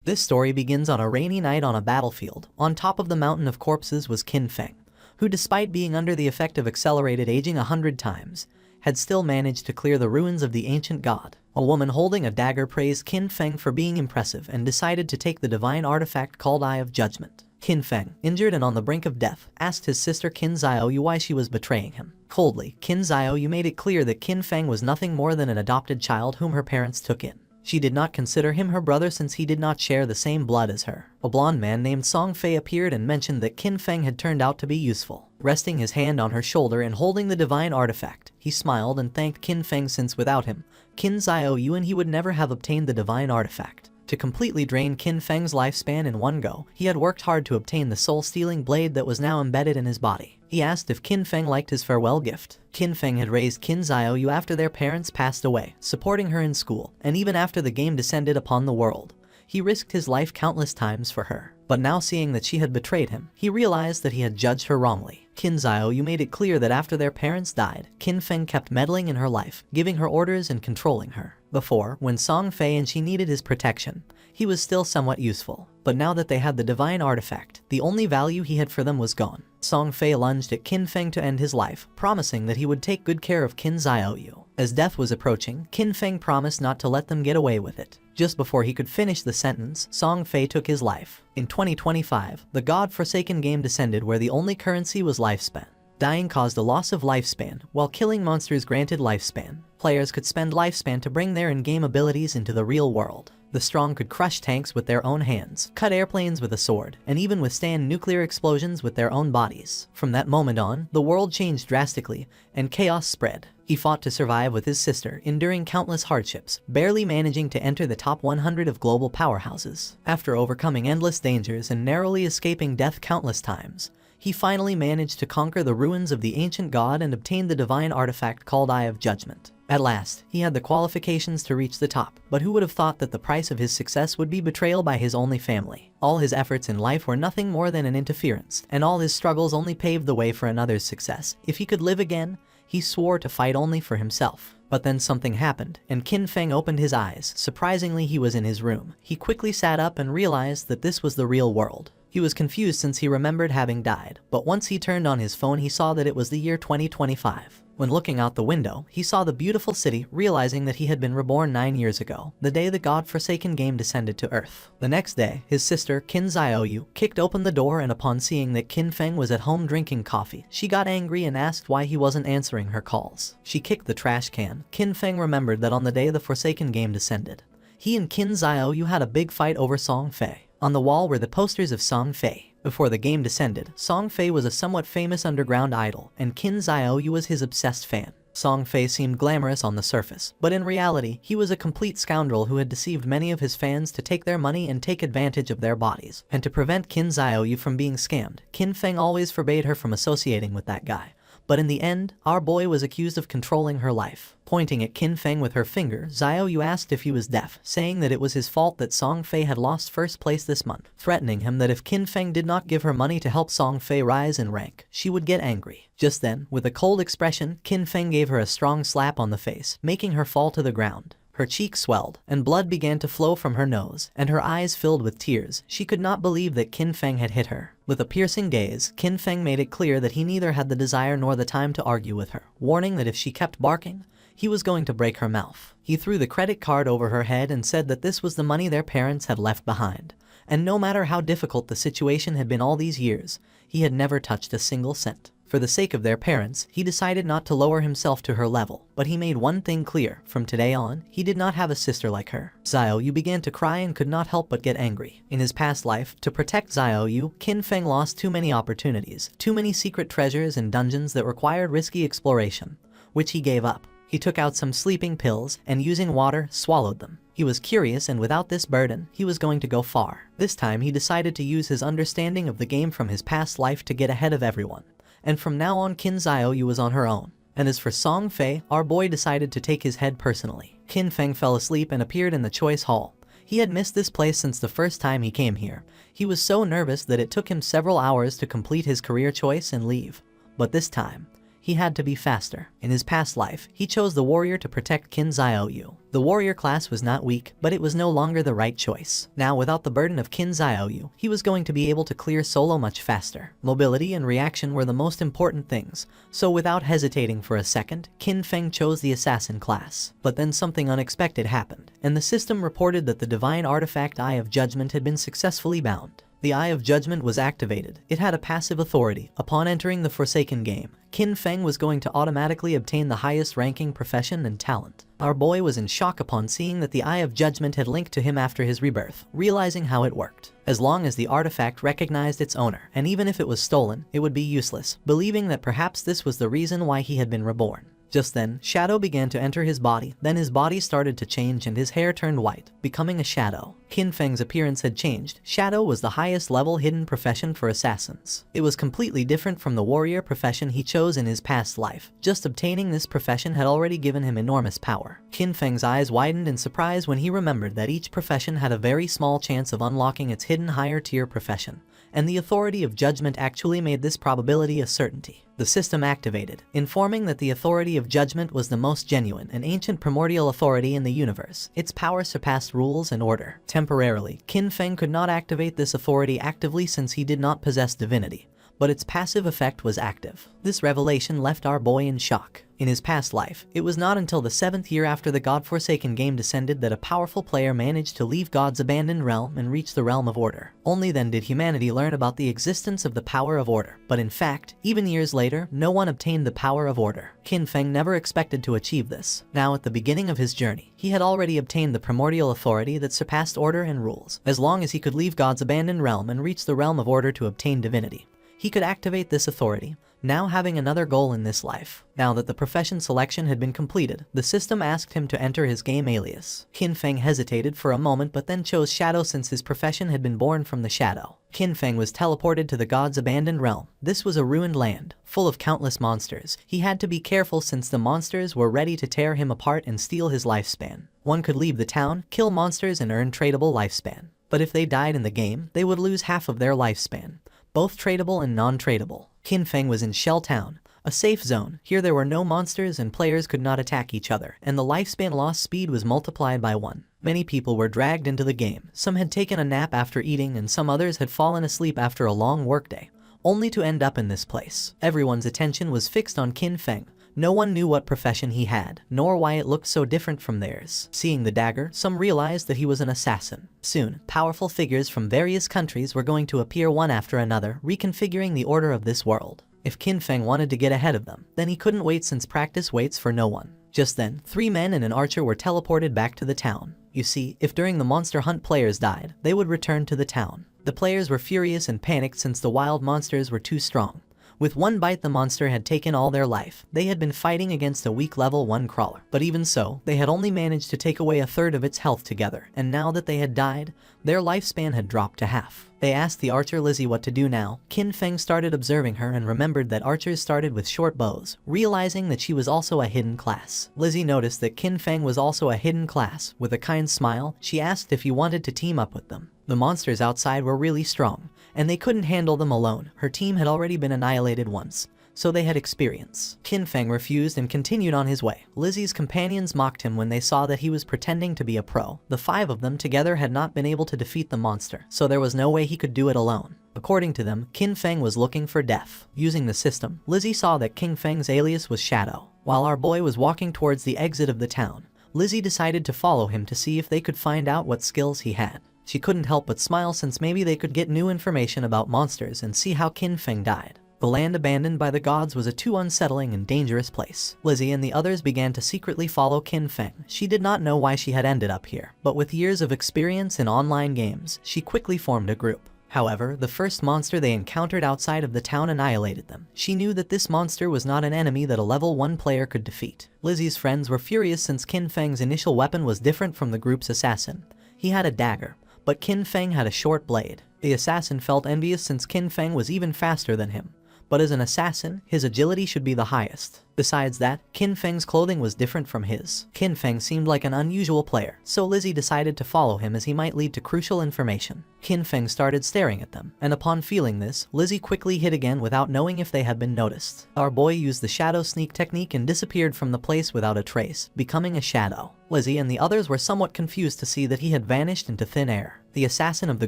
This story begins on a rainy night on a battlefield. On top of the mountain of corpses was Qin Feng, who despite being under the effect of accelerated aging 100 times, had still managed to clear the ruins of the ancient god. A woman holding a dagger praised Qin Feng for being impressive and decided to take the divine artifact called Eye of Judgment. Qin Feng, injured and on the brink of death, asked his sister Qin Xiaoyu why she was betraying him. Coldly, Qin Xiaoyu made it clear that Qin Feng was nothing more than an adopted child whom her parents took in. She did not consider him her brother since he did not share the same blood as her. A blonde man named Song Fei appeared and mentioned that Qin Feng had turned out to be useful. Resting his hand on her shoulder and holding the divine artifact, he smiled and thanked Qin Feng since without him, Qin Xiaoyu and he would never have obtained the divine artifact. To completely drain Qin Feng's lifespan in one go, he had worked hard to obtain the soul-stealing blade that was now embedded in his body. He asked if Qin Feng liked his farewell gift. Qin Feng had raised Qin Xiaoyu after their parents passed away, supporting her in school, and even after the game descended upon the world. He risked his life countless times for her. But now seeing that she had betrayed him, he realized that he had judged her wrongly. Qin Xiaoyu made it clear that after their parents died, Qin Feng kept meddling in her life, giving her orders and controlling her. Before, when Song Fei and she needed his protection, he was still somewhat useful. But now that they had the divine artifact, the only value he had for them was gone. Song Fei lunged at Qin Feng to end his life, promising that he would take good care of Qin Xiaoyu. As death was approaching, Qin Feng promised not to let them get away with it. Just before he could finish the sentence, Song Fei took his life. In 2025, the God-forsaken game descended where the only currency was lifespan. Dying caused a loss of lifespan, while killing monsters granted lifespan. Players could spend lifespan to bring their in-game abilities into the real world. The strong could crush tanks with their own hands, cut airplanes with a sword, and even withstand nuclear explosions with their own bodies. From that moment on, the world changed drastically, and chaos spread. He fought to survive with his sister, enduring countless hardships, barely managing to enter the top 100 of global powerhouses. After overcoming endless dangers and narrowly escaping death countless times, he finally managed to conquer the ruins of the ancient god and obtain the divine artifact called Eye of Judgment. At last, he had the qualifications to reach the top, but who would have thought that the price of his success would be betrayal by his only family? All his efforts in life were nothing more than an interference, and all his struggles only paved the way for another's success. If he could live again, he swore to fight only for himself. But then something happened, and Qin Feng opened his eyes. Surprisingly, he was in his room. He quickly sat up and realized that this was the real world. He was confused since he remembered having died, but once he turned on his phone he saw that it was the year 2025. When looking out the window, he saw the beautiful city, realizing that he had been reborn 9 years ago, the day the God-forsaken game descended to Earth. The next day, his sister, Qin Xiaoyu, kicked open the door and upon seeing that Qin Feng was at home drinking coffee, she got angry and asked why he wasn't answering her calls. She kicked the trash can. Qin Feng remembered that on the day the Forsaken game descended, he and Qin Xiaoyu had a big fight over Song Fei. On the wall were the posters of Song Fei. Before the game descended, Song Fei was a somewhat famous underground idol, and Qin Xiaoyu was his obsessed fan. Song Fei seemed glamorous on the surface, but in reality, he was a complete scoundrel who had deceived many of his fans to take their money and take advantage of their bodies. And to prevent Qin Xiaoyu from being scammed, Qin Feng always forbade her from associating with that guy. But in the end, our boy was accused of controlling her life. Pointing at Qin Feng with her finger, Xiaoyu asked if he was deaf, saying that it was his fault that Song Fei had lost first place this month, threatening him that if Qin Feng did not give her money to help Song Fei rise in rank, she would get angry. Just then, with a cold expression, Qin Feng gave her a strong slap on the face, making her fall to the ground. Her cheeks swelled, and blood began to flow from her nose, and her eyes filled with tears. She could not believe that Qin Feng had hit her. With a piercing gaze, Qin Feng made it clear that he neither had the desire nor the time to argue with her, warning that if she kept barking, he was going to break her mouth. He threw the credit card over her head and said that this was the money their parents had left behind. And no matter how difficult the situation had been all these years, he had never touched a single cent. For the sake of their parents, he decided not to lower himself to her level, but he made one thing clear: from today on, he did not have a sister like her. Xiaoyu began to cry and could not help but get angry. In his past life, to protect Xiaoyu, Qin Feng lost too many opportunities, too many secret treasures and dungeons that required risky exploration, which he gave up. He took out some sleeping pills, and using water, swallowed them. He was curious, and without this burden, he was going to go far. This time he decided to use his understanding of the game from his past life to get ahead of everyone. And from now on, Qin Xiaoyu was on her own. And as for Song Fei, our boy decided to take his head personally. Qin Feng fell asleep and appeared in the choice hall. He had missed this place since the first time he came here. He was so nervous that it took him several hours to complete his career choice and leave. But this time, he had to be faster. In his past life, he chose the warrior to protect Qin Xiaoyu. The warrior class was not weak, but it was no longer the right choice. Now, without the burden of Qin Xiaoyu, he was going to be able to clear solo much faster. Mobility and reaction were the most important things, so without hesitating for a second, Qin Feng chose the assassin class. But then something unexpected happened, and the system reported that the divine artifact Eye of Judgment had been successfully bound. The Eye of Judgment was activated. It had a passive authority. Upon entering the Forsaken game, Qin Feng was going to automatically obtain the highest ranking profession and talent. Our boy was in shock upon seeing that the Eye of Judgment had linked to him after his rebirth, realizing how it worked. As long as the artifact recognized its owner, and even if it was stolen, it would be useless, believing that perhaps this was the reason why he had been reborn. Just then, shadow began to enter his body, then his body started to change and his hair turned white, becoming a shadow. Qin Feng's appearance had changed. Shadow was the highest level hidden profession for assassins. It was completely different from the warrior profession he chose in his past life. Just obtaining this profession had already given him enormous power. Qin Feng's eyes widened in surprise when he remembered that each profession had a very small chance of unlocking its hidden higher tier profession, and the authority of judgment actually made this probability a certainty. The system activated, informing that the authority of judgment was the most genuine and ancient primordial authority in the universe. Its power surpassed rules and order. Temporarily, Qin Feng could not activate this authority actively since he did not possess divinity, but its passive effect was active. This revelation left our boy in shock. In his past life, it was not until the 7th year after the God-forsaken game descended that a powerful player managed to leave God's abandoned realm and reach the realm of order. Only then did humanity learn about the existence of the power of order. But in fact, even years later, no one obtained the power of order. Qin Feng never expected to achieve this. Now at the beginning of his journey, he had already obtained the primordial authority that surpassed order and rules. As long as he could leave God's abandoned realm and reach the realm of order to obtain divinity, he could activate this authority, now having another goal in this life. Now that the profession selection had been completed, the system asked him to enter his game alias. Qin Feng hesitated for a moment but then chose Shadow since his profession had been born from the Shadow. Qin Feng was teleported to the God's abandoned realm. This was a ruined land, full of countless monsters. He had to be careful since the monsters were ready to tear him apart and steal his lifespan. One could leave the town, kill monsters and earn tradable lifespan. But if they died in the game, they would lose half of their lifespan, both tradable and non-tradable. Qin Feng was in Shell Town, a safe zone. Here there were no monsters and players could not attack each other, and the lifespan loss speed was multiplied by 1. Many people were dragged into the game. Some had taken a nap after eating and some others had fallen asleep after a long workday, only to end up in this place. Everyone's attention was fixed on Qin Feng. No one knew what profession he had, nor why it looked so different from theirs. Seeing the dagger, some realized that he was an assassin. Soon, powerful figures from various countries were going to appear one after another, reconfiguring the order of this world. If Qin Feng wanted to get ahead of them, then he couldn't wait since practice waits for no one. Just then, 3 men and an archer were teleported back to the town. You see, if during the monster hunt players died, they would return to the town. The players were furious and panicked since the wild monsters were too strong. With one bite the monster had taken all their life. They had been fighting against a weak level 1 crawler. But even so, they had only managed to take away 1/3 of its health together, and now that they had died, their lifespan had dropped to half. They asked the archer Lizzie what to do now. Qin Feng started observing her and remembered that archers started with short bows, realizing that she was also a hidden class. Lizzie noticed that Qin Feng was also a hidden class. With a kind smile, she asked if he wanted to team up with them. The monsters outside were really strong, and they couldn't handle them alone. Her team had already been annihilated once, so they had experience. Qin Feng refused and continued on his way. Lizzie's companions mocked him when they saw that he was pretending to be a pro. The 5 of them together had not been able to defeat the monster, so there was no way he could do it alone. According to them, Qin Feng was looking for death. Using the system, Lizzie saw that Qin Feng's alias was Shadow. While our boy was walking towards the exit of the town, Lizzie decided to follow him to see if they could find out what skills he had. She couldn't help but smile since maybe they could get new information about monsters and see how Qin Feng died. The land abandoned by the gods was a too unsettling and dangerous place. Lizzie and the others began to secretly follow Qin Feng. She did not know why she had ended up here, but with years of experience in online games, she quickly formed a group. However, the first monster they encountered outside of the town annihilated them. She knew that this monster was not an enemy that a level 1 player could defeat. Lizzie's friends were furious since Qin Feng's initial weapon was different from the group's assassin. He had a dagger, but Qin Feng had a short blade. The assassin felt envious since Qin Feng was even faster than him, but as an assassin, his agility should be the highest. Besides that, Qin Feng's clothing was different from his. Qin Feng seemed like an unusual player, so Lizzie decided to follow him as he might lead to crucial information. Qin Feng started staring at them, and upon feeling this, Lizzie quickly hid again without knowing if they had been noticed. Our boy used the shadow sneak technique and disappeared from the place without a trace, becoming a shadow. Lizzie and the others were somewhat confused to see that he had vanished into thin air. The assassin of the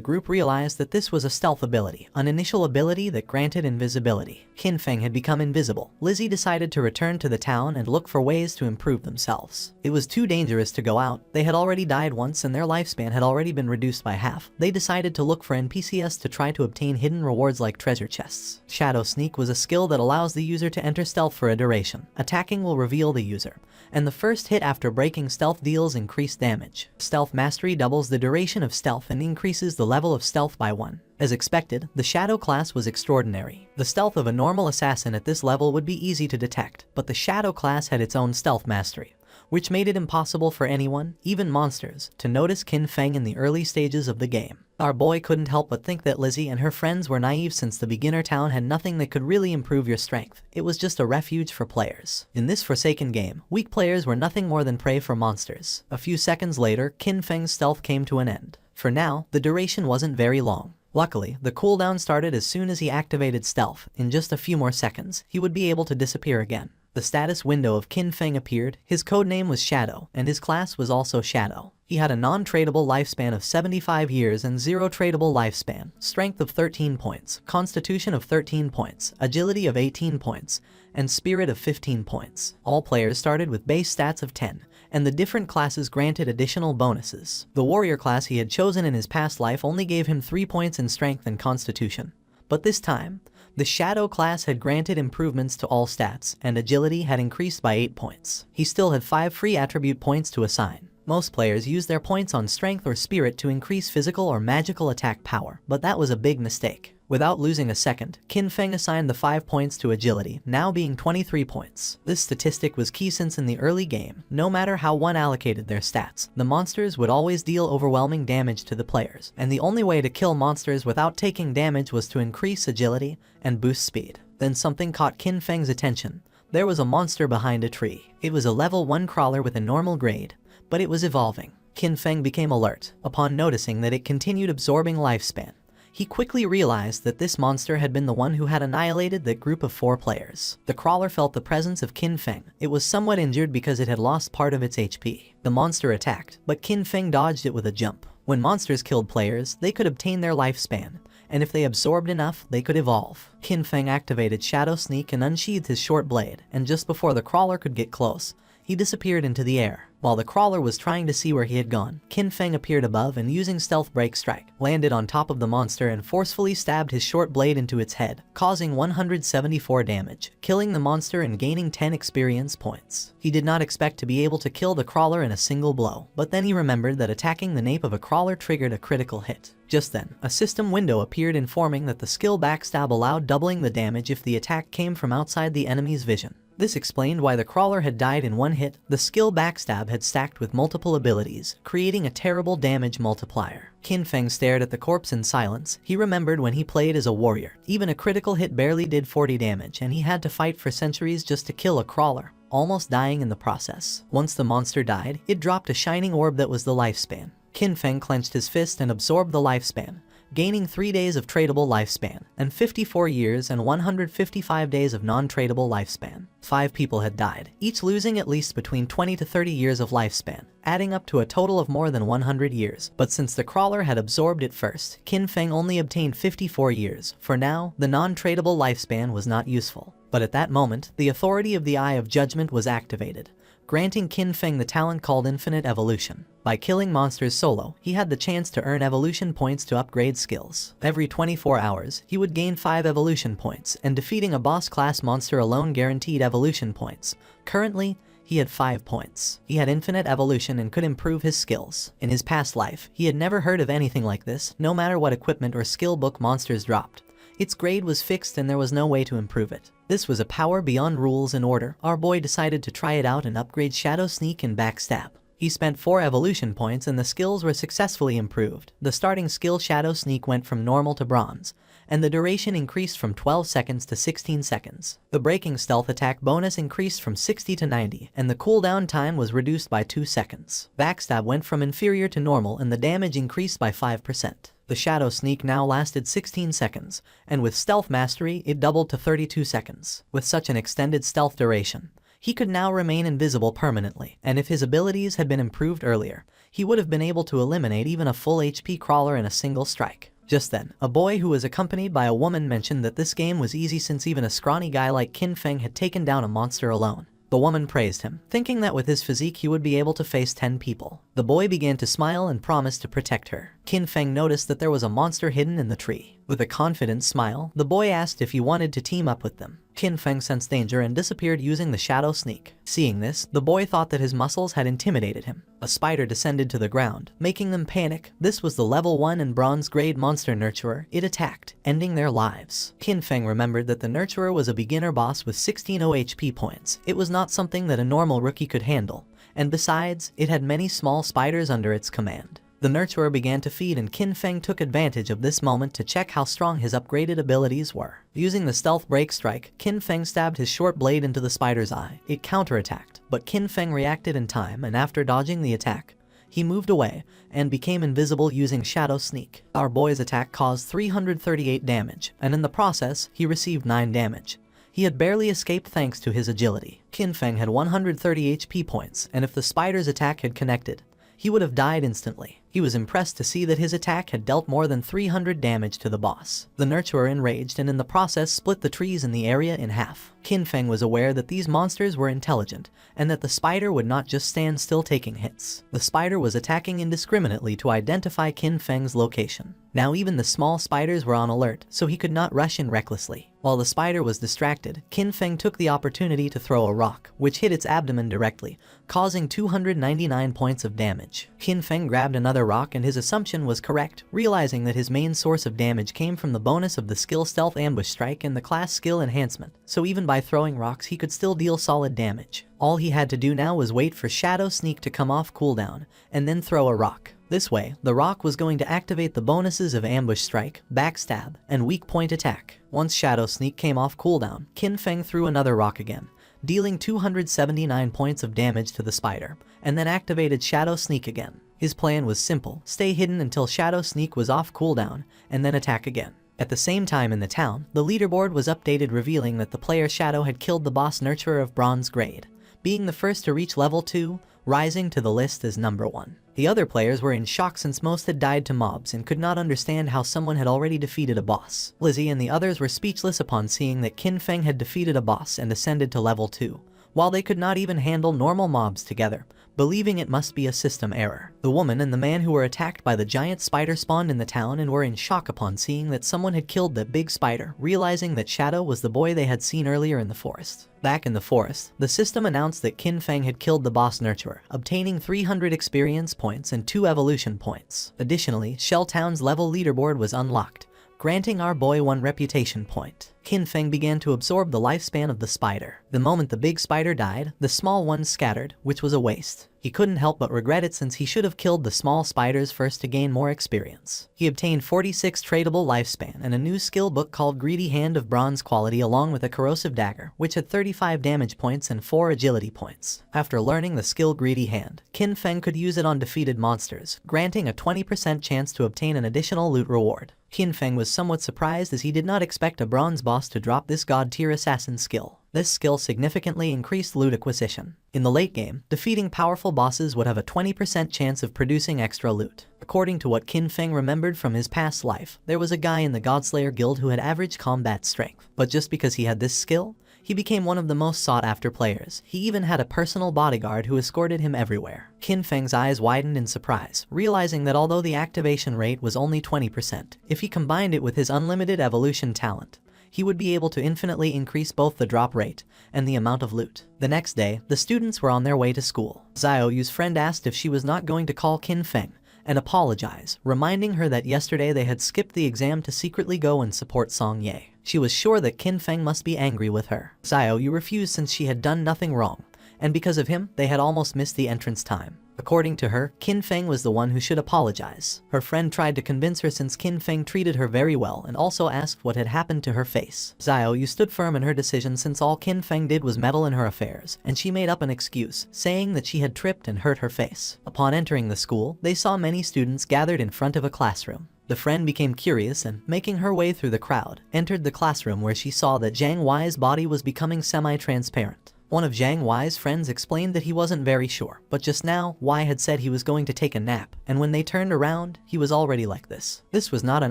group realized that this was a stealth ability, an initial ability that granted invisibility. Qin Feng had become invisible. Lizzie decided to return to the town and look for ways to improve themselves. It was too dangerous to go out. They had already died once and their lifespan had already been reduced by half. They decided to look for NPCs to try to obtain hidden rewards like treasure chests. Shadow Sneak was a skill that allows the user to enter stealth for a duration. Attacking will reveal the user, and the first hit after breaking stealth deals increased damage. Stealth Mastery doubles the duration of stealth and increases the level of stealth by 1. As expected, the Shadow class was extraordinary. The stealth of a normal assassin at this level would be easy to detect, but the Shadow class had its own stealth mastery, which made it impossible for anyone, even monsters, to notice Qin Feng in the early stages of the game. Our boy couldn't help but think that Lizzie and her friends were naive since the beginner town had nothing that could really improve your strength. It was just a refuge for players. In this forsaken game, weak players were nothing more than prey for monsters. A few seconds later, Qin Feng's stealth came to an end. For now, the duration wasn't very long. Luckily, the cooldown started as soon as he activated stealth. In just a few more seconds, he would be able to disappear again. The status window of Qin Feng appeared, his codename was Shadow, and his class was also Shadow. He had a non-tradable lifespan of 75 years and 0 tradable lifespan, strength of 13 points, constitution of 13 points, agility of 18 points, and spirit of 15 points. All players started with base stats of 10, and the different classes granted additional bonuses. The warrior class he had chosen in his past life only gave him 3 points in strength and constitution. But this time, the Shadow class had granted improvements to all stats, and agility had increased by 8 points. He still had 5 free attribute points to assign. Most players use their points on strength or spirit to increase physical or magical attack power, but that was a big mistake. Without losing a second, Qin Feng assigned the 5 points to agility, now being 23 points. This statistic was key since in the early game, no matter how one allocated their stats, the monsters would always deal overwhelming damage to the players, and the only way to kill monsters without taking damage was to increase agility and boost speed. Then something caught Qin Feng's attention. There was a monster behind a tree. It was a level 1 crawler with a normal grade, but it was evolving. Qin Feng became alert upon noticing that it continued absorbing lifespan. He quickly realized that this monster had been the one who had annihilated that group of 4 players. The crawler felt the presence of Qin Feng. It was somewhat injured because it had lost part of its HP. The monster attacked, but Qin Feng dodged it with a jump. When monsters killed players, they could obtain their lifespan, and if they absorbed enough, they could evolve. Qin Feng activated Shadow Sneak and unsheathed his short blade, and just before the crawler could get close, he disappeared into the air. While the crawler was trying to see where he had gone, Qin Feng appeared above and using Stealth Break Strike, landed on top of the monster and forcefully stabbed his short blade into its head, causing 174 damage, killing the monster and gaining 10 experience points. He did not expect to be able to kill the crawler in a single blow, but then he remembered that attacking the nape of a crawler triggered a critical hit. Just then, a system window appeared informing that the skill Backstab allowed doubling the damage if the attack came from outside the enemy's vision. This explained why the crawler had died in one hit. The skill Backstab had stacked with multiple abilities, creating a terrible damage multiplier. Qin Feng stared at the corpse in silence. He remembered when he played as a warrior. Even a critical hit barely did 40 damage, and he had to fight for centuries just to kill a crawler, almost dying in the process. Once the monster died, it dropped a shining orb that was the lifespan. Qin Feng clenched his fist and absorbed the lifespan, gaining 3 days of tradable lifespan, and 54 years and 155 days of non-tradable lifespan. 5 people had died, each losing at least between 20 to 30 years of lifespan, adding up to a total of more than 100 years. But since the crawler had absorbed it first, Qin Feng only obtained 54 years. For now, the non-tradable lifespan was not useful. But at that moment, the authority of the Eye of Judgment was activated, granting Qin Feng the talent called Infinite Evolution. By killing monsters solo, he had the chance to earn evolution points to upgrade skills. Every 24 hours, he would gain 5 evolution points, and defeating a boss class monster alone guaranteed evolution points. Currently, he had 5 points. He had infinite evolution and could improve his skills. In his past life, he had never heard of anything like this, no matter what equipment or skill book monsters dropped. Its grade was fixed and there was no way to improve it. This was a power beyond rules and order. Our boy decided to try it out and upgrade Shadow Sneak and Backstab. He spent 4 evolution points and the skills were successfully improved. The starting skill Shadow Sneak went from normal to bronze, and the duration increased from 12 seconds to 16 seconds. The breaking stealth attack bonus increased from 60 to 90, and the cooldown time was reduced by 2 seconds. Backstab went from inferior to normal and the damage increased by 5%. The Shadow Sneak now lasted 16 seconds, and with Stealth Mastery it doubled to 32 seconds. With such an extended stealth duration, he could now remain invisible permanently, and if his abilities had been improved earlier, he would have been able to eliminate even a full HP crawler in a single strike. Just then, a boy who was accompanied by a woman mentioned that this game was easy since even a scrawny guy like Qin Feng had taken down a monster alone. The woman praised him, thinking that with his physique he would be able to face 10 people. The boy began to smile and promised to protect her. Qin Feng noticed that there was a monster hidden in the tree. With a confident smile, the boy asked if he wanted to team up with them. Qin Feng sensed danger and disappeared using the Shadow Sneak. Seeing this, the boy thought that his muscles had intimidated him. A spider descended to the ground, making them panic. This was the level 1 and bronze grade monster nurturer. It attacked, ending their lives. Qin Feng remembered that the nurturer was a beginner boss with 16 OHP points. It was not something that a normal rookie could handle, and besides, it had many small spiders under its command. The nurturer began to feed and Qin Feng took advantage of this moment to check how strong his upgraded abilities were. Using the stealth break strike, Qin Feng stabbed his short blade into the spider's eye. It counterattacked, but Qin Feng reacted in time and after dodging the attack, he moved away and became invisible using Shadow Sneak. Our boy's attack caused 338 damage, and in the process, he received 9 damage. He had barely escaped thanks to his agility. Qin Feng had 130 HP points, and if the spider's attack had connected, he would have died instantly. He was impressed to see that his attack had dealt more than 300 damage to the boss. The nurturer enraged and in the process split the trees in the area in half. Qin Feng was aware that these monsters were intelligent, and that the spider would not just stand still taking hits. The spider was attacking indiscriminately to identify Qin Feng's location. Now even the small spiders were on alert, so he could not rush in recklessly. While the spider was distracted, Qin Feng took the opportunity to throw a rock, which hit its abdomen directly, causing 299 points of damage. Qin Feng grabbed another rock and his assumption was correct, realizing that his main source of damage came from the bonus of the skill Stealth Ambush Strike and the class skill Enhancement, so even by throwing rocks he could still deal solid damage. All he had to do now was wait for Shadow Sneak to come off cooldown, and then throw a rock. This way, the rock was going to activate the bonuses of Ambush Strike, Backstab, and Weak Point Attack. Once Shadow Sneak came off cooldown, Qin Feng threw another rock again, dealing 279 points of damage to the spider, and then activated Shadow Sneak again. His plan was simple: stay hidden until Shadow Sneak was off cooldown, and then attack again. At the same time in the town, the leaderboard was updated revealing that the player Shadow had killed the boss nurturer of bronze grade, being the first to reach level 2, rising to the list as number 1. The other players were in shock since most had died to mobs and could not understand how someone had already defeated a boss. Lizzie and the others were speechless upon seeing that Qin Feng had defeated a boss and ascended to level 2, while they could not even handle normal mobs together, believing it must be a system error. The woman and the man who were attacked by the giant spider spawned in the town and were in shock upon seeing that someone had killed that big spider, realizing that Shadow was the boy they had seen earlier in the forest. Back in the forest, the system announced that Qin Feng had killed the boss nurturer, obtaining 300 experience points and 2 evolution points. Additionally, Shell Town's level leaderboard was unlocked, granting our boy 1 reputation point. Qin Feng began to absorb the lifespan of the spider. The moment the big spider died, the small ones scattered, which was a waste. He couldn't help but regret it since he should have killed the small spiders first to gain more experience. He obtained 46 tradable lifespan and a new skill book called Greedy Hand of bronze quality along with a corrosive dagger, which had 35 damage points and 4 agility points. After learning the skill Greedy Hand, Qin Feng could use it on defeated monsters, granting a 20% chance to obtain an additional loot reward. Qin Feng was somewhat surprised as he did not expect a bronze boss to drop this god-tier assassin skill. This skill significantly increased loot acquisition. In the late game, defeating powerful bosses would have a 20% chance of producing extra loot. According to what Qin Feng remembered from his past life, there was a guy in the Godslayer guild who had average combat strength, but just because he had this skill, he became one of the most sought-after players. He even had a personal bodyguard who escorted him everywhere. Qin Feng's eyes widened in surprise, realizing that although the activation rate was only 20%, if he combined it with his unlimited evolution talent, he would be able to infinitely increase both the drop rate and the amount of loot. The next day, the students were on their way to school. Xiaoyu's friend asked if she was not going to call Qin Feng and apologize, reminding her that yesterday they had skipped the exam to secretly go and support Song Ye. She was sure that Qin Feng must be angry with her. Xiaoyu refused since she had done nothing wrong, and because of him, they had almost missed the entrance time. According to her, Qin Feng was the one who should apologize. Her friend tried to convince her since Qin Feng treated her very well and also asked what had happened to her face. Xiao Yu stood firm in her decision since all Qin Feng did was meddle in her affairs, and she made up an excuse, saying that she had tripped and hurt her face. Upon entering the school, they saw many students gathered in front of a classroom. The friend became curious and, making her way through the crowd, entered the classroom where she saw that Zhang Wei's body was becoming semi-transparent. One of Zhang Wei's friends explained that he wasn't very sure, but just now, Wei had said he was going to take a nap, and when they turned around, he was already like this. This was not an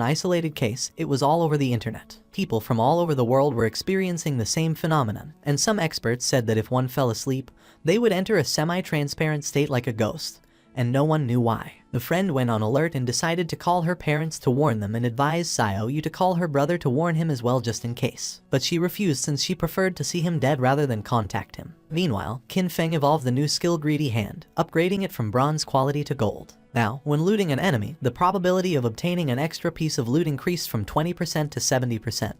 isolated case, it was all over the internet. People from all over the world were experiencing the same phenomenon, and some experts said that if one fell asleep, they would enter a semi-transparent state like a ghost, and no one knew why. The friend went on alert and decided to call her parents to warn them and advised Xiao Yu to call her brother to warn him as well just in case. But she refused since she preferred to see him dead rather than contact him. Meanwhile, Qin Feng evolved the new skill Greedy Hand, upgrading it from bronze quality to gold. Now, when looting an enemy, the probability of obtaining an extra piece of loot increased from 20% to 70%.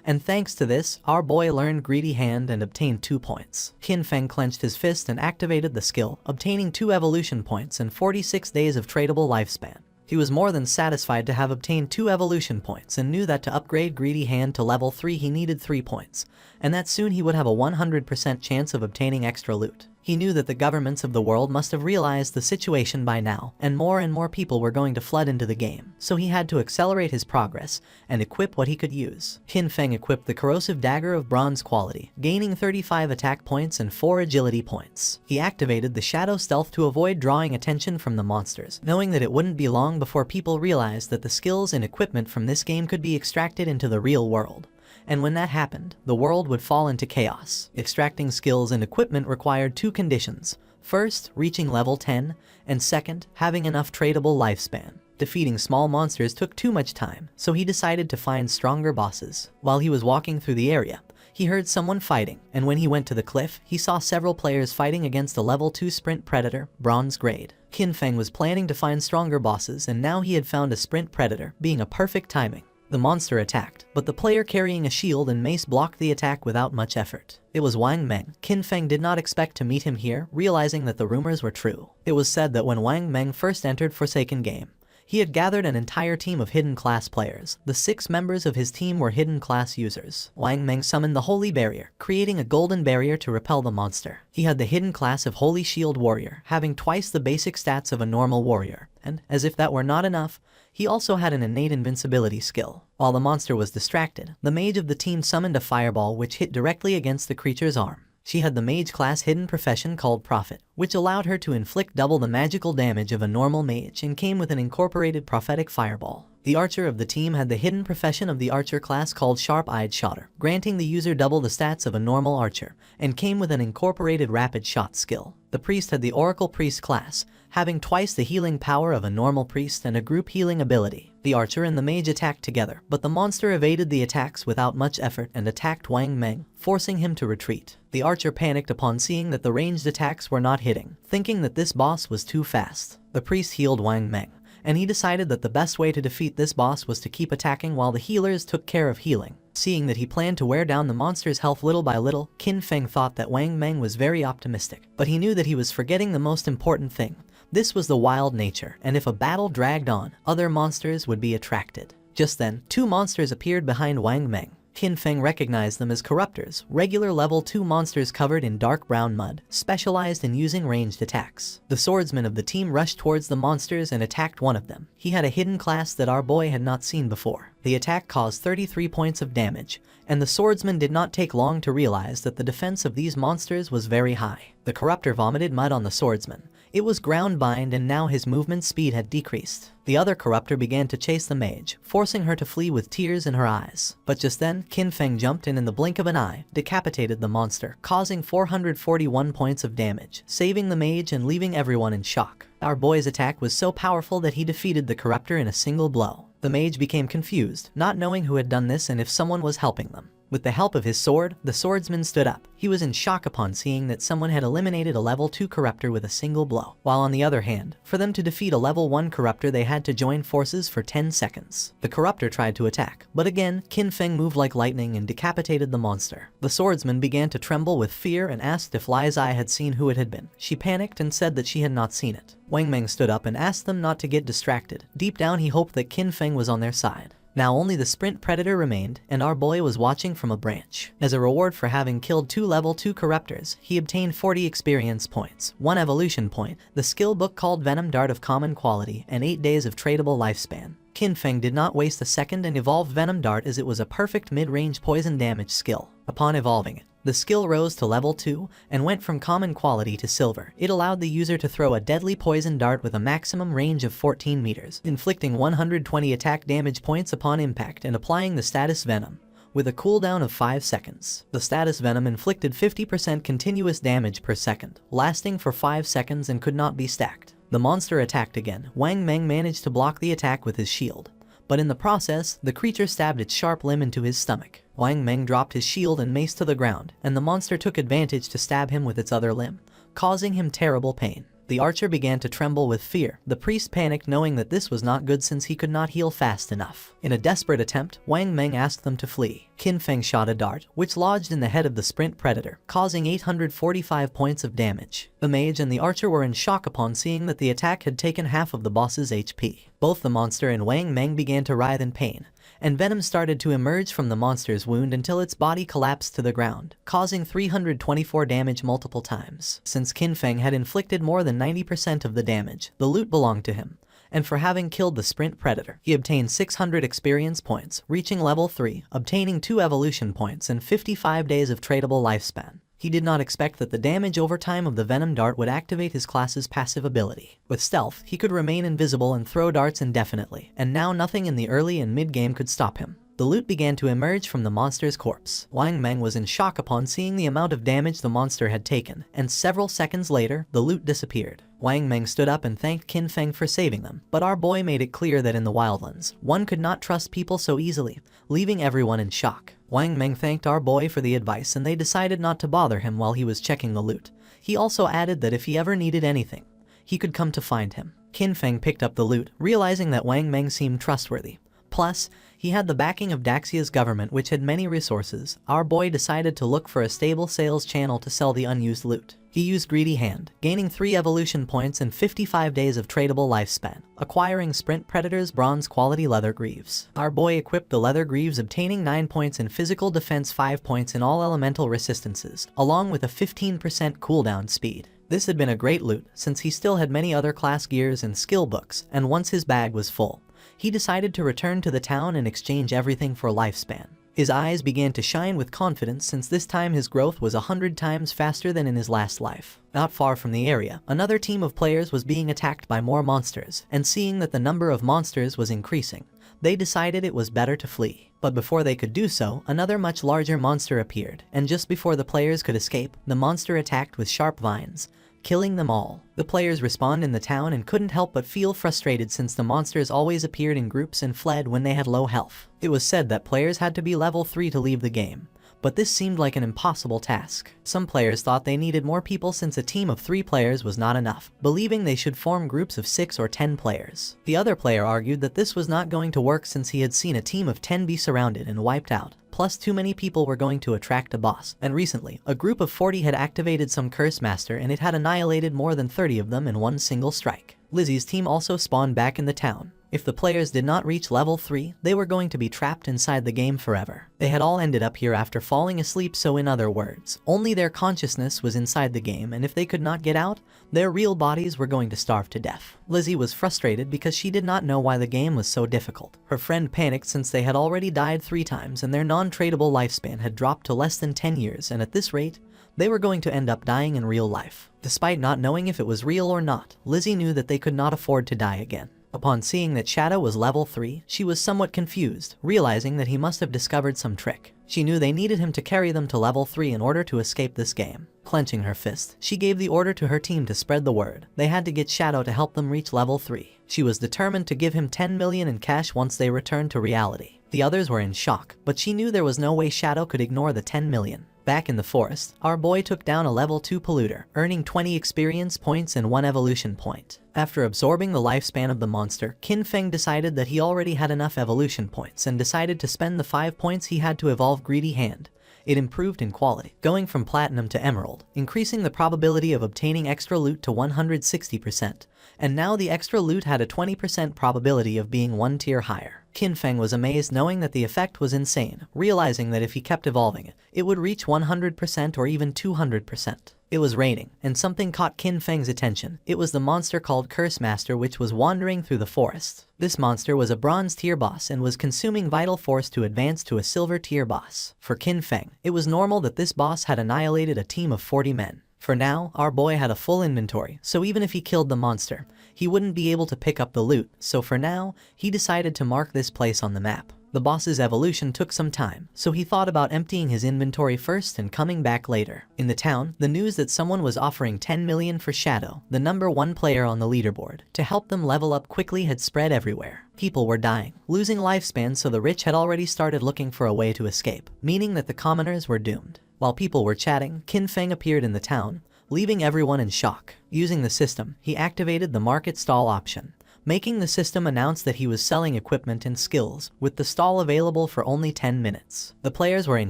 And thanks to this, our boy learned Greedy Hand and obtained 2 points. Qin Feng clenched his fist and activated the skill, obtaining 2 evolution points and 46 days of tradable lifespan. He was more than satisfied to have obtained 2 evolution points and knew that to upgrade Greedy Hand to level 3 he needed 3 points, and that soon he would have a 100% chance of obtaining extra loot. He knew that the governments of the world must have realized the situation by now, and more people were going to flood into the game, so he had to accelerate his progress and equip what he could use. Qin Feng equipped the corrosive dagger of bronze quality, gaining 35 attack points and 4 agility points. He activated the shadow stealth to avoid drawing attention from the monsters, knowing that it wouldn't be long before people realized that the skills and equipment from this game could be extracted into the real world. And when that happened, the world would fall into chaos. Extracting skills and equipment required 2 conditions. First, reaching level 10, and second, having enough tradable lifespan. Defeating small monsters took too much time, so he decided to find stronger bosses. While he was walking through the area, he heard someone fighting, and when he went to the cliff, he saw several players fighting against a level 2 sprint predator, bronze grade. Qin Feng was planning to find stronger bosses, and now he had found a sprint predator, being a perfect timing. The monster attacked, but the player carrying a shield and mace blocked the attack without much effort. It was Wang Meng. Qin Feng did not expect to meet him here, realizing that the rumors were true. It was said that when Wang Meng first entered Forsaken Game, he had gathered an entire team of hidden class players. The 6 members of his team were hidden class users. Wang Meng summoned the Holy Barrier, creating a golden barrier to repel the monster. He had the hidden class of Holy Shield Warrior, having twice the basic stats of a normal warrior. And, as if that were not enough, he also had an innate invincibility skill. While the monster was distracted, the mage of the team summoned a fireball which hit directly against the creature's arm. She had the mage class hidden profession called Prophet, which allowed her to inflict double the magical damage of a normal mage and came with an incorporated prophetic fireball. The archer of the team had the hidden profession of the archer class called Sharp-Eyed Shotter, granting the user double the stats of a normal archer, and came with an incorporated rapid shot skill. The priest had the Oracle Priest class, having twice the healing power of a normal priest and a group healing ability. The archer and the mage attacked together, but the monster evaded the attacks without much effort and attacked Wang Meng, forcing him to retreat. The archer panicked upon seeing that the ranged attacks were not hitting, thinking that this boss was too fast. The priest healed Wang Meng, and he decided that the best way to defeat this boss was to keep attacking while the healers took care of healing. Seeing that he planned to wear down the monster's health little by little, Qin Feng thought that Wang Meng was very optimistic, but he knew that he was forgetting the most important thing. This was the wild nature, and if a battle dragged on, other monsters would be attracted. Just then, 2 monsters appeared behind Wang Meng. Qin Feng recognized them as corruptors, regular level 2 monsters covered in dark brown mud, specialized in using ranged attacks. The swordsman of the team rushed towards the monsters and attacked one of them. He had a hidden class that our boy had not seen before. The attack caused 33 points of damage, and the swordsman did not take long to realize that the defense of these monsters was very high. The corruptor vomited mud on the swordsman. It was ground bind and now his movement speed had decreased. The other corruptor began to chase the mage, forcing her to flee with tears in her eyes. But just then, Qin Feng jumped in the blink of an eye, decapitated the monster, causing 441 points of damage, saving the mage and leaving everyone in shock. Our boy's attack was so powerful that he defeated the corruptor in a single blow. The mage became confused, not knowing who had done this and if someone was helping them. With the help of his sword, the swordsman stood up. He was in shock upon seeing that someone had eliminated a level 2 corruptor with a single blow. While on the other hand, for them to defeat a level 1 corruptor they had to join forces for 10 seconds. The corruptor tried to attack, but again, Qin Feng moved like lightning and decapitated the monster. The swordsman began to tremble with fear and asked if Lai Zai had seen who it had been. She panicked and said that she had not seen it. Wang Meng stood up and asked them not to get distracted. Deep down he hoped that Qin Feng was on their side. Now only the sprint predator remained, and our boy was watching from a branch. As a reward for having killed 2 level 2 corruptors, he obtained 40 experience points, 1 evolution point, the skill book called Venom Dart of common quality, and 8 days of tradable lifespan. Qin Feng did not waste a second and evolved Venom Dart as it was a perfect mid-range poison damage skill. Upon evolving it, the skill rose to level 2 and went from common quality to silver. It allowed the user to throw a deadly poison dart with a maximum range of 14 meters, inflicting 120 attack damage points upon impact and applying the status Venom, with a cooldown of 5 seconds. The status Venom inflicted 50% continuous damage per second, lasting for 5 seconds and could not be stacked. The monster attacked again. Wang Meng managed to block the attack with his shield, but in the process, the creature stabbed its sharp limb into his stomach. Wang Meng dropped his shield and mace to the ground, and the monster took advantage to stab him with its other limb, causing him terrible pain. The archer began to tremble with fear. The priest panicked knowing that this was not good since he could not heal fast enough. In a desperate attempt, Wang Meng asked them to flee. Qin Feng shot a dart, which lodged in the head of the sprint predator, causing 845 points of damage. The mage and the archer were in shock upon seeing that the attack had taken half of the boss's HP. Both the monster and Wang Meng began to writhe in pain, and venom started to emerge from the monster's wound until its body collapsed to the ground, causing 324 damage multiple times. Since Qin Feng had inflicted more than 90% of the damage, the loot belonged to him, and for having killed the sprint predator, he obtained 600 experience points, reaching level 3, obtaining 2 evolution points and 55 days of tradable lifespan. He did not expect that the damage over time of the Venom Dart would activate his class's passive ability. With Stealth, he could remain invisible and throw darts indefinitely, and now nothing in the early and mid-game could stop him. The loot began to emerge from the monster's corpse. Wang Meng was in shock upon seeing the amount of damage the monster had taken, and several seconds later, the loot disappeared. Wang Meng stood up and thanked Qin Feng for saving them, but our boy made it clear that in the wildlands, one could not trust people so easily, leaving everyone in shock. Wang Meng thanked our boy for the advice and they decided not to bother him while he was checking the loot. He also added that if he ever needed anything, he could come to find him. Qin Feng picked up the loot, realizing that Wang Meng seemed trustworthy. Plus, he had the backing of Daxia's government, which had many resources. Our boy decided to look for a stable sales channel to sell the unused loot. He used Greedy Hand, gaining 3 evolution points and 55 days of tradable lifespan, acquiring Sprint Predator's bronze quality leather greaves. Our boy equipped the leather greaves, obtaining 9 points in physical defense, 5 points in all elemental resistances, along with a 15% cooldown speed. This had been a great loot, since he still had many other class gears and skill books, and once his bag was full, he decided to return to the town and exchange everything for lifespan. His eyes began to shine with confidence since this time his growth was 100 times faster than in his last life. Not far from the area, another team of players was being attacked by more monsters, and seeing that the number of monsters was increasing, they decided it was better to flee. But before they could do so, another much larger monster appeared, and just before the players could escape, the monster attacked with sharp vines, killing them all. The players respawned in the town and couldn't help but feel frustrated since the monsters always appeared in groups and fled when they had low health. It was said that players had to be level 3 to leave the game, but this seemed like an impossible task. Some players thought they needed more people since a team of 3 players was not enough, believing they should form groups of 6 or 10 players. The other player argued that this was not going to work since he had seen a team of 10 be surrounded and wiped out. Plus, too many people were going to attract a boss, and recently, a group of 40 had activated some Curse Master and it had annihilated more than 30 of them in one single strike. Lizzie's team also spawned back in the town. If the players did not reach level 3, they were going to be trapped inside the game forever. They had all ended up here after falling asleep, so in other words, only their consciousness was inside the game, and if they could not get out, their real bodies were going to starve to death. Lizzie was frustrated because she did not know why the game was so difficult. Her friend panicked since they had already died 3 times and their non-tradable lifespan had dropped to less than 10 years, and at this rate, they were going to end up dying in real life. Despite not knowing if it was real or not, Lizzie knew that they could not afford to die again. Upon seeing that Shadow was level 3, she was somewhat confused, realizing that he must have discovered some trick. She knew they needed him to carry them to level 3 in order to escape this game. Clenching her fist, she gave the order to her team to spread the word. They had to get Shadow to help them reach level 3. She was determined to give him 10 million in cash once they returned to reality. The others were in shock, but she knew there was no way Shadow could ignore the 10 million. Back in the forest, our boy took down a level 2 polluter, earning 20 experience points and 1 evolution point. After absorbing the lifespan of the monster, Qin Feng decided that he already had enough evolution points and decided to spend the 5 points he had to evolve Greedy Hand. It improved in quality, going from platinum to emerald, increasing the probability of obtaining extra loot to 160%, and now the extra loot had a 20% probability of being 1 tier higher. Qin Feng was amazed knowing that the effect was insane, realizing that if he kept evolving it, it would reach 100% or even 200%. It was raining, and something caught Qin Feng's attention. It was the monster called Curse Master which was wandering through the forest. This monster was a bronze tier boss and was consuming vital force to advance to a silver tier boss. For Qin Feng, it was normal that this boss had annihilated a team of 40 men. For now, our boy had a full inventory, so even if he killed the monster, he wouldn't be able to pick up the loot, so for now, he decided to mark this place on the map. The boss's evolution took some time, so he thought about emptying his inventory first and coming back later. In the town, the news that someone was offering 10 million for Shadow, the #1 player on the leaderboard, to help them level up quickly had spread everywhere. People were dying, losing lifespans, so the rich had already started looking for a way to escape, meaning that the commoners were doomed. While people were chatting, Qin Feng appeared in the town, leaving everyone in shock. Using the system, he activated the market stall option, making the system announce that he was selling equipment and skills, with the stall available for only 10 minutes. The players were in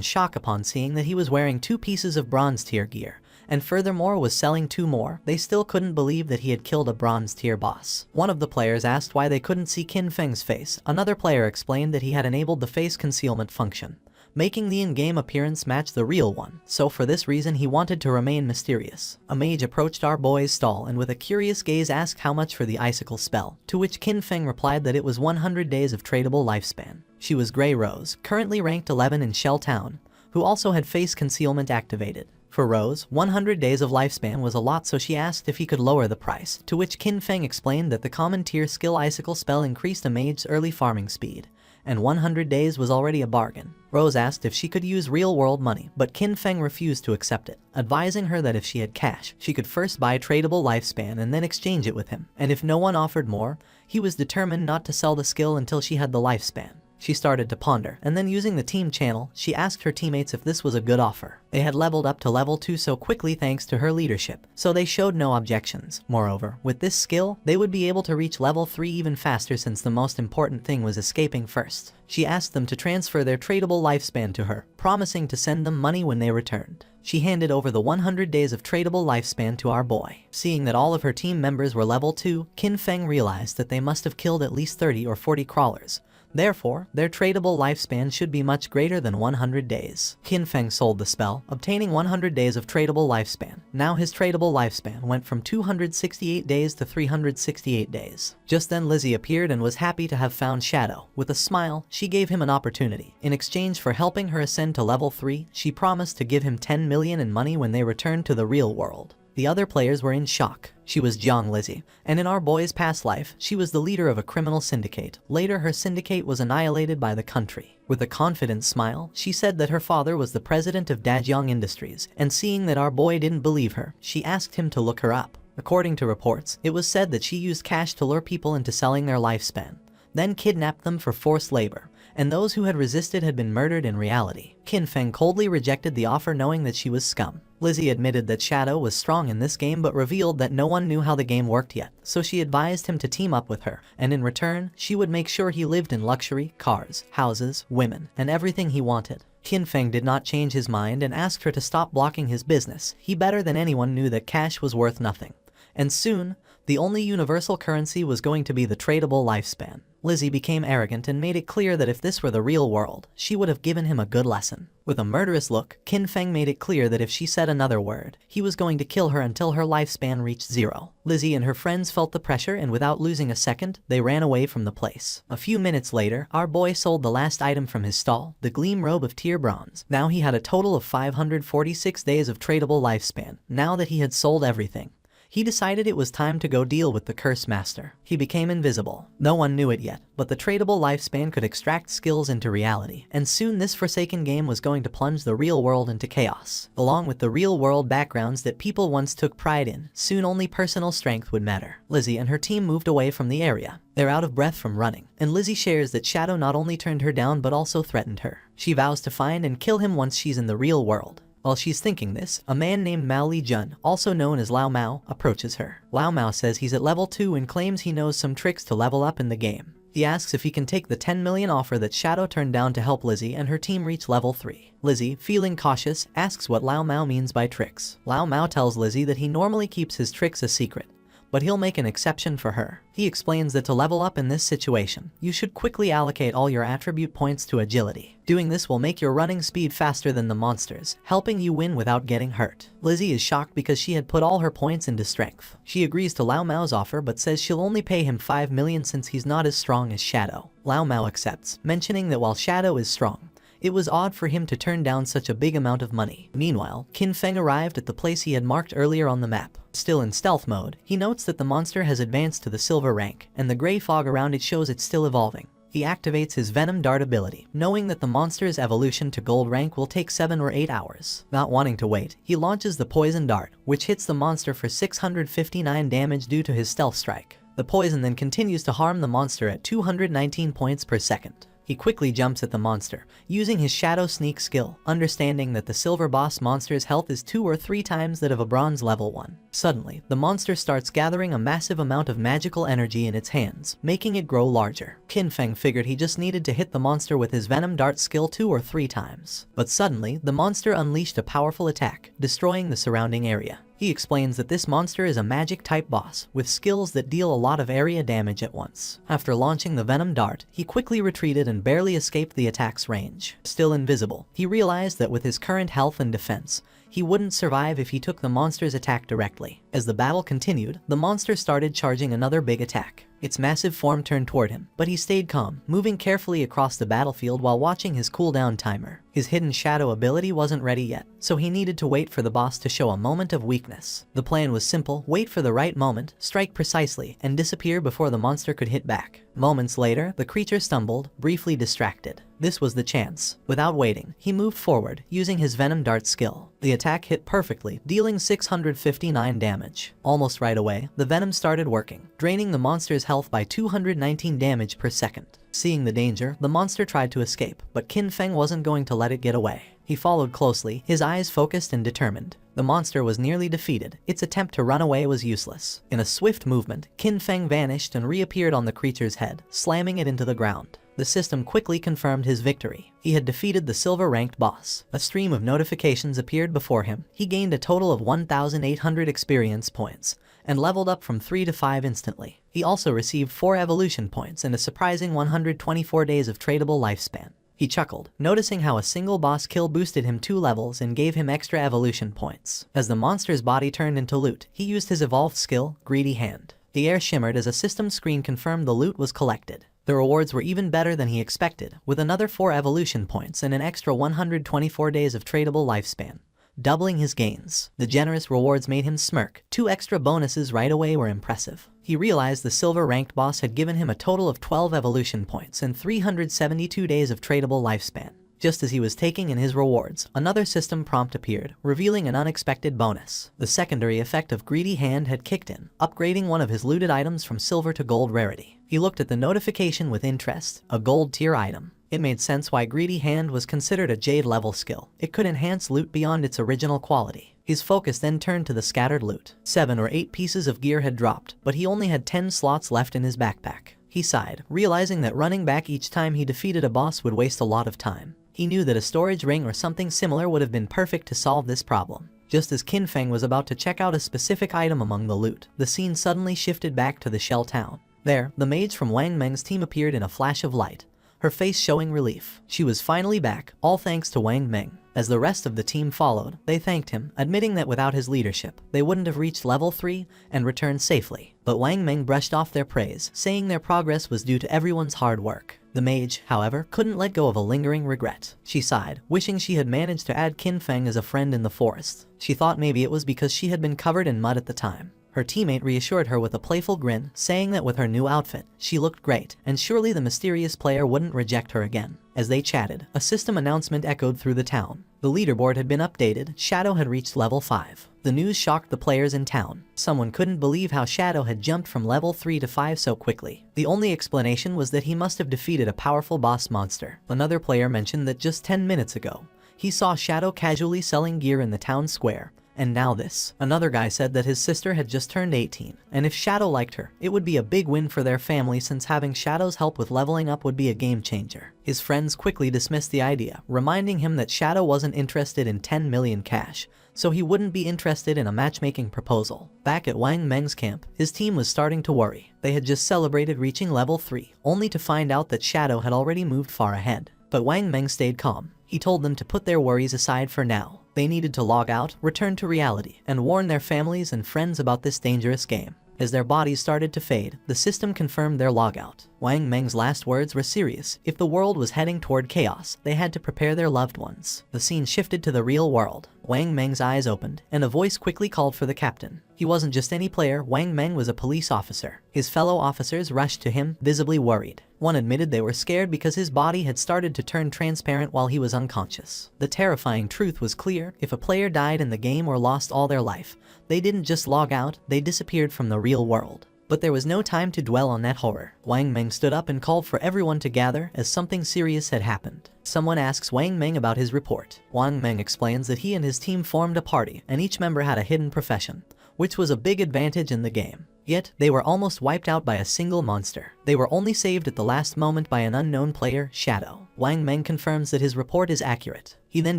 shock upon seeing that he was wearing 2 pieces of bronze tier gear, and furthermore was selling 2 more. They still couldn't believe that he had killed a bronze tier boss. One of the players asked why they couldn't see Qin Feng's face. Another player explained that he had enabled the face concealment function, making the in-game appearance match the real one, so for this reason he wanted to remain mysterious. A mage approached our boy's stall and with a curious gaze asked how much for the icicle spell, to which Qin Feng replied that it was 100 days of tradable lifespan. She was Grey Rose, currently ranked 11 in Shell Town, who also had face concealment activated. For Rose, 100 days of lifespan was a lot, so she asked if he could lower the price, to which Qin Feng explained that the common tier skill icicle spell increased a mage's early farming speed, and 100 days was already a bargain. Rose asked if she could use real-world money, but Qin Feng refused to accept it, advising her that if she had cash, she could first buy tradable lifespan and then exchange it with him, and if no one offered more, he was determined not to sell the skill until she had the lifespan. She started to ponder, and then using the team channel, she asked her teammates if this was a good offer. They had leveled up to level 2 so quickly thanks to her leadership, so they showed no objections. Moreover, with this skill, they would be able to reach level 3 even faster since the most important thing was escaping first. She asked them to transfer their tradable lifespan to her, promising to send them money when they returned. She handed over the 100 days of tradable lifespan to our boy. Seeing that all of her team members were level 2, Qin Feng realized that they must have killed at least 30 or 40 crawlers. Therefore, their tradable lifespan should be much greater than 100 days. Qin Feng sold the spell, obtaining 100 days of tradable lifespan. Now his tradable lifespan went from 268 days to 368 days. Just then Lizzie appeared and was happy to have found Shadow. With a smile, she gave him an opportunity. In exchange for helping her ascend to level 3, she promised to give him 10 million in money when they returned to the real world. The other players were in shock. She was Jiang Lizzie, and in our boy's past life, she was the leader of a criminal syndicate. Later, her syndicate was annihilated by the country. With a confident smile, she said that her father was the president of Dajiang Industries, and seeing that our boy didn't believe her, she asked him to look her up. According to reports, it was said that she used cash to lure people into selling their lifespan, then kidnapped them for forced labor, and those who had resisted had been murdered in reality. Qin Feng coldly rejected the offer knowing that she was scum. Lizzie admitted that Shadow was strong in this game but revealed that no one knew how the game worked yet, so she advised him to team up with her, and in return, she would make sure he lived in luxury, cars, houses, women, and everything he wanted. Qin Feng did not change his mind and asked her to stop blocking his business. He better than anyone knew that cash was worth nothing. And soon, the only universal currency was going to be the tradable lifespan. Lizzie became arrogant and made it clear that if this were the real world, she would have given him a good lesson. With a murderous look, Qin Feng made it clear that if she said another word, he was going to kill her until her lifespan reached 0. Lizzie and her friends felt the pressure and without losing a second, they ran away from the place. A few minutes later, our boy sold the last item from his stall, the Gleam Robe of Tier Bronze. Now he had a total of 546 days of tradable lifespan, now that he had sold everything. he decided it was time to go deal with the Curse Master. He became invisible. No one knew it yet, but the tradable lifespan could extract skills into reality, and soon this forsaken game was going to plunge the real world into chaos. Along with the real world backgrounds that people once took pride in, soon only personal strength would matter. Lizzie and her team moved away from the area. They're out of breath from running, and Lizzie shares that Shadow not only turned her down but also threatened her. She vows to find and kill him once she's in the real world. While she's thinking this, a man named Mao Li Jun, also known as Lao Mao, approaches her. Lao Mao says he's at level 2 and claims he knows some tricks to level up in the game. He asks if he can take the 10 million offer that Shadow turned down to help Lizzie and her team reach level 3. Lizzie, feeling cautious, asks what Lao Mao means by tricks. Lao Mao tells Lizzie that he normally keeps his tricks a secret, but he'll make an exception for her. He explains that to level up in this situation, you should quickly allocate all your attribute points to agility. Doing this will make your running speed faster than the monsters, helping you win without getting hurt. Lizzie is shocked because she had put all her points into strength. She agrees to Lao Mao's offer but says she'll only pay him 5 million since he's not as strong as Shadow. Lao Mao accepts, mentioning that while Shadow is strong, it was odd for him to turn down such a big amount of money. Meanwhile, Qin Feng arrived at the place he had marked earlier on the map. Still in stealth mode, he notes that the monster has advanced to the silver rank, and the gray fog around it shows it's still evolving. He activates his Venom Dart ability, knowing that the monster's evolution to gold rank will take 7 or 8 hours. Not wanting to wait, he launches the Poison Dart, which hits the monster for 659 damage due to his stealth strike. The poison then continues to harm the monster at 219 points per second. He quickly jumps at the monster, using his Shadow Sneak skill, understanding that the silver boss monster's health is 2 or 3 times that of a bronze level 1. Suddenly, the monster starts gathering a massive amount of magical energy in its hands, making it grow larger. Qin Feng figured he just needed to hit the monster with his Venom Dart skill 2 or 3 times. But suddenly, the monster unleashed a powerful attack, destroying the surrounding area. He explains that this monster is a magic-type boss, with skills that deal a lot of area damage at once. After launching the Venom Dart, he quickly retreated and barely escaped the attack's range. Still invisible, he realized that with his current health and defense, he wouldn't survive if he took the monster's attack directly. As the battle continued, the monster started charging another big attack. Its massive form turned toward him, but he stayed calm, moving carefully across the battlefield while watching his cooldown timer. His hidden shadow ability wasn't ready yet, so he needed to wait for the boss to show a moment of weakness. The plan was simple: wait for the right moment, strike precisely, and disappear before the monster could hit back. Moments later, the creature stumbled, briefly distracted. This was the chance. Without waiting, he moved forward, using his Venom Dart skill. The attack hit perfectly, dealing 659 damage. Almost right away, the venom started working, draining the monster's health by 219 damage per second. Seeing the danger, the monster tried to escape, but Qin Feng wasn't going to let it get away. He followed closely, his eyes focused and determined. The monster was nearly defeated. Its attempt to run away was useless. In a swift movement, Qin Feng vanished and reappeared on the creature's head, slamming it into the ground. The system quickly confirmed his victory. He had defeated the silver-ranked boss. A stream of notifications appeared before him. He gained a total of 1,800 experience points, and leveled up from 3 to 5 instantly. He also received 4 evolution points and a surprising 124 days of tradable lifespan. He chuckled, noticing how a single boss kill boosted him 2 levels and gave him extra evolution points. As the monster's body turned into loot, he used his evolved skill, Greedy Hand. The air shimmered as a system screen confirmed the loot was collected. The rewards were even better than he expected, with another 4 evolution points and an extra 124 days of tradable lifespan, doubling his gains. The generous rewards made him smirk. 2 extra bonuses right away were impressive. He realized the silver-ranked boss had given him a total of 12 evolution points and 372 days of tradable lifespan. Just as he was taking in his rewards, another system prompt appeared, revealing an unexpected bonus. The secondary effect of Greedy Hand had kicked in, upgrading one of his looted items from silver to gold rarity. He looked at the notification with interest, a gold tier item. It made sense why Greedy Hand was considered a Jade level skill. It could enhance loot beyond its original quality. His focus then turned to the scattered loot. 7 or 8 pieces of gear had dropped, but he only had 10 slots left in his backpack. He sighed, realizing that running back each time he defeated a boss would waste a lot of time. He knew that a storage ring or something similar would have been perfect to solve this problem. Just as Qin Feng was about to check out a specific item among the loot, the scene suddenly shifted back to the shell town. There, the mage from Wang Meng's team appeared in a flash of light, her face showing relief. She was finally back, all thanks to Wang Meng. As the rest of the team followed, they thanked him, admitting that without his leadership, they wouldn't have reached level 3 and returned safely. But Wang Meng brushed off their praise, saying their progress was due to everyone's hard work. The mage, however, couldn't let go of a lingering regret. She sighed, wishing she had managed to add Qin Feng as a friend in the forest. She thought maybe it was because she had been covered in mud at the time. Her teammate reassured her with a playful grin, saying that with her new outfit, she looked great, and surely the mysterious player wouldn't reject her again. As they chatted, a system announcement echoed through the town. The leaderboard had been updated. Shadow had reached level 5. The news shocked the players in town. Someone couldn't believe how Shadow had jumped from level 3 to 5 so quickly. The only explanation was that he must have defeated a powerful boss monster. Another player mentioned that just 10 minutes ago, he saw Shadow casually selling gear in the town square. And now this. Another guy said that his sister had just turned 18, and if Shadow liked her, it would be a big win for their family since having Shadow's help with leveling up would be a game changer. His friends quickly dismissed the idea, reminding him that Shadow wasn't interested in 10 million cash, so he wouldn't be interested in a matchmaking proposal. Back at Wang Meng's camp, his team was starting to worry. They had just celebrated reaching level 3, only to find out that Shadow had already moved far ahead. But Wang Meng stayed calm. He told them to put their worries aside for now. They needed to log out, return to reality, and warn their families and friends about this dangerous game. As their bodies started to fade, the system confirmed their logout. Wang Meng's last words were serious. If the world was heading toward chaos, they had to prepare their loved ones. The scene shifted to the real world. Wang Meng's eyes opened, and a voice quickly called for the captain. He wasn't just any player. Wang Meng was a police officer. His fellow officers rushed to him, visibly worried. One admitted they were scared because his body had started to turn transparent while he was unconscious. The terrifying truth was clear. If a player died in the game or lost all their life, they didn't just log out, they disappeared from the real world. But there was no time to dwell on that horror. Wang Meng stood up and called for everyone to gather as something serious had happened. Someone asks Wang Meng about his report. Wang Meng explains that he and his team formed a party, and each member had a hidden profession, which was a big advantage in the game. Yet, they were almost wiped out by a single monster. They were only saved at the last moment by an unknown player, Shadow. Wang Meng confirms that his report is accurate. He then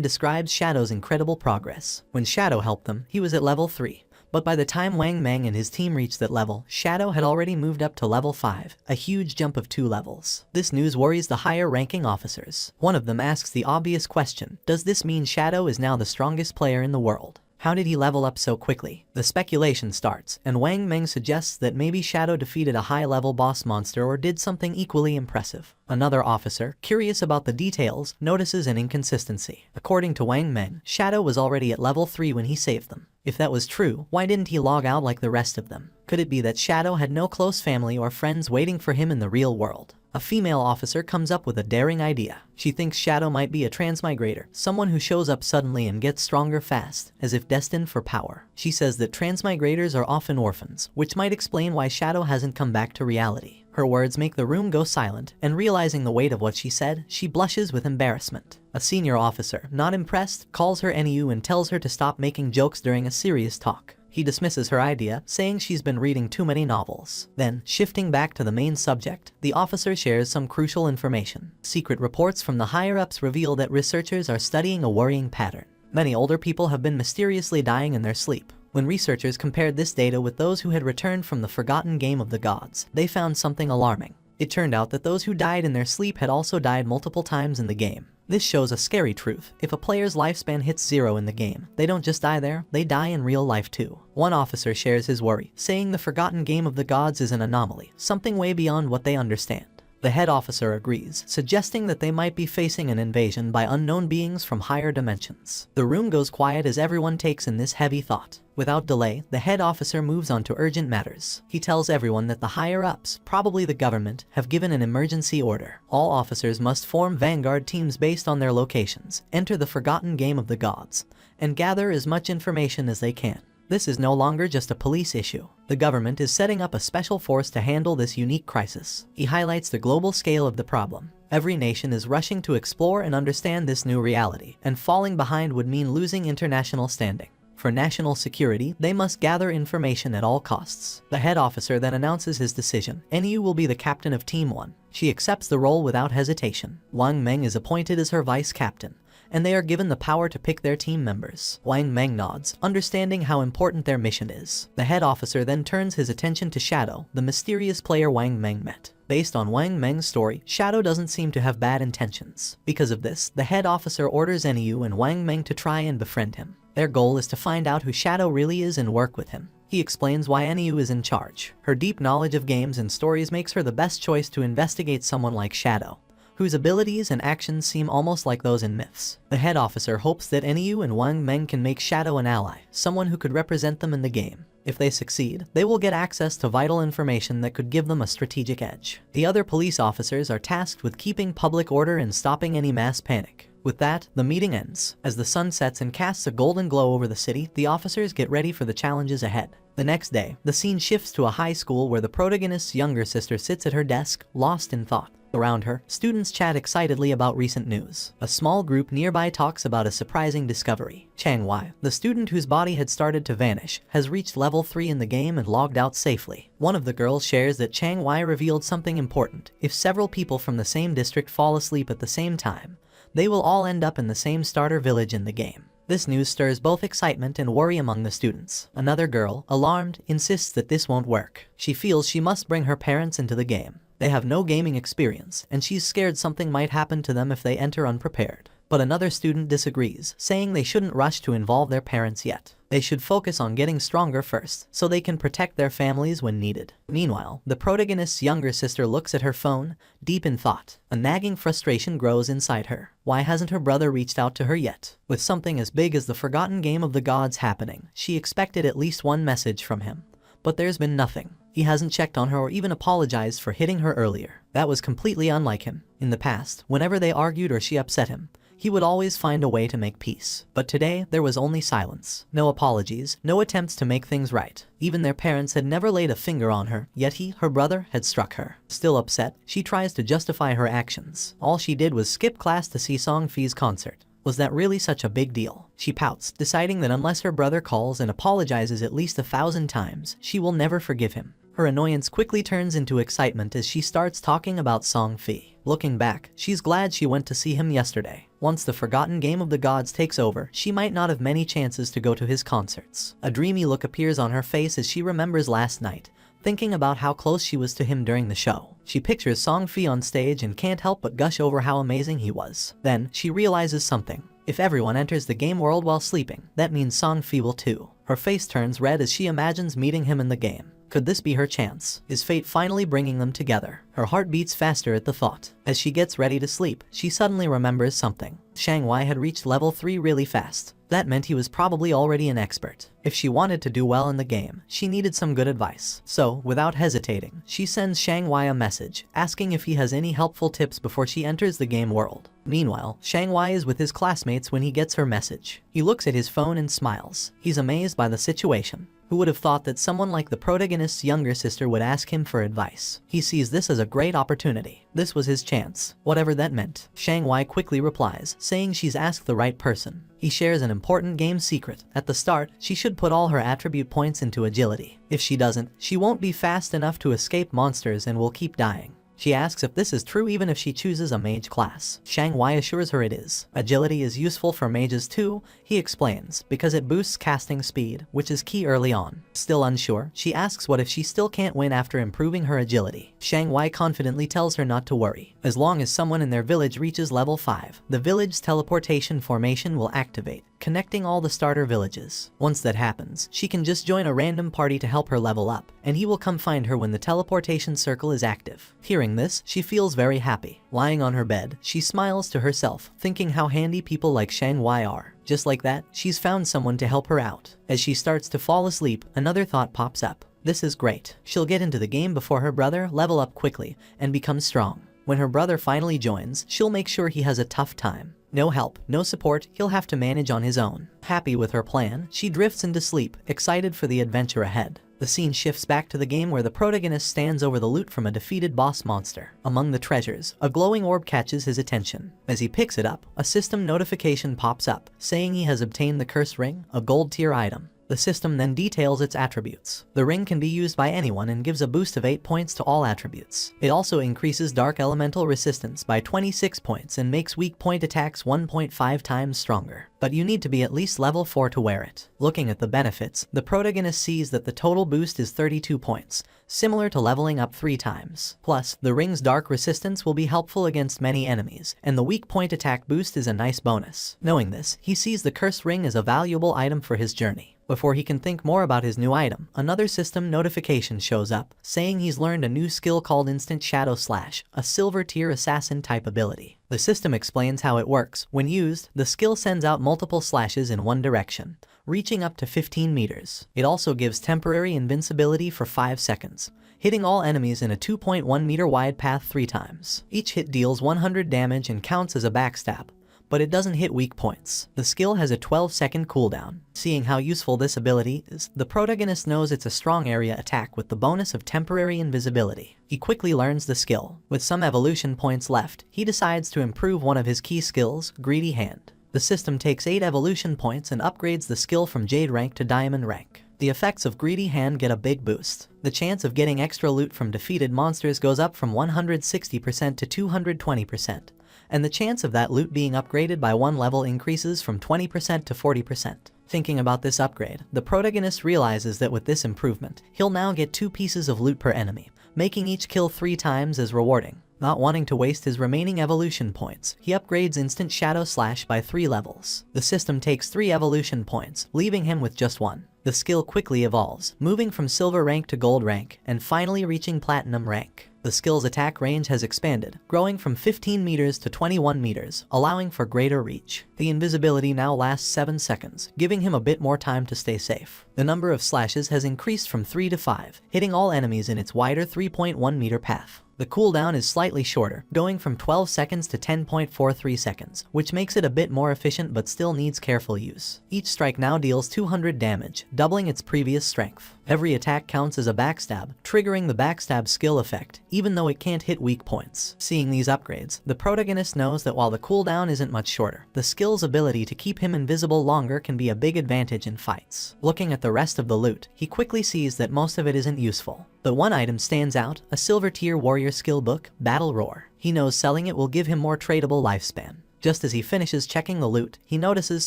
describes Shadow's incredible progress. When Shadow helped them, he was at level 3. But by the time Wang Meng and his team reached that level, Shadow had already moved up to level 5, a huge jump of 2 levels. This news worries the higher-ranking officers. One of them asks the obvious question, does this mean Shadow is now the strongest player in the world? How did he level up so quickly? The speculation starts, and Wang Meng suggests that maybe Shadow defeated a high-level boss monster or did something equally impressive. Another officer, curious about the details, notices an inconsistency. According to Wang Meng, Shadow was already at level 3 when he saved them. If that was true, why didn't he log out like the rest of them? Could it be that Shadow had no close family or friends waiting for him in the real world? A female officer comes up with a daring idea. She thinks Shadow might be a transmigrator, someone who shows up suddenly and gets stronger fast, as if destined for power. She says that transmigrators are often orphans, which might explain why Shadow hasn't come back to reality. Her words make the room go silent, and realizing the weight of what she said, she blushes with embarrassment. A senior officer, not impressed, calls her NU and tells her to stop making jokes during a serious talk. He dismisses her idea, saying she's been reading too many novels. Then, shifting back to the main subject, the officer shares some crucial information. Secret reports from the higher-ups reveal that researchers are studying a worrying pattern. Many older people have been mysteriously dying in their sleep. When researchers compared this data with those who had returned from the forgotten game of the gods, they found something alarming. It turned out that those who died in their sleep had also died multiple times in the game. This shows a scary truth. If a player's lifespan hits 0 in the game, they don't just die there, they die in real life too. One officer shares his worry, saying the forgotten game of the gods is an anomaly, something way beyond what they understand. The head officer agrees, suggesting that they might be facing an invasion by unknown beings from higher dimensions. The room goes quiet as everyone takes in this heavy thought. Without delay, the head officer moves on to urgent matters. He tells everyone that the higher-ups, probably the government, have given an emergency order. All officers must form vanguard teams based on their locations, enter the forgotten game of the gods, and gather as much information as they can. This is no longer just a police issue. The government is setting up a special force to handle this unique crisis. He highlights the global scale of the problem. Every nation is rushing to explore and understand this new reality, and falling behind would mean losing international standing. For national security, they must gather information at all costs. The head officer then announces his decision. NU will be the captain of Team 1. She accepts the role without hesitation. Wang Meng is appointed as her vice captain, and they are given the power to pick their team members. Wang Meng nods, understanding how important their mission is. The head officer then turns his attention to Shadow, the mysterious player Wang Meng met. Based on Wang Meng's story, Shadow doesn't seem to have bad intentions. Because of this, the head officer orders NU and Wang Meng to try and befriend him. Their goal is to find out who Shadow really is and work with him. He explains why NU is in charge. Her deep knowledge of games and stories makes her the best choice to investigate someone like Shadow, whose abilities and actions seem almost like those in myths. The head officer hopes that NU and Wang Meng can make Shadow an ally, someone who could represent them in the game. If they succeed, they will get access to vital information that could give them a strategic edge. The other police officers are tasked with keeping public order and stopping any mass panic. With that, the meeting ends. As the sun sets and casts a golden glow over the city, the officers get ready for the challenges ahead. The next day, the scene shifts to a high school where the protagonist's younger sister sits at her desk, lost in thought. Around her, students chat excitedly about recent news. A small group nearby talks about a surprising discovery. Changwai, the student whose body had started to vanish, has reached level 3 in the game and logged out safely. One of the girls shares that Changwai revealed something important. If several people from the same district fall asleep at the same time, they will all end up in the same starter village in the game. This news stirs both excitement and worry among the students. Another girl, alarmed, insists that this won't work. She feels she must bring her parents into the game. They have no gaming experience, and she's scared something might happen to them if they enter unprepared. But another student disagrees, saying they shouldn't rush to involve their parents yet. They should focus on getting stronger first, so they can protect their families when needed. Meanwhile, the protagonist's younger sister looks at her phone, deep in thought. A nagging frustration grows inside her. Why hasn't her brother reached out to her yet? With something as big as the forgotten game of the gods happening, she expected at least one message from him. But there's been nothing. He hasn't checked on her or even apologized for hitting her earlier. That was completely unlike him. In the past, whenever they argued or she upset him, he would always find a way to make peace. But today, there was only silence. No apologies, no attempts to make things right. Even their parents had never laid a finger on her, yet he, her brother, had struck her. Still upset, she tries to justify her actions. All she did was skip class to see Songfi's concert. Was that really such a big deal? She pouts, deciding that unless her brother calls and apologizes at least 1,000 times, she will never forgive him. Her annoyance quickly turns into excitement as she starts talking about Songfi. Looking back, she's glad she went to see him yesterday. Once the forgotten game of the gods takes over, she might not have many chances to go to his concerts. A dreamy look appears on her face as she remembers last night, thinking about how close she was to him during the show. She pictures Songfi on stage and can't help but gush over how amazing he was. Then, she realizes something. If everyone enters the game world while sleeping, that means Songfi will too. Her face turns red as she imagines meeting him in the game. Could this be her chance? Is fate finally bringing them together? Her heart beats faster at the thought. As she gets ready to sleep, she suddenly remembers something. Changwai had reached level 3 really fast. That meant he was probably already an expert. If she wanted to do well in the game, she needed some good advice. So, without hesitating, she sends Changwai a message, asking if he has any helpful tips before she enters the game world. Meanwhile, Changwai is with his classmates when he gets her message. He looks at his phone and smiles. He's amazed by the situation. Who would have thought that someone like the protagonist's younger sister would ask him for advice? He sees this as a great opportunity. This was his chance, whatever that meant. Changwai quickly replies, saying she's asked the right person. He shares an important game secret. At the start, she should put all her attribute points into agility. If she doesn't, she won't be fast enough to escape monsters and will keep dying. She asks if this is true even if she chooses a mage class. Changwai assures her it is. Agility is useful for mages too, he explains, because it boosts casting speed, which is key early on. Still unsure, she asks what if she still can't win after improving her agility. Changwai confidently tells her not to worry. As long as someone in their village reaches level 5, the village's teleportation formation will activate, connecting all the starter villages. Once that happens, she can just join a random party to help her level up, and he will come find her when the teleportation circle is active. Hearing this, she feels very happy. Lying on her bed, she smiles to herself, thinking how handy people like Changwai are. Just like that, she's found someone to help her out. As she starts to fall asleep, another thought pops up. This is great. She'll get into the game before her brother, level up quickly, and become strong. When her brother finally joins, she'll make sure he has a tough time. No help, no support, he'll have to manage on his own. Happy with her plan, she drifts into sleep, excited for the adventure ahead. The scene shifts back to the game where the protagonist stands over the loot from a defeated boss monster. Among the treasures, a glowing orb catches his attention. As he picks it up, a system notification pops up, saying he has obtained the cursed ring, a gold tier item. The system then details its attributes. The ring can be used by anyone and gives a boost of 8 points to all attributes. It also increases dark elemental resistance by 26 points and makes weak point attacks 1.5 times stronger. But you need to be at least level 4 to wear it. Looking at the benefits, the protagonist sees that the total boost is 32 points, similar to leveling up 3 times. Plus, the ring's dark resistance will be helpful against many enemies, and the weak point attack boost is a nice bonus. Knowing this, he sees the cursed ring as a valuable item for his journey. Before he can think more about his new item, another system notification shows up, saying he's learned a new skill called Instant Shadow Slash, a silver tier assassin type ability. The system explains how it works. When used, the skill sends out multiple slashes in one direction, reaching up to 15 meters. It also gives temporary invincibility for 5 seconds, hitting all enemies in a 2.1 meter wide path 3 times. Each hit deals 100 damage and counts as a backstab, but it doesn't hit weak points. The skill has a 12-second cooldown. Seeing how useful this ability is, the protagonist knows it's a strong area attack with the bonus of temporary invisibility. He quickly learns the skill. With some evolution points left, he decides to improve one of his key skills, Greedy Hand. The system takes 8 evolution points and upgrades the skill from Jade rank to Diamond rank. The effects of Greedy Hand get a big boost. The chance of getting extra loot from defeated monsters goes up from 160% to 220%. And the chance of that loot being upgraded by 1 level increases from 20% to 40%. Thinking about this upgrade, the protagonist realizes that with this improvement, he'll now get 2 pieces of loot per enemy, making each kill 3 times as rewarding. Not wanting to waste his remaining evolution points, he upgrades Instant Shadow Slash by 3 levels. The system takes 3 evolution points, leaving him with just 1. The skill quickly evolves, moving from Silver rank to Gold rank, and finally reaching Platinum rank. The skill's attack range has expanded, growing from 15 meters to 21 meters, allowing for greater reach. The invisibility now lasts 7 seconds, giving him a bit more time to stay safe. The number of slashes has increased from 3 to 5, hitting all enemies in its wider 3.1 meter path. The cooldown is slightly shorter, going from 12 seconds to 10.43 seconds, which makes it a bit more efficient but still needs careful use. Each strike now deals 200 damage, doubling its previous strength. Every attack counts as a backstab, triggering the backstab skill effect, even though it can't hit weak points. Seeing these upgrades, the protagonist knows that while the cooldown isn't much shorter, the skill's ability to keep him invisible longer can be a big advantage in fights. Looking at the rest of the loot, he quickly sees that most of it isn't useful. But one item stands out, a silver tier warrior skill book, Battle Roar. He knows selling it will give him more tradable lifespan. Just as he finishes checking the loot, he notices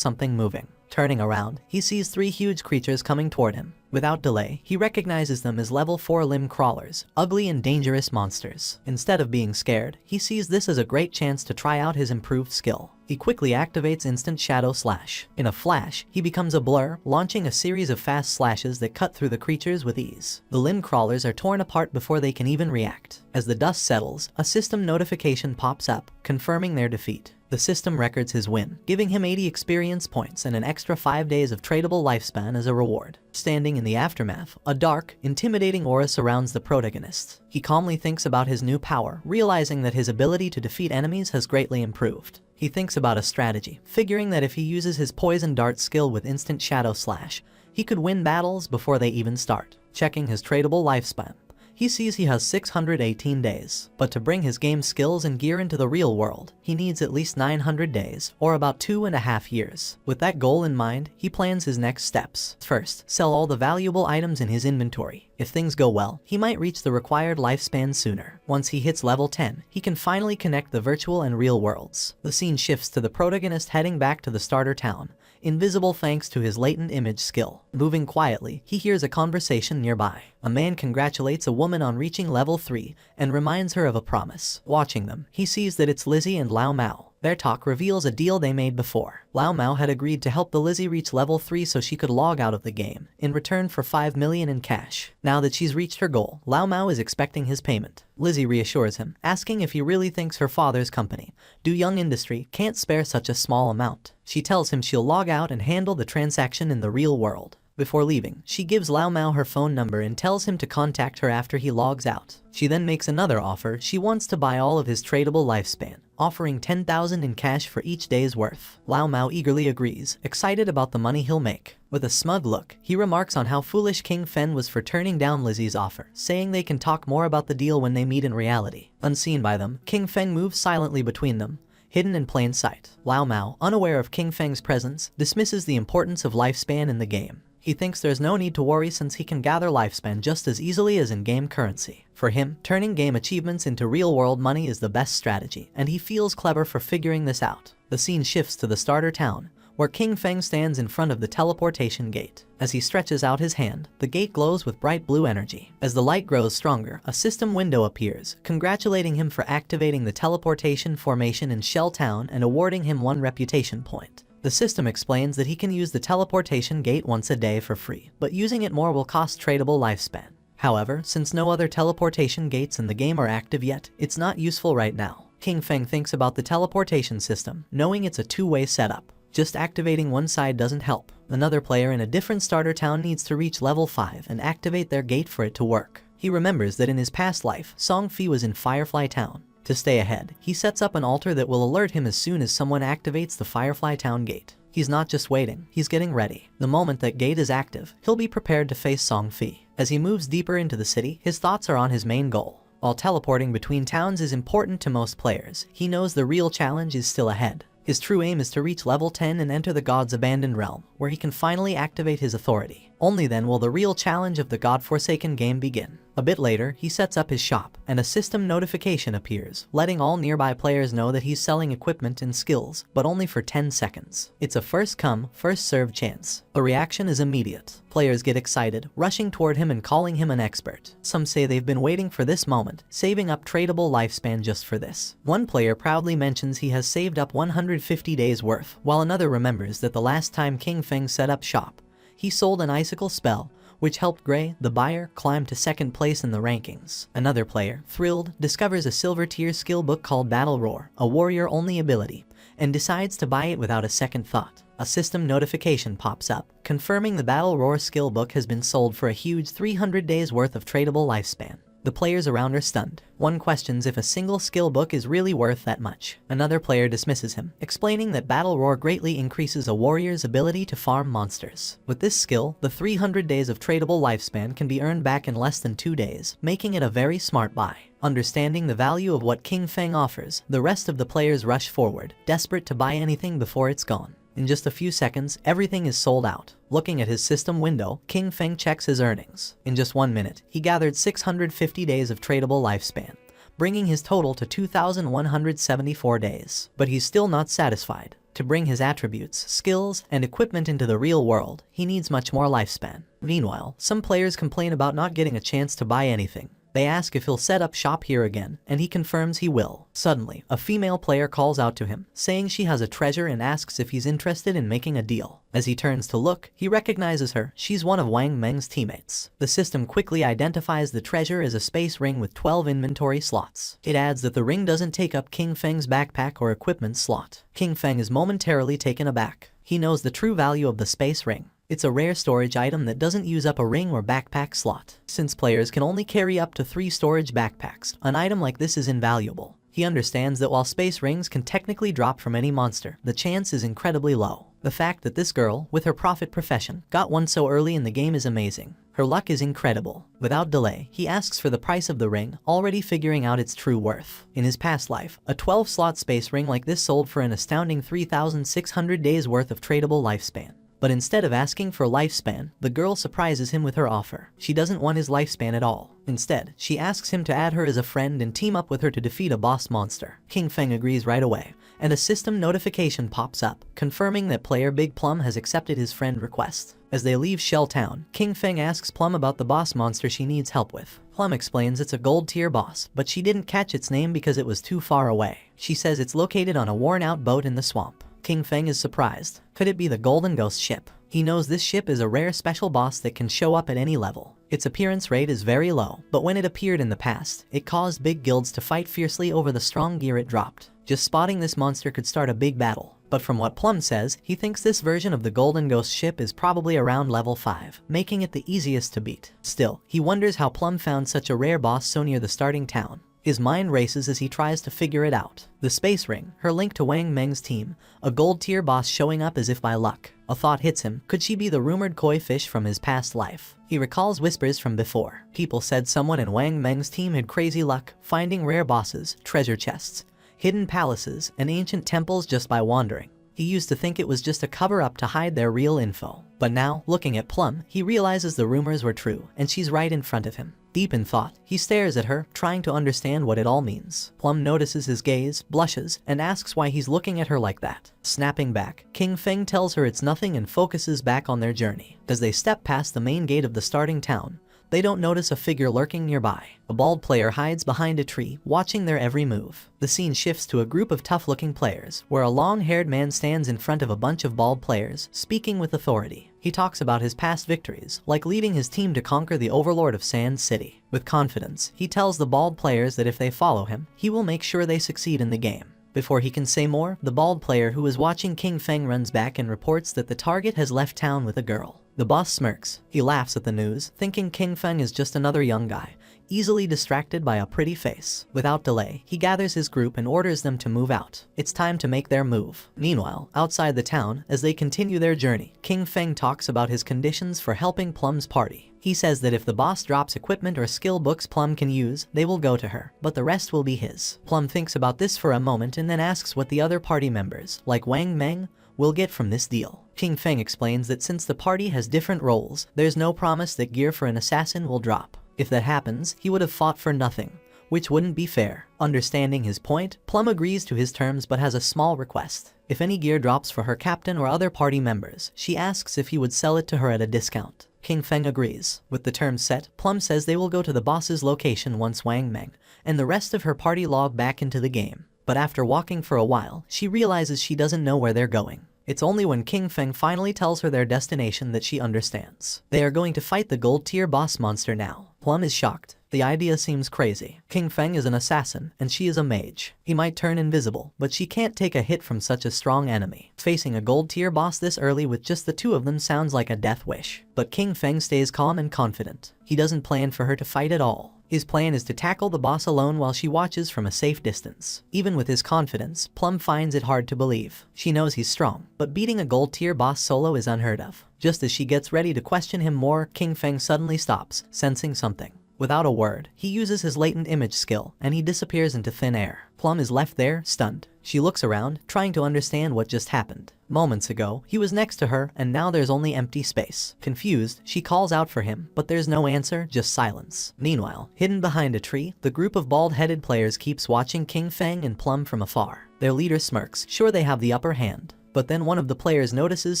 something moving. Turning around, he sees 3 huge creatures coming toward him. Without delay, he recognizes them as level 4 limb crawlers, ugly and dangerous monsters. Instead of being scared, he sees this as a great chance to try out his improved skill. He quickly activates Instant Shadow Slash. In a flash, he becomes a blur, launching a series of fast slashes that cut through the creatures with ease. The limb crawlers are torn apart before they can even react. As the dust settles, a system notification pops up, confirming their defeat. The system records his win, giving him 80 experience points and an extra 5 days of tradable lifespan as a reward. Standing in the aftermath, a dark, intimidating aura surrounds the protagonist. He calmly thinks about his new power, realizing that his ability to defeat enemies has greatly improved. He thinks about a strategy, figuring that if he uses his Poison Dart skill with Instant Shadow Slash, he could win battles before they even start. Checking his tradable lifespan, he sees he has 618 days, but to bring his game skills and gear into the real world, he needs at least 900 days, or about 2.5 years. With that goal in mind, he plans his next steps. First, sell all the valuable items in his inventory. If things go well, he might reach the required lifespan sooner. Once he hits level 10, he can finally connect the virtual and real worlds. The scene shifts to the protagonist heading back to the starter town, invisible thanks to his latent image skill. Moving quietly, he hears a conversation nearby. A man congratulates a woman on reaching level 3 and reminds her of a promise. Watching them, he sees that it's Lizzie and Lao Mao. Their talk reveals a deal they made before. Lao Mao had agreed to help the Lizzie reach level 3 so she could log out of the game, in return for 5 million in cash. Now that she's reached her goal, Lao Mao is expecting his payment. Lizzie reassures him, asking if he really thinks her father's company, Do Young Industry, can't spare such a small amount. She tells him she'll log out and handle the transaction in the real world. Before leaving, she gives Lao Mao her phone number and tells him to contact her after he logs out. She then makes another offer. She wants to buy all of his tradable lifespan, offering 10,000 in cash for each day's worth. Lao Mao eagerly agrees, excited about the money he'll make. With a smug look, he remarks on how foolish King Fen was for turning down Lizzie's offer, saying they can talk more about the deal when they meet in reality. Unseen by them, King Fen moves silently between them, hidden in plain sight. Lao Mao, unaware of King Feng's presence, dismisses the importance of lifespan in the game. He thinks there's no need to worry since he can gather lifespan just as easily as in-game currency. For him, turning game achievements into real-world money is the best strategy, and he feels clever for figuring this out. The scene shifts to the starter town, where King Feng stands in front of the teleportation gate. As he stretches out his hand, the gate glows with bright blue energy. As the light grows stronger, a system window appears, congratulating him for activating the teleportation formation in Shell Town and awarding him 1 reputation point. The system explains that he can use the teleportation gate once a day for free, but using it more will cost tradable lifespan. However, since no other teleportation gates in the game are active yet, it's not useful right now. King Feng thinks about the teleportation system, knowing it's a 2-way setup. Just activating one side doesn't help. Another player in a different starter town needs to reach level 5 and activate their gate for it to work. He remembers that in his past life, Songfi was in Firefly Town. To stay ahead, he sets up an altar that will alert him as soon as someone activates the Firefly Town gate. He's not just waiting, he's getting ready. The moment that gate is active, he'll be prepared to face Songfi. As he moves deeper into the city, his thoughts are on his main goal. While teleporting between towns is important to most players, he knows the real challenge is still ahead. His true aim is to reach level 10 and enter the God's abandoned realm, where he can finally activate his authority. Only then will the real challenge of the God-forsaken game begin. A bit later, he sets up his shop, and a system notification appears, letting all nearby players know that he's selling equipment and skills, but only for 10 seconds. It's a first-come, first-served chance. The reaction is immediate. Players get excited, rushing toward him and calling him an expert. Some say they've been waiting for this moment, saving up tradable lifespan just for this. One player proudly mentions he has saved up 150 days worth, while another remembers that the last time King Feng set up shop, he sold an icicle spell, which helped Gray, the buyer, climb to second place in the rankings. Another player, thrilled, discovers a silver tier skill book called Battle Roar, a warrior-only ability, and decides to buy it without a second thought. A system notification pops up, confirming the Battle Roar skill book has been sold for a huge 300 days worth of tradable lifespan. The players around are stunned. One questions if a single skill book is really worth that much. Another player dismisses him, explaining that Battle Roar greatly increases a warrior's ability to farm monsters. With this skill, the 300 days of tradable lifespan can be earned back in less than 2 days, making it a very smart buy. Understanding the value of what King Feng offers, the rest of the players rush forward, desperate to buy anything before it's gone. In just a few seconds, everything is sold out. Looking at his system window, King Feng checks his earnings. In just 1 minute, he gathered 650 days of tradable lifespan, bringing his total to 2,174 days. But he's still not satisfied. To bring his attributes, skills, and equipment into the real world, he needs much more lifespan. Meanwhile, some players complain about not getting a chance to buy anything. They ask if he'll set up shop here again, and he confirms he will. Suddenly, a female player calls out to him, saying she has a treasure and asks if he's interested in making a deal. As he turns to look, he recognizes her. She's one of Wang Meng's teammates. The system quickly identifies the treasure as a space ring with 12 inventory slots. It adds that the ring doesn't take up King Feng's backpack or equipment slot. King Feng is momentarily taken aback. He knows the true value of the space ring. It's a rare storage item that doesn't use up a ring or backpack slot. Since players can only carry up to 3 storage backpacks, an item like this is invaluable. He understands that while space rings can technically drop from any monster, the chance is incredibly low. The fact that this girl, with her prophet profession, got one so early in the game is amazing. Her luck is incredible. Without delay, he asks for the price of the ring, already figuring out its true worth. In his past life, a 12-slot space ring like this sold for an astounding 3,600 days worth of tradable lifespan. But instead of asking for lifespan, the girl surprises him with her offer. She doesn't want his lifespan at all. Instead, she asks him to add her as a friend and team up with her to defeat a boss monster. King Feng agrees right away, and a system notification pops up, confirming that player Big Plum has accepted his friend request. As they leave Shell Town, King Feng asks Plum about the boss monster she needs help with. Plum explains it's a gold tier boss, but she didn't catch its name because it was too far away. She says it's located on a worn-out boat in the swamp. King Feng is surprised. Could it be the Golden Ghost ship? He knows this ship is a rare special boss that can show up at any level. Its appearance rate is very low, but when it appeared in the past, it caused big guilds to fight fiercely over the strong gear it dropped. Just spotting this monster could start a big battle. But from what Plum says, he thinks this version of the Golden Ghost ship is probably around level 5, making it the easiest to beat. Still, he wonders how Plum found such a rare boss so near the starting town. His mind races as he tries to figure it out. The space ring, her link to Wang Meng's team, a gold tier boss showing up as if by luck. A thought hits him. Could she be the rumored koi fish from his past life? He recalls whispers from before. People said someone in Wang Meng's team had crazy luck, finding rare bosses, treasure chests, hidden palaces, and ancient temples just by wandering. He used to think it was just a cover-up to hide their real info. But now, looking at Plum, he realizes the rumors were true, and she's right in front of him. Deep in thought, he stares at her, trying to understand what it all means. Plum notices his gaze, blushes, and asks why he's looking at her like that. Snapping back, King Feng tells her it's nothing and focuses back on their journey. As they step past the main gate of the starting town, they don't notice a figure lurking nearby. A bald player hides behind a tree, watching their every move. The scene shifts to a group of tough-looking players, where a long-haired man stands in front of a bunch of bald players, speaking with authority. He talks about his past victories, like leading his team to conquer the overlord of Sand City. With confidence, he tells the bald players that if they follow him, he will make sure they succeed in the game. Before he can say more, the bald player who was watching King Feng runs back and reports that the target has left town with a girl. The boss smirks. He laughs at the news, thinking King Feng is just another young guy, easily distracted by a pretty face. Without delay, he gathers his group and orders them to move out. It's time to make their move. Meanwhile, outside the town, as they continue their journey, King Feng talks about his conditions for helping Plum's party. He says that if the boss drops equipment or skill books Plum can use, they will go to her, but the rest will be his. Plum thinks about this for a moment and then asks what the other party members, like Wang Meng, will get from this deal. King Feng explains that since the party has different roles, there's no promise that gear for an assassin will drop. If that happens, he would have fought for nothing, which wouldn't be fair. Understanding his point, Plum agrees to his terms but has a small request. If any gear drops for her captain or other party members, she asks if he would sell it to her at a discount. King Feng agrees. With the terms set, Plum says they will go to the boss's location once Wang Meng and the rest of her party log back into the game. But after walking for a while, she realizes she doesn't know where they're going. It's only when King Feng finally tells her their destination that she understands. They are going to fight the gold tier boss monster now. Plum is shocked. The idea seems crazy. King Feng is an assassin, and she is a mage. He might turn invisible, but she can't take a hit from such a strong enemy. Facing a gold tier boss this early with just the two of them sounds like a death wish. But King Feng stays calm and confident. He doesn't plan for her to fight at all. His plan is to tackle the boss alone while she watches from a safe distance. Even with his confidence, Plum finds it hard to believe. She knows he's strong, but beating a gold tier boss solo is unheard of. Just as she gets ready to question him more, King Feng suddenly stops, sensing something. Without a word, he uses his latent image skill, and he disappears into thin air. Plum is left there, stunned. She looks around, trying to understand what just happened. Moments ago, he was next to her, and now there's only empty space. Confused, she calls out for him, but there's no answer, just silence. Meanwhile, hidden behind a tree, the group of bald-headed players keeps watching King Feng and Plum from afar. Their leader smirks, sure they have the upper hand. But then one of the players notices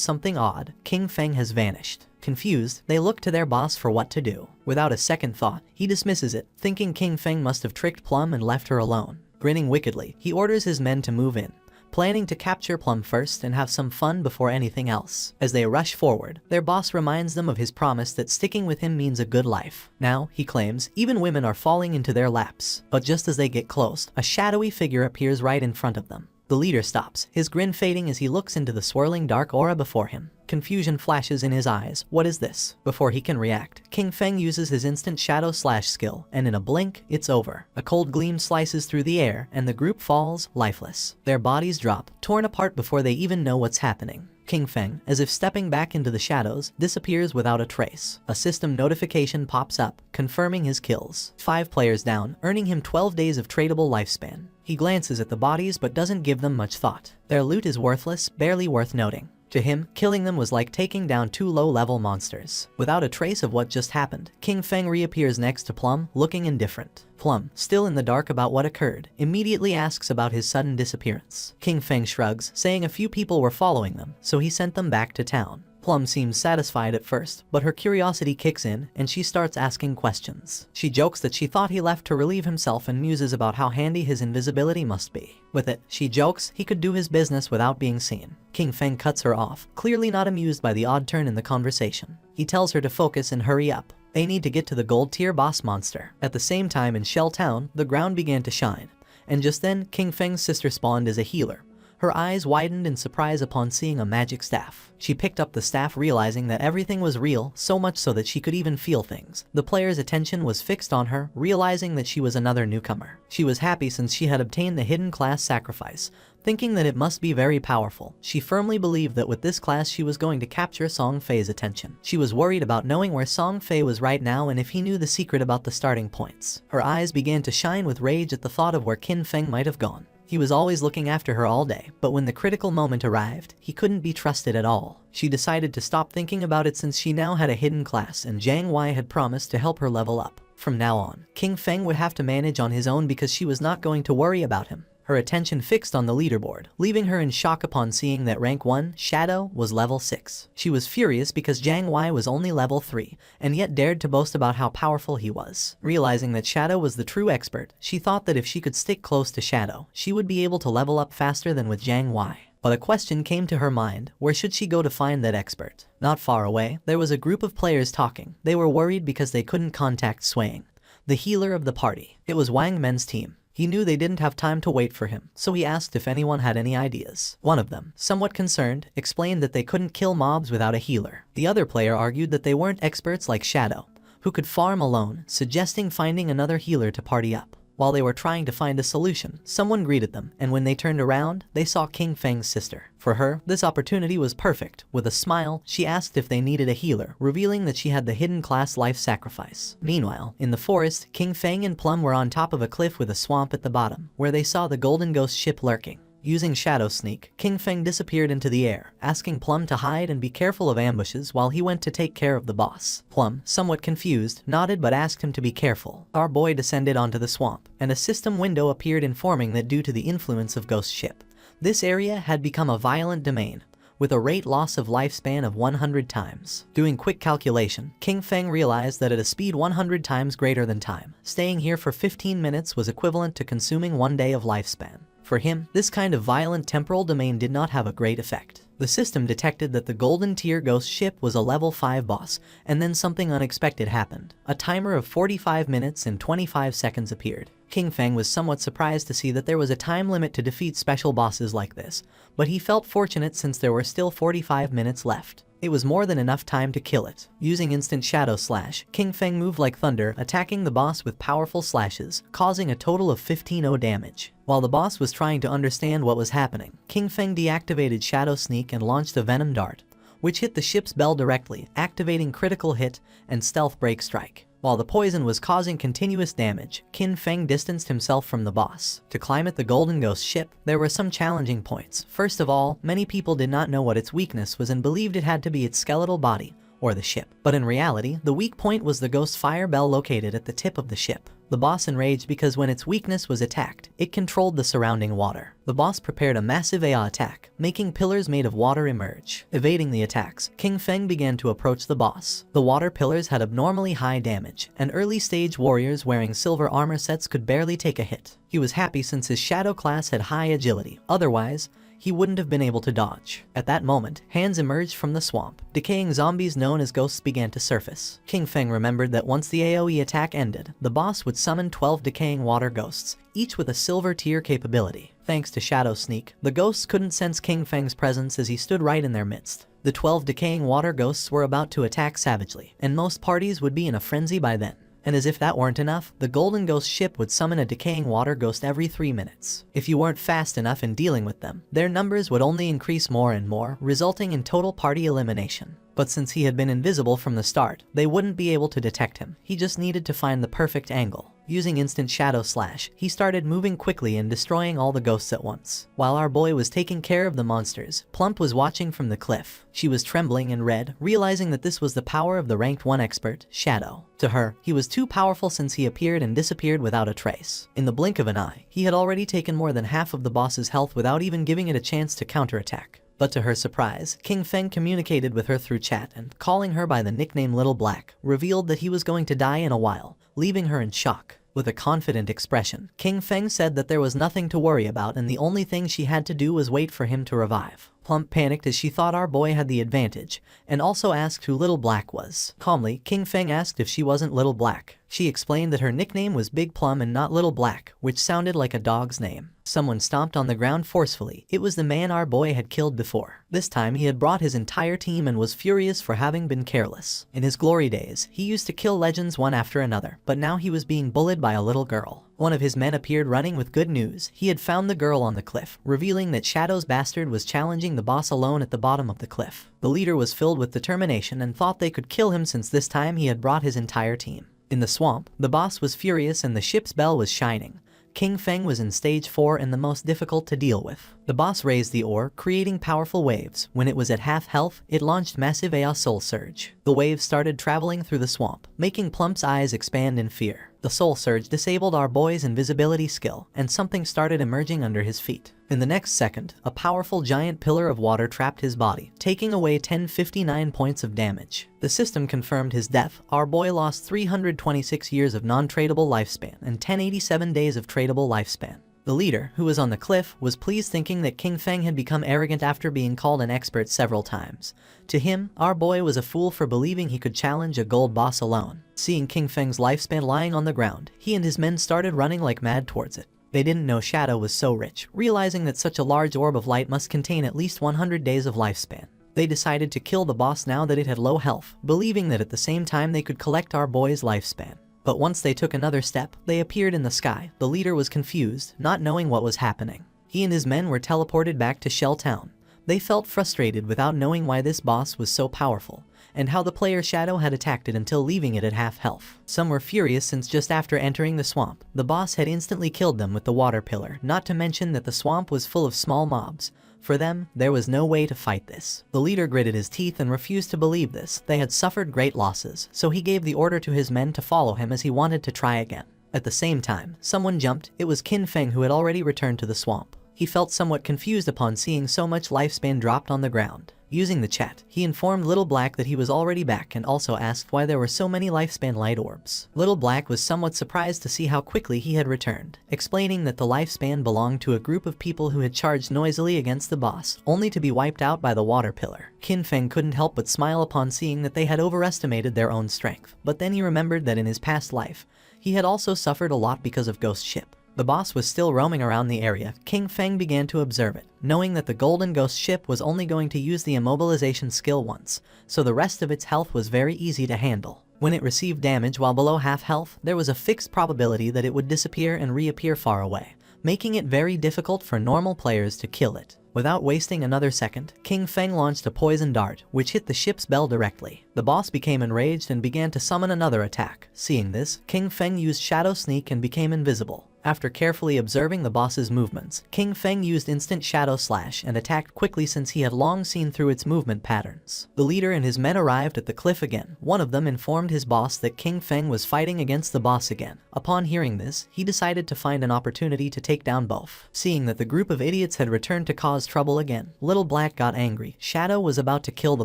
something odd. King Feng has vanished. Confused, they look to their boss for what to do. Without a second thought, he dismisses it, thinking King Feng must have tricked Plum and left her alone. Grinning wickedly, he orders his men to move in, planning to capture Plum first and have some fun before anything else. As they rush forward, their boss reminds them of his promise that sticking with him means a good life. Now, he claims, even women are falling into their laps. But just as they get close, a shadowy figure appears right in front of them. The leader stops, his grin fading as he looks into the swirling dark aura before him. Confusion flashes in his eyes. What is this? Before he can react, King Feng uses his instant shadow slash skill, and in a blink, it's over. A cold gleam slices through the air, and the group falls, lifeless. Their bodies drop, torn apart before they even know what's happening. King Feng, as if stepping back into the shadows, disappears without a trace. A system notification pops up, confirming his kills. 5 players down, earning him 12 days of tradable lifespan. He glances at the bodies but doesn't give them much thought. Their loot is worthless, barely worth noting. To him, killing them was like taking down 2 low-level monsters. Without a trace of what just happened, King Feng reappears next to Plum, looking indifferent. Plum, still in the dark about what occurred, immediately asks about his sudden disappearance. King Feng shrugs, saying a few people were following them, so he sent them back to town. Plum seems satisfied at first, but her curiosity kicks in and she starts asking questions. She jokes that she thought he left to relieve himself and muses about how handy his invisibility must be. With it, she jokes he could do his business without being seen. King Feng cuts her off, clearly not amused by the odd turn in the conversation. He tells her to focus and hurry up. They need to get to the gold tier boss monster. At the same time in Shell Town, the ground began to shine. And just then, King Feng's sister spawned as a healer. Her eyes widened in surprise upon seeing a magic staff. She picked up the staff realizing that everything was real, so much so that she could even feel things. The player's attention was fixed on her, realizing that she was another newcomer. She was happy since she had obtained the hidden class sacrifice, thinking that it must be very powerful. She firmly believed that with this class she was going to capture Song Fei's attention. She was worried about knowing where Song Fei was right now and if he knew the secret about the starting points. Her eyes began to shine with rage at the thought of where King Feng might have gone. He was always looking after her all day, but when the critical moment arrived, he couldn't be trusted at all. She decided to stop thinking about it since she now had a hidden class and Jiang Wei had promised to help her level up. From now on, King Feng would have to manage on his own because she was not going to worry about him. Her attention fixed on the leaderboard, leaving her in shock upon seeing that rank 1, Shadow, was level 6. She was furious because Jiang Wei was only level 3, and yet dared to boast about how powerful he was. Realizing that Shadow was the true expert, she thought that if she could stick close to Shadow, she would be able to level up faster than with Jiang Wei. But a question came to her mind, where should she go to find that expert? Not far away, there was a group of players talking. They were worried because they couldn't contact Swaying, the healer of the party. It was Wang Men's team. He knew they didn't have time to wait for him, so he asked if anyone had any ideas. One of them, somewhat concerned, explained that they couldn't kill mobs without a healer. The other player argued that they weren't experts like Shadow, who could farm alone, suggesting finding another healer to party up. While they were trying to find a solution, someone greeted them, and when they turned around, they saw King Feng's sister. For her, this opportunity was perfect. With a smile, she asked if they needed a healer, revealing that she had the hidden class life sacrifice. Meanwhile, in the forest, King Feng and Plum were on top of a cliff with a swamp at the bottom, where they saw the Golden Ghost ship lurking. Using Shadow Sneak, King Feng disappeared into the air, asking Plum to hide and be careful of ambushes while he went to take care of the boss. Plum, somewhat confused, nodded but asked him to be careful. Our boy descended onto the swamp, and a system window appeared informing that due to the influence of Ghost Ship, this area had become a violent domain, with a rate loss of lifespan of 100 times. Doing quick calculation, King Feng realized that at a speed 100 times greater than time, staying here for 15 minutes was equivalent to consuming 1 day of lifespan. For him, this kind of violent temporal domain did not have a great effect. The system detected that the Golden Tier Ghost ship was a level 5 boss, and then something unexpected happened. A timer of 45 minutes and 25 seconds appeared. King Feng was somewhat surprised to see that there was a time limit to defeat special bosses like this, but he felt fortunate since there were still 45 minutes left. It was more than enough time to kill it. Using instant shadow slash, King Feng moved like thunder, attacking the boss with powerful slashes, causing a total of 15-0 damage. While the boss was trying to understand what was happening, King Feng deactivated Shadow Sneak and launched a Venom Dart, which hit the ship's bell directly, activating Critical Hit and Stealth Break Strike. While the poison was causing continuous damage, King Feng distanced himself from the boss. To climb at the Golden Ghost ship, there were some challenging points. First of all, many people did not know what its weakness was and believed it had to be its skeletal body, or the ship. But in reality, the weak point was the Ghost Fire Bell located at the tip of the ship. The boss enraged because when its weakness was attacked, it controlled the surrounding water. The boss prepared a massive AI attack, making pillars made of water emerge. Evading the attacks, King Feng began to approach the boss. The water pillars had abnormally high damage, and early-stage warriors wearing silver armor sets could barely take a hit. He was happy since his Shadow class had high agility, otherwise, he wouldn't have been able to dodge. At that moment, hands emerged from the swamp. Decaying zombies known as ghosts began to surface. King Feng remembered that once the AoE attack ended, the boss would summon 12 decaying water ghosts, each with a silver tier capability. Thanks to Shadow Sneak, the ghosts couldn't sense King Feng's presence as he stood right in their midst. The 12 decaying water ghosts were about to attack savagely, and most parties would be in a frenzy by then. And as if that weren't enough, the Golden Ghost ship would summon a decaying water ghost every 3 minutes. If you weren't fast enough in dealing with them, their numbers would only increase more and more, resulting in total party elimination. But since he had been invisible from the start, they wouldn't be able to detect him. He just needed to find the perfect angle. Using instant shadow slash, he started moving quickly and destroying all the ghosts at once. While our boy was taking care of the monsters, Plump was watching from the cliff. She was trembling and red, realizing that this was the power of the ranked 1 expert, Shadow. To her, he was too powerful since he appeared and disappeared without a trace. In the blink of an eye, he had already taken more than half of the boss's health without even giving it a chance to counterattack. But to her surprise, King Feng communicated with her through chat and, calling her by the nickname Little Black, revealed that he was going to die in a while, leaving her in shock. With a confident expression, King Feng said that there was nothing to worry about and the only thing she had to do was wait for him to revive. Plump panicked as she thought our boy had the advantage, and also asked who Little Black was. Calmly, King Feng asked if she wasn't Little Black. She explained that her nickname was Big Plum and not Little Black, which sounded like a dog's name. Someone stomped on the ground forcefully. It was the man our boy had killed before. This time he had brought his entire team and was furious for having been careless. In his glory days, he used to kill legends one after another, but now he was being bullied by a little girl. One of his men appeared running with good news. He had found the girl on the cliff, revealing that Shadow's bastard was challenging the boss alone at the bottom of the cliff. The leader was filled with determination and thought they could kill him since this time he had brought his entire team. In the swamp, the boss was furious and the ship's bell was shining. King Feng was in stage 4 and the most difficult to deal with. The boss raised the ore, creating powerful waves. When it was at half health, it launched massive AI Soul Surge. The waves started traveling through the swamp, making Plump's eyes expand in fear. The Soul Surge disabled our boy's invisibility skill, and something started emerging under his feet. In the next second, a powerful giant pillar of water trapped his body, taking away 1059 points of damage. The system confirmed his death. Our boy lost 326 years of non-tradable lifespan and 1087 days of tradable lifespan. The leader, who was on the cliff, was pleased thinking that King Feng had become arrogant after being called an expert several times. To him, our boy was a fool for believing he could challenge a gold boss alone. Seeing King Feng's lifespan lying on the ground, he and his men started running like mad towards it. They didn't know Shadow was so rich, realizing that such a large orb of light must contain at least 100 days of lifespan. They decided to kill the boss now that it had low health, believing that at the same time they could collect our boy's lifespan. But once they took another step, they appeared in the sky. The leader was confused, not knowing what was happening. He and his men were teleported back to Shell Town. They felt frustrated without knowing why this boss was so powerful, and how the player Shadow had attacked it until leaving it at half health. Some were furious since just after entering the swamp, the boss had instantly killed them with the water pillar, not to mention that the swamp was full of small mobs. For them, there was no way to fight this. The leader gritted his teeth and refused to believe this. They had suffered great losses, so he gave the order to his men to follow him as he wanted to try again. At the same time, someone jumped. It was Qin Feng, who had already returned to the swamp. He felt somewhat confused upon seeing so much lifespan dropped on the ground. Using the chat, he informed Little Black that he was already back and also asked why there were so many lifespan light orbs. Little Black was somewhat surprised to see how quickly he had returned, explaining that the lifespan belonged to a group of people who had charged noisily against the boss, only to be wiped out by the water pillar. Qin Feng couldn't help but smile upon seeing that they had overestimated their own strength, but then he remembered that in his past life, he had also suffered a lot because of Ghost Ship. The boss was still roaming around the area. Qin Feng began to observe it, knowing that the Golden Ghost ship was only going to use the immobilization skill once, so the rest of its health was very easy to handle. When it received damage while below half health, there was a fixed probability that it would disappear and reappear far away, making it very difficult for normal players to kill it. Without wasting another second, Qin Feng launched a poison dart, which hit the ship's bell directly. The boss became enraged and began to summon another attack. Seeing this, Qin Feng used Shadow Sneak and became invisible. After carefully observing the boss's movements, Qin Feng used Instant Shadow Slash and attacked quickly since he had long seen through its movement patterns. The leader and his men arrived at the cliff again. One of them informed his boss that Qin Feng was fighting against the boss again. Upon hearing this, he decided to find an opportunity to take down both. Seeing that the group of idiots had returned to cause trouble again, Little Black got angry. Shadow was about to kill the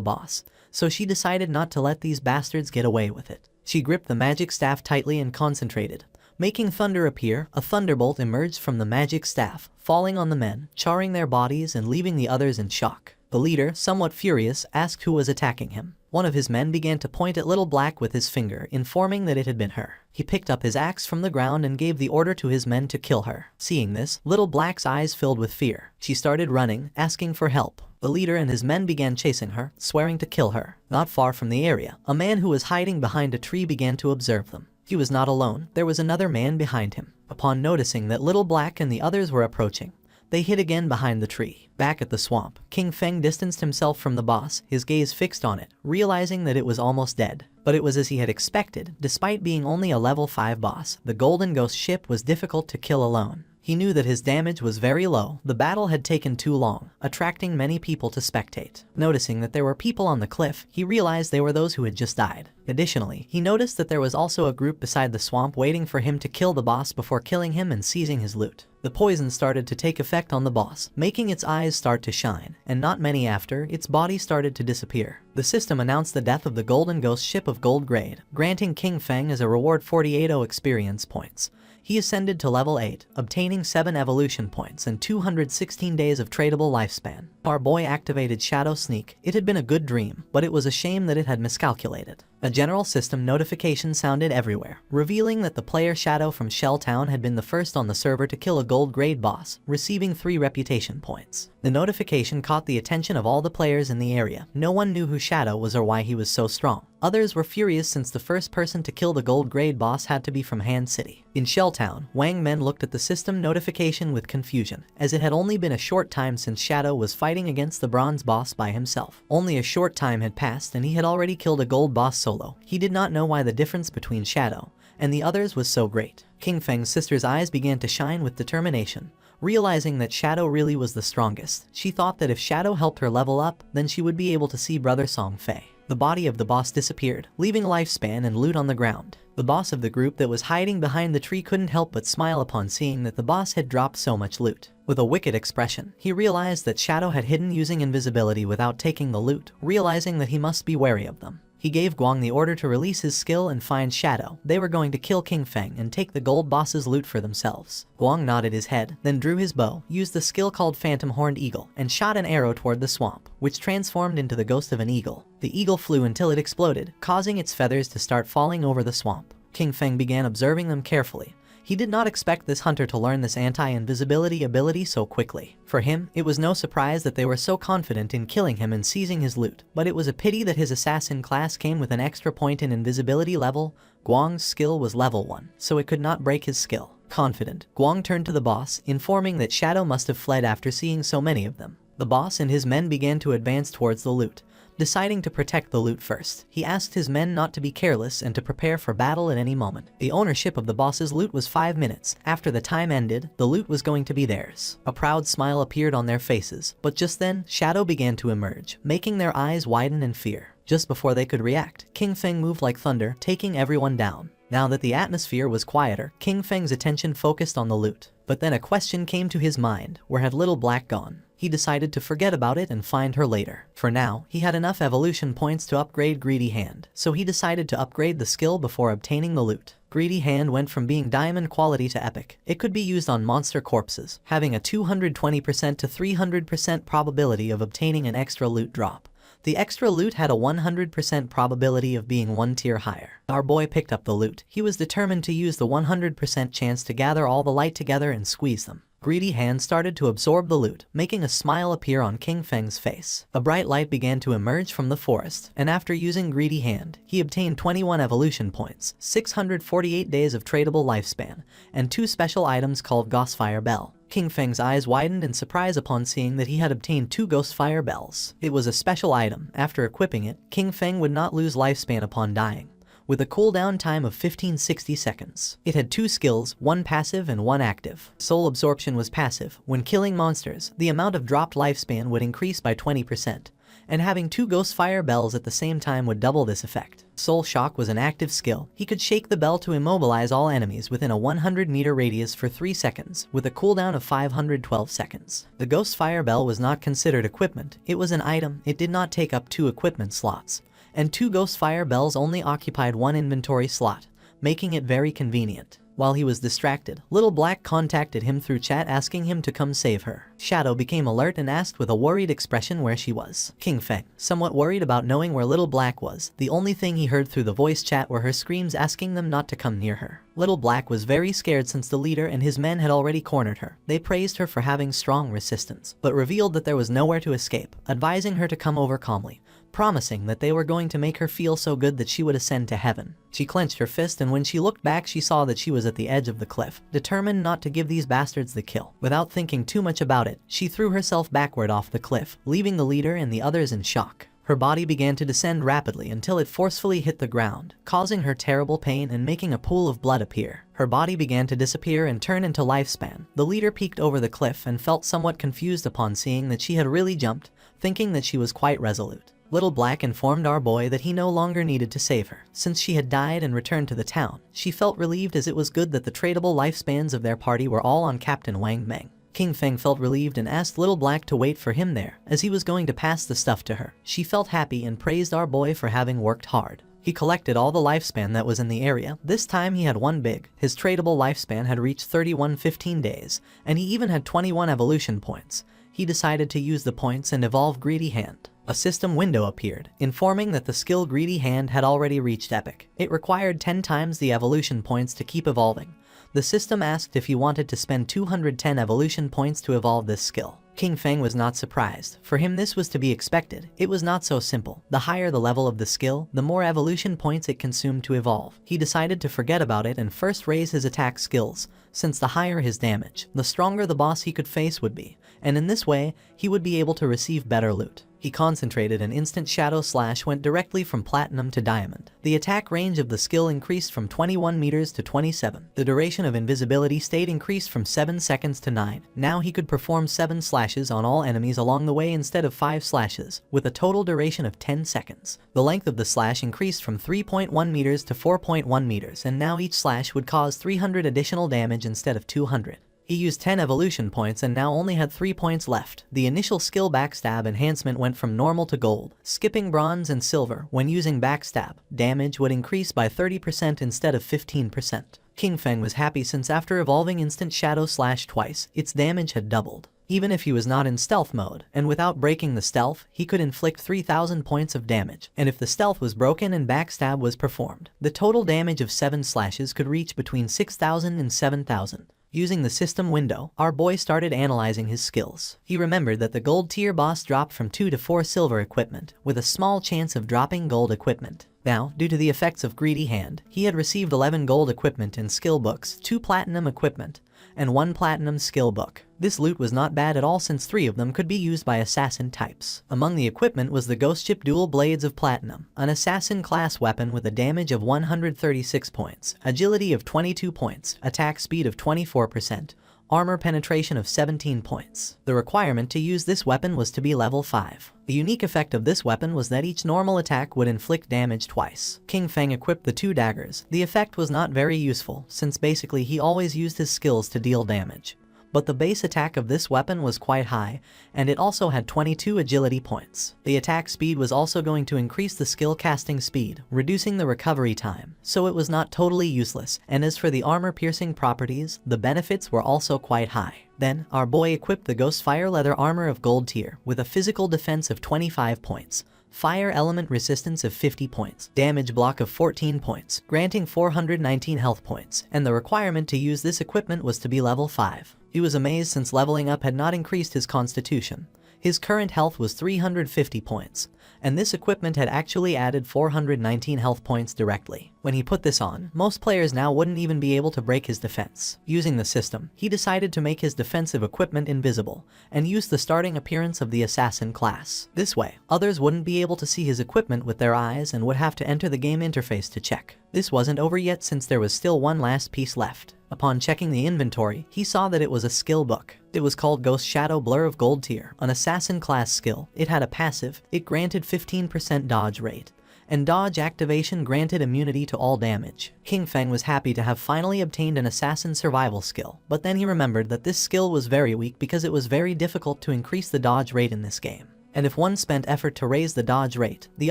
boss, so she decided not to let these bastards get away with it. She gripped the magic staff tightly and concentrated. Making thunder appear, a thunderbolt emerged from the magic staff, falling on the men, charring their bodies and leaving the others in shock. The leader, somewhat furious, asked who was attacking him. One of his men began to point at Little Black with his finger, informing that it had been her. He picked up his axe from the ground and gave the order to his men to kill her. Seeing this, Little Black's eyes filled with fear. She started running, asking for help. The leader and his men began chasing her, swearing to kill her. Not far from the area, a man who was hiding behind a tree began to observe them. He was not alone. There was another man behind him. Upon noticing that Little Black and the others were approaching, they hid again behind the tree. Back at the swamp, Qin Feng distanced himself from the boss, his gaze fixed on it, realizing that it was almost dead. But it was as he had expected. Despite being only a level 5 boss, the Golden Ghost ship was difficult to kill alone. He knew that his damage was very low. The battle had taken too long, attracting many people to spectate. Noticing that there were people on the cliff, he realized they were those who had just died. Additionally, he noticed that there was also a group beside the swamp waiting for him to kill the boss before killing him and seizing his loot. The poison started to take effect on the boss, making its eyes start to shine, and not many after, its body started to disappear. The system announced the death of the Golden Ghost ship of gold grade, granting Qin Feng as a reward 48 experience points. He ascended to level 8, obtaining 7 evolution points and 216 days of tradable lifespan. Our boy activated Shadow Sneak. It had been a good dream, but it was a shame that it had miscalculated. A general system notification sounded everywhere, revealing that the player Shadow from Shell Town had been the first on the server to kill a gold grade boss, receiving 3 reputation points. The notification caught the attention of all the players in the area. No one knew who Shadow was or why he was so strong. Others were furious since the first person to kill the gold grade boss had to be from Han City. In Shell Town, Wang Men looked at the system notification with confusion, as it had only been a short time since Shadow was fighting against the bronze boss by himself. Only a short time had passed and he had already killed a gold boss solo. He did not know why the difference between Shadow and the others was so great. Qin Feng's sister's eyes began to shine with determination. Realizing that Shadow really was the strongest, she thought that if Shadow helped her level up, then she would be able to see Brother Song Fei. The body of the boss disappeared, leaving lifespan and loot on the ground. The boss of the group that was hiding behind the tree couldn't help but smile upon seeing that the boss had dropped so much loot. With a wicked expression, he realized that Shadow had hidden using invisibility without taking the loot, realizing that he must be wary of them. He gave Guang the order to release his skill and find Shadow. They were going to kill Qin Feng and take the gold boss's loot for themselves. Guang nodded his head, then drew his bow, used the skill called Phantom Horned Eagle, and shot an arrow toward the swamp, which transformed into the ghost of an eagle. The eagle flew until it exploded, causing its feathers to start falling over the swamp. Qin Feng began observing them carefully. He did not expect this hunter to learn this anti-invisibility ability so quickly. For him, it was no surprise that they were so confident in killing him and seizing his loot, but it was a pity that his assassin class came with an extra point in invisibility level. Guang's skill was level 1, so it could not break his skill. Confident, Guang turned to the boss, informing that Shadow must have fled after seeing so many of them. The boss and his men began to advance towards the loot. Deciding to protect the loot first, he asked his men not to be careless and to prepare for battle at any moment. The ownership of the boss's loot was 5 minutes. After the time ended, the loot was going to be theirs. A proud smile appeared on their faces, but just then, Shadow began to emerge, making their eyes widen in fear. Just before they could react, King Feng moved like thunder, taking everyone down. Now that the atmosphere was quieter, King Feng's attention focused on the loot. But then a question came to his mind: where had Little Black gone? He decided to forget about it and find her later. For now, he had enough evolution points to upgrade Greedy Hand, so he decided to upgrade the skill before obtaining the loot. Greedy Hand went from being diamond quality to epic. It could be used on monster corpses, having a 220% to 300% probability of obtaining an extra loot drop. The extra loot had a 100% probability of being 1 tier higher. Our boy picked up the loot. He was determined to use the 100% chance to gather all the light together and squeeze them. Greedy Hand started to absorb the loot, making a smile appear on King Feng's face. A bright light began to emerge from the forest, and after using Greedy Hand, he obtained 21 evolution points, 648 days of tradable lifespan, and 2 special items called Ghostfire Bell. King Feng's eyes widened in surprise upon seeing that he had obtained 2 Ghostfire Bells. It was a special item. After equipping it, King Feng would not lose lifespan upon dying, with a cooldown time of 1560 seconds. It had 2 skills, 1 passive and 1 active. Soul Absorption was passive. When killing monsters, the amount of dropped lifespan would increase by 20%, and having 2 Ghostfire Bells at the same time would double this effect. Soul Shock was an active skill. He could shake the bell to immobilize all enemies within a 100-meter radius for 3 seconds, with a cooldown of 512 seconds. The Ghostfire Bell was not considered equipment. It was an item. It did not take up 2 equipment slots, and 2 Ghostfire Bells only occupied 1 inventory slot, making it very convenient. While he was distracted, Little Black contacted him through chat asking him to come save her. Shadow became alert and asked with a worried expression where she was. King Feng, somewhat worried about knowing where Little Black was, the only thing he heard through the voice chat were her screams asking them not to come near her. Little Black was very scared since the leader and his men had already cornered her. They praised her for having strong resistance, but revealed that there was nowhere to escape, advising her to come over calmly, promising that they were going to make her feel so good that she would ascend to heaven. She clenched her fist, and when she looked back she saw that she was at the edge of the cliff, determined not to give these bastards the kill. Without thinking too much about it, she threw herself backward off the cliff, leaving the leader and the others in shock. Her body began to descend rapidly until it forcefully hit the ground, causing her terrible pain and making a pool of blood appear. Her body began to disappear and turn into lifespan. The leader peeked over the cliff and felt somewhat confused upon seeing that she had really jumped, thinking that she was quite resolute. Little Black informed our boy that he no longer needed to save her, since she had died and returned to the town. She felt relieved, as it was good that the tradable lifespans of their party were all on Captain Wang Meng. King Feng felt relieved and asked Little Black to wait for him there, as he was going to pass the stuff to her. She felt happy and praised our boy for having worked hard. He collected all the lifespan that was in the area. This time he had one big. His tradable lifespan had reached 3115 days, and he even had 21 evolution points. He decided to use the points and evolve Greedy Hand. A system window appeared, informing that the skill Greedy Hand had already reached epic. It required 10 times the evolution points to keep evolving. The system asked if he wanted to spend 210 evolution points to evolve this skill. King Feng was not surprised. For him this was to be expected. It was not so simple. The higher the level of the skill, the more evolution points it consumed to evolve. He decided to forget about it and first raise his attack skills, since the higher his damage, the stronger the boss he could face would be, and in this way, he would be able to receive better loot. He concentrated and instant Shadow Slash went directly from Platinum to Diamond. The attack range of the skill increased from 21 meters to 27. The duration of invisibility stayed increased from 7 seconds to 9. Now he could perform 7 slashes on all enemies along the way instead of 5 slashes, with a total duration of 10 seconds. The length of the slash increased from 3.1 meters to 4.1 meters, and now each slash would cause 300 additional damage instead of 200. He used 10 evolution points and now only had 3 points left. The initial skill Backstab enhancement went from normal to gold, skipping bronze and silver. When using Backstab, damage would increase by 30% instead of 15%. King Feng was happy since after evolving instant Shadow Slash twice, its damage had doubled. even if he was not in stealth mode, and without breaking the stealth, he could inflict 3,000 points of damage, and if the stealth was broken and backstab was performed, the total damage of 7 slashes could reach between 6,000 and 7,000. Using the system window, our boy started analyzing his skills. He remembered that the gold tier boss dropped from 2 to 4 silver equipment, with a small chance of dropping gold equipment. Now, due to the effects of Greedy Hand, he had received 11 gold equipment and skill books, 2 platinum equipment, and 1 platinum skill book. This loot was not bad at all since 3 of them could be used by assassin types. Among the equipment was the Ghost Ship Dual Blades of Platinum, an assassin class weapon with a damage of 136 points, agility of 22 points, attack speed of 24%, armor penetration of 17 points. The requirement to use this weapon was to be level 5. The unique effect of this weapon was that each normal attack would inflict damage twice. King Feng equipped the 2 daggers. The effect was not very useful, since basically he always used his skills to deal damage. But the base attack of this weapon was quite high, and it also had 22 agility points. The attack speed was also going to increase the skill casting speed, reducing the recovery time, so it was not totally useless, and as for the armor-piercing properties, the benefits were also quite high. Then, our boy equipped the Ghost Fire Leather Armor of Gold Tier, with a physical defense of 25 points, fire element resistance of 50 points, damage block of 14 points, granting 419 health points, and the requirement to use this equipment was to be level 5. He was amazed since leveling up had not increased his constitution. His current health was 350 points, and this equipment had actually added 419 health points directly. When he put this on, most players now wouldn't even be able to break his defense. Using the system, he decided to make his defensive equipment invisible, and use the starting appearance of the assassin class. This way, others wouldn't be able to see his equipment with their eyes and would have to enter the game interface to check. This wasn't over yet since there was still one last piece left. Upon checking the inventory, he saw that it was a skill book. It was called Ghost Shadow Blur of Gold Tier, an assassin class skill. It had a passive, it granted 15% dodge rate, and dodge activation granted immunity to all damage. King Feng was happy to have finally obtained an assassin survival skill, but then he remembered that this skill was very weak because it was very difficult to increase the dodge rate in this game. And if one spent effort to raise the dodge rate, the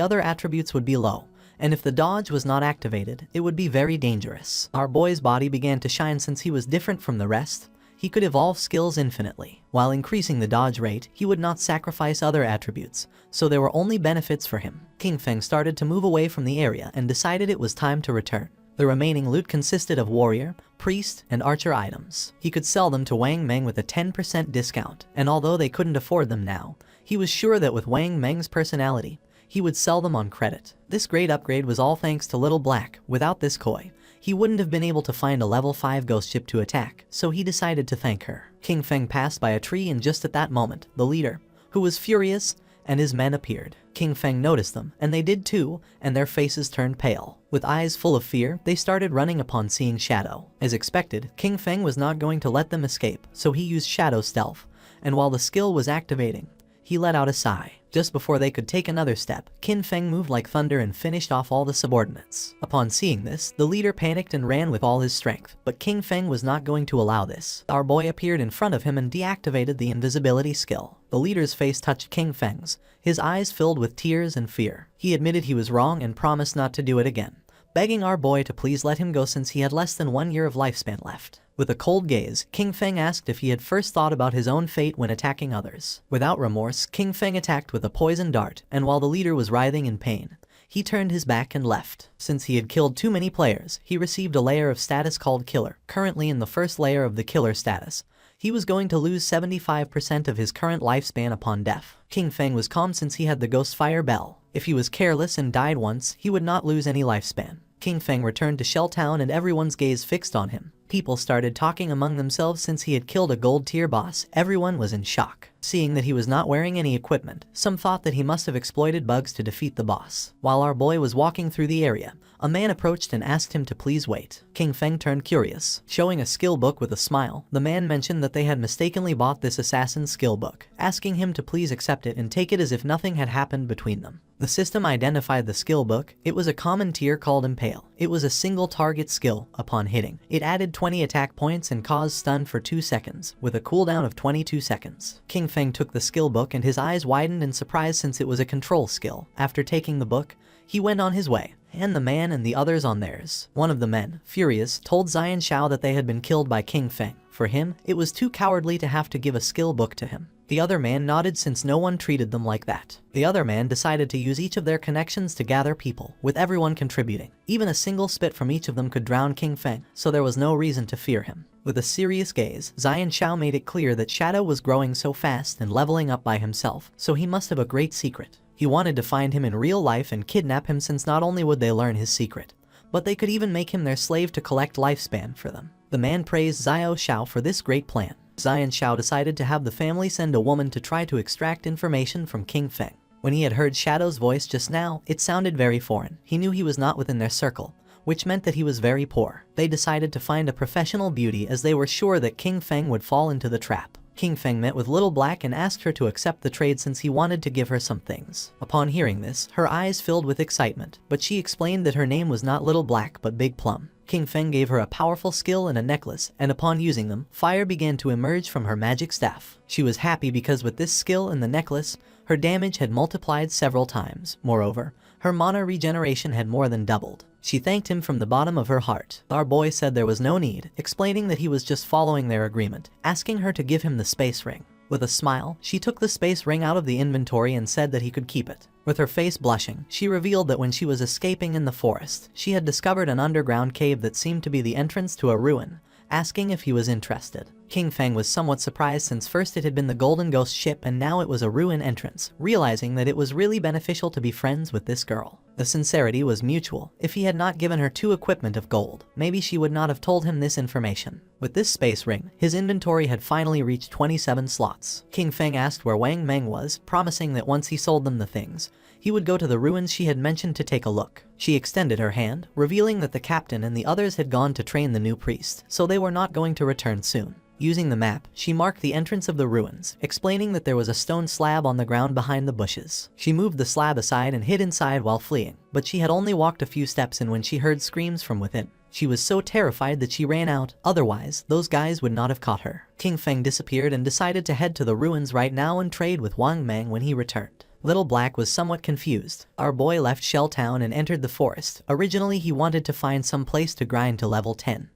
other attributes would be low. And if the dodge was not activated, it would be very dangerous. Our boy's body began to shine since he was different from the rest. He could evolve skills infinitely. While increasing the dodge rate, he would not sacrifice other attributes, so there were only benefits for him. King Feng started to move away from the area and decided it was time to return. The remaining loot consisted of warrior, priest, and archer items. He could sell them to Wang Meng with a 10% discount, and although they couldn't afford them now, he was sure that with Wang Meng's personality, he would sell them on credit. This great upgrade was all thanks to Little Black. Without this koi, he wouldn't have been able to find a level 5 ghost ship to attack, so he decided to thank her. King Feng passed by a tree and just at that moment, the leader, who was furious, and his men appeared. King Feng noticed them, and they did too, and their faces turned pale. With eyes full of fear, they started running upon seeing Shadow. As expected, King Feng was not going to let them escape, so he used Shadow Stealth, and while the skill was activating, he let out a sigh. Just before they could take another step, King Feng moved like thunder and finished off all the subordinates. Upon seeing this, the leader panicked and ran with all his strength, but King Feng was not going to allow this. Our boy appeared in front of him and deactivated the invisibility skill. The leader's face touched King Feng's, his eyes filled with tears and fear. He admitted he was wrong and promised not to do it again, begging our boy to please let him go since he had less than 1 year of lifespan left. With a cold gaze, King Feng asked if he had first thought about his own fate when attacking others. Without remorse, King Feng attacked with a poison dart, and while the leader was writhing in pain, he turned his back and left. Since he had killed too many players, he received a layer of status called Killer. Currently in the first layer of the Killer status, he was going to lose 75% of his current lifespan upon death. King Feng was calm since he had the Ghost Fire Bell. If he was careless and died once, he would not lose any lifespan. King Feng returned to Shell Town and everyone's gaze fixed on him. People started talking among themselves since he had killed a gold tier boss. Everyone was in shock. Seeing that he was not wearing any equipment, some thought that he must have exploited bugs to defeat the boss. While our boy was walking through the area, a man approached and asked him to please wait. King Feng turned curious. Showing a skill book with a smile, the man mentioned that they had mistakenly bought this assassin's skill book, asking him to please accept it and take it as if nothing had happened between them. The system identified the skill book. It was a common tier called Impale. It was a single target skill. Upon hitting, it added 20 attack points and caused stun for 2 seconds, with a cooldown of 22 seconds. King Feng took the skill book and his eyes widened in surprise since it was a control skill. After taking the book, he went on his way, and the man and the others on theirs. One of the men, furious, told Xian Shao that they had been killed by King Feng. For him, it was too cowardly to have to give a skill book to him. The other man nodded since no one treated them like that. The other man decided to use each of their connections to gather people, with everyone contributing. Even a single spit from each of them could drown King Feng, so there was no reason to fear him. With a serious gaze, Zion Shao made it clear that Shadow was growing so fast and leveling up by himself, so he must have a great secret. He wanted to find him in real life and kidnap him, since not only would they learn his secret, but they could even make him their slave to collect lifespan for them. The man praised Zion Shao for this great plan. Zion Shao decided to have the family send a woman to try to extract information from King Feng. When he had heard Shadow's voice just now, it sounded very foreign. He knew he was not within their circle, which meant that he was very poor. They decided to find a professional beauty, as they were sure that King Feng would fall into the trap. King Feng met with Little Black and asked her to accept the trade, since he wanted to give her some things. Upon hearing this, her eyes filled with excitement, but she explained that her name was not Little Black but Big Plum. King Feng gave her a powerful skill and a necklace, and upon using them, fire began to emerge from her magic staff. She was happy because with this skill and the necklace, her damage had multiplied several times. Moreover, her mana regeneration had more than doubled. She thanked him from the bottom of her heart. Our boy said there was no need, explaining that he was just following their agreement, asking her to give him the space ring. With a smile, she took the space ring out of the inventory and said that he could keep it. With her face blushing, she revealed that when she was escaping in the forest, she had discovered an underground cave that seemed to be the entrance to a ruin, asking if he was interested. King Feng was somewhat surprised, since first it had been the Golden Ghost ship and now it was a ruin entrance, realizing that it was really beneficial to be friends with this girl. The sincerity was mutual. If he had not given her 2 equipment of gold, maybe she would not have told him this information. With this space ring, his inventory had finally reached 27 slots. King Feng asked where Wang Meng was, promising that once he sold them the things, he would go to the ruins she had mentioned to take a look. She extended her hand, revealing that the captain and the others had gone to train the new priest, so they were not going to return soon. Using the map, she marked the entrance of the ruins, explaining that there was a stone slab on the ground behind the bushes. She moved the slab aside and hid inside while fleeing, but she had only walked a few steps in when she heard screams from within. She was so terrified that she ran out, otherwise, those guys would not have caught her. King Feng disappeared and decided to head to the ruins right now and trade with Wang Meng when he returned. Little Black was somewhat confused. Our boy left Shell Town and entered the forest. Originally, he wanted to find some place to grind to level 10.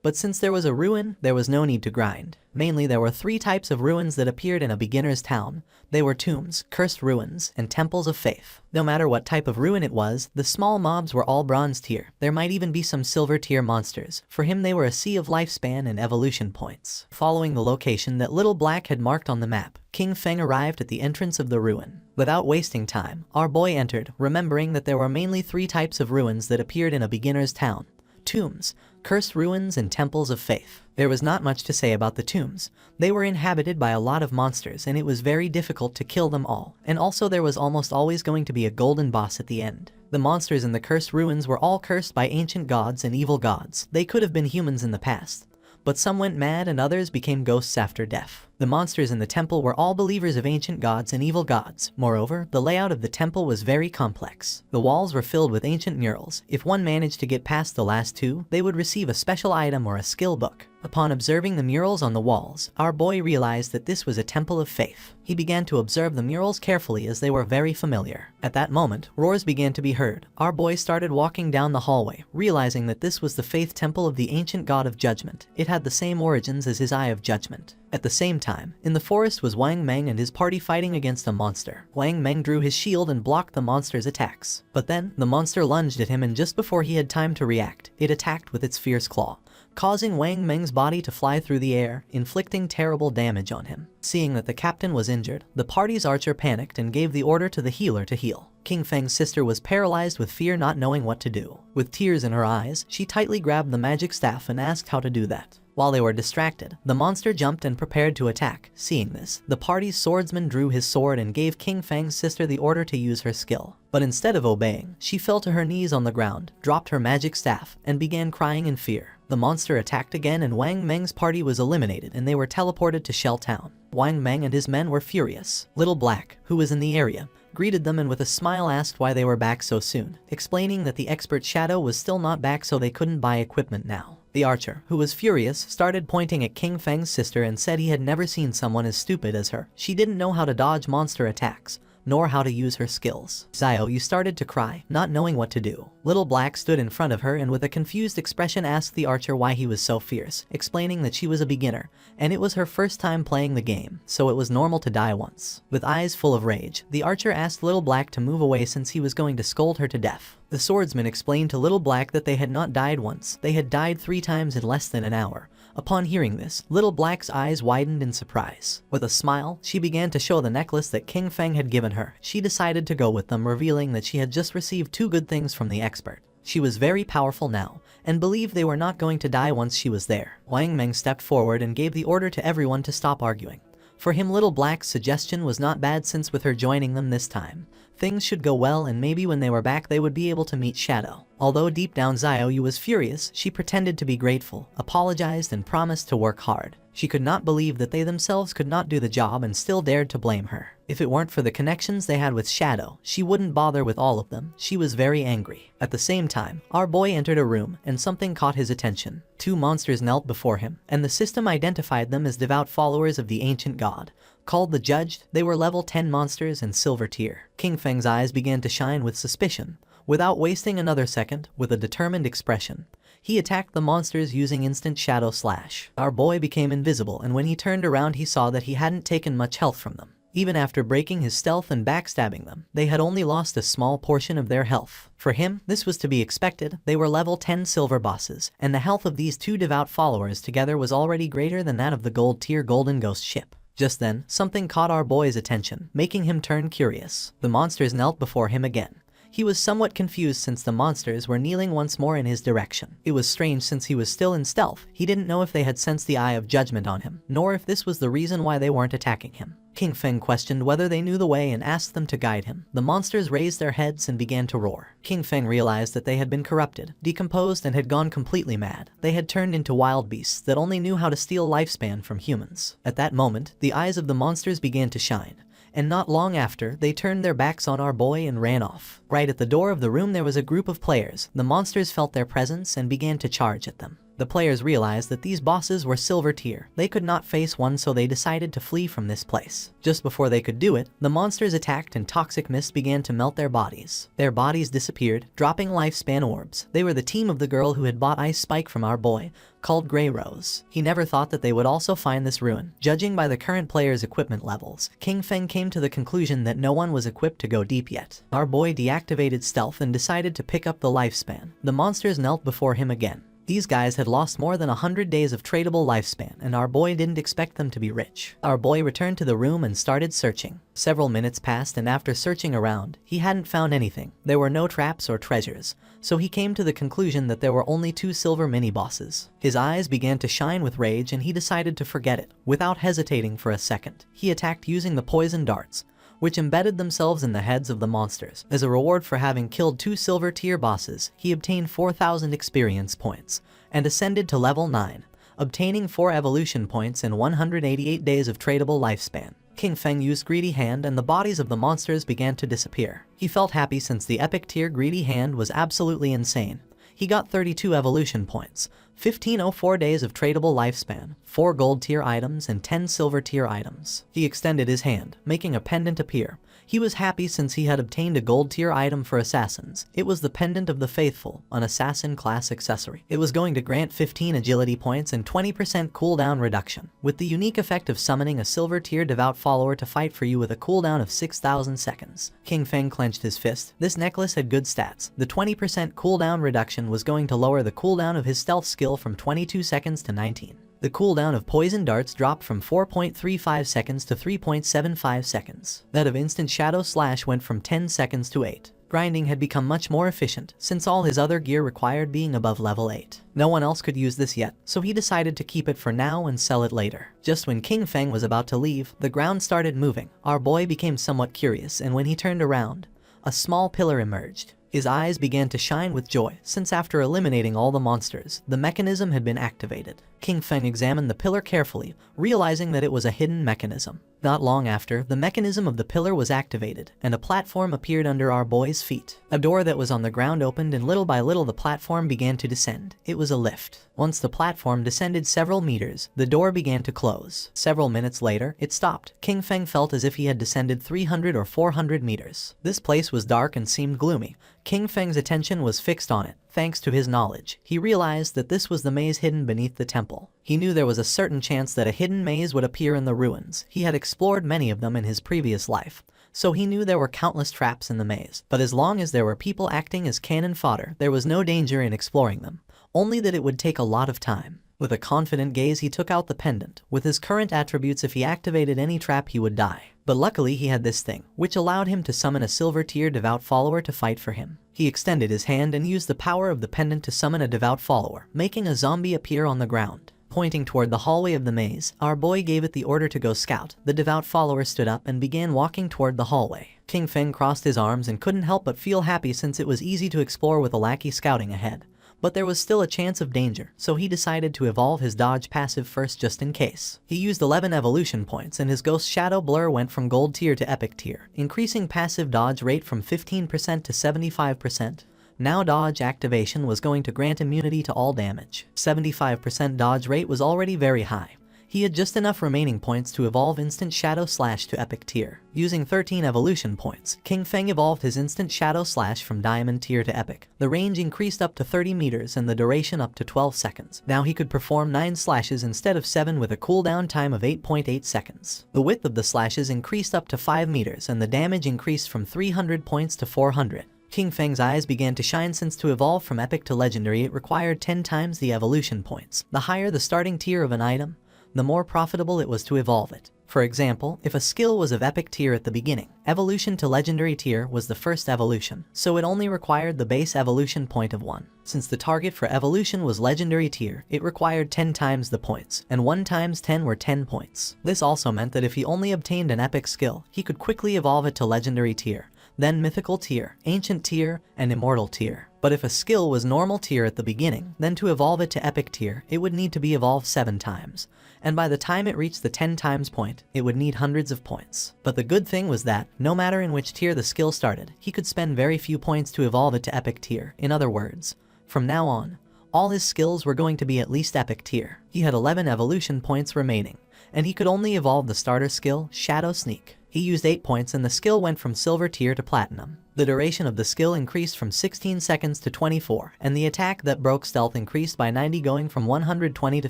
But since there was a ruin, there was no need to grind. Mainly, there were 3 types of ruins that appeared in a beginner's town. They were tombs, cursed ruins, and temples of faith. No matter what type of ruin it was, the small mobs were all bronze tier. There might even be some silver tier monsters. For him, they were a sea of lifespan and evolution points. Following the location that Little Black had marked on the map, King Feng arrived at the entrance of the ruin. Without wasting time, our boy entered, remembering that there were mainly 3 types of ruins that appeared in a beginner's town: tombs, cursed ruins, and temples of faith. There was not much to say about the tombs. They were inhabited by a lot of monsters and it was very difficult to kill them all, and also there was almost always going to be a golden boss at the end. The monsters in the cursed ruins were all cursed by ancient gods and evil gods. They could have been humans in the past, but some went mad and others became ghosts after death. The monsters in the temple were all believers of ancient gods and evil gods. Moreover, the layout of the temple was very complex. The walls were filled with ancient murals. If one managed to get past the last 2, they would receive a special item or a skill book. Upon observing the murals on the walls, our boy realized that this was a temple of faith. He began to observe the murals carefully as they were very familiar. At that moment, roars began to be heard. Our boy started walking down the hallway, realizing that this was the faith temple of the ancient god of judgment. It had the same origins as his Eye of Judgment. At the same time, in the forest was Wang Meng and his party fighting against a monster. Wang Meng drew his shield and blocked the monster's attacks. But then, the monster lunged at him and just before he had time to react, it attacked with its fierce claw, causing Wang Meng's body to fly through the air, inflicting terrible damage on him. Seeing that the captain was injured, the party's archer panicked and gave the order to the healer to heal. King Feng's sister was paralyzed with fear, not knowing what to do. With tears in her eyes, she tightly grabbed the magic staff and asked how to do that. While they were distracted, the monster jumped and prepared to attack. Seeing this, the party's swordsman drew his sword and gave King Feng's sister the order to use her skill. But instead of obeying, she fell to her knees on the ground, dropped her magic staff, and began crying in fear. The monster attacked again and Wang Meng's party was eliminated and they were teleported to Shell Town. Wang Meng and his men were furious. Little Black, who was in the area, greeted them and with a smile asked why they were back so soon, explaining that the expert Shadow was still not back so they couldn't buy equipment now. The archer, who was furious, started pointing at King Feng's sister and said he had never seen someone as stupid as her. She didn't know how to dodge monster attacks, nor how to use her skills. Xiaoyu started to cry, not knowing what to do. Little Black stood in front of her and with a confused expression asked the archer why he was so fierce, explaining that she was a beginner, and it was her first time playing the game, so it was normal to die once. With eyes full of rage, the archer asked Little Black to move away since he was going to scold her to death. The swordsman explained to Little Black that they had not died once, they had died 3 times in less than an hour. Upon hearing this, Little Black's eyes widened in surprise. With a smile, she began to show the necklace that King Feng had given her. She decided to go with them, revealing that she had just received 2 good things from the expert. She was very powerful now, and believed they were not going to die once she was there. Wang Meng stepped forward and gave the order to everyone to stop arguing. For him, Little Black's suggestion was not bad since with her joining them this time, things should go well and maybe when they were back they would be able to meet Shadow. Although deep down Xiaoyu was furious, she pretended to be grateful, apologized and promised to work hard. She could not believe that they themselves could not do the job and still dared to blame her. If it weren't for the connections they had with Shadow, she wouldn't bother with all of them. She was very angry. At the same time, our boy entered a room and something caught his attention. 2 monsters knelt before him, and the system identified them as devout followers of the ancient god. Called the Judged, they were level 10 monsters and silver tier. King Feng's eyes began to shine with suspicion. Without wasting another second, with a determined expression, he attacked the monsters using instant shadow slash. Our boy became invisible, and when he turned around he saw that he hadn't taken much health from them. Even after breaking his stealth and backstabbing them, they had only lost a small portion of their health. For him, this was to be expected. They were level 10 silver bosses, and the health of these 2 devout followers together was already greater than that of the gold tier golden ghost ship. Just then, something caught our boy's attention, making him turn curious. The monsters knelt before him again. He was somewhat confused since the monsters were kneeling once more in his direction. It was strange since he was still in stealth. He didn't know if they had sensed the eye of judgment on him, nor if this was the reason why they weren't attacking him. King Feng questioned whether they knew the way and asked them to guide him. The monsters raised their heads and began to roar. King Feng realized that they had been corrupted, decomposed and had gone completely mad. They had turned into wild beasts that only knew how to steal lifespan from humans. At that moment, the eyes of the monsters began to shine. And not long after, they turned their backs on our boy and ran off. Right at the door of the room there was a group of players. The monsters felt their presence and began to charge at them. The players realized that these bosses were silver tier. They could not face one, so they decided to flee from this place. Just before they could do it, the monsters attacked and toxic mist began to melt their bodies. Their bodies disappeared, dropping lifespan orbs. They were the team of the girl who had bought Ice Spike from our boy, called Grey Rose. He never thought that they would also find this ruin. Judging by the current players' equipment levels, King Feng came to the conclusion that no one was equipped to go deep yet. Our boy deactivated stealth and decided to pick up the lifespan. The monsters knelt before him again. These guys had lost more than 100 days of tradable lifespan, and our boy didn't expect them to be rich. Our boy returned to the room and started searching. Several minutes passed, and after searching around, he hadn't found anything. There were no traps or treasures, so he came to the conclusion that there were only 2 silver mini-bosses. His eyes began to shine with rage and he decided to forget it. Without hesitating for a second, he attacked using the poison darts, which embedded themselves in the heads of the monsters. As a reward for having killed 2 silver tier bosses, he obtained 4,000 experience points and ascended to level 9, obtaining 4 evolution points and 188 days of tradable lifespan. King Feng used Greedy Hand and the bodies of the monsters began to disappear. He felt happy since the epic tier Greedy Hand was absolutely insane. He got 32 evolution points, 1504 days of tradable lifespan, 4 gold tier items and 10 silver tier items. He extended his hand, making a pendant appear. He was happy since he had obtained a gold tier item for assassins. It was the Pendant of the Faithful, an assassin class accessory. It was going to grant 15 agility points and 20% cooldown reduction, with the unique effect of summoning a silver tier devout follower to fight for you with a cooldown of 6,000 seconds. King Feng clenched his fist. This necklace had good stats. The 20% cooldown reduction was going to lower the cooldown of his stealth skill from 22 seconds to 19. The cooldown of poison darts dropped from 4.35 seconds to 3.75 seconds. That of instant shadow slash went from 10 seconds to 8. Grinding had become much more efficient, since all his other gear required being above level 8. No one else could use this yet, so he decided to keep it for now and sell it later. Just when King Feng was about to leave, the ground started moving. Our boy became somewhat curious, and when he turned around, a small pillar emerged. His eyes began to shine with joy, since after eliminating all the monsters, the mechanism had been activated. King Feng examined the pillar carefully, realizing that it was a hidden mechanism. Not long after, the mechanism of the pillar was activated, and a platform appeared under our boy's feet. A door that was on the ground opened, and little by little the platform began to descend. It was a lift. Once the platform descended several meters, the door began to close. Several minutes later, it stopped. King Feng felt as if he had descended 300 or 400 meters. This place was dark and seemed gloomy. King Feng's attention was fixed on it. Thanks to his knowledge, he realized that this was the maze hidden beneath the temple. He knew there was a certain chance that a hidden maze would appear in the ruins. He had explored many of them in his previous life, so he knew there were countless traps in the maze. But as long as there were people acting as cannon fodder, there was no danger in exploring them, only that it would take a lot of time. With a confident gaze, he took out the pendant. With his current attributes, if he activated any trap, he would die. But luckily he had this thing, which allowed him to summon a silver-tier devout follower to fight for him. He extended his hand and used the power of the pendant to summon a devout follower, making a zombie appear on the ground. Pointing toward the hallway of the maze, our boy gave it the order to go scout. The devout follower stood up and began walking toward the hallway. King Feng crossed his arms and couldn't help but feel happy, since it was easy to explore with a lackey scouting ahead. But there was still a chance of danger, so he decided to evolve his dodge passive first just in case. He used 11 evolution points, and his ghost shadow blur went from gold tier to epic tier, increasing passive dodge rate from 15% to 75%. Now dodge activation was going to grant immunity to all damage. 75% dodge rate was already very high. He had just enough remaining points to evolve Instant Shadow Slash to Epic Tier. Using 13 evolution points, King Feng evolved his Instant Shadow Slash from Diamond Tier to Epic. The range increased up to 30 meters and the duration up to 12 seconds. Now he could perform 9 slashes instead of 7 with a cooldown time of 8.8 seconds. The width of the slashes increased up to 5 meters and the damage increased from 300 points to 400. King Feng's eyes began to shine, since to evolve from Epic to Legendary it required 10 times the evolution points. The higher the starting tier of an item, the more profitable it was to evolve it. For example, if a skill was of Epic tier at the beginning, evolution to Legendary tier was the first evolution, so it only required the base evolution point of 1. Since the target for evolution was Legendary tier, it required 10 times the points, and 1 times 10 were 10 points. This also meant that if he only obtained an Epic skill, he could quickly evolve it to Legendary tier, then Mythical tier, Ancient tier, and Immortal tier. But if a skill was Normal tier at the beginning, then to evolve it to Epic tier, it would need to be evolved 7 times. And by the time it reached the 10 times point, it would need hundreds of points. But the good thing was that, no matter in which tier the skill started, he could spend very few points to evolve it to Epic tier. In other words, from now on, all his skills were going to be at least Epic tier. He had 11 evolution points remaining, and he could only evolve the starter skill, Shadow Sneak. He used 8 points and the skill went from Silver tier to Platinum. The duration of the skill increased from 16 seconds to 24, and the attack that broke stealth increased by 90, going from 120 to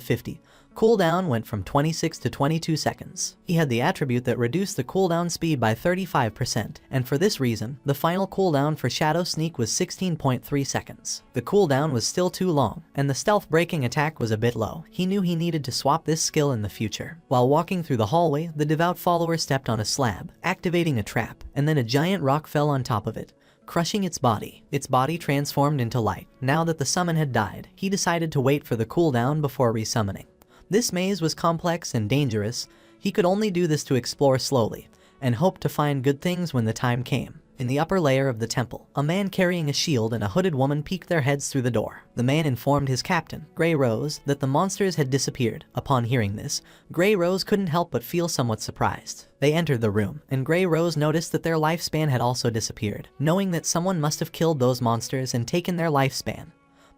50. Cooldown went from 26 to 22 seconds. He had the attribute that reduced the cooldown speed by 35%, and for this reason, the final cooldown for Shadow Sneak was 16.3 seconds. The cooldown was still too long, and the stealth breaking attack was a bit low. He knew he needed to swap this skill in the future. While walking through the hallway, the devout follower stepped on a slab, activating a trap, and then a giant rock fell on top of it, crushing its body. Its body transformed into light. Now that the summon had died, he decided to wait for the cooldown before resummoning. This maze was complex and dangerous. He could only do this to explore slowly, and hope to find good things when the time came. In the upper layer of the temple, a man carrying a shield and a hooded woman peeked their heads through the door. The man informed his captain, Grey Rose, that the monsters had disappeared. Upon hearing this, Grey Rose couldn't help but feel somewhat surprised. They entered the room, and Grey Rose noticed that their lifespan had also disappeared, knowing that someone must have killed those monsters and taken their lifespan.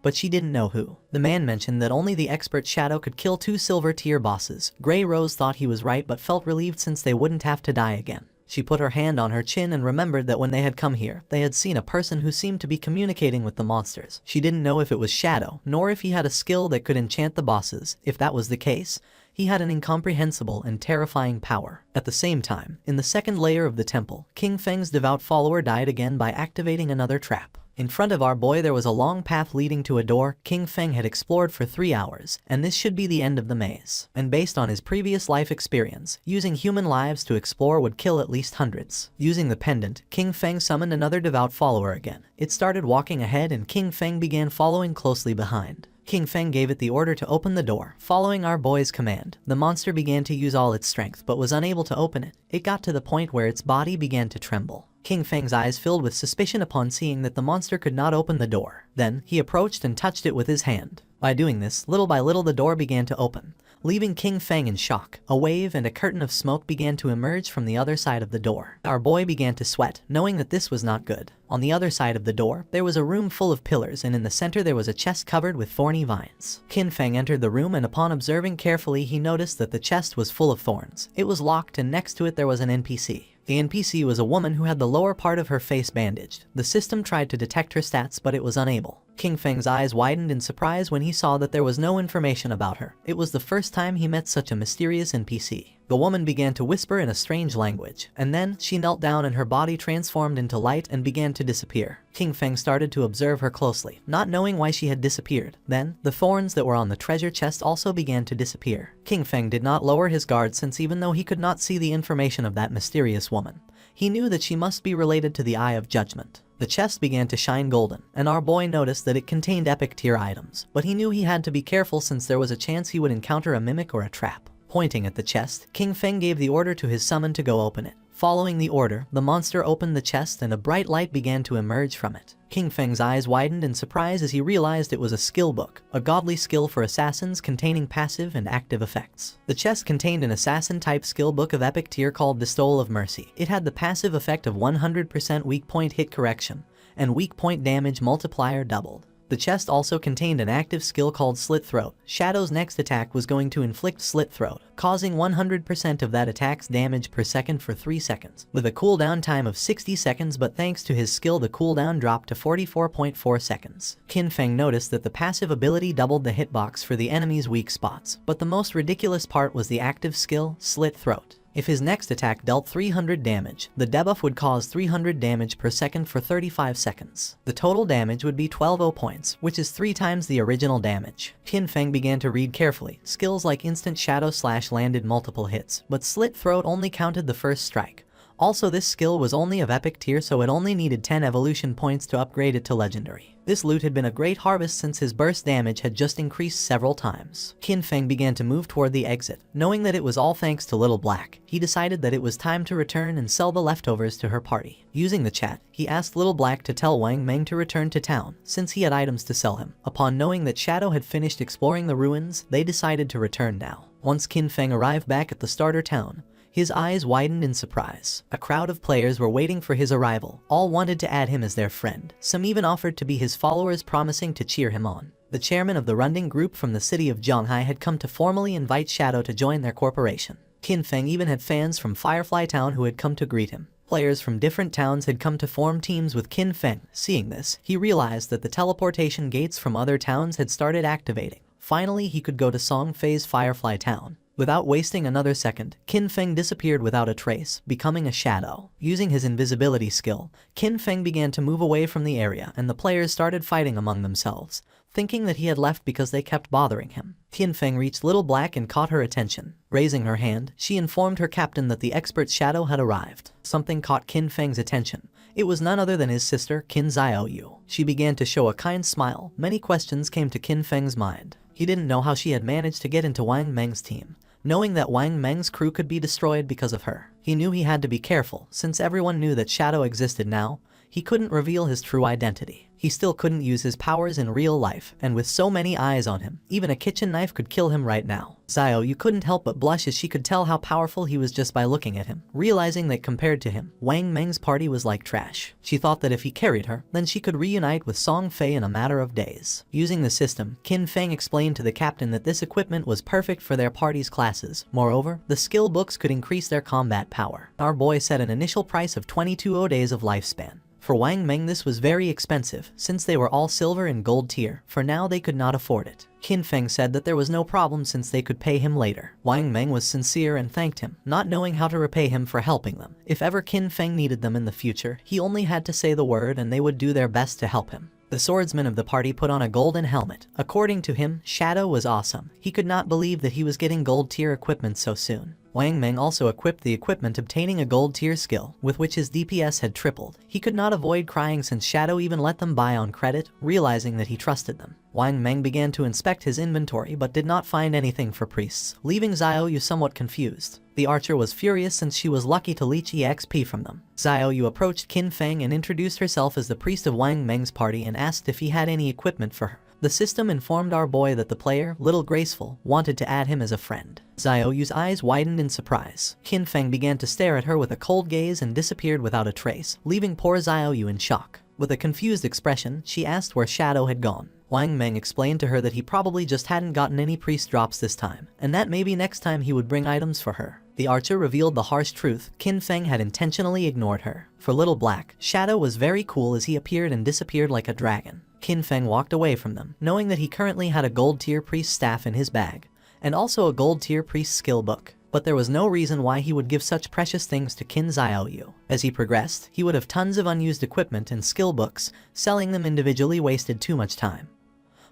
But she didn't know who. The man mentioned that only the expert Shadow could kill 2 silver tier bosses. Grey Rose thought he was right but felt relieved since they wouldn't have to die again. She put her hand on her chin and remembered that when they had come here, they had seen a person who seemed to be communicating with the monsters. She didn't know if it was Shadow, nor if he had a skill that could enchant the bosses. If that was the case, he had an incomprehensible and terrifying power. At the same time, in the second layer of the temple, King Feng's devout follower died again by activating another trap. In front of our boy there was a long path leading to a door King Feng had explored for 3 hours, and this should be the end of the maze. And based on his previous life experience, using human lives to explore would kill at least hundreds. Using the pendant, King Feng summoned another devout follower again. It started walking ahead and King Feng began following closely behind. King Feng gave it the order to open the door. Following our boy's command, the monster began to use all its strength but was unable to open it. It got to the point where its body began to tremble. King Feng's eyes filled with suspicion upon seeing that the monster could not open the door. Then, he approached and touched it with his hand. By doing this, little by little the door began to open. leaving King Feng in shock. A wave and a curtain of smoke began to emerge from the other side of the door. Our boy began to sweat, knowing that this was not good. On the other side of the door, there was a room full of pillars, and in the center there was a chest covered with thorny vines. Kin Feng entered the room, and upon observing carefully, he noticed that the chest was full of thorns. It was locked, and next to it there was an NPC. The NPC was a woman who had the lower part of her face bandaged. The system tried to detect her stats, but it was unable. King Feng's eyes widened in surprise when he saw that there was no information about her. It was the first time he met such a mysterious NPC. The woman began to whisper in a strange language, and then she knelt down and her body transformed into light and began to disappear. King Feng started to observe her closely, not knowing why she had disappeared. Then, the thorns that were on the treasure chest also began to disappear. King Feng did not lower his guard, since even though he could not see the information of that mysterious woman, he knew that she must be related to the Eye of Judgment. The chest began to shine golden, and our boy noticed that it contained epic tier items, but he knew he had to be careful since there was a chance he would encounter a mimic or a trap. Pointing at the chest, King Feng gave the order to his summon to go open it. Following the order, the monster opened the chest and a bright light began to emerge from it. King Feng's eyes widened in surprise as he realized it was a skill book, a godly skill for assassins containing passive and active effects. The chest contained an assassin-type skill book of epic tier called the Stole of Mercy. It had the passive effect of 100% weak point hit correction, and weak point damage multiplier doubled. The chest also contained an active skill called Slit Throat. Shadow's next attack was going to inflict Slit Throat, causing 100% of that attack's damage per second for 3 seconds, with a cooldown time of 60 seconds, but thanks to his skill the cooldown dropped to 44.4 seconds. Kin Feng noticed that the passive ability doubled the hitbox for the enemy's weak spots, but the most ridiculous part was the active skill, Slit Throat. If his next attack dealt 300 damage, the debuff would cause 300 damage per second for 35 seconds. The total damage would be 12 points, which is 3 times the original damage. Kin Feng began to read carefully. Skills like Instant Shadow Slash landed multiple hits, but Slit Throat only counted the first strike. Also, this skill was only of epic tier, so it only needed 10 evolution points to upgrade it to legendary. This loot had been a great harvest since his burst damage had just increased several times. Kin Feng began to move toward the exit. Knowing that it was all thanks to Little Black, he decided that it was time to return and sell the leftovers to her party. Using the chat, he asked Little Black to tell Wang Meng to return to town, since he had items to sell him. Upon knowing that Shadow had finished exploring the ruins, they decided to return now. Once Kin Feng arrived back at the starter town, his eyes widened in surprise. A crowd of players were waiting for his arrival. All wanted to add him as their friend. Some even offered to be his followers, promising to cheer him on. The chairman of the Runding group from the city of Zhonghai had come to formally invite Shadow to join their corporation. Kin Feng even had fans from Firefly Town who had come to greet him. Players from different towns had come to form teams with Kin Feng. Seeing this, he realized that the teleportation gates from other towns had started activating. Finally, he could go to Songfei's Firefly Town. Without wasting another second, Kin Feng disappeared without a trace, becoming a shadow. Using his invisibility skill, Kin Feng began to move away from the area, and the players started fighting among themselves, thinking that he had left because they kept bothering him. Kin Feng reached Little Black and caught her attention. Raising her hand, she informed her captain that the expert Shadow had arrived. Something caught Kin Feng's attention. It was none other than his sister, Qin Xiaoyu. She began to show a kind smile. Many questions came to Kin Feng's mind. He didn't know how she had managed to get into Wang Meng's team, knowing that Wang Meng's crew could be destroyed because of her. He knew he had to be careful, since everyone knew that Shadow existed now. He couldn't reveal his true identity. He still couldn't use his powers in real life, and with so many eyes on him, even a kitchen knife could kill him right now. Xiaoyu couldn't help but blush as she could tell how powerful he was just by looking at him, realizing that compared to him, Wang Meng's party was like trash. She thought that if he carried her, then she could reunite with Song Fei in a matter of days. Using the system, Kin Feng explained to the captain that this equipment was perfect for their party's classes. Moreover, the skill books could increase their combat power. Our boy set an initial price of 22 days of lifespan. For Wang Meng, this was very expensive, since they were all silver and gold tier. For now, they could not afford it. Kin Feng said that there was no problem since they could pay him later. Wang Meng was sincere and thanked him, not knowing how to repay him for helping them. If ever Kin Feng needed them in the future, he only had to say the word and they would do their best to help him. The swordsman of the party put on a golden helmet. According to him, Shadow was awesome. He could not believe that he was getting gold tier equipment so soon. Wang Meng also equipped the equipment, obtaining a gold tier skill, with which his DPS had tripled. He could not avoid crying since Shadow even let them buy on credit, realizing that he trusted them. Wang Meng began to inspect his inventory but did not find anything for priests, leaving Xiaoyu somewhat confused. The archer was furious since she was lucky to leech EXP from them. Xiaoyu approached Kin Feng and introduced herself as the priest of Wang Meng's party and asked if he had any equipment for her. The system informed our boy that the player, Little Graceful, wanted to add him as a friend. Xiaoyu's eyes widened in surprise. Qin Feng began to stare at her with a cold gaze and disappeared without a trace, leaving poor Xiaoyu in shock. With a confused expression, she asked where Shadow had gone. Wang Meng explained to her that he probably just hadn't gotten any priest drops this time, and that maybe next time he would bring items for her. The archer revealed the harsh truth. Qin Feng had intentionally ignored her. For Little Black, Shadow was very cool as he appeared and disappeared like a dragon. Qin Feng walked away from them, knowing that he currently had a gold tier priest staff in his bag, and also a gold tier priest skill book. But there was no reason why he would give such precious things to Qin Xiaoyu. As he progressed, he would have tons of unused equipment and skill books. Selling them individually wasted too much time.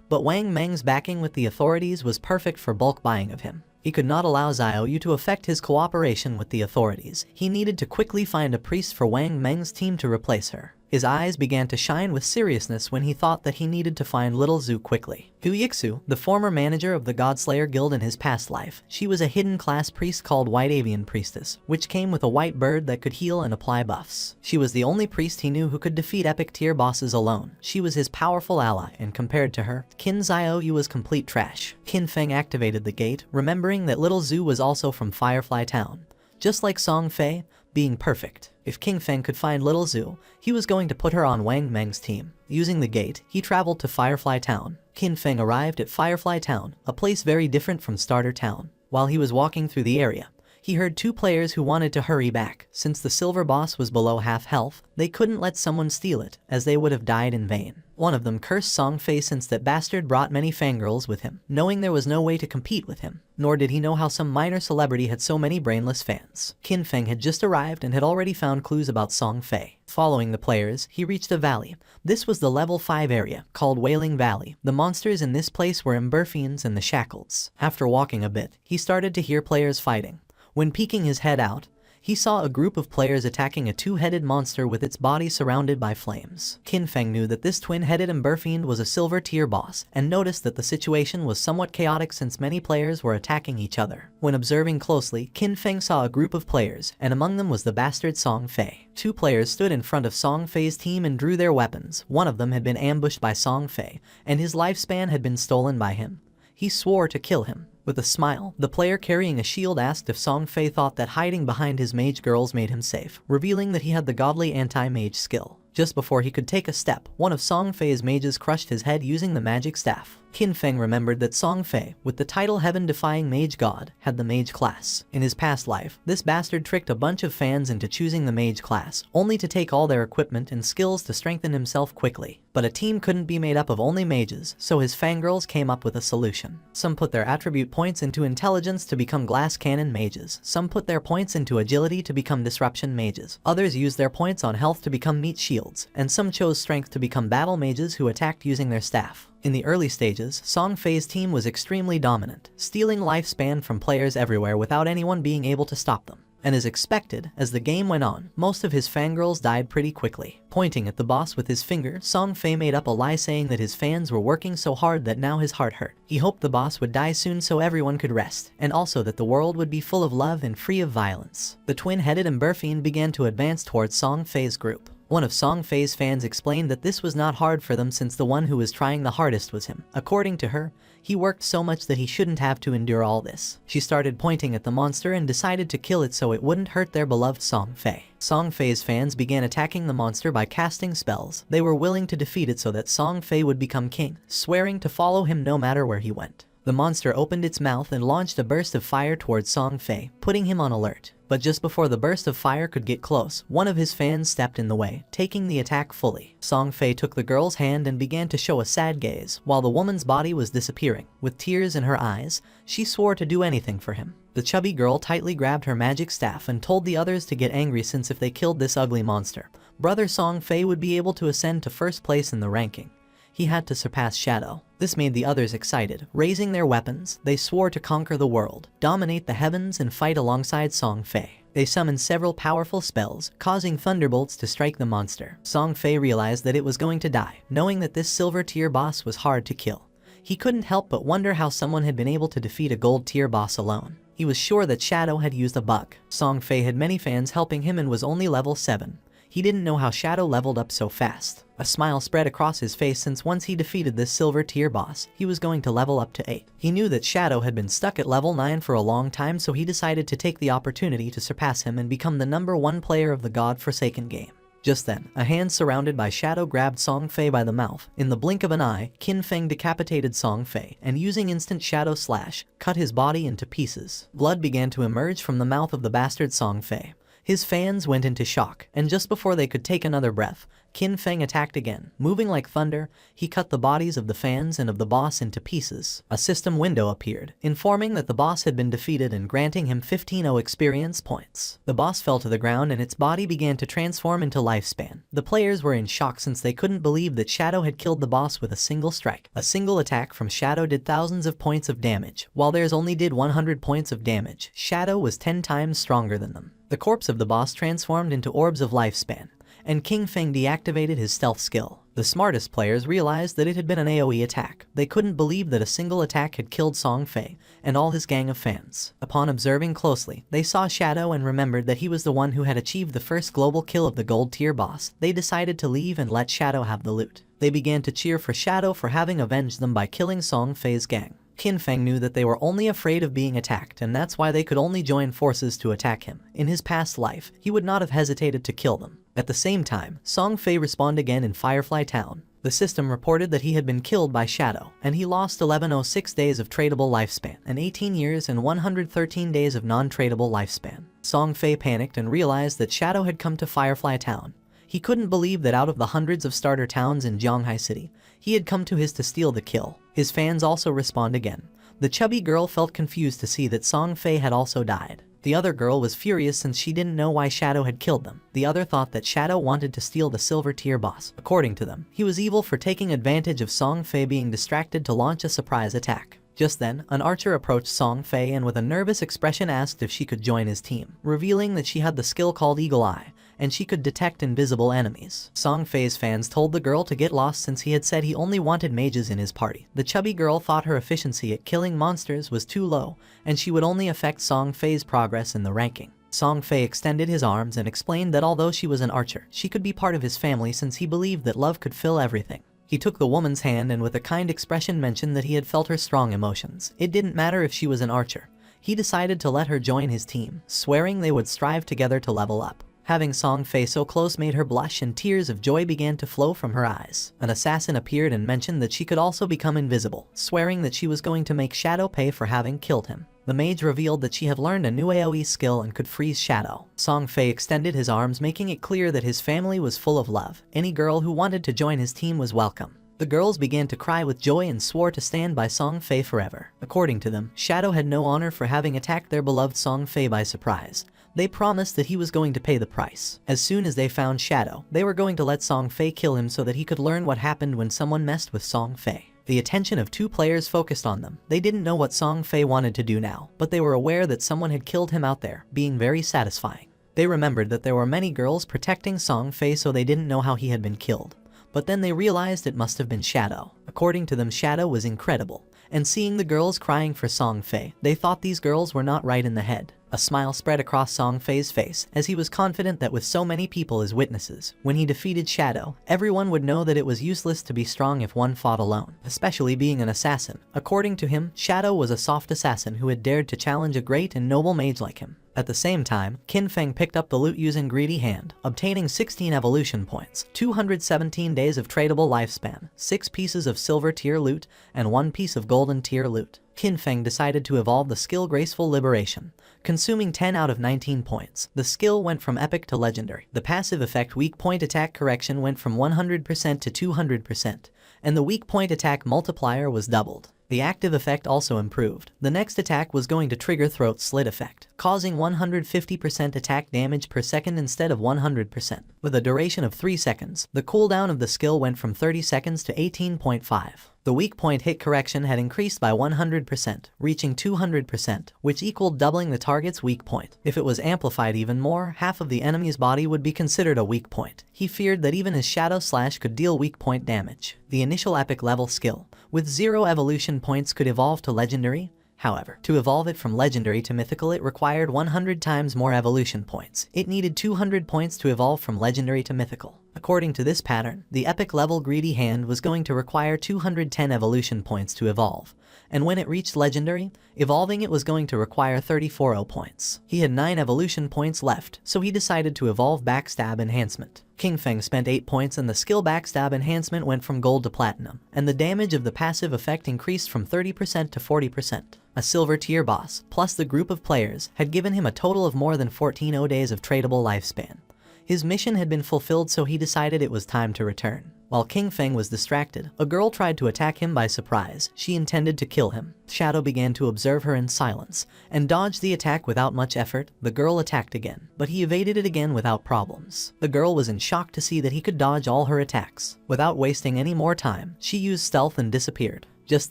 But Wang Meng's backing with the authorities was perfect for bulk buying of him. He could not allow Xiaoyu to affect his cooperation with the authorities. He needed to quickly find a priest for Wang Meng's team to replace her. His eyes began to shine with seriousness when he thought that he needed to find Little Zhu quickly. Hu Yixu, the former manager of the Godslayer Guild in his past life, she was a hidden class priest called White Avian Priestess, which came with a white bird that could heal and apply buffs. She was the only priest he knew who could defeat epic tier bosses alone. She was his powerful ally, and compared to her, Qin Xiaoyu was complete trash. Qin Feng activated the gate, remembering that Little Zhu was also from Firefly Town. Just like Song Fei, being perfect. If King Feng could find Little Zhu, he was going to put her on Wang Meng's team. Using the gate, he traveled to Firefly Town. Qin Feng arrived at Firefly Town, a place very different from Starter Town. While he was walking through the area, he heard two players who wanted to hurry back. Since the silver boss was below half health, they couldn't let someone steal it, as they would have died in vain. One of them cursed Song Fei since that bastard brought many fangirls with him, knowing there was no way to compete with him. Nor did he know how some minor celebrity had so many brainless fans. Qin Feng had just arrived and had already found clues about Song Fei. Following the players, he reached a valley. This was the level 5 area, called Wailing Valley. The monsters in this place were Emberfiends and the Shackles. After walking a bit, he started to hear players fighting. When peeking his head out, he saw a group of players attacking a two-headed monster with its body surrounded by flames. Qin Feng knew that this twin-headed Emberfiend was a silver tier boss, and noticed that the situation was somewhat chaotic since many players were attacking each other. When observing closely, Qin Feng saw a group of players, and among them was the bastard Song Fei. Two players stood in front of Song Fei's team and drew their weapons. One of them had been ambushed by Song Fei, and his lifespan had been stolen by him. He swore to kill him. With a smile, the player carrying a shield asked if Song Fei thought that hiding behind his mage girls made him safe, revealing that he had the godly anti-mage skill. Just before he could take a step, one of Song Fei's mages crushed his head using the magic staff. Qin Feng remembered that Song Fei, with the title Heaven-Defying Mage God, had the mage class. In his past life, this bastard tricked a bunch of fans into choosing the mage class, only to take all their equipment and skills to strengthen himself quickly. But a team couldn't be made up of only mages, so his fangirls came up with a solution. Some put their attribute points into intelligence to become glass cannon mages. Some put their points into agility to become disruption mages. Others used their points on health to become meat shields, and some chose strength to become battle mages who attacked using their staff. In the early stages, Song Fei's team was extremely dominant, stealing lifespan from players everywhere without anyone being able to stop them. And as expected, as the game went on, most of his fangirls died pretty quickly. Pointing at the boss with his finger, Song Fei made up a lie saying that his fans were working so hard that now his heart hurt. He hoped the boss would die soon so everyone could rest, and also that the world would be full of love and free of violence. The twin-headed Emberfiend began to advance towards Song Fei's group. One of Song Fei's fans explained that this was not hard for them since the one who was trying the hardest was him. According to her, he worked so much that he shouldn't have to endure all this. She started pointing at the monster and decided to kill it so it wouldn't hurt their beloved Song Fei. Song Fei's fans began attacking the monster by casting spells. They were willing to defeat it so that Song Fei would become king, swearing to follow him no matter where he went. The monster opened its mouth and launched a burst of fire towards Song Fei, putting him on alert. But just before the burst of fire could get close, one of his fans stepped in the way, taking the attack fully. Song Fei took the girl's hand and began to show a sad gaze, while the woman's body was disappearing. With tears in her eyes, she swore to do anything for him. The chubby girl tightly grabbed her magic staff and told the others to get angry since if they killed this ugly monster, brother Song Fei would be able to ascend to first place in the ranking. He had to surpass Shadow. This made the others excited. Raising their weapons, they swore to conquer the world, dominate the heavens, and fight alongside Song Fei. They summoned several powerful spells, causing thunderbolts to strike the monster. Song Fei realized that it was going to die, knowing that this silver tier boss was hard to kill. He couldn't help but wonder how someone had been able to defeat a gold tier boss alone. He was sure that Shadow had used a bug. Song Fei had many fans helping him and was only level 7. He didn't know how Shadow leveled up so fast. A smile spread across his face since once he defeated this silver tier boss, he was going to level up to 8. He knew that Shadow had been stuck at level 9 for a long time, so he decided to take the opportunity to surpass him and become the #1 player of the God-forsaken game. Just then, a hand surrounded by Shadow grabbed Song Fei by the mouth. In the blink of an eye, Qin Feng decapitated Song Fei, and using instant Shadow Slash, cut his body into pieces. Blood began to emerge from the mouth of the bastard Song Fei. His fans went into shock, and just before they could take another breath, Qin Feng attacked again. Moving like thunder, he cut the bodies of the fans and of the boss into pieces. A system window appeared, informing that the boss had been defeated and granting him 15 experience points. The boss fell to the ground and its body began to transform into lifespan. The players were in shock since they couldn't believe that Shadow had killed the boss with a single strike. A single attack from Shadow did thousands of points of damage, while theirs only did 100 points of damage. Shadow was 10 times stronger than them. The corpse of the boss transformed into orbs of lifespan, and Qin Feng deactivated his stealth skill. The smartest players realized that it had been an AoE attack. They couldn't believe that a single attack had killed Song Fei and all his gang of fans. Upon observing closely, they saw Shadow and remembered that he was the one who had achieved the first global kill of the gold tier boss. They decided to leave and let Shadow have the loot. They began to cheer for Shadow for having avenged them by killing Song Fei's gang. Qin Feng knew that they were only afraid of being attacked, and that's why they could only join forces to attack him. In his past life, he would not have hesitated to kill them. At the same time, Song Fei respawned again in Firefly Town. The system reported that he had been killed by Shadow, and he lost 1106 days of tradable lifespan, and 18 years and 113 days of non-tradable lifespan. Song Fei panicked and realized that Shadow had come to Firefly Town. He couldn't believe that out of the hundreds of starter towns in Zhanghai City, he had come to his to steal the kill. His fans also respawned again. The chubby girl felt confused to see that Song Fei had also died. The other girl was furious since she didn't know why Shadow had killed them. The other thought that Shadow wanted to steal the silver tier boss. According to them, he was evil for taking advantage of Song Fei being distracted to launch a surprise attack. Just then, an archer approached Song Fei and with a nervous expression asked if she could join his team, revealing that she had the skill called Eagle Eye, and she could detect invisible enemies. Song Fei's fans told the girl to get lost since he had said he only wanted mages in his party. The chubby girl thought her efficiency at killing monsters was too low, and she would only affect Song Fei's progress in the ranking. Song Fei extended his arms and explained that although she was an archer, she could be part of his family since he believed that love could fill everything. He took the woman's hand and with a kind expression mentioned that he had felt her strong emotions. It didn't matter if she was an archer. He decided to let her join his team, swearing they would strive together to level up. Having Song Fei so close made her blush and tears of joy began to flow from her eyes. An assassin appeared and mentioned that she could also become invisible, swearing that she was going to make Shadow pay for having killed him. The mage revealed that she had learned a new AoE skill and could freeze Shadow. Song Fei extended his arms, making it clear that his family was full of love. Any girl who wanted to join his team was welcome. The girls began to cry with joy and swore to stand by Song Fei forever. According to them, Shadow had no honor for having attacked their beloved Song Fei by surprise. They promised that he was going to pay the price. As soon as they found Shadow, they were going to let Song Fei kill him so that he could learn what happened when someone messed with Song Fei. The attention of two players focused on them. They didn't know what Song Fei wanted to do now, but they were aware that someone had killed him out there, being very satisfying. They remembered that there were many girls protecting Song Fei, so they didn't know how he had been killed. But then they realized it must have been Shadow. According to them, Shadow was incredible. And seeing the girls crying for Song Fei, they thought these girls were not right in the head. A smile spread across Song Fei's face as he was confident that with so many people as witnesses, when he defeated Shadow, everyone would know that it was useless to be strong if one fought alone, especially being an assassin. According to him, Shadow was a soft assassin who had dared to challenge a great and noble mage like him. At the same time, Qin Feng picked up the loot using Greedy Hand, obtaining 16 evolution points, 217 days of tradable lifespan, 6 pieces of silver tier loot, and 1 piece of golden tier loot. Qin Feng decided to evolve the skill Graceful Liberation, consuming 10 out of 19 points. The skill went from epic to legendary. The passive effect Weak Point Attack Correction went from 100% to 200%, and the Weak Point Attack Multiplier was doubled. The active effect also improved. The next attack was going to trigger Throat Slit effect, causing 150% attack damage per second instead of 100%. With a duration of 3 seconds, the cooldown of the skill went from 30 seconds to 18.5. The weak point hit correction had increased by 100%, reaching 200%, which equaled doubling the target's weak point. If it was amplified even more, half of the enemy's body would be considered a weak point. He feared that even his Shadow Slash could deal weak point damage. The initial epic level skill, with 0 evolution points, could evolve to legendary, However, to evolve it from legendary to mythical, it required 100 times more evolution points. It needed 200 points to evolve from legendary to mythical. According to this pattern, the epic level Greedy Hand was going to require 210 evolution points to evolve, and when it reached legendary, evolving it was going to require 34 points. He had 9 evolution points left, so he decided to evolve Backstab Enhancement. King Feng spent 8 points and the skill Backstab Enhancement went from gold to platinum, and the damage of the passive effect increased from 30% to 40%. A silver tier boss, plus the group of players, had given him a total of more than 14 days of tradable lifespan. His mission had been fulfilled, so he decided it was time to return. While King Feng was distracted, a girl tried to attack him by surprise. She intended to kill him. Shadow began to observe her in silence and dodged the attack without much effort. The girl attacked again, but he evaded it again without problems. The girl was in shock to see that he could dodge all her attacks. Without wasting any more time, she used stealth and disappeared. Just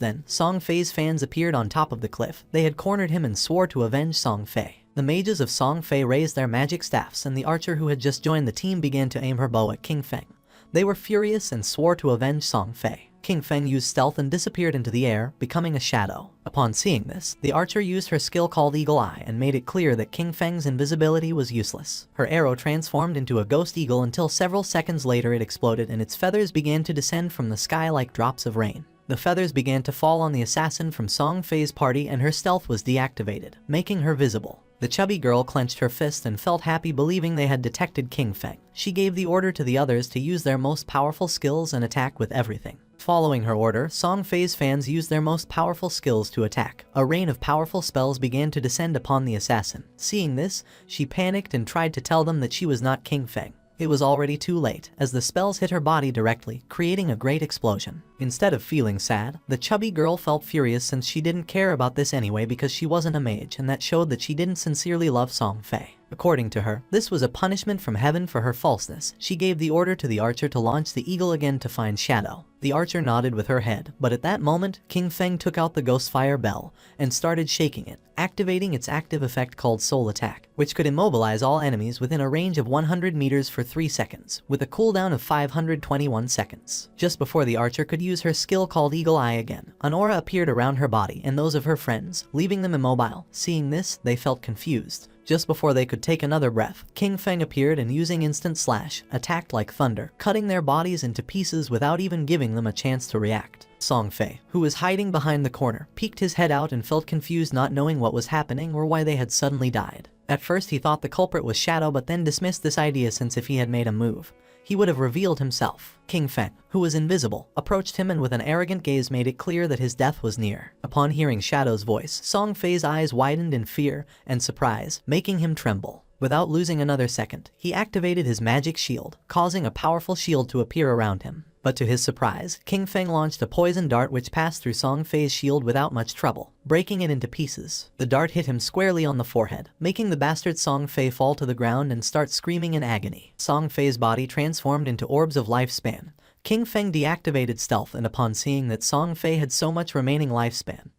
then, Song Fei's fans appeared on top of the cliff. They had cornered him and swore to avenge Song Fei. The mages of Song Fei raised their magic staffs, and the archer who had just joined the team began to aim her bow at King Feng. They were furious and swore to avenge Song Fei. King Feng used stealth and disappeared into the air, becoming a shadow. Upon seeing this, the archer used her skill called Eagle Eye and made it clear that King Feng's invisibility was useless. Her arrow transformed into a ghost eagle until several seconds later it exploded and its feathers began to descend from the sky like drops of rain. The feathers began to fall on the assassin from Song Fei's party and her stealth was deactivated, making her visible. The chubby girl clenched her fist and felt happy, believing they had detected King Feng. She gave the order to the others to use their most powerful skills and attack with everything. Following her order, Song Fei's fans used their most powerful skills to attack. A rain of powerful spells began to descend upon the assassin. Seeing this, she panicked and tried to tell them that she was not King Feng. It was already too late, as the spells hit her body directly, creating a great explosion. Instead of feeling sad, the chubby girl felt furious since she didn't care about this anyway because she wasn't a mage, and that showed that she didn't sincerely love Song Fei. According to her, this was a punishment from heaven for her falseness. She gave the order to the archer to launch the eagle again to find Shadow. The archer nodded with her head, but at that moment, King Feng took out the Ghostfire Bell and started shaking it, activating its active effect called Soul Attack, which could immobilize all enemies within a range of 100 meters for 3 seconds, with a cooldown of 521 seconds. Just before the archer could use her skill called Eagle Eye again, an aura appeared around her body and those of her friends, leaving them immobile. Seeing this, they felt confused. Just before they could take another breath, King Feng appeared and using Instant Slash, attacked like thunder, cutting their bodies into pieces without even giving them a chance to react. Song Fei, who was hiding behind the corner, peeked his head out and felt confused, not knowing what was happening or why they had suddenly died. At first he thought the culprit was Shadow, but then dismissed this idea since if he had made a move, he would have revealed himself. King Feng, who was invisible, approached him and with an arrogant gaze made it clear that his death was near. Upon hearing Shadow's voice, Song Fei's eyes widened in fear and surprise, making him tremble. Without losing another second, he activated his magic shield, causing a powerful shield to appear around him. But to his surprise, King Feng launched a poison dart which passed through Song Fei's shield without much trouble, breaking it into pieces. The dart hit him squarely on the forehead, making the bastard Song Fei fall to the ground and start screaming in agony. Song Fei's body transformed into orbs of lifespan. King Feng deactivated stealth, and upon seeing that Song Fei had so much remaining lifespan,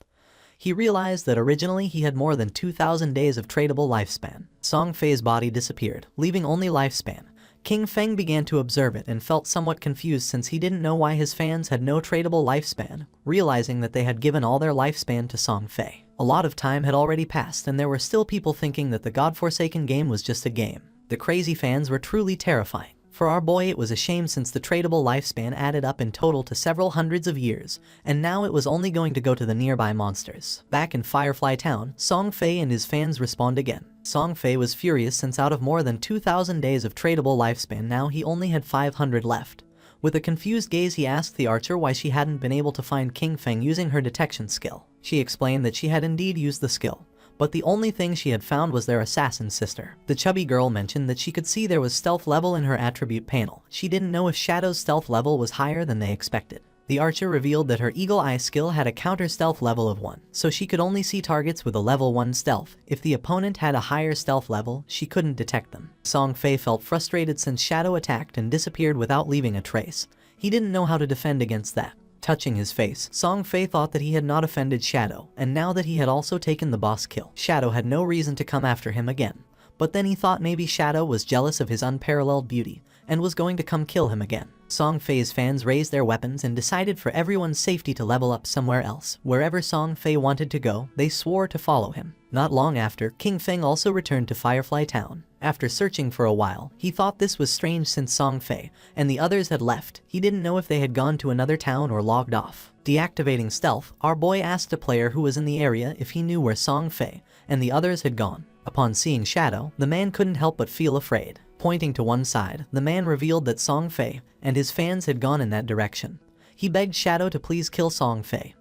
he realized that originally he had more than 2,000 days of tradable lifespan. Song Fei's body disappeared, leaving only lifespan. King Feng began to observe it and felt somewhat confused since he didn't know why his fans had no tradable lifespan, realizing that they had given all their lifespan to Song Fei. A lot of time had already passed and there were still people thinking that the godforsaken game was just a game. The crazy fans were truly terrifying. For our boy it was a shame since the tradable lifespan added up in total to several hundreds of years, and now it was only going to go to the nearby monsters. Back in Firefly Town, Song Fei and his fans respawned again. Song Fei was furious since out of more than 2,000 days of tradable lifespan now he only had 500 left. With a confused gaze he asked the archer why she hadn't been able to find King Feng using her detection skill. She explained that she had indeed used the skill, but the only thing she had found was their assassin sister. The chubby girl mentioned that she could see there was stealth level in her attribute panel. She didn't know if Shadow's stealth level was higher than they expected. The archer revealed that her Eagle Eye skill had a counter stealth level of 1, so she could only see targets with a level 1 stealth. If the opponent had a higher stealth level, she couldn't detect them. Song Fei felt frustrated since Shadow attacked and disappeared without leaving a trace. He didn't know how to defend against that. Touching his face, Song Fei thought that he had not offended Shadow, and now that he had also taken the boss kill, Shadow had no reason to come after him again. But then he thought maybe Shadow was jealous of his unparalleled beauty, and was going to come kill him again. Song Fei's fans raised their weapons and decided for everyone's safety to level up somewhere else. Wherever Song Fei wanted to go, they swore to follow him. Not long after, King Feng also returned to Firefly Town. After searching for a while, he thought this was strange since Song Fei and the others had left. He didn't know if they had gone to another town or logged off. Deactivating stealth, our boy asked a player who was in the area if he knew where Song Fei and the others had gone. Upon seeing Shadow, the man couldn't help but feel afraid. Pointing to one side, the man revealed that Song Fei and his fans had gone in that direction. He begged Shadow to please kill Song Fei.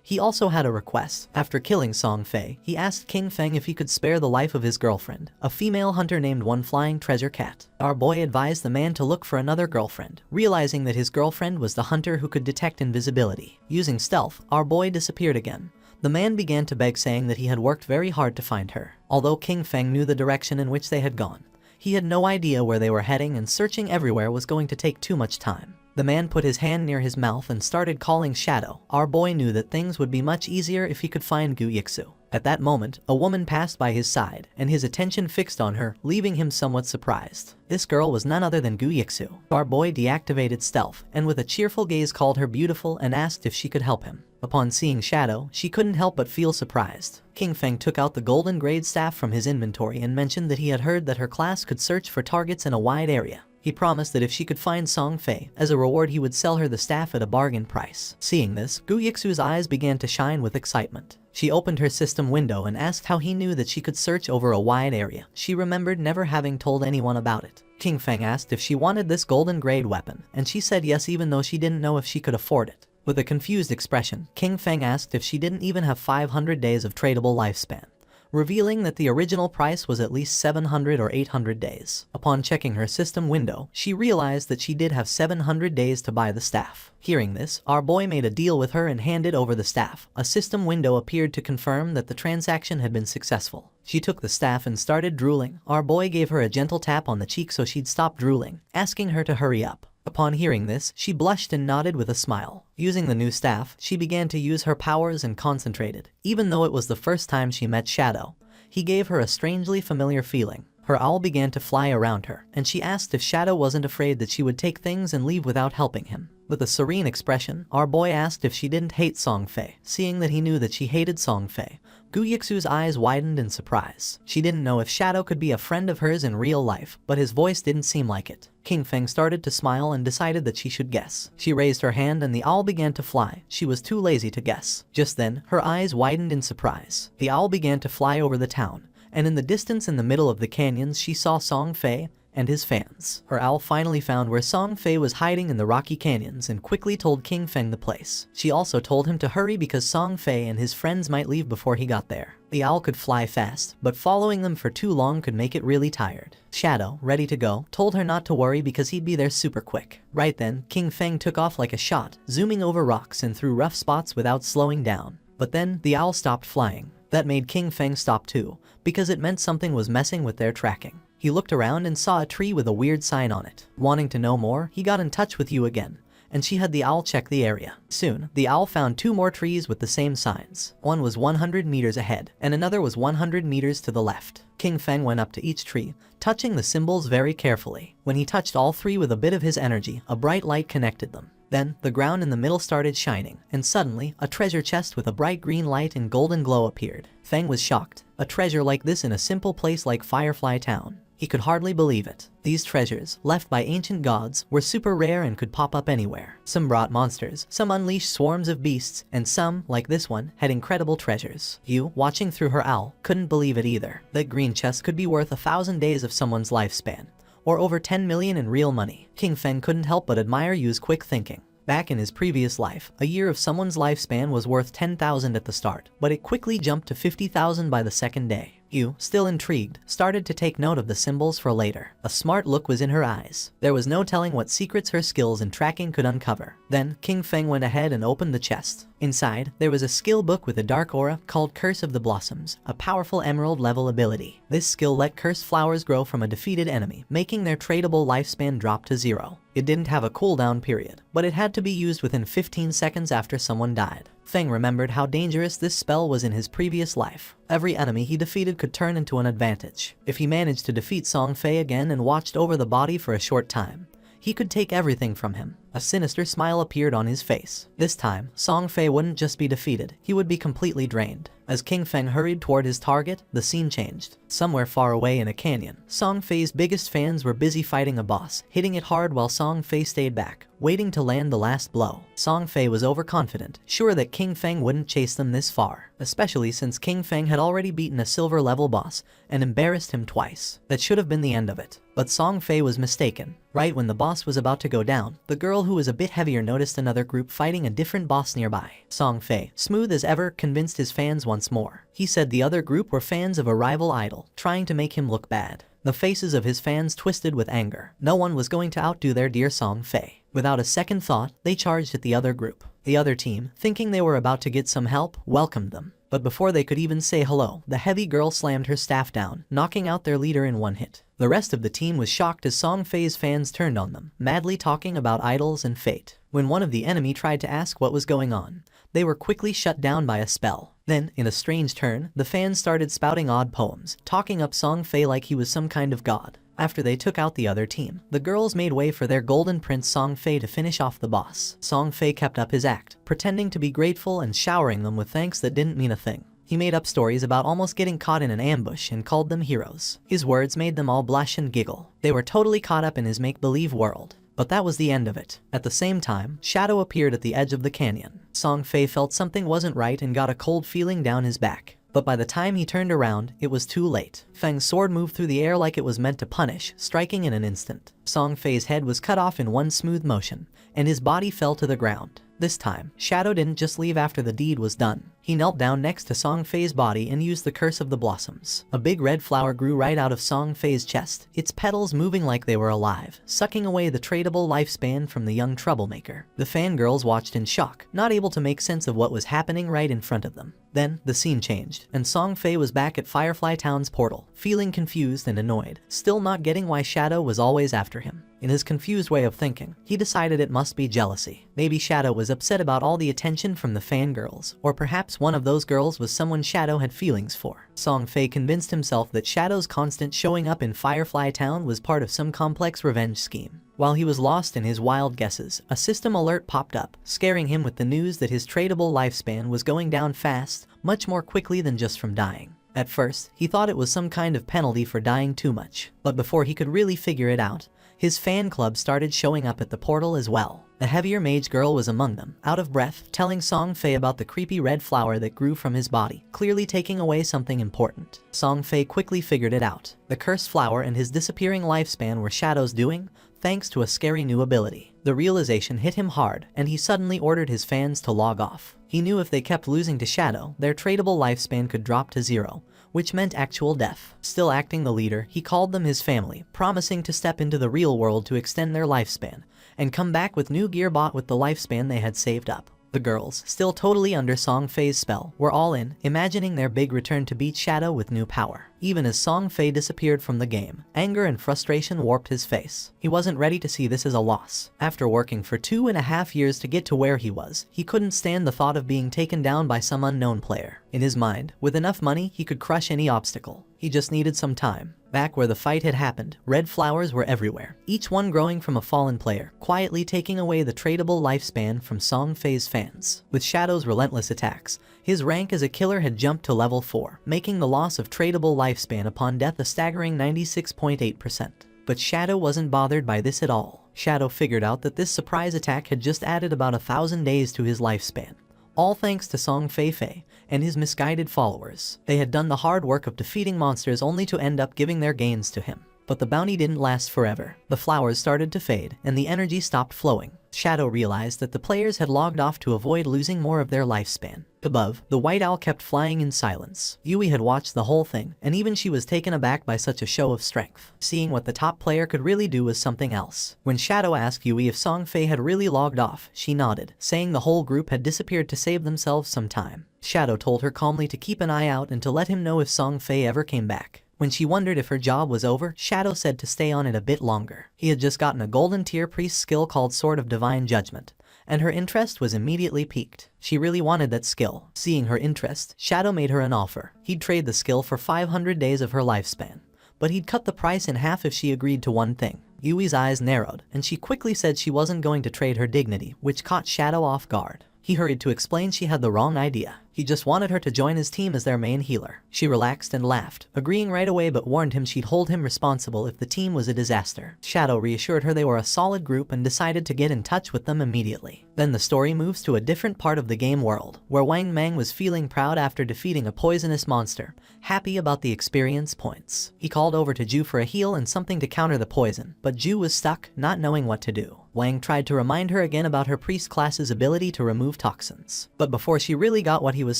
He also had a request. After killing Song Fei, he asked King Feng if he could spare the life of his girlfriend, a female hunter named One Flying Treasure Cat. Our boy advised the man to look for another girlfriend, realizing that his girlfriend was the hunter who could detect invisibility. Using stealth, our boy disappeared again. The man began to beg, saying that he had worked very hard to find her. Although King Feng knew the direction in which they had gone, he had no idea where they were heading, and searching everywhere was going to take too much time. The man put his hand near his mouth and started calling Shadow. Our boy knew that things would be much easier if he could find Gu Yixu. At that moment, a woman passed by his side, and his attention fixed on her, leaving him somewhat surprised. This girl was none other than Gu Yixu. Our boy deactivated stealth, and with a cheerful gaze called her beautiful and asked if she could help him. Upon seeing Shadow, she couldn't help but feel surprised. King Feng took out the golden grade staff from his inventory and mentioned that he had heard that her class could search for targets in a wide area. He promised that if she could find Song Fei, as a reward he would sell her the staff at a bargain price. Seeing this, Gu Yixu's eyes began to shine with excitement. She opened her system window and asked how he knew that she could search over a wide area. She remembered never having told anyone about it. King Feng asked if she wanted this golden grade weapon, and she said yes, even though she didn't know if she could afford it. With a confused expression, King Feng asked if she didn't even have 500 days of tradable lifespan, revealing that the original price was at least 700 or 800 days. Upon checking her system window, she realized that she did have 700 days to buy the staff. Hearing this, our boy made a deal with her and handed over the staff. A system window appeared to confirm that the transaction had been successful. She took the staff and started drooling. Our boy gave her a gentle tap on the cheek so she'd stop drooling, asking her to hurry up. Upon hearing this, she blushed and nodded with a smile. Using the new staff, she began to use her powers and concentrated. Even though it was the first time she met Shadow, he gave her a strangely familiar feeling. Her owl began to fly around her, and she asked if Shadow wasn't afraid that she would take things and leave without helping him. With a serene expression, our boy asked if she didn't hate Song Fei. Seeing that he knew that she hated Song Fei, Gu Yixu's eyes widened in surprise. She didn't know if Shadow could be a friend of hers in real life, but his voice didn't seem like it. King Feng started to smile and decided that she should guess. She raised her hand and the owl began to fly. She was too lazy to guess. Just then, her eyes widened in surprise. The owl began to fly over the town, and in the distance in the middle of the canyons she saw Song Fei and his fans. Her owl finally found where Song Fei was hiding in the rocky canyons and quickly told King Feng the place. She also told him to hurry because Song Fei and his friends might leave before he got there. The owl could fly fast, but following them for too long could make it really tired. Shadow, ready to go, told her not to worry because he'd be there super quick. Right then, King Feng took off like a shot, zooming over rocks and through rough spots without slowing down. But then, the owl stopped flying. That made King Feng stop too, because it meant something was messing with their tracking. He looked around and saw a tree with a weird sign on it. Wanting to know more, he got in touch with Yu again, and she had the owl check the area. Soon, the owl found 2 more trees with the same signs. One was 100 meters ahead, and another was 100 meters to the left. King Feng went up to each tree, touching the symbols very carefully. When he touched all 3 with a bit of his energy, a bright light connected them. Then, the ground in the middle started shining, and suddenly, a treasure chest with a bright green light and golden glow appeared. Feng was shocked. A treasure like this in a simple place like Firefly Town. He could hardly believe it. These treasures, left by ancient gods, were super rare and could pop up anywhere. Some brought monsters, some unleashed swarms of beasts, and some, like this one, had incredible treasures. Yu, watching through her owl, couldn't believe it either. That green chest could be worth 1,000 days of someone's lifespan, or over 10 million in real money. King Feng couldn't help but admire Yu's quick thinking. Back in his previous life, a year of someone's lifespan was worth 10,000 at the start, but it quickly jumped to 50,000 by the second day. Yu, still intrigued, started to take note of the symbols for later. A smart look was in her eyes. There was no telling what secrets her skills in tracking could uncover. Then, King Feng went ahead and opened the chest. Inside, there was a skill book with a dark aura called Curse of the Blossoms, a powerful emerald level ability. This skill let cursed flowers grow from a defeated enemy, making their tradable lifespan drop to 0. It didn't have a cooldown period, but it had to be used within 15 seconds after someone died. Feng remembered how dangerous this spell was in his previous life. Every enemy he defeated could turn into an advantage. If he managed to defeat Song Fei again and watched over the body for a short time, he could take everything from him. A sinister smile appeared on his face. This time, Song Fei wouldn't just be defeated, he would be completely drained. As King Feng hurried toward his target, the scene changed. Somewhere far away in a canyon, Song Fei's biggest fans were busy fighting a boss, hitting it hard while Song Fei stayed back, waiting to land the last blow. Song Fei was overconfident, sure that King Feng wouldn't chase them this far, especially since King Feng had already beaten a silver level boss and embarrassed him twice. That should have been the end of it. But Song Fei was mistaken. Right when the boss was about to go down, the girl who was a bit heavier noticed another group fighting a different boss nearby. Song Fei, smooth as ever, convinced his fans once more. He said the other group were fans of a rival idol, trying to make him look bad. The faces of his fans twisted with anger. No one was going to outdo their dear Song Fei. Without a second thought, they charged at the other group. The other team, thinking they were about to get some help, welcomed them. But before they could even say hello, the heavy girl slammed her staff down, knocking out their leader in one hit. The rest of the team was shocked as Song Fei's fans turned on them, madly talking about idols and fate. When one of the enemy tried to ask what was going on, they were quickly shut down by a spell. Then, in a strange turn, the fans started spouting odd poems, talking up Song Fei like he was some kind of god. After they took out the other team, the girls made way for their golden prince Song Fei to finish off the boss. Song Fei kept up his act, pretending to be grateful and showering them with thanks that didn't mean a thing. He made up stories about almost getting caught in an ambush and called them heroes. His words made them all blush and giggle. They were totally caught up in his make-believe world. But that was the end of it. At the same time, Shadow appeared at the edge of the canyon. Song Fei felt something wasn't right and got a cold feeling down his back. But by the time he turned around, it was too late. Feng's sword moved through the air like it was meant to punish, striking in an instant. Song Fei's head was cut off in one smooth motion, and his body fell to the ground. This time, Shadow didn't just leave after the deed was done. He knelt down next to Song Fei's body and used the Curse of the Blossoms. A big red flower grew right out of Song Fei's chest, its petals moving like they were alive, sucking away the tradable lifespan from the young troublemaker. The fangirls watched in shock, not able to make sense of what was happening right in front of them. Then, the scene changed, and Song Fei was back at Firefly Town's portal, feeling confused and annoyed, still not getting why Shadow was always after him. In his confused way of thinking, he decided it must be jealousy. Maybe Shadow was upset about all the attention from the fangirls, or perhaps one of those girls was someone Shadow had feelings for. Song Fei convinced himself that Shadow's constant showing up in Firefly Town was part of some complex revenge scheme. While he was lost in his wild guesses, a system alert popped up, scaring him with the news that his tradable lifespan was going down fast, much more quickly than just from dying. At first, he thought it was some kind of penalty for dying too much, but before he could really figure it out, his fan club started showing up at the portal as well. The heavier mage girl was among them, out of breath, telling Song Fei about the creepy red flower that grew from his body, clearly taking away something important. Song Fei quickly figured it out. The cursed flower and his disappearing lifespan were Shadow's doing, thanks to a scary new ability. The realization hit him hard, and he suddenly ordered his fans to log off. He knew if they kept losing to Shadow, their tradable lifespan could drop to 0, which meant actual death. Still acting the leader, he called them his family, promising to step into the real world to extend their lifespan, and come back with new gear bought with the lifespan they had saved up. The girls, still totally under Song Fei's spell, were all in, imagining their big return to beat Shadow with new power. Even as Song Fei disappeared from the game, anger and frustration warped his face. He wasn't ready to see this as a loss. After working for 2.5 years to get to where he was, he couldn't stand the thought of being taken down by some unknown player. In his mind, with enough money, he could crush any obstacle. He just needed some time. Back where the fight had happened, red flowers were everywhere, each one growing from a fallen player, quietly taking away the tradable lifespan from Song Fei's fans. With Shadow's relentless attacks, his rank as a killer had jumped to level 4, making the loss of tradable lifespan upon death a staggering 96.8%. But Shadow wasn't bothered by this at all. Shadow figured out that this surprise attack had just added about 1,000 days to his lifespan. All thanks to Song Fei and his misguided followers. They had done the hard work of defeating monsters only to end up giving their gains to him. But the bounty didn't last forever. The flowers started to fade, and the energy stopped flowing. Shadow realized that the players had logged off to avoid losing more of their lifespan. Above, the white owl kept flying in silence. Yui had watched the whole thing, and even she was taken aback by such a show of strength. Seeing what the top player could really do was something else. When Shadow asked Yui if Song Fei had really logged off, she nodded, saying the whole group had disappeared to save themselves some time. Shadow told her calmly to keep an eye out and to let him know if Song Fei ever came back. When she wondered if her job was over, Shadow said to stay on it a bit longer. He had just gotten a golden tier priest skill called Sword of Divine Judgment, and her interest was immediately piqued. She really wanted that skill. Seeing her interest, Shadow made her an offer. He'd trade the skill for 500 days of her lifespan, but he'd cut the price in half if she agreed to one thing. Yui's eyes narrowed, and she quickly said she wasn't going to trade her dignity, which caught Shadow off guard. He hurried to explain she had the wrong idea. He just wanted her to join his team as their main healer. She relaxed and laughed, agreeing right away, but warned him she'd hold him responsible if the team was a disaster. Shadow reassured her they were a solid group and decided to get in touch with them immediately. Then the story moves to a different part of the game world, where Wang Mang was feeling proud after defeating a poisonous monster, happy about the experience points. He called over to Ju for a heal and something to counter the poison, but Ju was stuck, not knowing what to do. Wang tried to remind her again about her priest class's ability to remove toxins, but before she really got what he was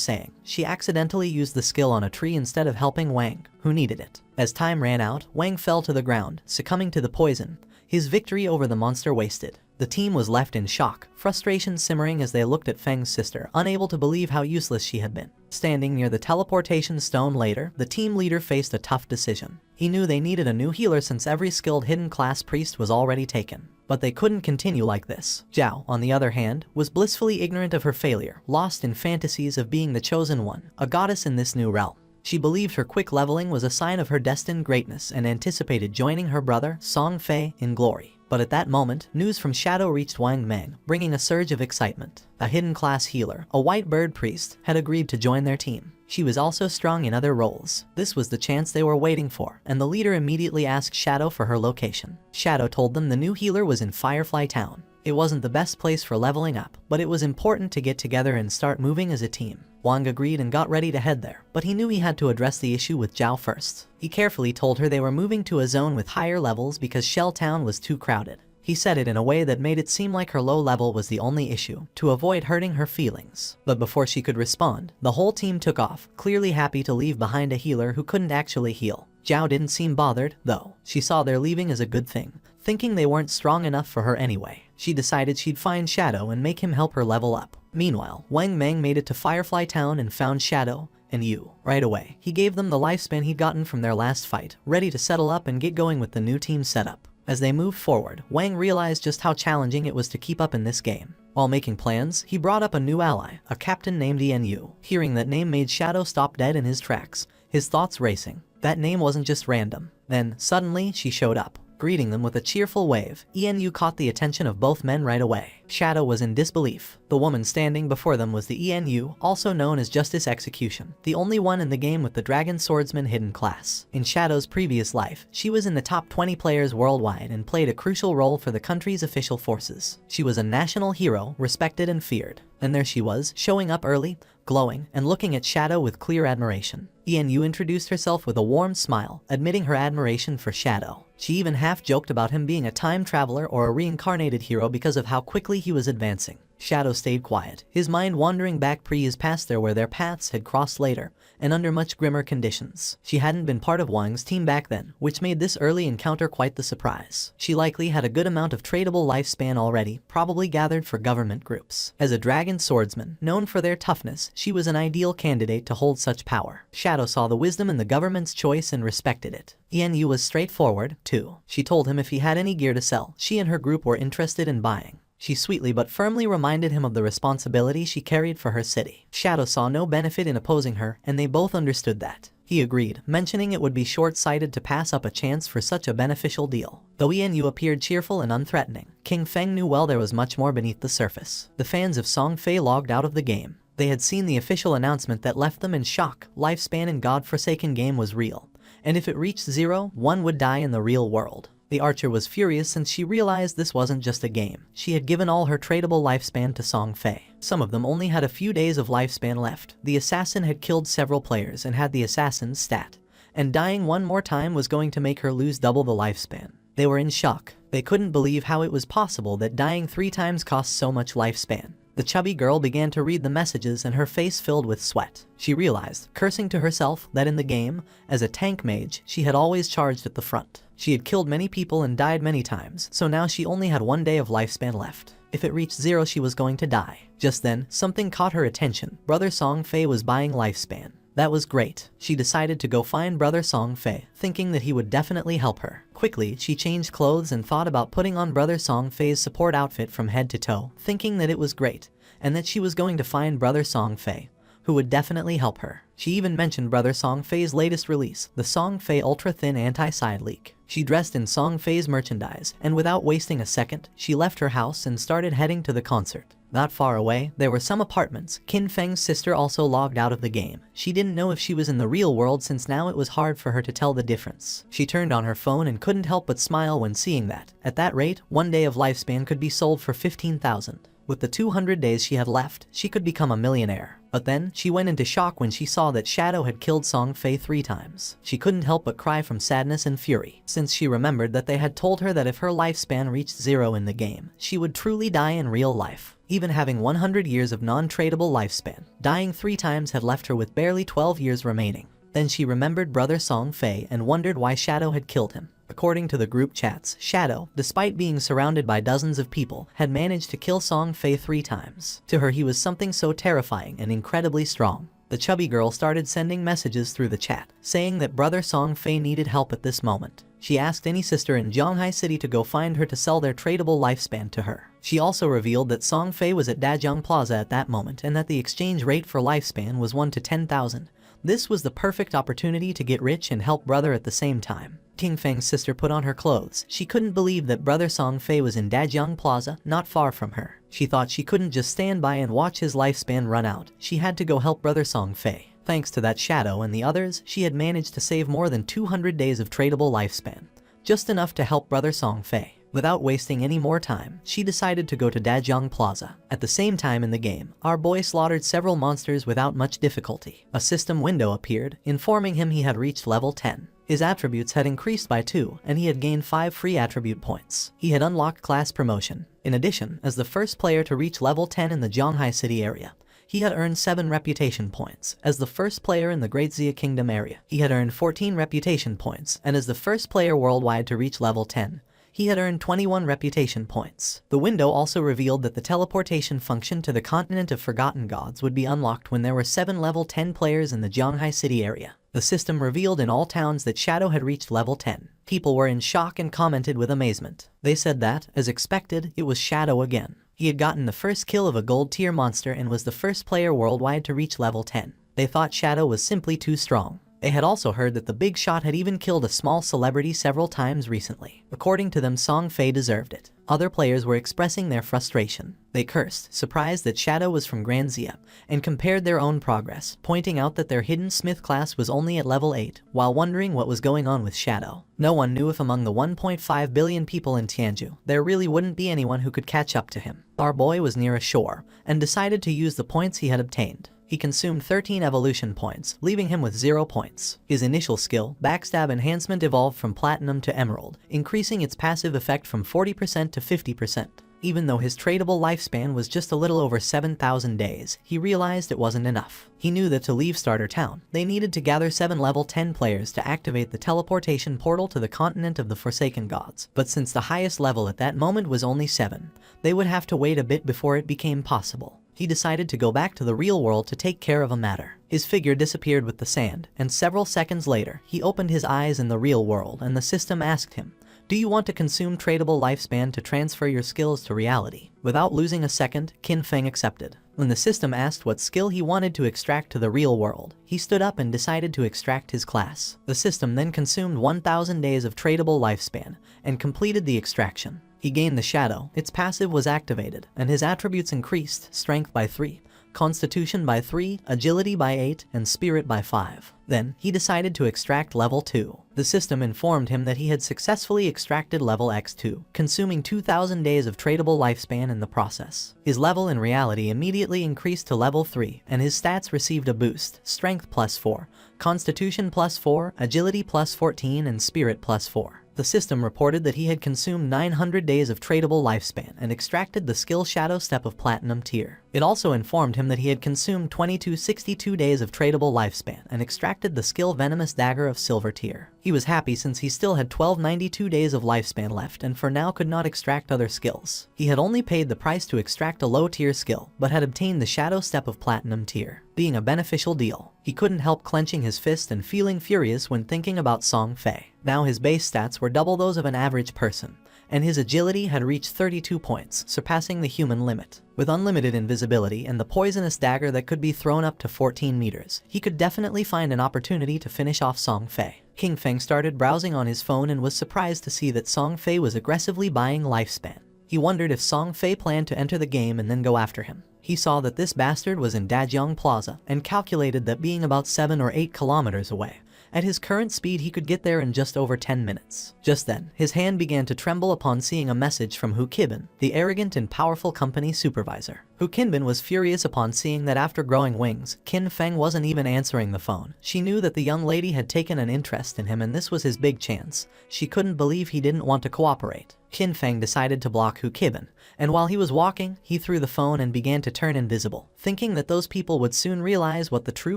saying, she accidentally used the skill on a tree instead of helping Wang, who needed it. As time ran out, Wang fell to the ground, succumbing to the poison, his victory over the monster wasted. The team was left in shock, frustration simmering as they looked at Feng's sister, unable to believe how useless she had been. Standing near the teleportation stone later, the team leader faced a tough decision. He knew they needed a new healer since every skilled hidden class priest was already taken. But they couldn't continue like this. Zhao, on the other hand, was blissfully ignorant of her failure, lost in fantasies of being the chosen one, a goddess in this new realm. She believed her quick leveling was a sign of her destined greatness and anticipated joining her brother, Song Fei, in glory. But at that moment, news from Shadow reached Wang Mang, bringing a surge of excitement. A hidden class healer, a white bird priest, had agreed to join their team. She was also strong in other roles. This was the chance they were waiting for, and the leader immediately asked Shadow for her location. Shadow told them the new healer was in Firefly Town. It wasn't the best place for leveling up, but it was important to get together and start moving as a team. Wang agreed and got ready to head there, but he knew he had to address the issue with Zhao first. He carefully told her they were moving to a zone with higher levels because Shell Town was too crowded. He said it in a way that made it seem like her low level was the only issue, to avoid hurting her feelings. But before she could respond, the whole team took off, clearly happy to leave behind a healer who couldn't actually heal. Zhao didn't seem bothered, though. She saw their leaving as a good thing, thinking they weren't strong enough for her anyway. She decided she'd find Shadow and make him help her level up. Meanwhile, Wang Mang made it to Firefly Town and found Shadow and Yu. Right away, he gave them the lifespan he'd gotten from their last fight, ready to settle up and get going with the new team setup. As they moved forward, Wang realized just how challenging it was to keep up in this game. While making plans, he brought up a new ally, a captain named Yu. Hearing that name made Shadow stop dead in his tracks, his thoughts racing. That name wasn't just random. Then, suddenly, she showed up, greeting them with a cheerful wave. Yu caught the attention of both men right away. Shadow was in disbelief. The woman standing before them was the Yu, also known as Justice Execution, the only one in the game with the Dragon Swordsman hidden class. In Shadow's previous life, she was in the top 20 players worldwide and played a crucial role for the country's official forces. She was a national hero, respected and feared. And there she was, showing up early, glowing, and looking at Shadow with clear admiration. Yu introduced herself with a warm smile, admitting her admiration for Shadow. She even half-joked about him being a time traveler or a reincarnated hero because of how quickly he was advancing. Shadow stayed quiet, his mind wandering back pre-his past there where their paths had crossed later, and under much grimmer conditions. She hadn't been part of Wang's team back then, which made this early encounter quite the surprise. She likely had a good amount of tradable lifespan already, probably gathered for government groups. As a dragon swordsman, known for their toughness, she was an ideal candidate to hold such power. Shadow saw the wisdom in the government's choice and respected it. Yu was straightforward, too. She told him if he had any gear to sell, she and her group were interested in buying. She sweetly but firmly reminded him of the responsibility she carried for her city. Shadow saw no benefit in opposing her, and they both understood that. He agreed, mentioning it would be short-sighted to pass up a chance for such a beneficial deal. Though Yu appeared cheerful and unthreatening, King Feng knew well there was much more beneath the surface. The fans of Song Fei logged out of the game. They had seen the official announcement that left them in shock. Lifespan in God-forsaken game was real, and if it reached 0, one would die in the real world. The archer was furious since she realized this wasn't just a game. She had given all her tradable lifespan to Song Fei. Some of them only had a few days of lifespan left. The assassin had killed several players and had the assassin's stat, and dying one more time was going to make her lose double the lifespan. They were in shock. They couldn't believe how it was possible that dying 3 times cost so much lifespan. The chubby girl began to read the messages and her face filled with sweat. She realized, cursing to herself, that in the game, as a tank mage, she had always charged at the front. She had killed many people and died many times, so now she only had 1 day of lifespan left. If it reached 0, she was going to die. Just then, something caught her attention. Brother Song Fei was buying lifespan. That was great. She decided to go find Brother Song Fei, thinking that he would definitely help her. Quickly, she changed clothes and thought about putting on Brother Song Fei's support outfit from head to toe, thinking that it was great, and that she was going to find Brother Song Fei, who would definitely help her. She even mentioned Brother Song Fei's latest release, the Song Fei Ultra Thin Anti-Side Leak. She dressed in Song Fei's merchandise, and without wasting a second, she left her house and started heading to the concert. Not far away, there were some apartments. Qin Feng's sister also logged out of the game. She didn't know if she was in the real world since now it was hard for her to tell the difference. She turned on her phone and couldn't help but smile when seeing that. At that rate, 1 day of lifespan could be sold for 15,000. With the 200 days she had left, she could become a millionaire. But then, she went into shock when she saw that Shadow had killed Song Fei 3 times. She couldn't help but cry from sadness and fury, since she remembered that they had told her that if her lifespan reached 0 in the game, she would truly die in real life. Even having 100 years of non-tradable lifespan, dying 3 times had left her with barely 12 years remaining. Then she remembered Brother Song Fei and wondered why Shadow had killed him. According to the group chats, Shadow, despite being surrounded by dozens of people, had managed to kill Song Fei 3 times. To her, he was something so terrifying and incredibly strong. The chubby girl started sending messages through the chat, saying that Brother Song Fei needed help at this moment. She asked any sister in Zhonghai City to go find her to sell their tradable lifespan to her. She also revealed that Song Fei was at Dajiang Plaza at that moment and that the exchange rate for lifespan was 1 to 10,000. This was the perfect opportunity to get rich and help brother at the same time. King Feng's sister put on her clothes. She couldn't believe that Brother Song Fei was in Dajiang Plaza, not far from her. She thought she couldn't just stand by and watch his lifespan run out. She had to go help Brother Song Fei. Thanks to that Shadow and the others, she had managed to save more than 200 days of tradable lifespan. Just enough to help Brother Song Fei. Without wasting any more time, she decided to go to Dajiang Plaza. At the same time in the game, our boy slaughtered several monsters without much difficulty. A system window appeared, informing him he had reached level 10. His attributes had increased by 2, and he had gained 5 free attribute points. He had unlocked class promotion. In addition, as the first player to reach level 10 in the Zhonghai City area, he had earned 7 reputation points. As the first player in the Great Xia Kingdom area, he had earned 14 reputation points, and as the first player worldwide to reach level 10, he had earned 21 reputation points. The window also revealed that the teleportation function to the continent of Forgotten Gods would be unlocked when there were 7 level 10 players in the Zhonghai City area. The system revealed in all towns that Shadow had reached level 10. People were in shock and commented with amazement. They said that, as expected, it was Shadow again. He had gotten the first kill of a gold tier monster and was the first player worldwide to reach level 10. They thought Shadow was simply too strong. They had also heard that the big shot had even killed a small celebrity several times recently. According to them, Song Fei deserved it. Other players were expressing their frustration. They cursed, surprised that Shadow was from Grand Xia, and compared their own progress, pointing out that their hidden smith class was only at level 8, while wondering what was going on with Shadow. No one knew if among the 1.5 billion people in Tianju, there really wouldn't be anyone who could catch up to him. Our boy was near a shore, and decided to use the points he had obtained. He consumed 13 evolution points, leaving him with 0 points. His initial skill, Backstab Enhancement, evolved from Platinum to Emerald, increasing its passive effect from 40% to 50%. Even though his tradable lifespan was just a little over 7,000 days, he realized it wasn't enough. He knew that to leave Starter Town, they needed to gather 7 level 10 players to activate the teleportation portal to the continent of the Forsaken Gods. But since the highest level at that moment was only 7, they would have to wait a bit before it became possible. He decided to go back to the real world to take care of a matter. His figure disappeared with the sand, and several seconds later, he opened his eyes in the real world and the system asked him, "Do you want to consume tradable lifespan to transfer your skills to reality?" Without losing a second, Qin Feng accepted. When the system asked what skill he wanted to extract to the real world, he stood up and decided to extract his class. The system then consumed 1,000 days of tradable lifespan and completed the extraction. He gained the Shadow, its passive was activated, and his attributes increased, Strength by 3, Constitution by 3, Agility by 8, and Spirit by 5. Then, he decided to extract level 2. The system informed him that he had successfully extracted level X2, consuming 2,000 days of tradable lifespan in the process. His level in reality immediately increased to level 3, and his stats received a boost, Strength plus 4, Constitution plus 4, Agility plus 14, and Spirit plus 4. The system reported that he had consumed 900 days of tradable lifespan and extracted the skill Shadow Step of Platinum tier. It also informed him that he had consumed 2262 days of tradable lifespan and extracted the skill Venomous Dagger of Silver tier. He was happy since he still had 1292 days of lifespan left and for now could not extract other skills. He had only paid the price to extract a low-tier skill, but had obtained the Shadow Step of Platinum tier, being a beneficial deal. He couldn't help clenching his fist and feeling furious when thinking about Song Fei. Now his base stats were double those of an average person, and his agility had reached 32 points, surpassing the human limit. With unlimited invisibility and the poisonous dagger that could be thrown up to 14 meters, he could definitely find an opportunity to finish off Song Fei. King Feng started browsing on his phone and was surprised to see that Song Fei was aggressively buying lifespan. He wondered if Song Fei planned to enter the game and then go after him. He saw that this bastard was in Dajiang Plaza and calculated that being about 7 or 8 kilometers away, at his current speed he could get there in just over 10 minutes. Just then, his hand began to tremble upon seeing a message from Hu Qibin, the arrogant and powerful company supervisor. Hu Qibin was furious upon seeing that after growing wings, Qin Feng wasn't even answering the phone. She knew that the young lady had taken an interest in him and this was his big chance. She couldn't believe he didn't want to cooperate. Qin Feng decided to block Hu Qibin, and while he was walking, he threw the phone and began to turn invisible, thinking that those people would soon realize what the true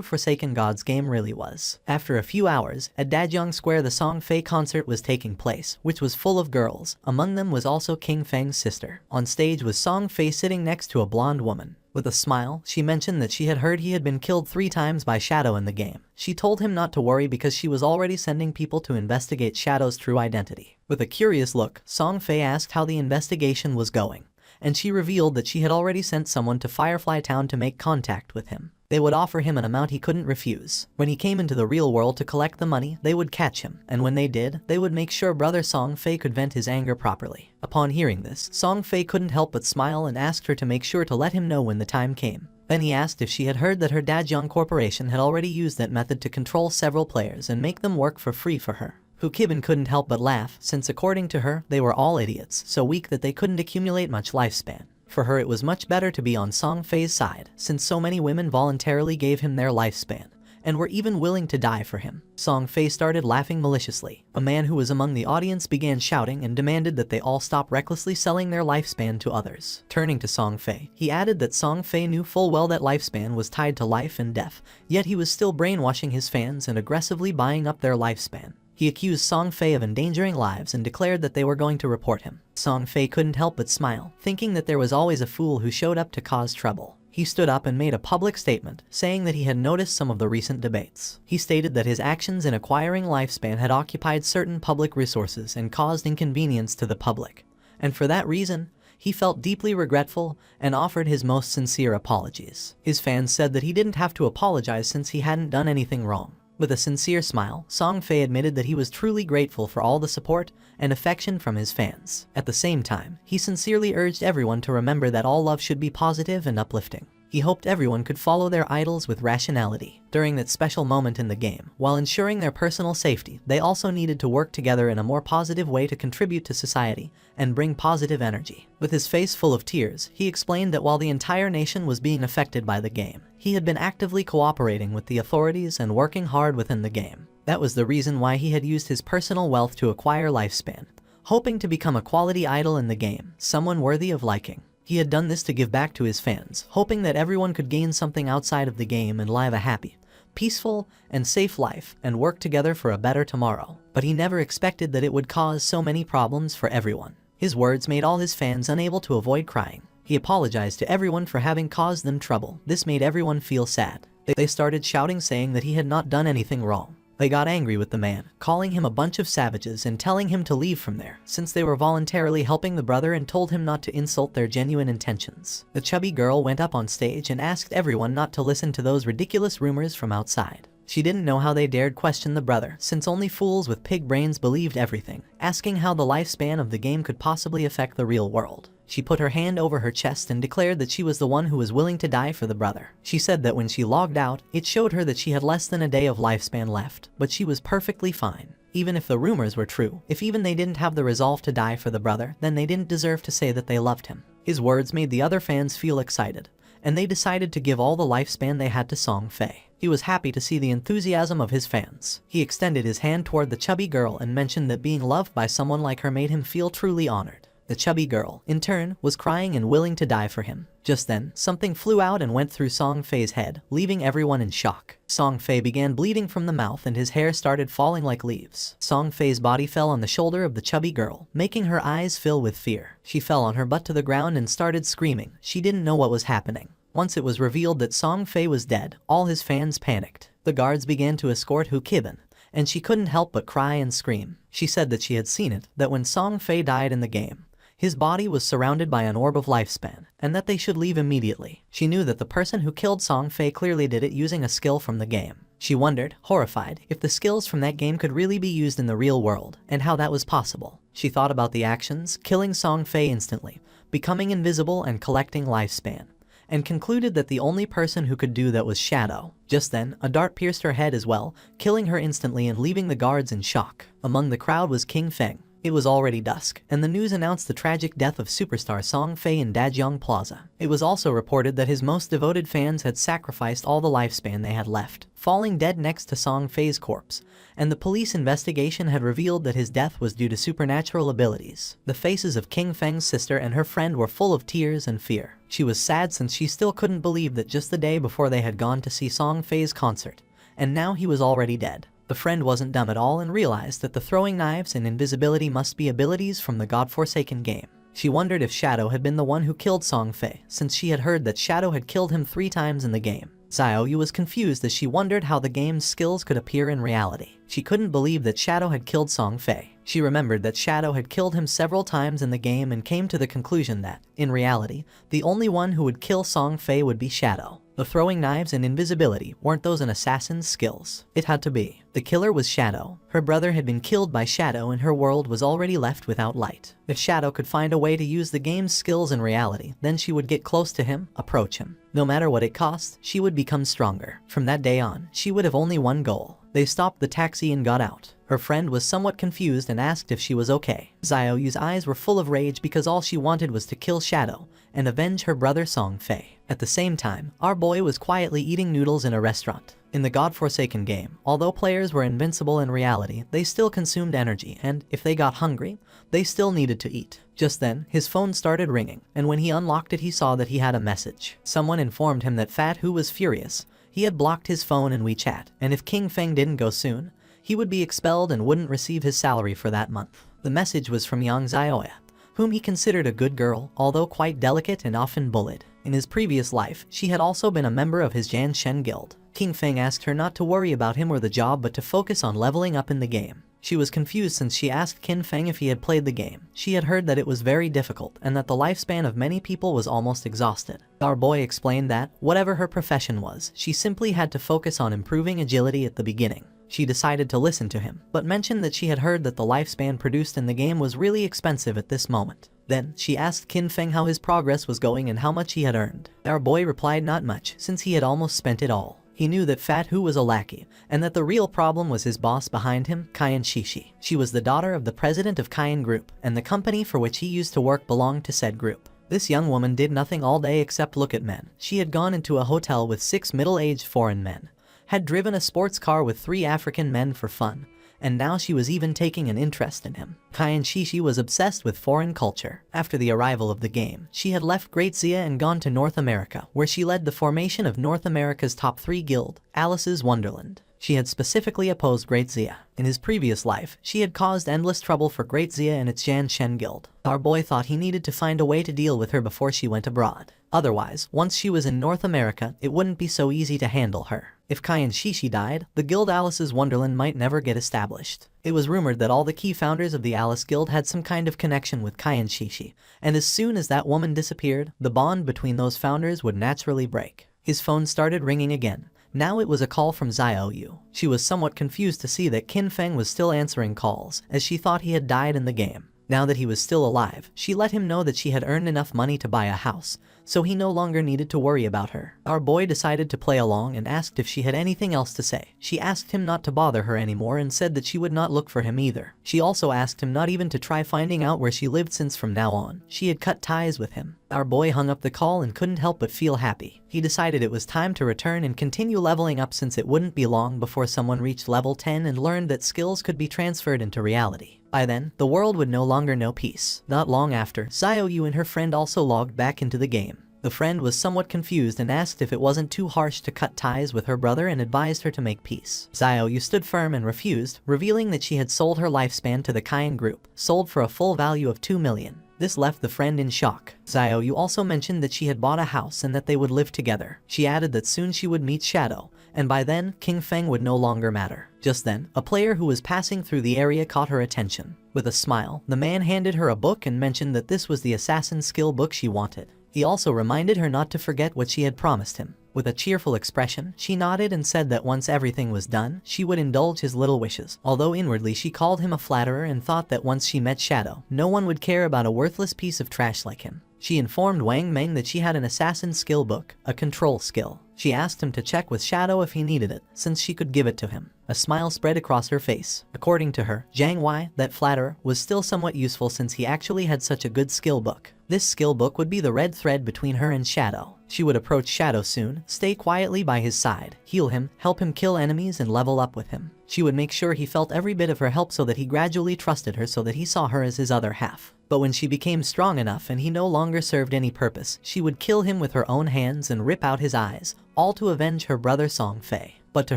Forsaken Gods game really was. After a few hours, at Dajiang Square the Song Fei concert was taking place, which was full of girls. Among them was also King Feng's sister. On stage was Song Fei sitting next to a blonde woman. With a smile, she mentioned that she had heard he had been killed 3 times by Shadow in the game. She told him not to worry because she was already sending people to investigate Shadow's true identity. With a curious look, Song Fei asked how the investigation was going, and she revealed that she had already sent someone to Firefly Town to make contact with him. They would offer him an amount he couldn't refuse. When he came into the real world to collect the money, they would catch him, and when they did, they would make sure brother Song Fei could vent his anger properly. Upon hearing this, Song Fei couldn't help but smile and asked her to make sure to let him know when the time came. Then he asked if she had heard that her Dajiang Corporation had already used that method to control several players and make them work for free for her. Hu Qibin couldn't help but laugh, since according to her, they were all idiots, so weak that they couldn't accumulate much lifespan. For her it was much better to be on Song Fei's side, since so many women voluntarily gave him their lifespan, and were even willing to die for him. Song Fei started laughing maliciously. A man who was among the audience began shouting and demanded that they all stop recklessly selling their lifespan to others. Turning to Song Fei, he added that Song Fei knew full well that lifespan was tied to life and death, yet he was still brainwashing his fans and aggressively buying up their lifespan. He accused Song Fei of endangering lives and declared that they were going to report him. Song Fei couldn't help but smile, thinking that there was always a fool who showed up to cause trouble. He stood up and made a public statement, saying that he had noticed some of the recent debates. He stated that his actions in acquiring lifespan had occupied certain public resources and caused inconvenience to the public, and for that reason, he felt deeply regretful and offered his most sincere apologies. His fans said that he didn't have to apologize since he hadn't done anything wrong. With a sincere smile, Song Fei admitted that he was truly grateful for all the support and affection from his fans. At the same time, he sincerely urged everyone to remember that all love should be positive and uplifting. He hoped everyone could follow their idols with rationality. During that special moment in the game, while ensuring their personal safety, they also needed to work together in a more positive way to contribute to society and bring positive energy. With his face full of tears, he explained that while the entire nation was being affected by the game, he had been actively cooperating with the authorities and working hard within the game. That was the reason why he had used his personal wealth to acquire lifespan, hoping to become a quality idol in the game, someone worthy of liking. He had done this to give back to his fans, hoping that everyone could gain something outside of the game and live a happy, peaceful, and safe life and work together for a better tomorrow. But he never expected that it would cause so many problems for everyone. His words made all his fans unable to avoid crying. He apologized to everyone for having caused them trouble. This made everyone feel sad. They started shouting, saying that he had not done anything wrong. They got angry with the man, calling him a bunch of savages and telling him to leave from there, since they were voluntarily helping the brother, and told him not to insult their genuine intentions. The chubby girl went up on stage and asked everyone not to listen to those ridiculous rumors from outside. She didn't know how they dared question the brother, since only fools with pig brains believed everything, asking how the lifespan of the game could possibly affect the real world. She put her hand over her chest and declared that she was the one who was willing to die for the brother. She said that when she logged out, it showed her that she had less than a day of lifespan left, but she was perfectly fine. Even if the rumors were true, if even they didn't have the resolve to die for the brother, then they didn't deserve to say that they loved him. His words made the other fans feel excited, and they decided to give all the lifespan they had to Song Fei. He was happy to see the enthusiasm of his fans. He extended his hand toward the chubby girl and mentioned that being loved by someone like her made him feel truly honored. The chubby girl, in turn, was crying and willing to die for him. Just then, something flew out and went through Song Fei's head, leaving everyone in shock. Song Fei began bleeding from the mouth and his hair started falling like leaves. Song Fei's body fell on the shoulder of the chubby girl, making her eyes fill with fear. She fell on her butt to the ground and started screaming. She didn't know what was happening. Once it was revealed that Song Fei was dead, all his fans panicked. The guards began to escort Hu Kibin, and she couldn't help but cry and scream. She said that she had seen it, that when Song Fei died in the game, his body was surrounded by an orb of lifespan, and that they should leave immediately. She knew that the person who killed Song Fei clearly did it using a skill from the game. She wondered, horrified, if the skills from that game could really be used in the real world, and how that was possible. She thought about the actions, killing Song Fei instantly, becoming invisible and collecting lifespan, and concluded that the only person who could do that was Shadow. Just then, a dart pierced her head as well, killing her instantly and leaving the guards in shock. Among the crowd was King Feng. It was already dusk, and the news announced the tragic death of superstar Song Fei in Dajiang Plaza. It was also reported that his most devoted fans had sacrificed all the lifespan they had left, falling dead next to Song Fei's corpse, and the police investigation had revealed that his death was due to supernatural abilities. The faces of King Feng's sister and her friend were full of tears and fear. She was sad since she still couldn't believe that just the day before they had gone to see Song Fei's concert, and now he was already dead. The friend wasn't dumb at all and realized that the throwing knives and invisibility must be abilities from the godforsaken game. She wondered if Shadow had been the one who killed Song Fei, since she had heard that Shadow had killed him 3 times in the game. Xiaoyu was confused as she wondered how the game's skills could appear in reality. She couldn't believe that Shadow had killed Song Fei. She remembered that Shadow had killed him several times in the game and came to the conclusion that, in reality, the only one who would kill Song Fei would be Shadow. The throwing knives and invisibility weren't those an assassin's skills. It had to be. The killer was Shadow. Her brother had been killed by Shadow and her world was already left without light. If Shadow could find a way to use the game's skills in reality, then she would get close to him, approach him. No matter what it cost, she would become stronger. From that day on, she would have only one goal. They stopped the taxi and got out. Her friend was somewhat confused and asked if she was okay. Xiaoyu's eyes were full of rage because all she wanted was to kill Shadow and avenge her brother Song Fei. At the same time, our boy was quietly eating noodles in a restaurant. In the godforsaken game, although players were invincible in reality, they still consumed energy, and if they got hungry, they still needed to eat. Just then, his phone started ringing, and when he unlocked it he saw that he had a message. Someone informed him that Fat Hu was furious. He had blocked his phone in WeChat, and if King Feng didn't go soon, he would be expelled and wouldn't receive his salary for that month. The message was from young Xiaoya, whom he considered a good girl, although quite delicate and often bullied. In his previous life, she had also been a member of his Jan Shen guild. King Feng asked her not to worry about him or the job but to focus on leveling up in the game. She was confused since she asked King Feng if he had played the game. She had heard that it was very difficult and that the lifespan of many people was almost exhausted. Our boy explained that, whatever her profession was, she simply had to focus on improving agility at the beginning. She decided to listen to him, but mentioned that she had heard that the lifespan produced in the game was really expensive at this moment. Then, she asked Kin Feng how his progress was going and how much he had earned. Our boy replied not much, since he had almost spent it all. He knew that Fat Hu was a lackey, and that the real problem was his boss behind him, Kayan Shishi. She was the daughter of the president of Kayan Group, and the company for which he used to work belonged to said group. This young woman did nothing all day except look at men. She had gone into a hotel with 6 middle-aged foreign men, had driven a sports car with 3 African men for fun, and now she was even taking an interest in him. Kayan Shishi was obsessed with foreign culture. After the arrival of the game, she had left Great Zia and gone to North America, where she led the formation of North America's top 3 guild, Alice's Wonderland. She had specifically opposed Great Zia. In his previous life, she had caused endless trouble for Great Zia and its Jan Shen guild. Our boy thought he needed to find a way to deal with her before she went abroad. Otherwise, once she was in North America, it wouldn't be so easy to handle her. If Kayan Shishi died, the guild Alice's Wonderland might never get established. It was rumored that all the key founders of the Alice Guild had some kind of connection with Kayan Shishi, and as soon as that woman disappeared, the bond between those founders would naturally break. His phone started ringing again. Now it was a call from Xiaoyu. She was somewhat confused to see that Qin Feng was still answering calls, as she thought he had died in the game. Now that he was still alive, she let him know that she had earned enough money to buy a house, so he no longer needed to worry about her. Our boy decided to play along and asked if she had anything else to say. She asked him not to bother her anymore and said that she would not look for him either. She also asked him not even to try finding out where she lived since from now on, she had cut ties with him. Our boy hung up the call and couldn't help but feel happy. He decided it was time to return and continue leveling up since it wouldn't be long before someone reached level 10 and learned that skills could be transferred into reality. By then, the world would no longer know peace. Not long after, Xiaoyu and her friend also logged back into the game. The friend was somewhat confused and asked if it wasn't too harsh to cut ties with her brother and advised her to make peace. Xiaoyu stood firm and refused, revealing that she had sold her lifespan to the Kain group, sold for a full value of 2 million. This left the friend in shock. Xiaoyu also mentioned that she had bought a house and that they would live together. She added that soon she would meet Shadow, and by then, King Feng would no longer matter. Just then, a player who was passing through the area caught her attention. With a smile, the man handed her a book and mentioned that this was the assassin skill book she wanted. He also reminded her not to forget what she had promised him. With a cheerful expression, she nodded and said that once everything was done, she would indulge his little wishes. Although inwardly she called him a flatterer and thought that once she met Shadow, no one would care about a worthless piece of trash like him. She informed Wang Meng that she had an assassin skill book, a control skill. She asked him to check with Shadow if he needed it, since she could give it to him. A smile spread across her face. According to her, Zhang Wei, that flatterer, was still somewhat useful since he actually had such a good skill book. This skill book would be the red thread between her and Shadow. She would approach Shadow soon, stay quietly by his side, heal him, help him kill enemies and level up with him. She would make sure he felt every bit of her help so that he gradually trusted her so that he saw her as his other half. But when she became strong enough and he no longer served any purpose, she would kill him with her own hands and rip out his eyes, all to avenge her brother Song Fei. But to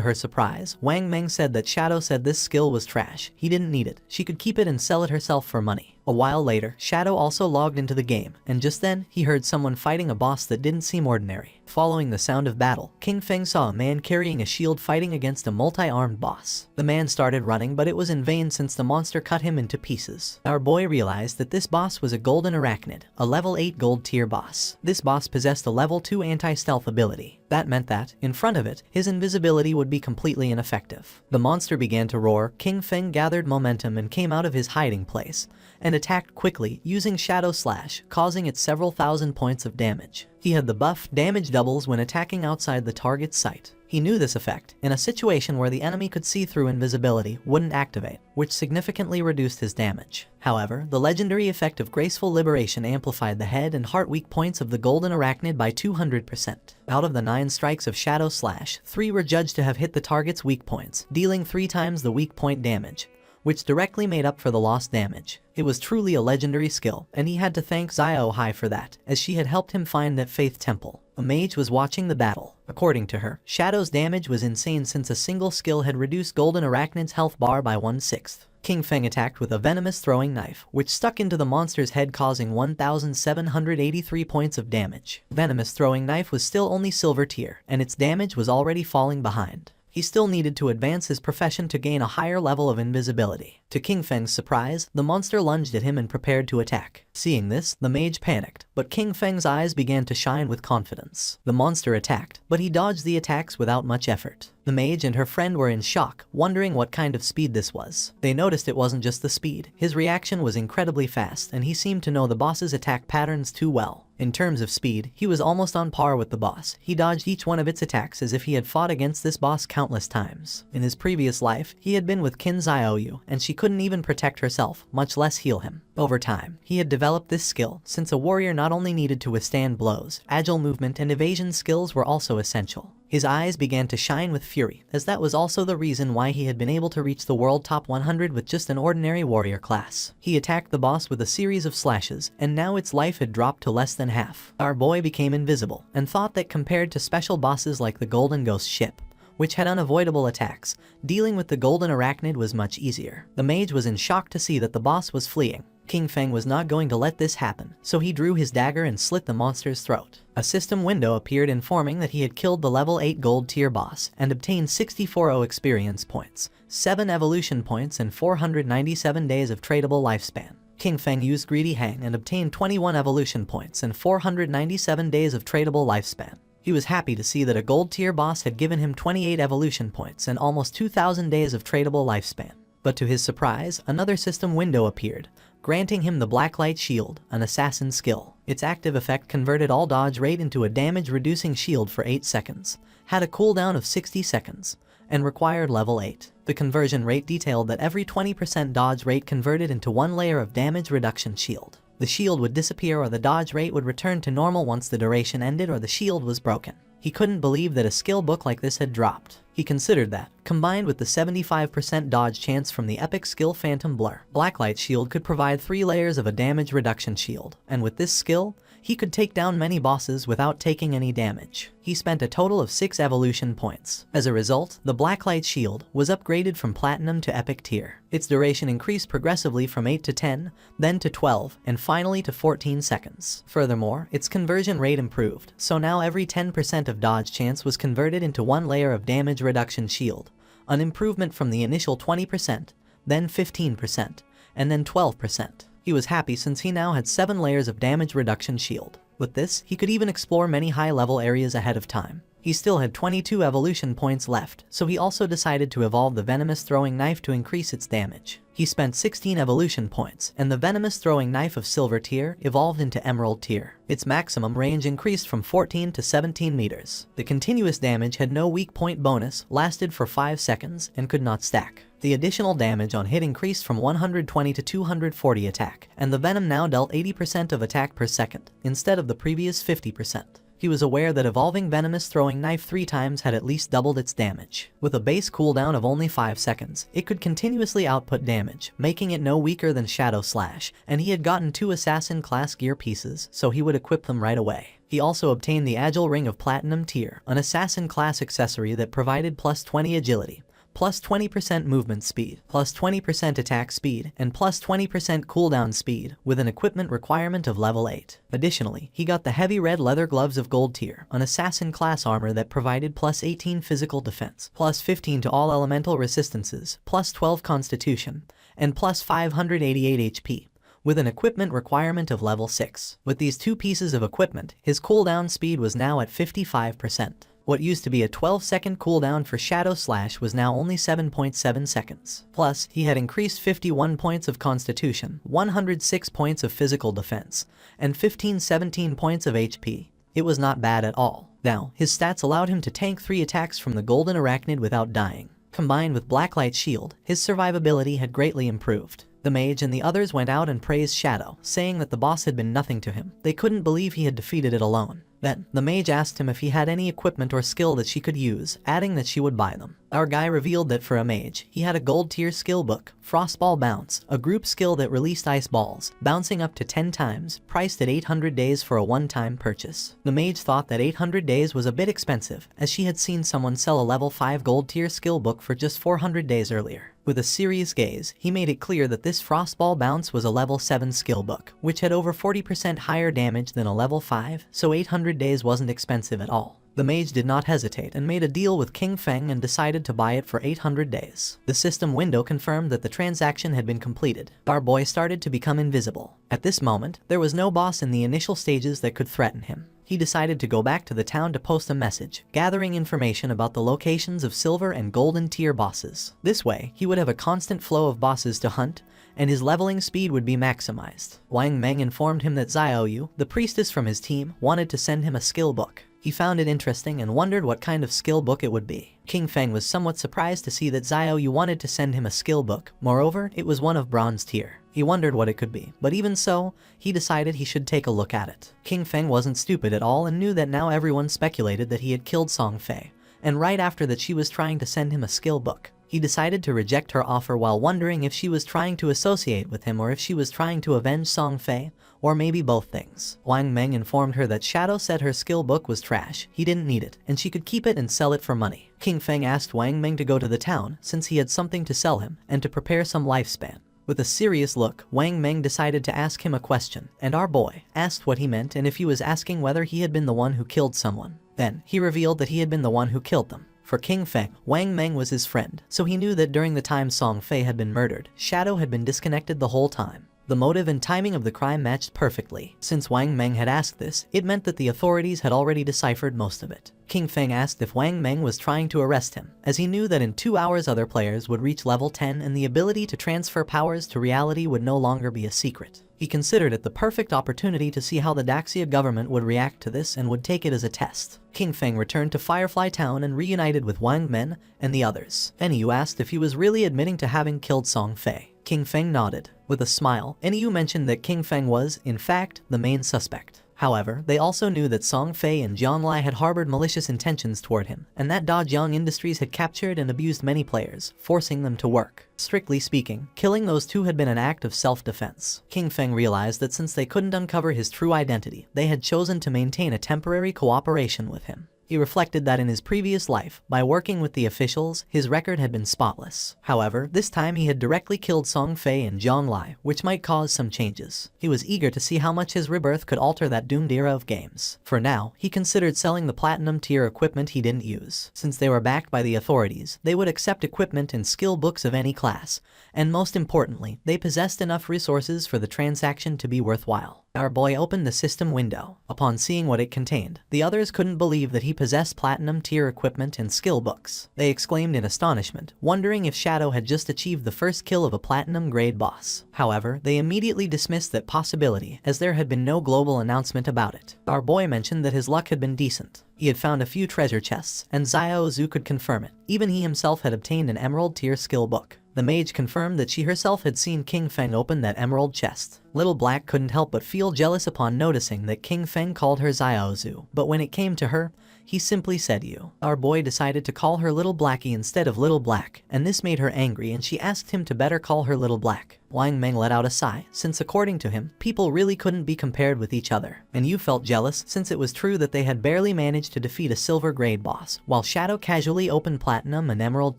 her surprise, Wang Meng said that Shadow said this skill was trash. He didn't need it. She could keep it and sell it herself for money. A while later, Shadow also logged into the game, and just then, he heard someone fighting a boss that didn't seem ordinary. Following the sound of battle, King Feng saw a man carrying a shield fighting against a multi-armed boss. The man started running, but it was in vain since the monster cut him into pieces. Our boy realized that this boss was a golden arachnid, a level 8 gold tier boss. This boss possessed a level 2 anti-stealth ability. That meant that, in front of it, his invisibility would be completely ineffective. The monster began to roar. King Feng gathered momentum and came out of his hiding place, and attacked quickly, using Shadow Slash, causing it several thousand points of damage. He had the buff, damage doubles when attacking outside the target's sight. He knew this effect, in a situation where the enemy could see through invisibility, wouldn't activate, which significantly reduced his damage. However, the legendary effect of Graceful Liberation amplified the head and heart weak points of the golden arachnid by 200%. Out of the 9 strikes of Shadow Slash, 3 were judged to have hit the target's weak points, dealing 3 times the weak point damage, which directly made up for the lost damage. It was truly a legendary skill, and he had to thank Xiaohai for that, as she had helped him find that faith temple. A mage was watching the battle. According to her, Shadow's damage was insane since a single skill had reduced Golden Arachnid's health bar by 1/6. King Feng attacked with a venomous throwing knife, which stuck into the monster's head causing 1,783 points of damage. Venomous throwing knife was still only silver tier, and its damage was already falling behind. He still needed to advance his profession to gain a higher level of invisibility. To King Feng's surprise, the monster lunged at him and prepared to attack. Seeing this, the mage panicked, but King Feng's eyes began to shine with confidence. The monster attacked, but he dodged the attacks without much effort. The mage and her friend were in shock, wondering what kind of speed this was. They noticed it wasn't just the speed. His reaction was incredibly fast, and he seemed to know the boss's attack patterns too well. In terms of speed, he was almost on par with the boss. He dodged each one of its attacks as if he had fought against this boss countless times. In his previous life, he had been with Qin Xiaoyu, and she couldn't even protect herself, much less heal him. Over time, he had developed this skill, since a warrior not only needed to withstand blows, agile movement and evasion skills were also essential. His eyes began to shine with fury, as that was also the reason why he had been able to reach the world top 100 with just an ordinary warrior class. He attacked the boss with a series of slashes, and now its life had dropped to less than half. Our boy became invisible, and thought that compared to special bosses like the Golden Ghost ship, which had unavoidable attacks, dealing with the Golden Arachnid was much easier. The mage was in shock to see that the boss was fleeing. King Feng was not going to let this happen, so he drew his dagger and slit the monster's throat. A system window appeared informing that he had killed the level 8 gold tier boss and obtained 64 experience points, 7 evolution points and 497 days of tradable lifespan. King Feng used Greedy Hang and obtained 21 evolution points and 497 days of tradable lifespan. He was happy to see that a gold tier boss had given him 28 evolution points and almost 2,000 days of tradable lifespan. But to his surprise, another system window appeared, granting him the Blacklight Shield, an assassin skill. Its active effect converted all dodge rate into a damage-reducing shield for 8 seconds, had a cooldown of 60 seconds, and required level 8. The conversion rate detailed that every 20% dodge rate converted into 1 layer of damage reduction shield. The shield would disappear or the dodge rate would return to normal once the duration ended or the shield was broken. He couldn't believe that a skill book like this had dropped. He considered that, combined with the 75% dodge chance from the epic skill Phantom Blur, Blacklight Shield could provide 3 layers of a damage reduction shield, and with this skill, he could take down many bosses without taking any damage. He spent a total of 6 evolution points. As a result, the Blacklight Shield was upgraded from Platinum to Epic tier. Its duration increased progressively from 8 to 10, then to 12, and finally to 14 seconds. Furthermore, its conversion rate improved, so now every 10% of dodge chance was converted into 1 layer of damage reduction shield, an improvement from the initial 20%, then 15%, and then 12%. He was happy since he now had 7 layers of damage reduction shield. With this, he could even explore many high-level areas ahead of time. He still had 22 evolution points left, so he also decided to evolve the venomous throwing knife to increase its damage. He spent 16 evolution points, and the venomous throwing knife of silver tier evolved into emerald tier. Its maximum range increased from 14 to 17 meters. The continuous damage had no weak point bonus, lasted for 5 seconds, and could not stack. The additional damage on hit increased from 120 to 240 attack, and the venom now dealt 80% of attack per second, instead of the previous 50%. He was aware that evolving venomous throwing knife 3 times had at least doubled its damage. With a base cooldown of only 5 seconds, it could continuously output damage, making it no weaker than Shadow Slash, and he had gotten 2 assassin class gear pieces, so he would equip them right away. He also obtained the Agile Ring of Platinum tier, an assassin class accessory that provided plus 20 agility, plus 20% movement speed, plus 20% attack speed, and plus 20% cooldown speed, with an equipment requirement of level 8. Additionally, he got the heavy red leather gloves of gold tier, an assassin class armor that provided plus 18 physical defense, plus 15 to all elemental resistances, plus 12 constitution, and plus 588 HP. With an equipment requirement of level 6. With these 2 pieces of equipment, his cooldown speed was now at 55%. What used to be a 12-second cooldown for Shadow Slash was now only 7.7 seconds. Plus, he had increased 51 points of Constitution, 106 points of physical defense, and 17 points of HP. It was not bad at all. Now, his stats allowed him to tank 3 attacks from the Golden Arachnid without dying. Combined with Blacklight Shield, his survivability had greatly improved. The mage and the others went out and praised Shadow, saying that the boss had been nothing to him. They couldn't believe he had defeated it alone. Then, the mage asked him if he had any equipment or skill that she could use, adding that she would buy them. Our guy revealed that for a mage, he had a gold tier skill book, Frostball Bounce, a group skill that released ice balls, bouncing up to 10 times, priced at 800 days for a one-time purchase. The mage thought that 800 days was a bit expensive, as she had seen someone sell a level 5 gold tier skill book for just 400 days earlier. With a serious gaze, he made it clear that this Frostball Bounce was a level 7 skill book, which had over 40% higher damage than a level 5, so 800 days wasn't expensive at all. The mage did not hesitate and made a deal with King Feng and decided to buy it for 800 days. The system window confirmed that the transaction had been completed. Our boy started to become invisible. At this moment, there was no boss in the initial stages that could threaten him. He decided to go back to the town to post a message, gathering information about the locations of silver and golden tier bosses. This way, he would have a constant flow of bosses to hunt, and his leveling speed would be maximized. Wang Meng informed him that Xiaoyu, the priestess from his team, wanted to send him a skill book. He found it interesting and wondered what kind of skill book it would be. King Feng was somewhat surprised to see that Xiaoyu wanted to send him a skill book. Moreover, it was one of bronze tier. He wondered what it could be, but even so, he decided he should take a look at it. King Feng wasn't stupid at all and knew that now everyone speculated that he had killed Song Fei, and right after that she was trying to send him a skill book. He decided to reject her offer while wondering if she was trying to associate with him or if she was trying to avenge Song Fei, or maybe both things. Wang Meng informed her that Shadow said her skill book was trash, he didn't need it, and she could keep it and sell it for money. King Feng asked Wang Meng to go to the town, since he had something to sell him, and to prepare some lifespan. With a serious look, Wang Meng decided to ask him a question, and our boy asked what he meant and if he was asking whether he had been the one who killed someone. Then, he revealed that he had been the one who killed them. For King Feng, Wang Meng was his friend, so he knew that during the time Song Fei had been murdered, Shadow had been disconnected the whole time. The motive and timing of the crime matched perfectly. Since Wang Meng had asked this, it meant that the authorities had already deciphered most of it. King Feng asked if Wang Meng was trying to arrest him, as he knew that in 2 hours other players would reach level 10 and the ability to transfer powers to reality would no longer be a secret. He considered it the perfect opportunity to see how the Daxia government would react to this and would take it as a test. King Feng returned to Firefly Town and reunited with Wang Meng and the others. Enyu asked if he was really admitting to having killed Song Fei. King Feng nodded. With a smile, Enyu mentioned that King Feng was, in fact, the main suspect. However, they also knew that Song Fei and Jiang Lai had harbored malicious intentions toward him, and that Da Jiang Industries had captured and abused many players, forcing them to work. Strictly speaking, killing those two had been an act of self-defense. King Feng realized that since they couldn't uncover his true identity, they had chosen to maintain a temporary cooperation with him. He reflected that in his previous life, by working with the officials, his record had been spotless. However, this time he had directly killed Song Fei and Jiang Lai, which might cause some changes. He was eager to see how much his rebirth could alter that doomed era of games. For now, he considered selling the platinum tier equipment he didn't use. Since they were backed by the authorities, they would accept equipment and skill books of any class, and most importantly, they possessed enough resources for the transaction to be worthwhile. Our boy opened the system window. Upon seeing what it contained, the others couldn't believe that he possessed platinum tier equipment and skill books. They exclaimed in astonishment, wondering if Shadow had just achieved the first kill of a platinum grade boss. However, they immediately dismissed that possibility, as there had been no global announcement about it. Our boy mentioned that his luck had been decent. He had found a few treasure chests, and Xiao Zhu could confirm it. Even he himself had obtained an emerald tier skill book. The mage confirmed that she herself had seen King Feng open that emerald chest. Little Black couldn't help but feel jealous upon noticing that King Feng called her Xiao Zhu, but when it came to her, he simply said you. Our boy decided to call her Little Blackie instead of Little Black, and this made her angry and she asked him to better call her Little Black. Wang Meng let out a sigh, since according to him, people really couldn't be compared with each other. And you felt jealous, since it was true that they had barely managed to defeat a silver grade boss, while Shadow casually opened platinum and emerald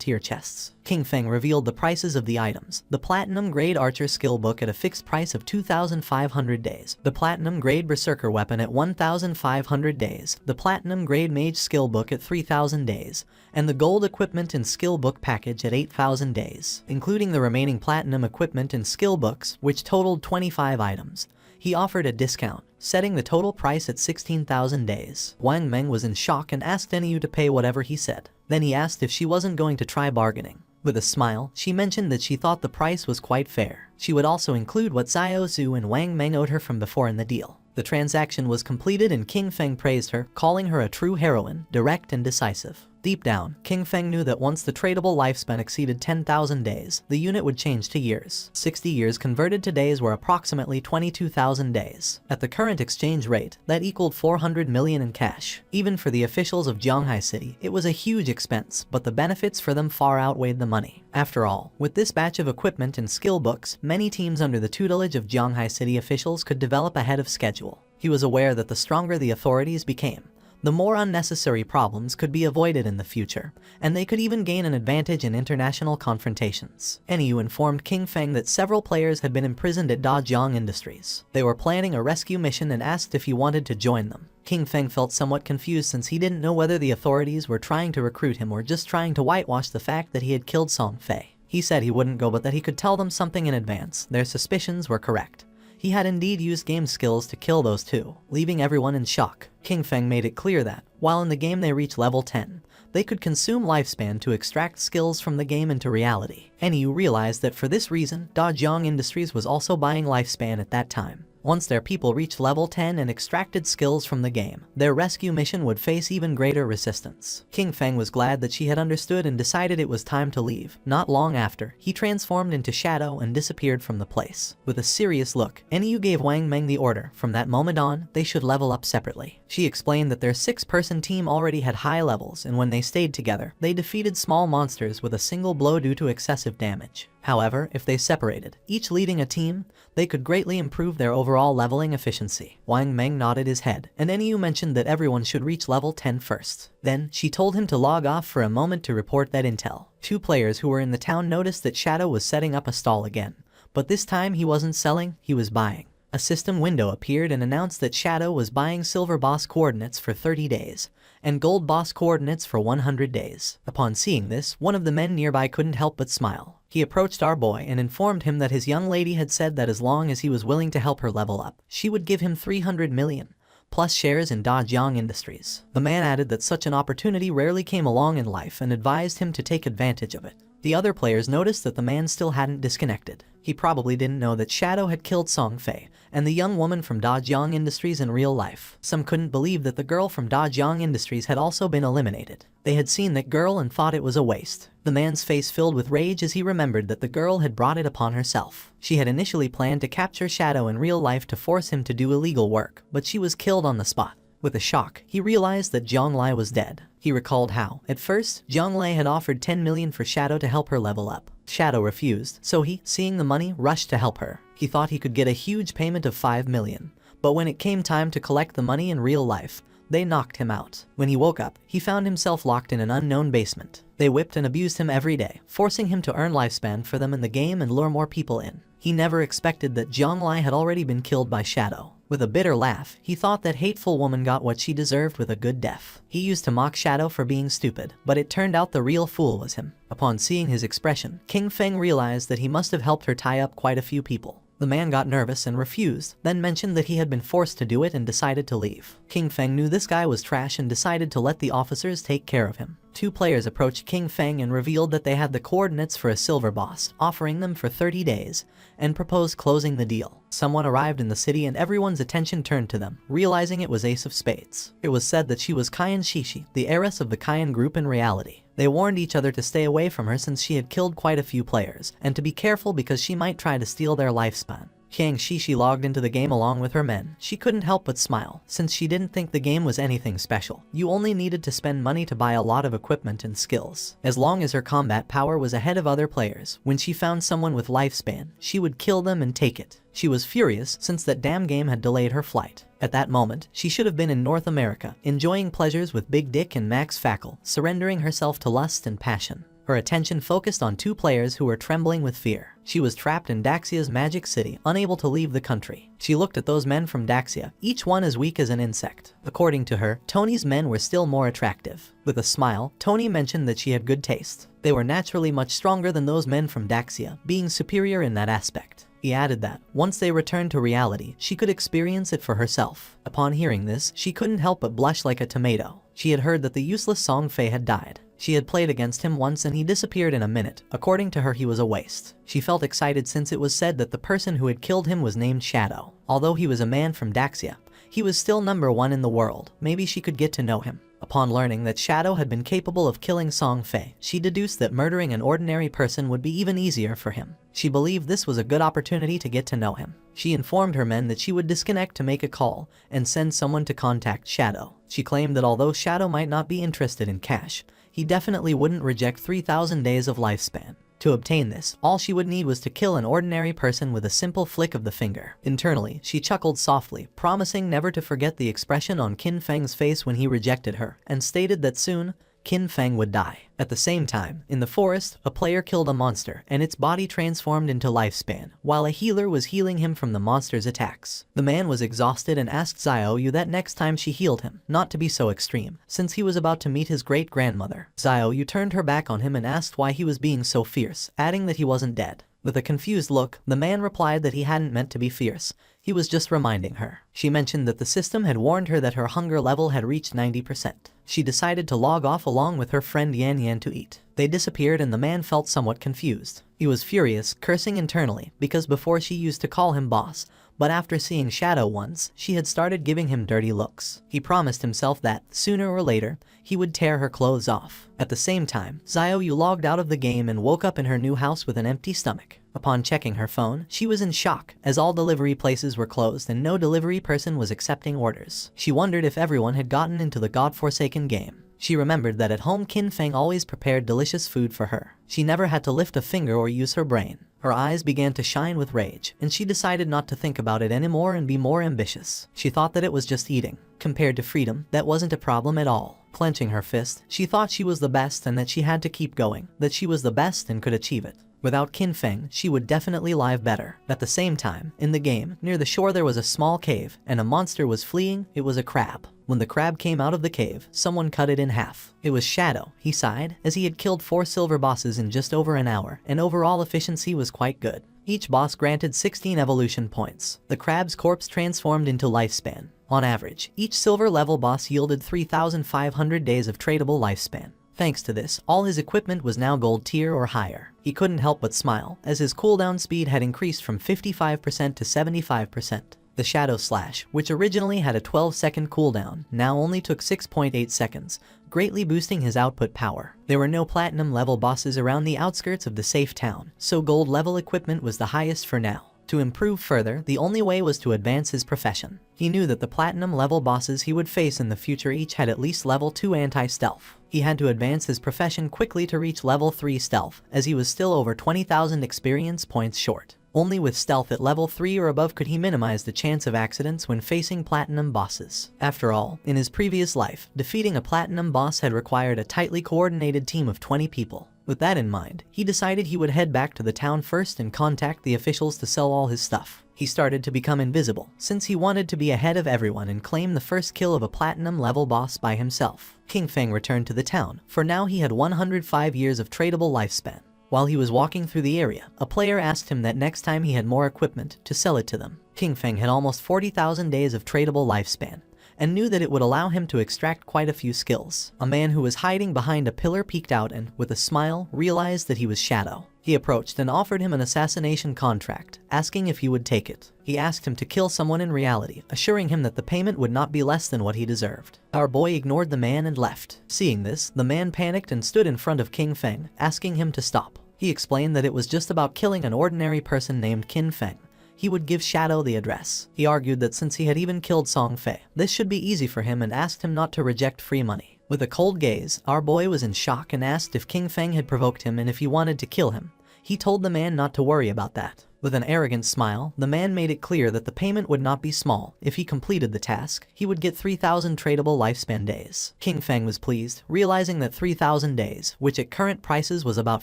tier chests. King Feng revealed the prices of the items. The platinum grade archer skill book at a fixed price of 2,500 days. The platinum grade berserker weapon at 1,500 days. The platinum grade mage skill book at 3,000 days. And the gold equipment and skill book package at 8,000 days. Including the remaining platinum equipment and skill books, which totaled 25 items. He offered a discount, setting the total price at 16,000 days. Wang Meng was in shock and asked NEU to pay whatever he said. Then he asked if she wasn't going to try bargaining. With a smile, she mentioned that she thought the price was quite fair. She would also include what Xiao Zhu and Wang Meng owed her from before in the deal. The transaction was completed and King Feng praised her, calling her a true heroine, direct and decisive. Deep down, King Feng knew that once the tradable lifespan exceeded 10,000 days, the unit would change to years. 60 years converted to days were approximately 22,000 days. At the current exchange rate, that equaled 400 million in cash. Even for the officials of Zhanghai City, it was a huge expense, but the benefits for them far outweighed the money. After all, with this batch of equipment and skill books, many teams under the tutelage of Zhanghai City officials could develop ahead of schedule. He was aware that the stronger the authorities became, the more unnecessary problems could be avoided in the future, and they could even gain an advantage in international confrontations. NEU informed King Feng that several players had been imprisoned at Da Jiang Industries. They were planning a rescue mission and asked if he wanted to join them. King Feng felt somewhat confused since he didn't know whether the authorities were trying to recruit him or just trying to whitewash the fact that he had killed Song Fei. He said he wouldn't go but that he could tell them something in advance. Their suspicions were correct. He had indeed used game skills to kill those two, leaving everyone in shock. King Feng made it clear that, while in the game they reach level 10, they could consume lifespan to extract skills from the game into reality. NEU realized that for this reason, Da Jiang Industries was also buying lifespan at that time. Once their people reached level 10 and extracted skills from the game, their rescue mission would face even greater resistance. King Feng was glad that she had understood and decided it was time to leave. Not long after, he transformed into Shadow and disappeared from the place. With a serious look, NEU gave Wang Meng the order. From that moment on, they should level up separately. She explained that their 6-person team already had high levels, and when they stayed together, they defeated small monsters with a single blow due to excessive damage. However, if they separated, each leading a team, they could greatly improve their overall leveling efficiency. Wang Meng nodded his head, and NEU mentioned that everyone should reach level 10 first. Then, she told him to log off for a moment to report that intel. 2 players who were in the town noticed that Shadow was setting up a stall again. But this time he wasn't selling, he was buying. A system window appeared and announced that Shadow was buying silver boss coordinates for 30 days, and gold boss coordinates for 100 days. Upon seeing this, one of the men nearby couldn't help but smile. He approached our boy and informed him that his young lady had said that as long as he was willing to help her level up, she would give him 300 million, plus shares in Da Jiang Industries. The man added that such an opportunity rarely came along in life and advised him to take advantage of it. The other players noticed that the man still hadn't disconnected. He probably didn't know that Shadow had killed Song Fei and the young woman from Dajang Industries in real life. Some couldn't believe that the girl from Dajang Industries had also been eliminated. They had seen that girl and thought it was a waste. The man's face filled with rage as he remembered that the girl had brought it upon herself. She had initially planned to capture Shadow in real life to force him to do illegal work, but she was killed on the spot. With a shock, he realized that Zhang Lai was dead. He recalled how, at first, Zhang Lai had offered 10 million for Shadow to help her level up. Shadow refused, so he, seeing the money, rushed to help her. He thought he could get a huge payment of 5 million. But when it came time to collect the money in real life, they knocked him out. When he woke up, he found himself locked in an unknown basement. They whipped and abused him every day, forcing him to earn lifespan for them in the game and lure more people in. He never expected that Zhang Lai had already been killed by Shadow. With a bitter laugh, he thought that hateful woman got what she deserved with a good death. He used to mock Shadow for being stupid, but it turned out the real fool was him. Upon seeing his expression, King Feng realized that he must have helped her tie up quite a few people. The man got nervous and refused, then mentioned that he had been forced to do it and decided to leave. King Feng knew this guy was trash and decided to let the officers take care of him. 2 players approached King Feng and revealed that they had the coordinates for a silver boss, offering them for 30 days, and proposed closing the deal. Someone arrived in the city and everyone's attention turned to them, realizing it was Ace of Spades. It was said that she was Kayan Shishi, the heiress of the Kayan group in reality. They warned each other to stay away from her since she had killed quite a few players, and to be careful because she might try to steal their lifespan. Yang Shishi logged into the game along with her men. She couldn't help but smile, since she didn't think the game was anything special. You only needed to spend money to buy a lot of equipment and skills. As long as her combat power was ahead of other players, when she found someone with lifespan, she would kill them and take it. She was furious since that damn game had delayed her flight. At that moment, she should have been in North America, enjoying pleasures with Big Dick and Max Fackle, surrendering herself to lust and passion. Her attention focused on 2 players who were trembling with fear. She was trapped in Daxia's magic city, unable to leave the country. She looked at those men from Daxia, each one as weak as an insect. According to her, Tony's men were still more attractive. With a smile, Tony mentioned that she had good taste. They were naturally much stronger than those men from Daxia, being superior in that aspect. He added that, once they returned to reality, she could experience it for herself. Upon hearing this, she couldn't help but blush like a tomato. She had heard that the useless Song Fei had died. She had played against him once and he disappeared in a minute. According to her, he was a waste. She felt excited since it was said that the person who had killed him was named Shadow. Although he was a man from Daxia, he was still number 1 in the world. Maybe she could get to know him. Upon learning that Shadow had been capable of killing Song Fei, she deduced that murdering an ordinary person would be even easier for him. She believed this was a good opportunity to get to know him. She informed her men that she would disconnect to make a call and send someone to contact Shadow. She claimed that although Shadow might not be interested in cash, he definitely wouldn't reject 3,000 days of lifespan. To obtain this, all she would need was to kill an ordinary person with a simple flick of the finger. Internally, she chuckled softly, promising never to forget the expression on Qin Feng's face when he rejected her, and stated that soon, Qin Feng would die. At the same time, in the forest, a player killed a monster and its body transformed into lifespan, while a healer was healing him from the monster's attacks. The man was exhausted and asked Xiaoyu that next time she healed him, not to be so extreme, since he was about to meet his great-grandmother. Xiaoyu turned her back on him and asked why he was being so fierce, adding that he wasn't dead. With a confused look, the man replied that he hadn't meant to be fierce. He was just reminding her. She mentioned that the system had warned her that her hunger level had reached 90%. She decided to log off along with her friend Yan Yan to eat. They disappeared and the man felt somewhat confused. He was furious, cursing internally, because before she used to call him boss, but after seeing Shadow once, she had started giving him dirty looks. He promised himself that, sooner or later, he would tear her clothes off. At the same time, Xiaoyu logged out of the game and woke up in her new house with an empty stomach. Upon checking her phone, she was in shock, as all delivery places were closed and no delivery person was accepting orders. She wondered if everyone had gotten into the godforsaken game. She remembered that at home Qin Feng always prepared delicious food for her. She never had to lift a finger or use her brain. Her eyes began to shine with rage, and she decided not to think about it anymore and be more ambitious. She thought that it was just eating. Compared to freedom, that wasn't a problem at all. Clenching her fist, she thought she was the best and that she had to keep going, that she was the best and could achieve it. Without Qin Feng, she would definitely live better. At the same time, in the game, near the shore there was a small cave, and a monster was fleeing. It was a crab. When the crab came out of the cave, someone cut it in half. It was Shadow, he sighed, as he had killed 4 silver bosses in just over an hour, and overall efficiency was quite good. Each boss granted 16 evolution points. The crab's corpse transformed into lifespan. On average, each silver level boss yielded 3,500 days of tradable lifespan. Thanks to this, all his equipment was now gold tier or higher. He couldn't help but smile, as his cooldown speed had increased from 55% to 75%. The Shadow Slash, which originally had a 12-second cooldown, now only took 6.8 seconds, greatly boosting his output power. There were no platinum level bosses around the outskirts of the safe town, so gold level equipment was the highest for now. To improve further, the only way was to advance his profession. He knew that the platinum level bosses he would face in the future each had at least level 2 anti-stealth. He had to advance his profession quickly to reach level 3 stealth, as he was still over 20,000 experience points short. Only with stealth at level 3 or above could he minimize the chance of accidents when facing platinum bosses. After all, in his previous life, defeating a platinum boss had required a tightly coordinated team of 20 people. With that in mind, he decided he would head back to the town first and contact the officials to sell all his stuff. He started to become invisible, since he wanted to be ahead of everyone and claim the first kill of a platinum level boss by himself. King Feng returned to the town, for now he had 105 years of tradable lifespan. While he was walking through the area, a player asked him that next time he had more equipment, to sell it to them. King Feng had almost 40,000 days of tradable lifespan, and knew that it would allow him to extract quite a few skills. A man who was hiding behind a pillar peeked out and, with a smile, realized that he was Shadow. He approached and offered him an assassination contract, asking if he would take it. He asked him to kill someone in reality, assuring him that the payment would not be less than what he deserved. Our boy ignored the man and left. Seeing this, the man panicked and stood in front of King Feng, asking him to stop. He explained that it was just about killing an ordinary person named Kin Feng. He would give Shadow the address. He argued that since he had even killed Song Fei, this should be easy for him and asked him not to reject free money. With a cold gaze, our boy was in shock and asked if King Feng had provoked him and if he wanted to kill him. He told the man not to worry about that. With an arrogant smile, the man made it clear that the payment would not be small. If he completed the task, he would get 3,000 tradable lifespan days. King Feng was pleased, realizing that 3,000 days, which at current prices was about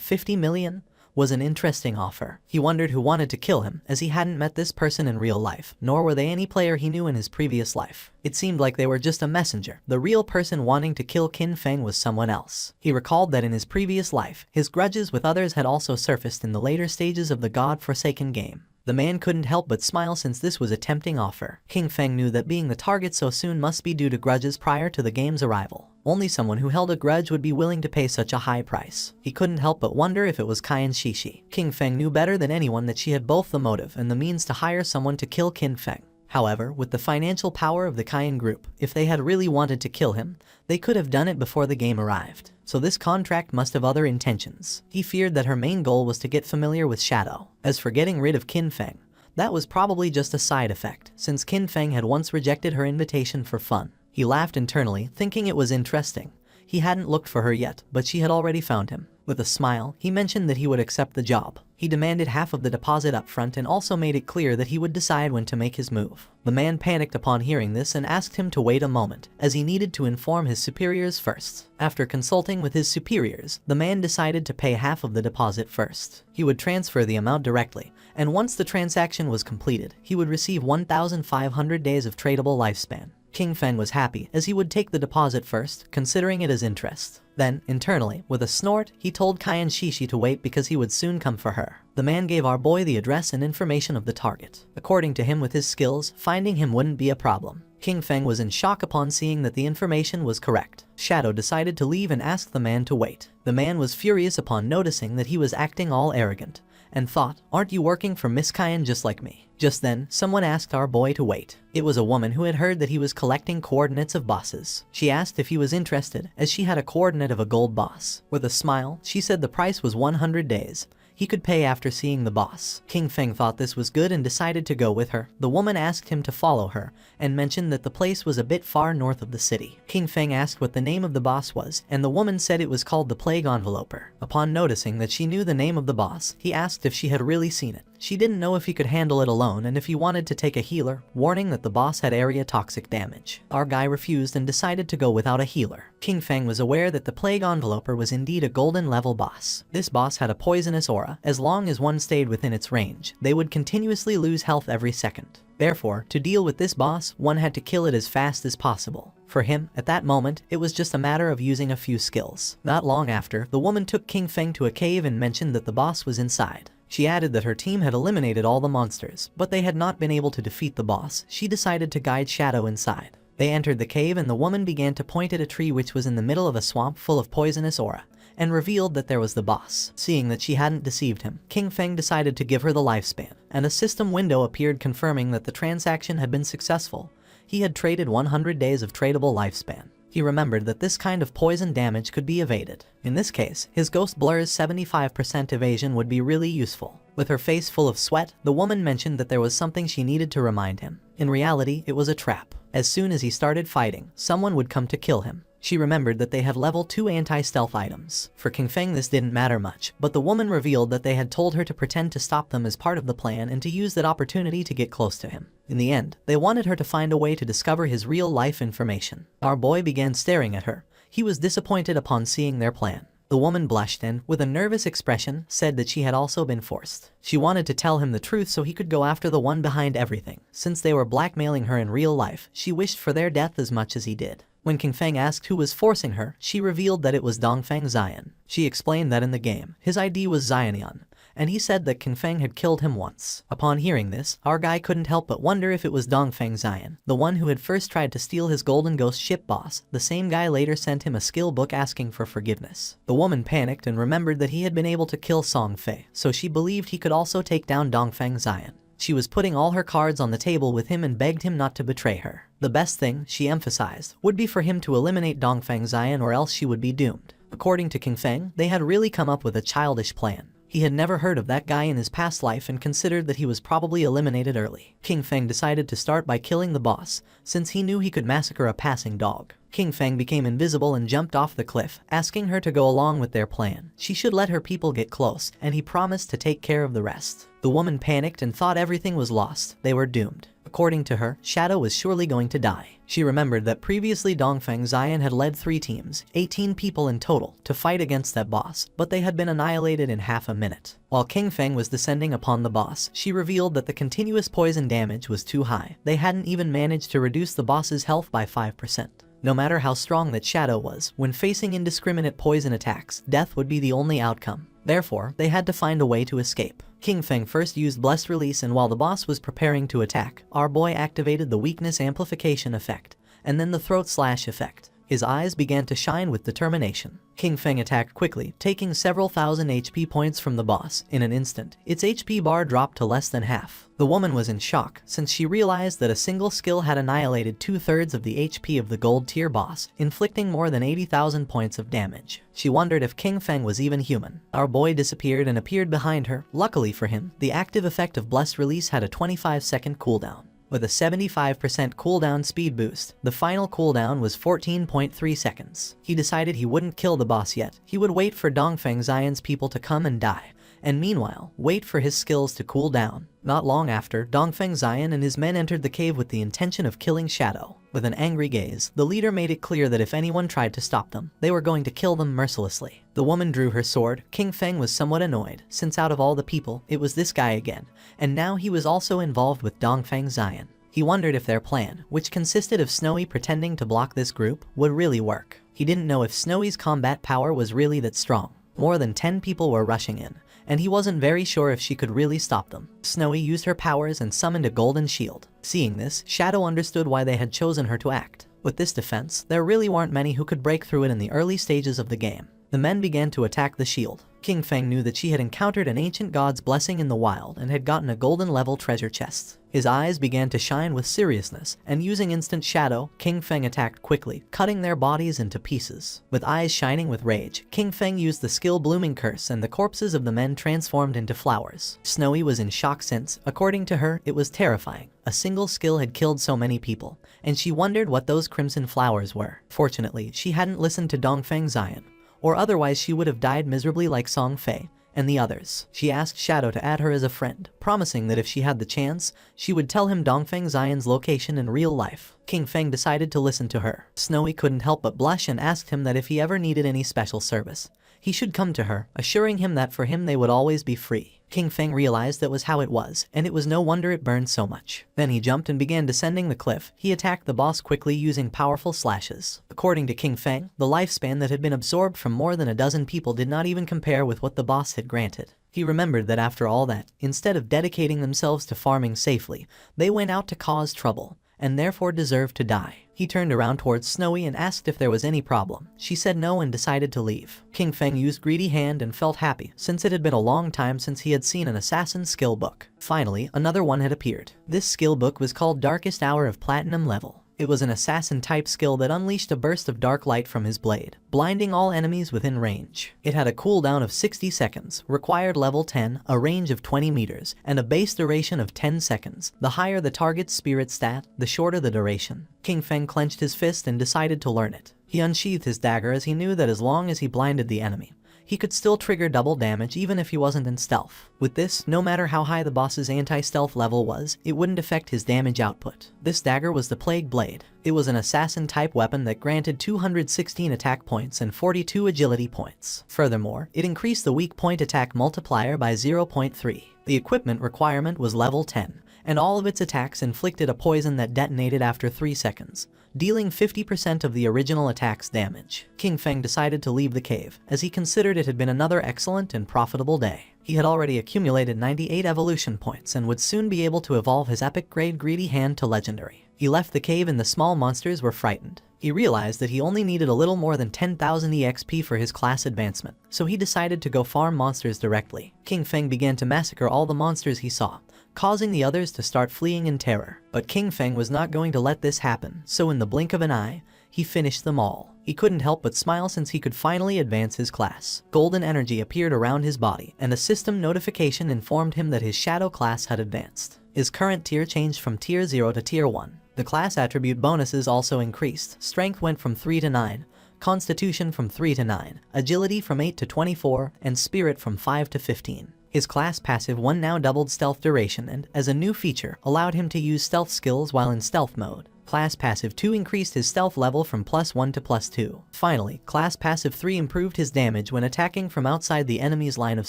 50 million, was an interesting offer. He wondered who wanted to kill him, as he hadn't met this person in real life, nor were they any player he knew in his previous life. It seemed like they were just a messenger. The real person wanting to kill Kin Feng was someone else. He recalled that in his previous life, his grudges with others had also surfaced in the later stages of the God-forsaken game. The man couldn't help but smile since this was a tempting offer. King Feng knew that being the target so soon must be due to grudges prior to the game's arrival. Only someone who held a grudge would be willing to pay such a high price. He couldn't help but wonder if it was Cayenne Shishi. King Feng knew better than anyone that she had both the motive and the means to hire someone to kill Kin Feng. However, with the financial power of the Cayenne group, if they had really wanted to kill him, they could have done it before the game arrived. So this contract must have other intentions. He feared that her main goal was to get familiar with Shadow. As for getting rid of Kin Feng, that was probably just a side effect, since Kin Feng had once rejected her invitation for fun. He laughed internally, thinking it was interesting. He hadn't looked for her yet, but she had already found him. With a smile, he mentioned that he would accept the job. He demanded half of the deposit up front and also made it clear that he would decide when to make his move. The man panicked upon hearing this and asked him to wait a moment, as he needed to inform his superiors first. After consulting with his superiors, the man decided to pay half of the deposit first. He would transfer the amount directly, and once the transaction was completed, he would receive 1,500 days of tradable lifespan. King Feng was happy, as he would take the deposit first, considering it as interest. Then, internally, with a snort, he told Cayenne Shishi to wait because he would soon come for her. The man gave our boy the address and information of the target. According to him, with his skills, finding him wouldn't be a problem. King Feng was in shock upon seeing that the information was correct. Shadow decided to leave and asked the man to wait. The man was furious upon noticing that he was acting all arrogant, and thought, "Aren't you working for Miss Cayenne just like me?" Just then, someone asked our boy to wait. It was a woman who had heard that he was collecting coordinates of bosses. She asked if he was interested, as she had a coordinate of a gold boss. With a smile, she said the price was 100 days. He could pay after seeing the boss. King Feng thought this was good and decided to go with her. The woman asked him to follow her, and mentioned that the place was a bit far north of the city. King Feng asked what the name of the boss was, and the woman said it was called the Plague Enveloper. Upon noticing that she knew the name of the boss, he asked if she had really seen it. She didn't know if he could handle it alone and if he wanted to take a healer, warning that the boss had area toxic damage. Our guy refused and decided to go without a healer. King Feng was aware that the Plague Enveloper was indeed a golden level boss. This boss had a poisonous aura. As long as one stayed within its range, they would continuously lose health every second. Therefore, to deal with this boss, one had to kill it as fast as possible. For him, at that moment, it was just a matter of using a few skills. Not long after, the woman took King Feng to a cave and mentioned that the boss was inside. She added that her team had eliminated all the monsters, but they had not been able to defeat the boss. She decided to guide Shadow inside. They entered the cave and the woman began to point at a tree which was in the middle of a swamp full of poisonous aura, and revealed that there was the boss. Seeing that she hadn't deceived him, King Feng decided to give her the lifespan, and a system window appeared confirming that the transaction had been successful. He had traded 100 days of tradable lifespan. He remembered that this kind of poison damage could be evaded. In this case, his Ghost Blur's 75% evasion would be really useful. With her face full of sweat, the woman mentioned that there was something she needed to remind him. In reality, it was a trap. As soon as he started fighting, someone would come to kill him. She remembered that they had level 2 anti-stealth items. For King Feng this didn't matter much, but the woman revealed that they had told her to pretend to stop them as part of the plan and to use that opportunity to get close to him. In the end, they wanted her to find a way to discover his real-life information. Our boy began staring at her. He was disappointed upon seeing their plan. The woman blushed and, with a nervous expression, said that she had also been forced. She wanted to tell him the truth so he could go after the one behind everything. Since they were blackmailing her in real life, she wished for their death as much as he did. When King Feng asked who was forcing her, she revealed that it was Dongfang Xian. She explained that in the game, his ID was Xianian, and he said that King Feng had killed him once. Upon hearing this, our guy couldn't help but wonder if it was Dongfang Xian, the one who had first tried to steal his Golden Ghost ship boss. The same guy later sent him a skill book asking for forgiveness. The woman panicked and remembered that he had been able to kill Song Fei, so she believed he could also take down Dongfang Xian. She was putting all her cards on the table with him and begged him not to betray her. The best thing, she emphasized, would be for him to eliminate Dongfang Xian or else she would be doomed. According to King Feng, they had really come up with a childish plan. He had never heard of that guy in his past life and considered that he was probably eliminated early. King Feng decided to start by killing the boss, since he knew he could massacre a passing dog. King Feng became invisible and jumped off the cliff, asking her to go along with their plan. She should let her people get close, and he promised to take care of the rest. The woman panicked and thought everything was lost. They were doomed. According to her, Shadow was surely going to die. She remembered that previously Dongfang Xian had led 3 teams, 18 people in total, to fight against that boss, but they had been annihilated in half a minute. While King Feng was descending upon the boss, she revealed that the continuous poison damage was too high. They hadn't even managed to reduce the boss's health by 5%. No matter how strong that Shadow was, when facing indiscriminate poison attacks, death would be the only outcome. Therefore, they had to find a way to escape. King Feng first used Blessed Release, and while the boss was preparing to attack, our boy activated the Weakness Amplification effect, and then the Throat Slash effect. His eyes began to shine with determination. King Feng attacked quickly, taking several thousand HP points from the boss. In an instant, its HP bar dropped to less than half. The woman was in shock, since she realized that a single skill had annihilated 2/3 of the HP of the gold tier boss, inflicting more than 80,000 points of damage. She wondered if King Feng was even human. Our boy disappeared and appeared behind her. Luckily for him, the active effect of Blessed Release had a 25-second cooldown. With a 75% cooldown speed boost, the final cooldown was 14.3 seconds. He decided he wouldn't kill the boss yet. He would wait for Dongfang Xian's people to come and die, and meanwhile, wait for his skills to cool down. Not long after, Dongfang Xian and his men entered the cave with the intention of killing Shadow. With an angry gaze, the leader made it clear that if anyone tried to stop them, they were going to kill them mercilessly. The woman drew her sword. King Feng was somewhat annoyed, since out of all the people, it was this guy again, and now he was also involved with Dongfang Xian. He wondered if their plan, which consisted of Snowy pretending to block this group, would really work. He didn't know if Snowy's combat power was really that strong. More than 10 people were rushing in, and he wasn't very sure if she could really stop them. Snowy used her powers and summoned a golden shield. Seeing this, Shadow understood why they had chosen her to act. With this defense, there really weren't many who could break through it in the early stages of the game. The men began to attack the shield. King Feng knew that she had encountered an ancient god's blessing in the wild and had gotten a golden level treasure chest. His eyes began to shine with seriousness, and using instant shadow, King Feng attacked quickly, cutting their bodies into pieces. With eyes shining with rage, King Feng used the skill Blooming Curse and the corpses of the men transformed into flowers. Snowy was in shock since, according to her, it was terrifying. A single skill had killed so many people, and she wondered what those crimson flowers were. Fortunately, she hadn't listened to Dongfang Xian, or otherwise she would have died miserably like Song Fei and the others. She asked Shadow to add her as a friend, promising that if she had the chance, she would tell him Dongfang Xian's location in real life. King Feng decided to listen to her. Snowy couldn't help but blush and asked him that if he ever needed any special service, he should come to her, assuring him that for him they would always be free. King Feng realized that was how it was, and it was no wonder it burned so much. Then he jumped and began descending the cliff. He attacked the boss quickly using powerful slashes. According to King Feng, the lifespan that had been absorbed from more than a dozen people did not even compare with what the boss had granted. He remembered that after all that, instead of dedicating themselves to farming safely, they went out to cause trouble, and therefore deserved to die. He turned around towards Snowy and asked if there was any problem. She said no and decided to leave. King Feng used Greedy Hand and felt happy, since it had been a long time since he had seen an assassin skill book. Finally, another one had appeared. This skill book was called Darkest Hour of Platinum Level. It was an assassin-type skill that unleashed a burst of dark light from his blade, blinding all enemies within range. It had a cooldown of 60 seconds, required level 10, a range of 20 meters, and a base duration of 10 seconds. The higher the target's spirit stat, the shorter the duration. King Feng clenched his fist and decided to learn it. He unsheathed his dagger as he knew that as long as he blinded the enemy, he could still trigger double damage even if he wasn't in stealth. With this, no matter how high the boss's anti-stealth level was, it wouldn't affect his damage output. This dagger was the Plague Blade. It was an assassin-type weapon that granted 216 attack points and 42 agility points. Furthermore, it increased the weak point attack multiplier by 0.3. The equipment requirement was level 10, and all of its attacks inflicted a poison that detonated after 3 seconds, dealing 50% of the original attack's damage. King Feng decided to leave the cave, as he considered it had been another excellent and profitable day. He had already accumulated 98 evolution points and would soon be able to evolve his epic grade Greedy Hand to legendary. He left the cave and the small monsters were frightened. He realized that he only needed a little more than 10,000 EXP for his class advancement, so he decided to go farm monsters directly. King Feng began to massacre all the monsters he saw, causing the others to start fleeing in terror. But King Feng was not going to let this happen, so in the blink of an eye, he finished them all. He couldn't help but smile since he could finally advance his class. Golden energy appeared around his body, and a system notification informed him that his shadow class had advanced. His current tier changed from tier 0 to tier 1. The class attribute bonuses also increased. Strength went from 3 to 9, Constitution from 3 to 9, Agility from 8 to 24, and Spirit from 5 to 15. His class passive 1 now doubled stealth duration and, as a new feature, allowed him to use stealth skills while in stealth mode. Class passive 2 increased his stealth level from +1 to +2. Finally, class passive 3 improved his damage when attacking from outside the enemy's line of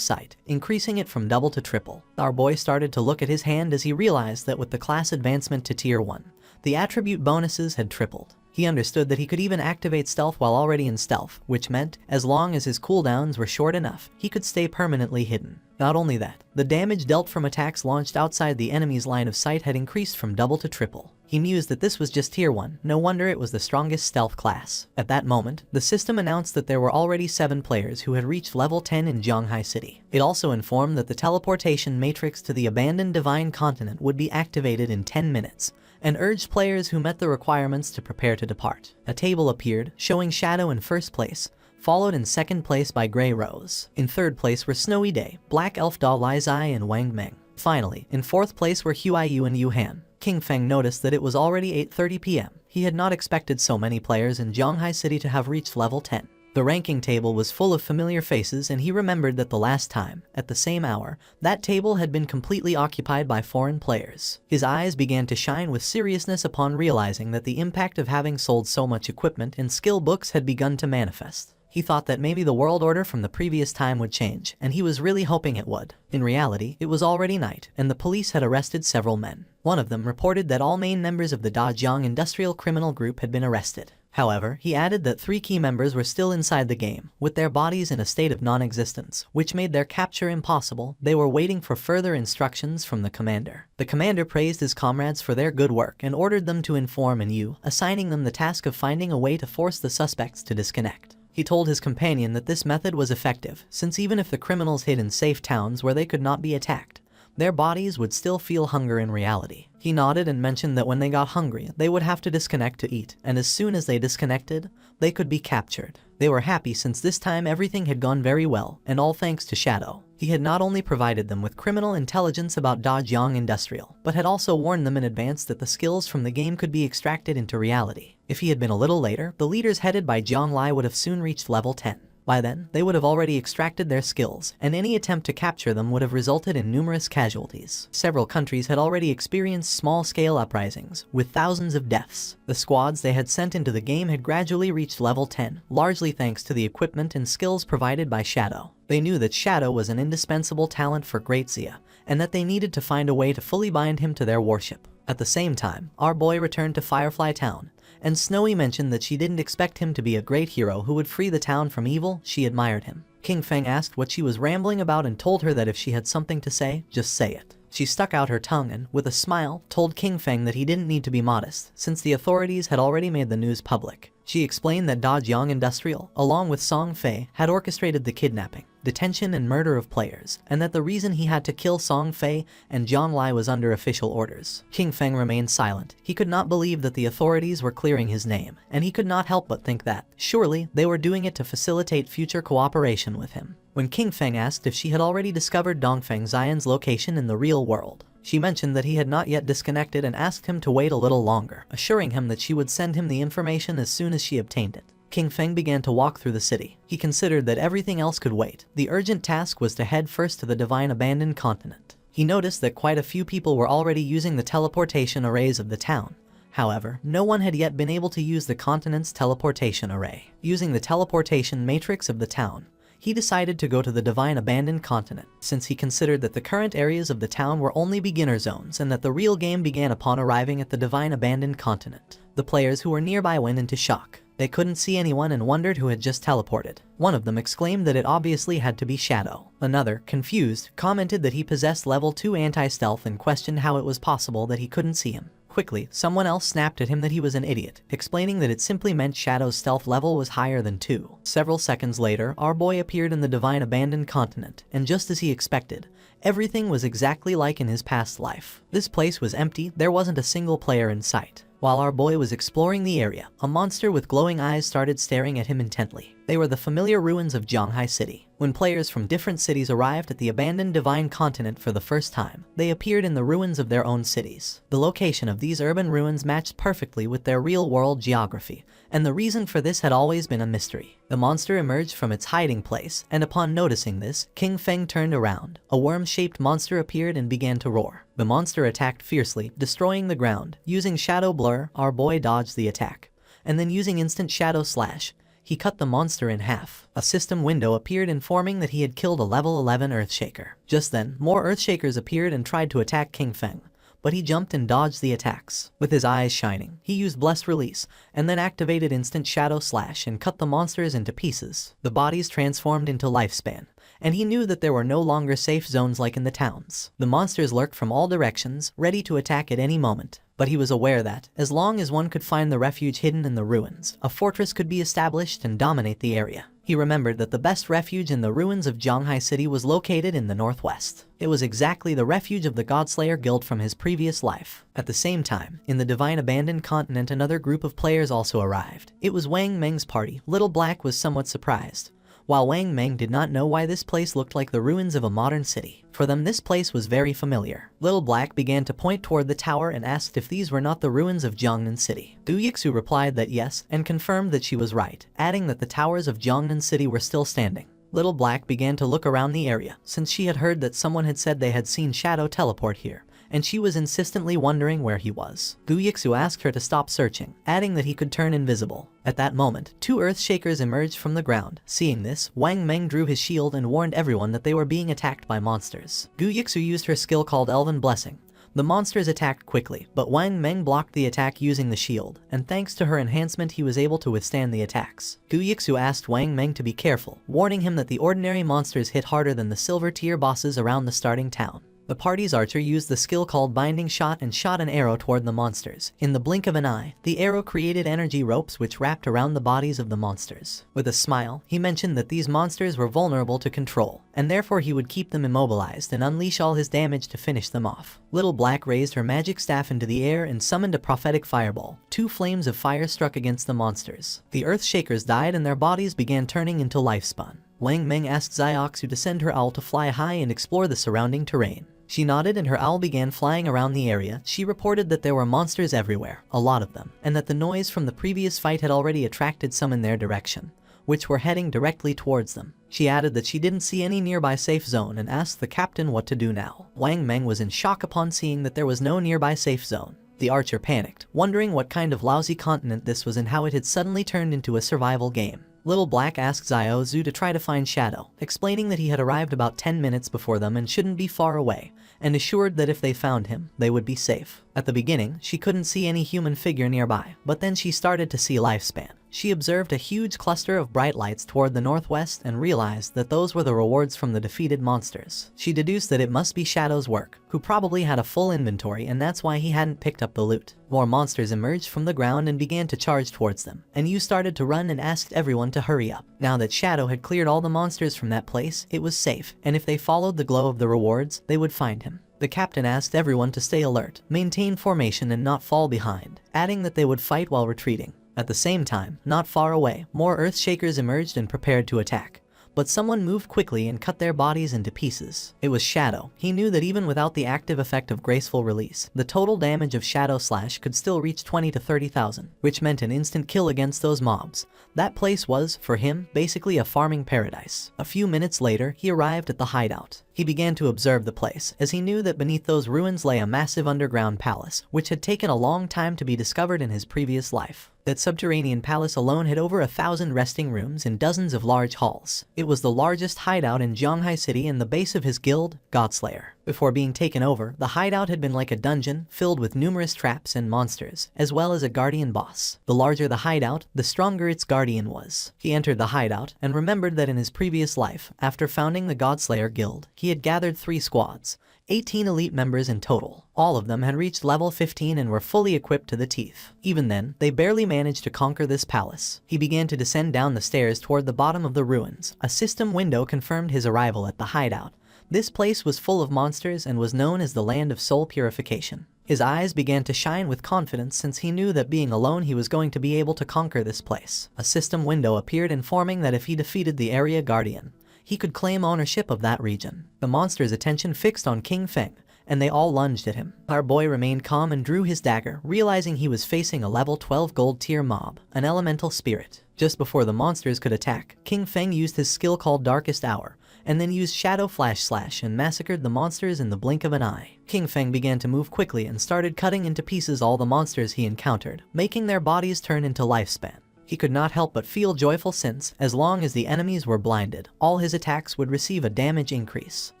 sight, increasing it from double to triple. Our boy started to look at his hand as he realized that with the class advancement to tier 1, the attribute bonuses had tripled. He understood that he could even activate stealth while already in stealth, which meant, as long as his cooldowns were short enough, he could stay permanently hidden. Not only that, the damage dealt from attacks launched outside the enemy's line of sight had increased from double to triple. He mused that this was just tier 1, no wonder it was the strongest stealth class. At that moment, the system announced that there were already 7 players who had reached level 10 in Zhonghai City. It also informed that the teleportation matrix to the abandoned Divine Continent would be activated in 10 minutes, and urged players who met the requirements to prepare to depart. A table appeared, showing Shadow in first place, followed in second place by Grey Rose. In third place were Snowy Day, Black Elf Da Lai Zai, and Wang Meng. Finally, in fourth place were Huaiyu and Yuhan. King Feng noticed that it was already 8:30 p.m. He had not expected so many players in Zhonghai City to have reached level 10. The ranking table was full of familiar faces, and he remembered that the last time, at the same hour, that table had been completely occupied by foreign players. His eyes began to shine with seriousness upon realizing that the impact of having sold so much equipment and skill books had begun to manifest. He thought that maybe the world order from the previous time would change, and he was really hoping it would. In reality, it was already night, and the police had arrested several men. One of them reported that all main members of the Dajiang Industrial Criminal Group had been arrested. However, he added that 3 key members were still inside the game, with their bodies in a state of non-existence, which made their capture impossible. They were waiting for further instructions from the commander. The commander praised his comrades for their good work and ordered them to inform Manhua, assigning them the task of finding a way to force the suspects to disconnect. He told his companion that this method was effective, since even if the criminals hid in safe towns where they could not be attacked, their bodies would still feel hunger in reality. He nodded and mentioned that when they got hungry, they would have to disconnect to eat, and as soon as they disconnected, they could be captured. They were happy since this time everything had gone very well, and all thanks to Shadow. He had not only provided them with criminal intelligence about Dajiang Industrial, but had also warned them in advance that the skills from the game could be extracted into reality. If he had been a little later, the leaders headed by Zhang Lai would have soon reached level 10. By then, they would have already extracted their skills, and any attempt to capture them would have resulted in numerous casualties. Several countries had already experienced small-scale uprisings, with thousands of deaths. The squads they had sent into the game had gradually reached level 10, largely thanks to the equipment and skills provided by Shadow. They knew that Shadow was an indispensable talent for Great Xia, and that they needed to find a way to fully bind him to their warship. At the same time, our boy returned to Firefly Town, and Snowy mentioned that she didn't expect him to be a great hero who would free the town from evil. She admired him. King Feng asked what she was rambling about and told her that if she had something to say, just say it. She stuck out her tongue and, with a smile, told King Feng that he didn't need to be modest, since the authorities had already made the news public. She explained that Dajang Industrial, along with Song Fei, had orchestrated the kidnapping, detention and murder of players, and that the reason he had to kill Song Fei and Jiang Lai was under official orders. King Feng remained silent. He could not believe that the authorities were clearing his name, and he could not help but think that, surely, they were doing it to facilitate future cooperation with him. When King Feng asked if she had already discovered Dongfeng Xian's location in the real world, she mentioned that he had not yet disconnected and asked him to wait a little longer, assuring him that she would send him the information as soon as she obtained it. King Feng began to walk through the city. He considered that everything else could wait. The urgent task was to head first to the divine abandoned continent. He noticed that quite a few people were already using the teleportation arrays of the town. However, no one had yet been able to use the continent's teleportation array. Using the teleportation matrix of the town, he decided to go to the divine abandoned continent, since he considered that the current areas of the town were only beginner zones and that the real game began upon arriving at the divine abandoned continent. The players who were nearby went into shock. They couldn't see anyone and wondered who had just teleported. One of them exclaimed that it obviously had to be Shadow. Another, confused, commented that he possessed level 2 anti-stealth and questioned how it was possible that he couldn't see him. Quickly, someone else snapped at him that he was an idiot, explaining that it simply meant Shadow's stealth level was higher than 2. Several seconds later, our boy appeared in the divine abandoned continent, and just as he expected, everything was exactly like in his past life. This place was empty, there wasn't a single player in sight. While our boy was exploring the area, a monster with glowing eyes started staring at him intently. They were the familiar ruins of Zhanghai City. When players from different cities arrived at the abandoned divine continent for the first time, they appeared in the ruins of their own cities. The location of these urban ruins matched perfectly with their real-world geography, and the reason for this had always been a mystery. The monster emerged from its hiding place, and upon noticing this, King Feng turned around. A worm-shaped monster appeared and began to roar. The monster attacked fiercely, destroying the ground. Using Shadow Blur, our boy dodged the attack, and then using Instant Shadow Slash, he cut the monster in half. A system window appeared informing that he had killed a level 11 Earthshaker. Just then, more Earthshakers appeared and tried to attack King Feng, but he jumped and dodged the attacks. With his eyes shining, he used Blessed Release, and then activated Instant Shadow Slash and cut the monsters into pieces. The bodies transformed into Lifespan, and he knew that there were no longer safe zones like in the towns. The monsters lurked from all directions, ready to attack at any moment. But he was aware that, as long as one could find the refuge hidden in the ruins, a fortress could be established and dominate the area. He remembered that the best refuge in the ruins of Zhanghai City was located in the northwest. It was exactly the refuge of the Godslayer Guild from his previous life. At the same time, in the divine abandoned continent, another group of players also arrived. It was Wang Meng's party. Little Black was somewhat surprised, while Wang Meng did not know why this place looked like the ruins of a modern city. For them, this place was very familiar. Little Black began to point toward the tower and asked if these were not the ruins of Jiangnan City. Du Yixu replied that yes, and confirmed that she was right, adding that the towers of Jiangnan City were still standing. Little Black began to look around the area, since she had heard that someone had said they had seen Shadow teleport here, and she was insistently wondering where he was. Du Yixu asked her to stop searching, adding that he could turn invisible. At that moment, 2 Earthshakers emerged from the ground. Seeing this, Wang Meng drew his shield and warned everyone that they were being attacked by monsters. Du Yixu used her skill called Elven Blessing. The monsters attacked quickly, but Wang Meng blocked the attack using the shield, and thanks to her enhancement he was able to withstand the attacks. Du Yixu asked Wang Meng to be careful, warning him that the ordinary monsters hit harder than the silver tier bosses around the starting town. The party's archer used the skill called Binding Shot and shot an arrow toward the monsters. In the blink of an eye, the arrow created energy ropes which wrapped around the bodies of the monsters. With a smile, he mentioned that these monsters were vulnerable to control, and therefore he would keep them immobilized and unleash all his damage to finish them off. Little Black raised her magic staff into the air and summoned a prophetic fireball. 2 flames of fire struck against the monsters. The Earthshakers died and their bodies began turning into Lifespan. Wang Meng asked Xiaoxu to send her owl to fly high and explore the surrounding terrain. She nodded and her owl began flying around the area. She reported that there were monsters everywhere, a lot of them, and that the noise from the previous fight had already attracted some in their direction, which were heading directly towards them. She added that she didn't see any nearby safe zone and asked the captain what to do now. Wang Meng was in shock upon seeing that there was no nearby safe zone. The archer panicked, wondering what kind of lousy continent this was and how it had suddenly turned into a survival game. Little Black asked Xiaozu to try to find Shadow, explaining that he had arrived about 10 minutes before them and shouldn't be far away, and assured that if they found him, they would be safe. At the beginning, she couldn't see any human figure nearby, but then she started to see Lifespan. she observed a huge cluster of bright lights toward the northwest and realized that those were the rewards from the defeated monsters. She deduced that it must be Shadow's work, who probably had a full inventory and that's why he hadn't picked up the loot. More monsters emerged from the ground and began to charge towards them, and Yu started to run and asked everyone to hurry up. Now that Shadow had cleared all the monsters from that place, it was safe, and if they followed the glow of the rewards, they would find him. The captain asked everyone to stay alert, maintain formation and not fall behind, adding that they would fight while retreating. At the same time, not far away, more Earthshakers emerged and prepared to attack. But someone moved quickly and cut their bodies into pieces. It was Shadow. He knew that even without the active effect of Graceful Release, the total damage of Shadow Slash could still reach 20 to 30,000, which meant an instant kill against those mobs. That place was, for him, basically a farming paradise. A few minutes later, he arrived at the hideout. He began to observe the place, as he knew that beneath those ruins lay a massive underground palace, which had taken a long time to be discovered in his previous life. That subterranean palace alone had over 1,000 resting rooms and dozens of large halls. It was the largest hideout in Zhonghai City and the base of his guild, Godslayer. Before being taken over, the hideout had been like a dungeon filled with numerous traps and monsters, as well as a guardian boss. The larger the hideout, the stronger its guardian was. He entered the hideout and remembered that in his previous life, after founding the Godslayer guild, he had gathered 3 squads, 18 elite members in total. All of them had reached level 15 and were fully equipped to the teeth. Even then, they barely managed to conquer this palace. He began to descend down the stairs toward the bottom of the ruins. A system window confirmed his arrival at the hideout. This place was full of monsters and was known as the land of soul purification. His eyes began to shine with confidence since he knew that being alone he was going to be able to conquer this place. A system window appeared informing that if he defeated the area guardian, he could claim ownership of that region. The monster's attention fixed on King Feng, and they all lunged at him. Our boy remained calm and drew his dagger, realizing he was facing a level 12 gold tier mob, an elemental spirit. Just before the monsters could attack, King Feng used his skill called Darkest Hour, and then used Shadow Flash Slash and massacred the monsters in the blink of an eye. King Feng began to move quickly and started cutting into pieces all the monsters he encountered, making their bodies turn into lifespan. He could not help but feel joyful since, as long as the enemies were blinded, all his attacks would receive a damage increase.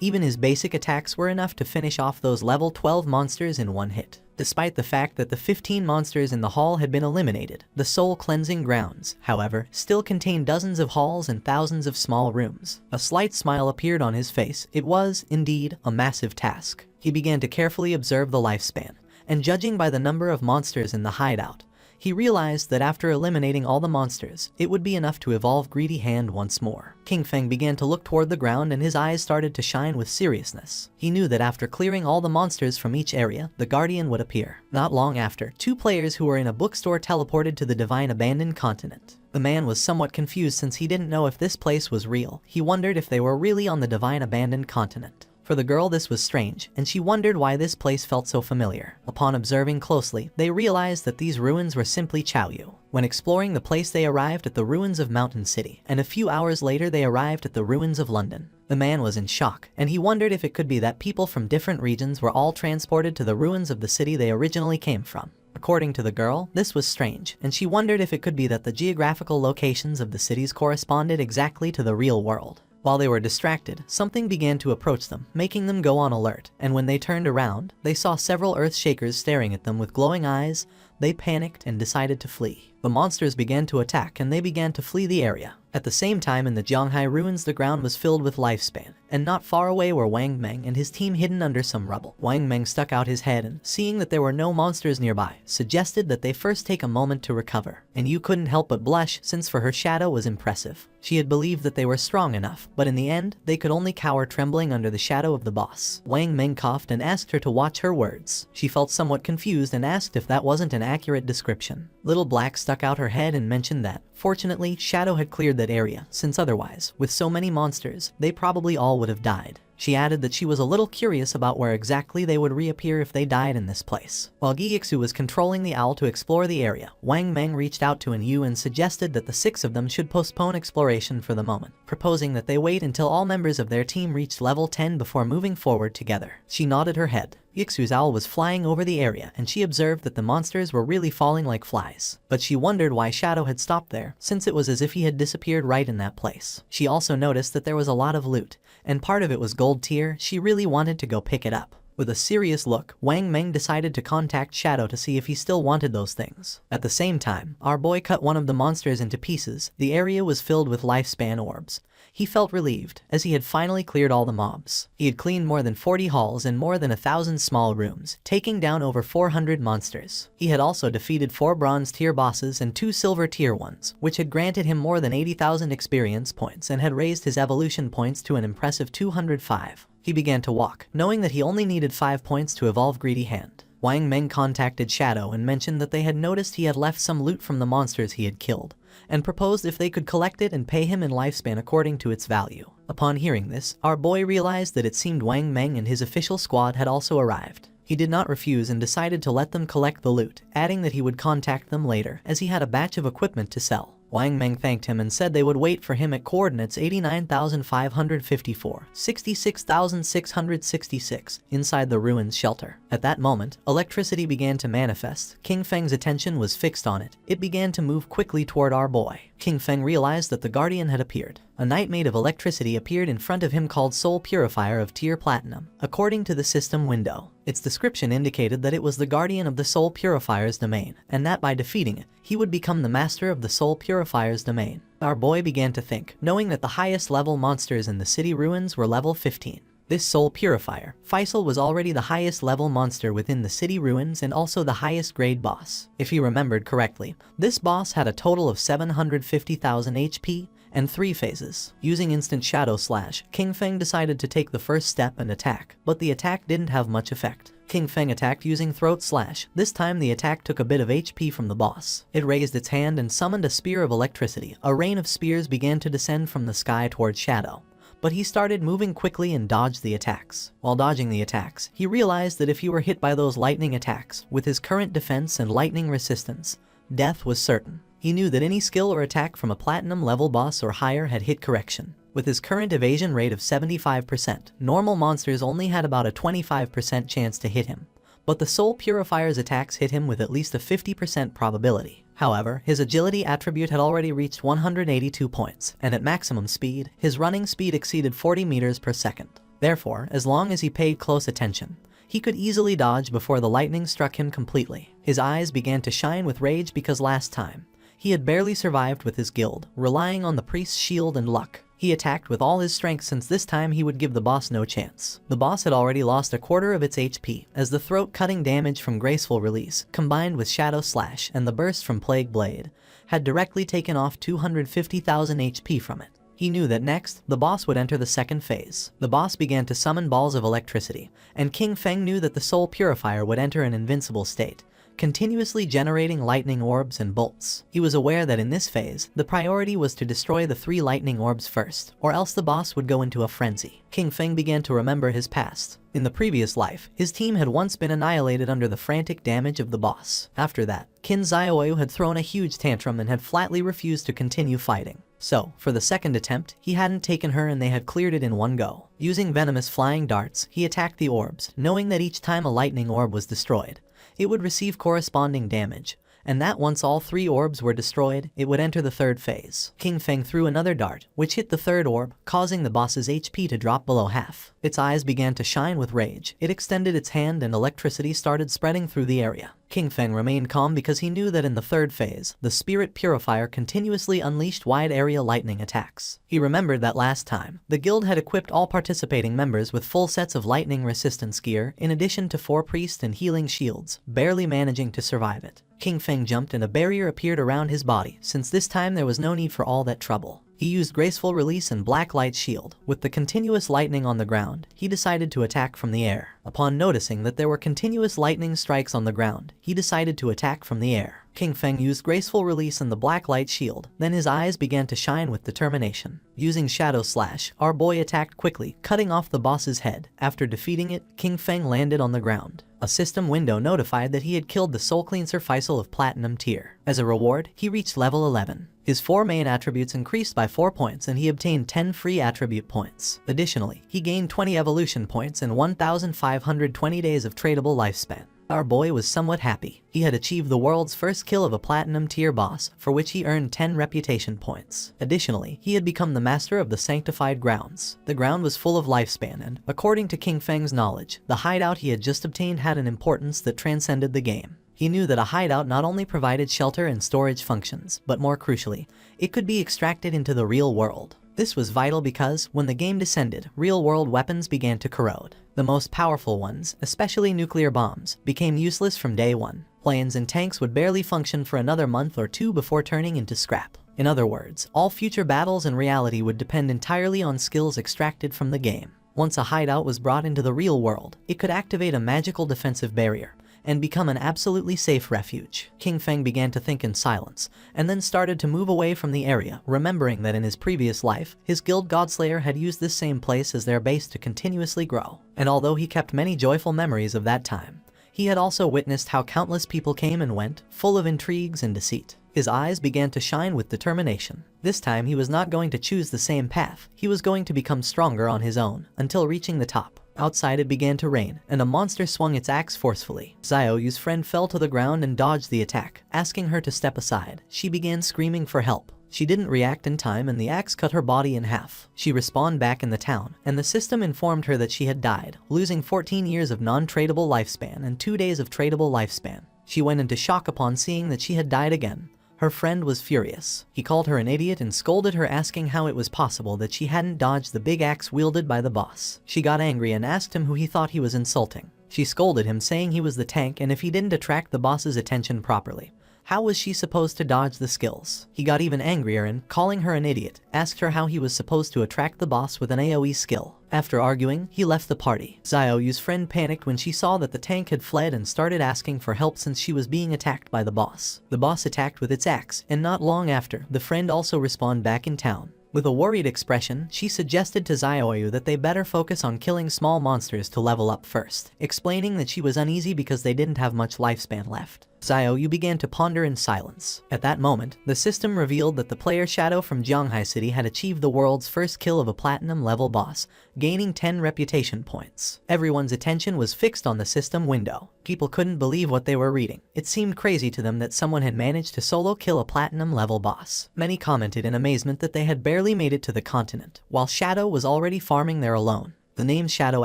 Even his basic attacks were enough to finish off those level 12 monsters in one hit. Despite the fact that the 15 monsters in the hall had been eliminated, the soul cleansing grounds, however, still contained dozens of halls and thousands of small rooms. A slight smile appeared on his face. It was, indeed, a massive task. He began to carefully observe the lifespan, and judging by the number of monsters in the hideout, he realized that after eliminating all the monsters, it would be enough to evolve Greedy Hand once more. King Feng began to look toward the ground and his eyes started to shine with seriousness. He knew that after clearing all the monsters from each area, the Guardian would appear. Not long after, 2 players who were in a bookstore teleported to the Divine Abandoned Continent. The man was somewhat confused since he didn't know if this place was real. He wondered if they were really on the Divine Abandoned Continent. For the girl, this was strange, and she wondered why this place felt so familiar. Upon observing closely, they realized that these ruins were simply Chaoyu. When exploring the place, they arrived at the ruins of Mountain City, and a few hours later they arrived at the ruins of London. The man was in shock, and he wondered if it could be that people from different regions were all transported to the ruins of the city they originally came from. According to the girl, this was strange, and she wondered if it could be that the geographical locations of the cities corresponded exactly to the real world. While they were distracted, something began to approach them, making them go on alert, and when they turned around, they saw several Earthshakers staring at them with glowing eyes. They panicked and decided to flee. The monsters began to attack and they began to flee the area. At the same time, in the Zhonghai ruins, the ground was filled with lifespan, and not far away were Wang Meng and his team hidden under some rubble. Wang Meng stuck out his head and, seeing that there were no monsters nearby, suggested that they first take a moment to recover. And Yu couldn't help but blush, since for her Shadow was impressive. She had believed that they were strong enough, but in the end, they could only cower trembling under the shadow of the boss. Wang Meng coughed and asked her to watch her words. She felt somewhat confused and asked if that wasn't an accurate description. Little Black stuck out her head and mentioned that, fortunately, Shadow had cleared that area, since otherwise, with so many monsters, they probably all would have died. She added that she was a little curious about where exactly they would reappear if they died in this place. While Gyixu was controlling the owl to explore the area, Wang Meng reached out to Yu and suggested that the 6 of them should postpone exploration for the moment, proposing that they wait until all members of their team reached level 10 before moving forward together. She nodded her head. Yixu's owl was flying over the area, and she observed that the monsters were really falling like flies. But she wondered why Shadow had stopped there, since it was as if he had disappeared right in that place. She also noticed that there was a lot of loot, and part of it was gold tier. She really wanted to go pick it up. With a serious look, Wang Meng decided to contact Shadow to see if he still wanted those things. At the same time, our boy cut one of the monsters into pieces. The area was filled with lifespan orbs. He felt relieved, as he had finally cleared all the mobs. He had cleaned more than 40 halls and more than 1,000 small rooms, taking down over 400 monsters. He had also defeated 4 bronze tier bosses and 2 silver tier ones, which had granted him more than 80,000 experience points and had raised his evolution points to an impressive 205. He began to walk, knowing that he only needed 5 points to evolve Greedy Hand. Wang Meng contacted Shadow and mentioned that they had noticed he had left some loot from the monsters he had killed, and proposed if they could collect it and pay him in lifespan according to its value. Upon hearing this, our boy realized that it seemed Wang Meng and his official squad had also arrived. He did not refuse and decided to let them collect the loot, adding that he would contact them later as he had a batch of equipment to sell. Wang Meng thanked him and said they would wait for him at coordinates 89,554, 66,666 inside the ruins shelter. At that moment, electricity began to manifest. King Feng's attention was fixed on it. It began to move quickly toward our boy. King Feng realized that the Guardian had appeared. A knight made of electricity appeared in front of him called Soul Purifier of Tier Platinum, according to the system window. Its description indicated that it was the Guardian of the Soul Purifier's domain, and that by defeating it, he would become the master of the Soul Purifier's domain. Our boy began to think, knowing that the highest level monsters in the city ruins were level 15. This Soul Purifier, Faisal, was already the highest level monster within the city ruins and also the highest grade boss. If he remembered correctly, this boss had a total of 750,000 HP and 3 phases. Using instant Shadow Slash, King Feng decided to take the first step and attack, but the attack didn't have much effect. King Feng attacked using Throat Slash. This time the attack took a bit of HP from the boss. It raised its hand and summoned a spear of electricity. A rain of spears began to descend from the sky towards Shadow, but he started moving quickly and dodged the attacks. While dodging the attacks, he realized that if he were hit by those lightning attacks, with his current defense and lightning resistance, death was certain. He knew that any skill or attack from a platinum level boss or higher had hit correction. With his current evasion rate of 75%, normal monsters only had about a 25% chance to hit him, but the Soul Purifier's attacks hit him with at least a 50% probability. However, his agility attribute had already reached 182 points, and at maximum speed, his running speed exceeded 40 meters per second. Therefore, as long as he paid close attention, he could easily dodge before the lightning struck him completely. His eyes began to shine with rage because last time, he had barely survived with his guild, relying on the priest's shield and luck. He attacked with all his strength since this time he would give the boss no chance. The boss had already lost a quarter of its HP, as the throat-cutting damage from Graceful Release, combined with Shadow Slash and the burst from Plague Blade, had directly taken off 250,000 HP from it. He knew that next, the boss would enter the second phase. The boss began to summon balls of electricity, and King Feng knew that the Soul Purifier would enter an invincible state, continuously generating lightning orbs and bolts. He was aware that in this phase, the priority was to destroy the 3 lightning orbs first, or else the boss would go into a frenzy. King Feng began to remember his past. In the previous life, his team had once been annihilated under the frantic damage of the boss. After that, Qin Xiaoyu had thrown a huge tantrum and had flatly refused to continue fighting. So, for the second attempt, he hadn't taken her and they had cleared it in one go. Using venomous flying darts, he attacked the orbs, knowing that each time a lightning orb was destroyed, it would receive corresponding damage, and that once all 3 orbs were destroyed, it would enter the third phase. King Feng threw another dart, which hit the third orb, causing the boss's HP to drop below half. Its eyes began to shine with rage. It extended its hand and electricity started spreading through the area. King Feng remained calm because he knew that in the third phase, the Spirit Purifier continuously unleashed wide-area lightning attacks. He remembered that last time, the guild had equipped all participating members with full sets of lightning resistance gear, in addition to 4 priest and healing shields, barely managing to survive it. King Feng jumped and a barrier appeared around his body, since this time there was no need for all that trouble. He used Graceful Release and Black Light Shield. With the continuous lightning on the ground, he decided to attack from the air. Upon noticing that there were continuous lightning strikes on the ground, he decided to attack from the air. King Feng used Graceful Release and the Black Light Shield, then his eyes began to shine with determination. Using Shadow Slash, our boy attacked quickly, cutting off the boss's head. After defeating it, King Feng landed on the ground. A system window notified that he had killed the Soul Cleanser Faisal of Platinum tier. As a reward, he reached level 11. His 4 main attributes increased by 4 points and he obtained 10 free attribute points. Additionally, he gained 20 evolution points and 1,520 days of tradable lifespan. Our boy was somewhat happy. He had achieved the world's first kill of a platinum tier boss, for which he earned 10 reputation points. Additionally, he had become the master of the sanctified grounds. The ground was full of lifespan and, according to King Feng's knowledge, the hideout he had just obtained had an importance that transcended the game. He knew that a hideout not only provided shelter and storage functions, but more crucially, it could be extracted into the real world. This was vital because, when the game descended, real-world weapons began to corrode. The most powerful ones, especially nuclear bombs, became useless from day one. Planes and tanks would barely function for another month or two before turning into scrap. In other words, all future battles in reality would depend entirely on skills extracted from the game. Once a hideout was brought into the real world, it could activate a magical defensive barrier and become an absolutely safe refuge. King Feng began to think in silence, and then started to move away from the area, remembering that in his previous life, his guild Godslayer had used this same place as their base to continuously grow. And although he kept many joyful memories of that time, he had also witnessed how countless people came and went, full of intrigues and deceit. His eyes began to shine with determination. This time he was not going to choose the same path, he was going to become stronger on his own, until reaching the top. Outside it began to rain, and a monster swung its axe forcefully. Xiaoyu's friend fell to the ground and dodged the attack. Asking her to step aside, she began screaming for help. She didn't react in time and the axe cut her body in half. She respawned back in the town, and the system informed her that she had died, losing 14 years of non-tradable lifespan and 2 days of tradable lifespan. She went into shock upon seeing that she had died again. Her friend was furious. He called her an idiot and scolded her, asking how it was possible that she hadn't dodged the big axe wielded by the boss. She got angry and asked him who he thought he was insulting. She scolded him, saying he was the tank and if he didn't attract the boss's attention properly, how was she supposed to dodge the skills? He got even angrier and, calling her an idiot, asked her how he was supposed to attract the boss with an AoE skill. After arguing, he left the party. Xiaoyu's friend panicked when she saw that the tank had fled and started asking for help since she was being attacked by the boss. The boss attacked with its axe, and not long after, the friend also respawned back in town. With a worried expression, she suggested to Xiaoyu that they better focus on killing small monsters to level up first, explaining that she was uneasy because they didn't have much lifespan left. Xiaoyu began to ponder in silence. At that moment, the system revealed that the player Shadow from Jianghai City had achieved the world's first kill of a platinum level boss, gaining 10 reputation points. Everyone's attention was fixed on the system window. People couldn't believe what they were reading. It seemed crazy to them that someone had managed to solo kill a platinum level boss. Many commented in amazement that they had barely made it to the continent, while Shadow was already farming there alone. The name Shadow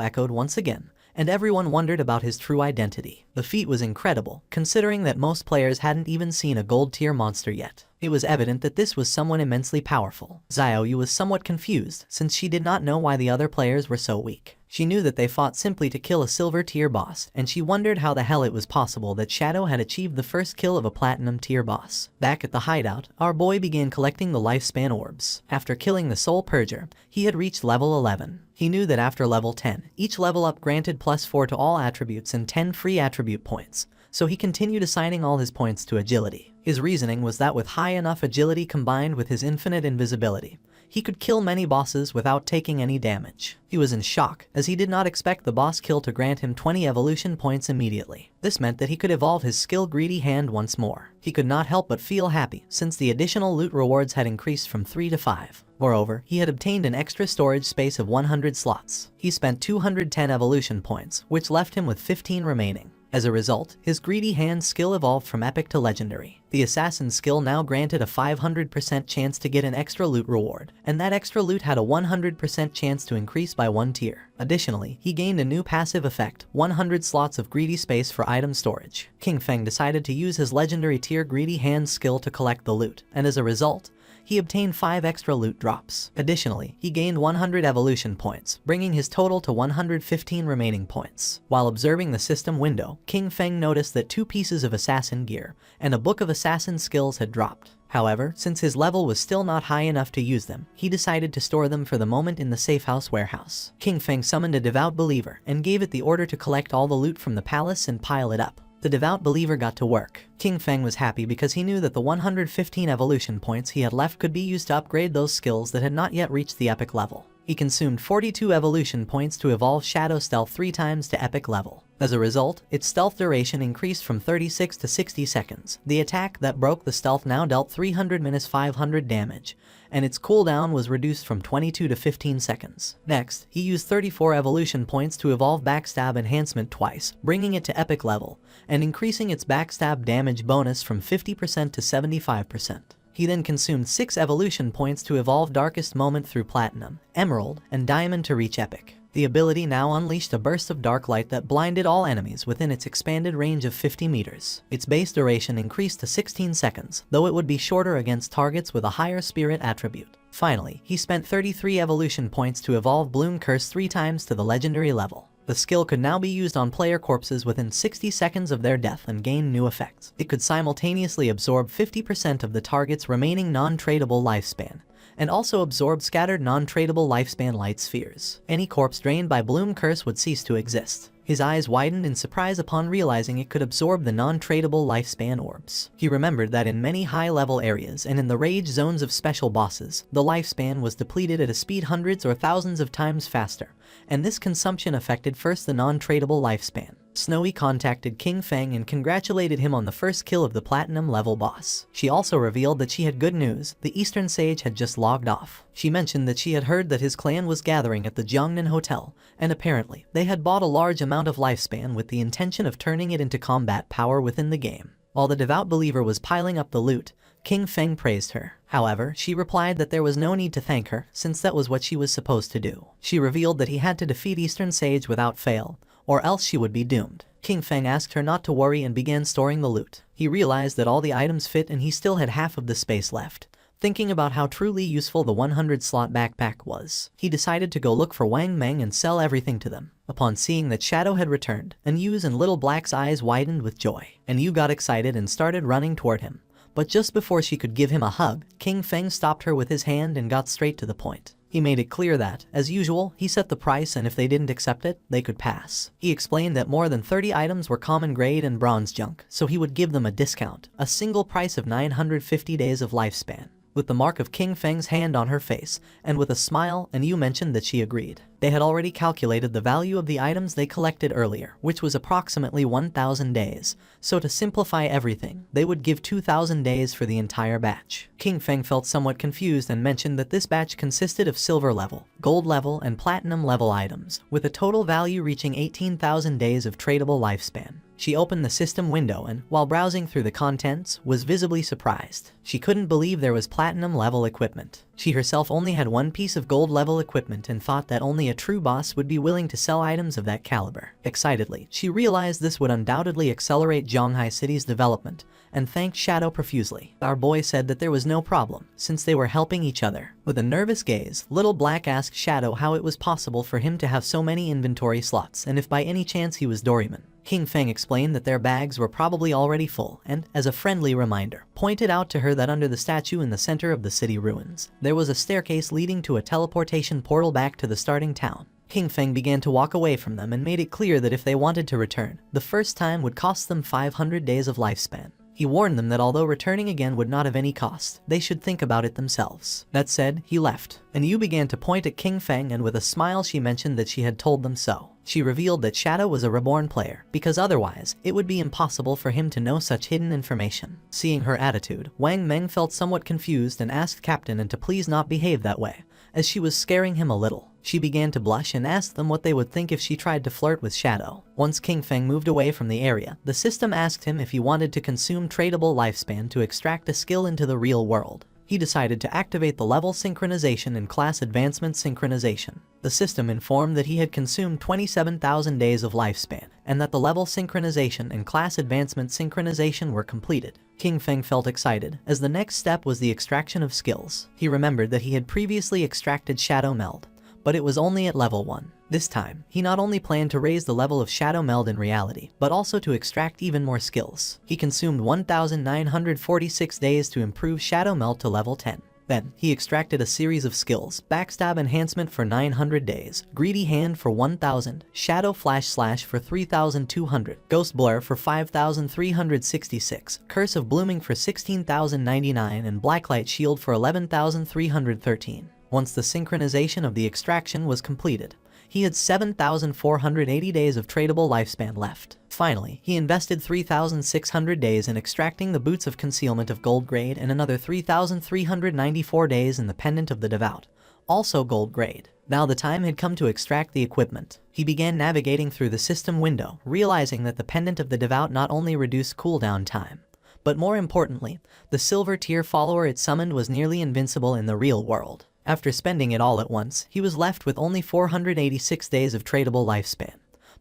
echoed once again, and everyone wondered about his true identity. The feat was incredible, considering that most players hadn't even seen a gold tier monster yet. It was evident that this was someone immensely powerful. Xiaoyu was somewhat confused, since she did not know why the other players were so weak. She knew that they fought simply to kill a silver tier boss, and she wondered how the hell it was possible that Shadow had achieved the first kill of a platinum tier boss. Back at the hideout, our boy began collecting the lifespan orbs. After killing the Soul Purger, he had reached level 11. He knew that after level 10, each level up granted +4 to all attributes and 10 free attribute points, so he continued assigning all his points to agility. His reasoning was that with high enough agility combined with his infinite invisibility, he could kill many bosses without taking any damage. He was in shock, as he did not expect the boss kill to grant him 20 evolution points immediately. This meant that he could evolve his skill Greedy Hand once more. He could not help but feel happy, since the additional loot rewards had increased from 3 to 5. Moreover, he had obtained an extra storage space of 100 slots. He spent 210 evolution points, which left him with 15 remaining. As a result, his Greedy Hand skill evolved from epic to legendary. The assassin skill now granted a 500% chance to get an extra loot reward, and that extra loot had a 100% chance to increase by 1 tier. Additionally, he gained a new passive effect, 100 slots of greedy space for item storage. King Feng decided to use his legendary tier Greedy Hand skill to collect the loot, and as a result, he obtained 5 extra loot drops. Additionally, he gained 100 evolution points, bringing his total to 115 remaining points. While observing the system window, King Feng noticed that 2 pieces of assassin gear and a book of assassin skills had dropped. However, since his level was still not high enough to use them, he decided to store them for the moment in the safe house warehouse. King Feng summoned a devout believer and gave it the order to collect all the loot from the palace and pile it up. The devout believer got to work. King Feng was happy because he knew that the 115 evolution points he had left could be used to upgrade those skills that had not yet reached the epic level. He consumed 42 evolution points to evolve Shadow Stealth 3 times to epic level. As a result, its stealth duration increased from 36 to 60 seconds. The attack that broke the stealth now dealt 300-500 damage, and its cooldown was reduced from 22 to 15 seconds. Next, he used 34 evolution points to evolve Backstab Enhancement twice, bringing it to epic level, and increasing its backstab damage bonus from 50% to 75%. He then consumed 6 evolution points to evolve Darkest Moment through Platinum, Emerald, and Diamond to reach Epic. The ability now unleashed a burst of dark light that blinded all enemies within its expanded range of 50 meters. Its base duration increased to 16 seconds, though it would be shorter against targets with a higher spirit attribute. Finally, he spent 33 evolution points to evolve Bloom Curse 3 times to the legendary level. The skill could now be used on player corpses within 60 seconds of their death and gain new effects. It could simultaneously absorb 50% of the target's remaining non-tradable lifespan, and also absorb scattered non-tradable lifespan light spheres. Any corpse drained by Bloom Curse would cease to exist. His eyes widened in surprise upon realizing it could absorb the non-tradable lifespan orbs. He remembered that in many high-level areas and in the rage zones of special bosses, the lifespan was depleted at a speed hundreds or thousands of times faster, and this consumption affected first the non-tradable lifespan. Snowy contacted King Feng and congratulated him on the first kill of the platinum level boss. She also revealed that she had good news. The Eastern Sage had just logged off. She mentioned that she had heard that his clan was gathering at the Jiangnan Hotel, and apparently they had bought a large amount of lifespan with the intention of turning it into combat power within the game. While the devout believer was piling up the loot, King Feng praised her. However, she replied that there was no need to thank her, since that was what she was supposed to do. She revealed that he had to defeat Eastern Sage without fail, or else she would be doomed. King Feng asked her not to worry and began storing the loot. He realized that all the items fit and he still had half of the space left. Thinking about how truly useful the 100-slot backpack was, he decided to go look for Wang Meng and sell everything to them. Upon seeing that Shadow had returned, Anyu's and Little Black's eyes widened with joy. Anyu got excited and started running toward him. But just before she could give him a hug, King Feng stopped her with his hand and got straight to the point. He made it clear that, as usual, he set the price and if they didn't accept it, they could pass. He explained that more than 30 items were common grade and bronze junk, so he would give them a discount, a single price of 950 days of lifespan. With the mark of King Feng's hand on her face, and with a smile, Anyu mentioned that she agreed. They had already calculated the value of the items they collected earlier, which was approximately 1,000 days, so to simplify everything, they would give 2,000 days for the entire batch. King Feng felt somewhat confused and mentioned that this batch consisted of silver level, gold level, and platinum level items, with a total value reaching 18,000 days of tradable lifespan. She opened the system window and, while browsing through the contents, was visibly surprised. She couldn't believe there was platinum level equipment. She herself only had one piece of gold level equipment and thought that only a true boss would be willing to sell items of that caliber. Excitedly, she realized this would undoubtedly accelerate Zhonghai City's development, and thanked Shadow profusely. Our boy said that there was no problem, since they were helping each other. With a nervous gaze, Little Black asked Shadow how it was possible for him to have so many inventory slots and if by any chance he was Doryman. King Feng explained that their bags were probably already full and, as a friendly reminder, pointed out to her that under the statue in the center of the city ruins, there was a staircase leading to a teleportation portal back to the starting town. King Feng began to walk away from them and made it clear that if they wanted to return, the first time would cost them 500 days of lifespan. He warned them that although returning again would not have any cost, they should think about it themselves. That said, he left, and Yu began to point at King Feng, and with a smile she mentioned that she had told them so. She revealed that Shadow was a reborn player, because otherwise, it would be impossible for him to know such hidden information. Seeing her attitude, Wang Meng felt somewhat confused and asked Captain and to please not behave that way, as she was scaring him a little. She began to blush and asked them what they would think if she tried to flirt with Shadow. Once King Feng moved away from the area, the system asked him if he wanted to consume tradable lifespan to extract a skill into the real world. He decided to activate the level synchronization and class advancement synchronization. The system informed that he had consumed 27,000 days of lifespan, and that the level synchronization and class advancement synchronization were completed. King Feng felt excited, as the next step was the extraction of skills. He remembered that he had previously extracted Shadow Meld, but it was only at level 1. This time, he not only planned to raise the level of Shadow Meld in reality, but also to extract even more skills. He consumed 1,946 days to improve Shadow Meld to level 10. Then, he extracted a series of skills: Backstab Enhancement for 900 days, Greedy Hand for 1,000, Shadow Flash Slash for 3,200, Ghost Blur for 5,366, Curse of Blooming for 16,099, and Blacklight Shield for 11,313. Once the synchronization of the extraction was completed, He had 7,480 days of tradable lifespan left. Finally, he invested 3,600 days in extracting the Boots of Concealment of gold grade and another 3,394 days in the Pendant of the Devout, also gold grade. Now the time had come to extract the equipment. He began navigating through the system window, realizing that the Pendant of the Devout not only reduced cooldown time, but more importantly, the silver tier follower it summoned was nearly invincible in the real world. After spending it all at once, he was left with only 486 days of tradable lifespan.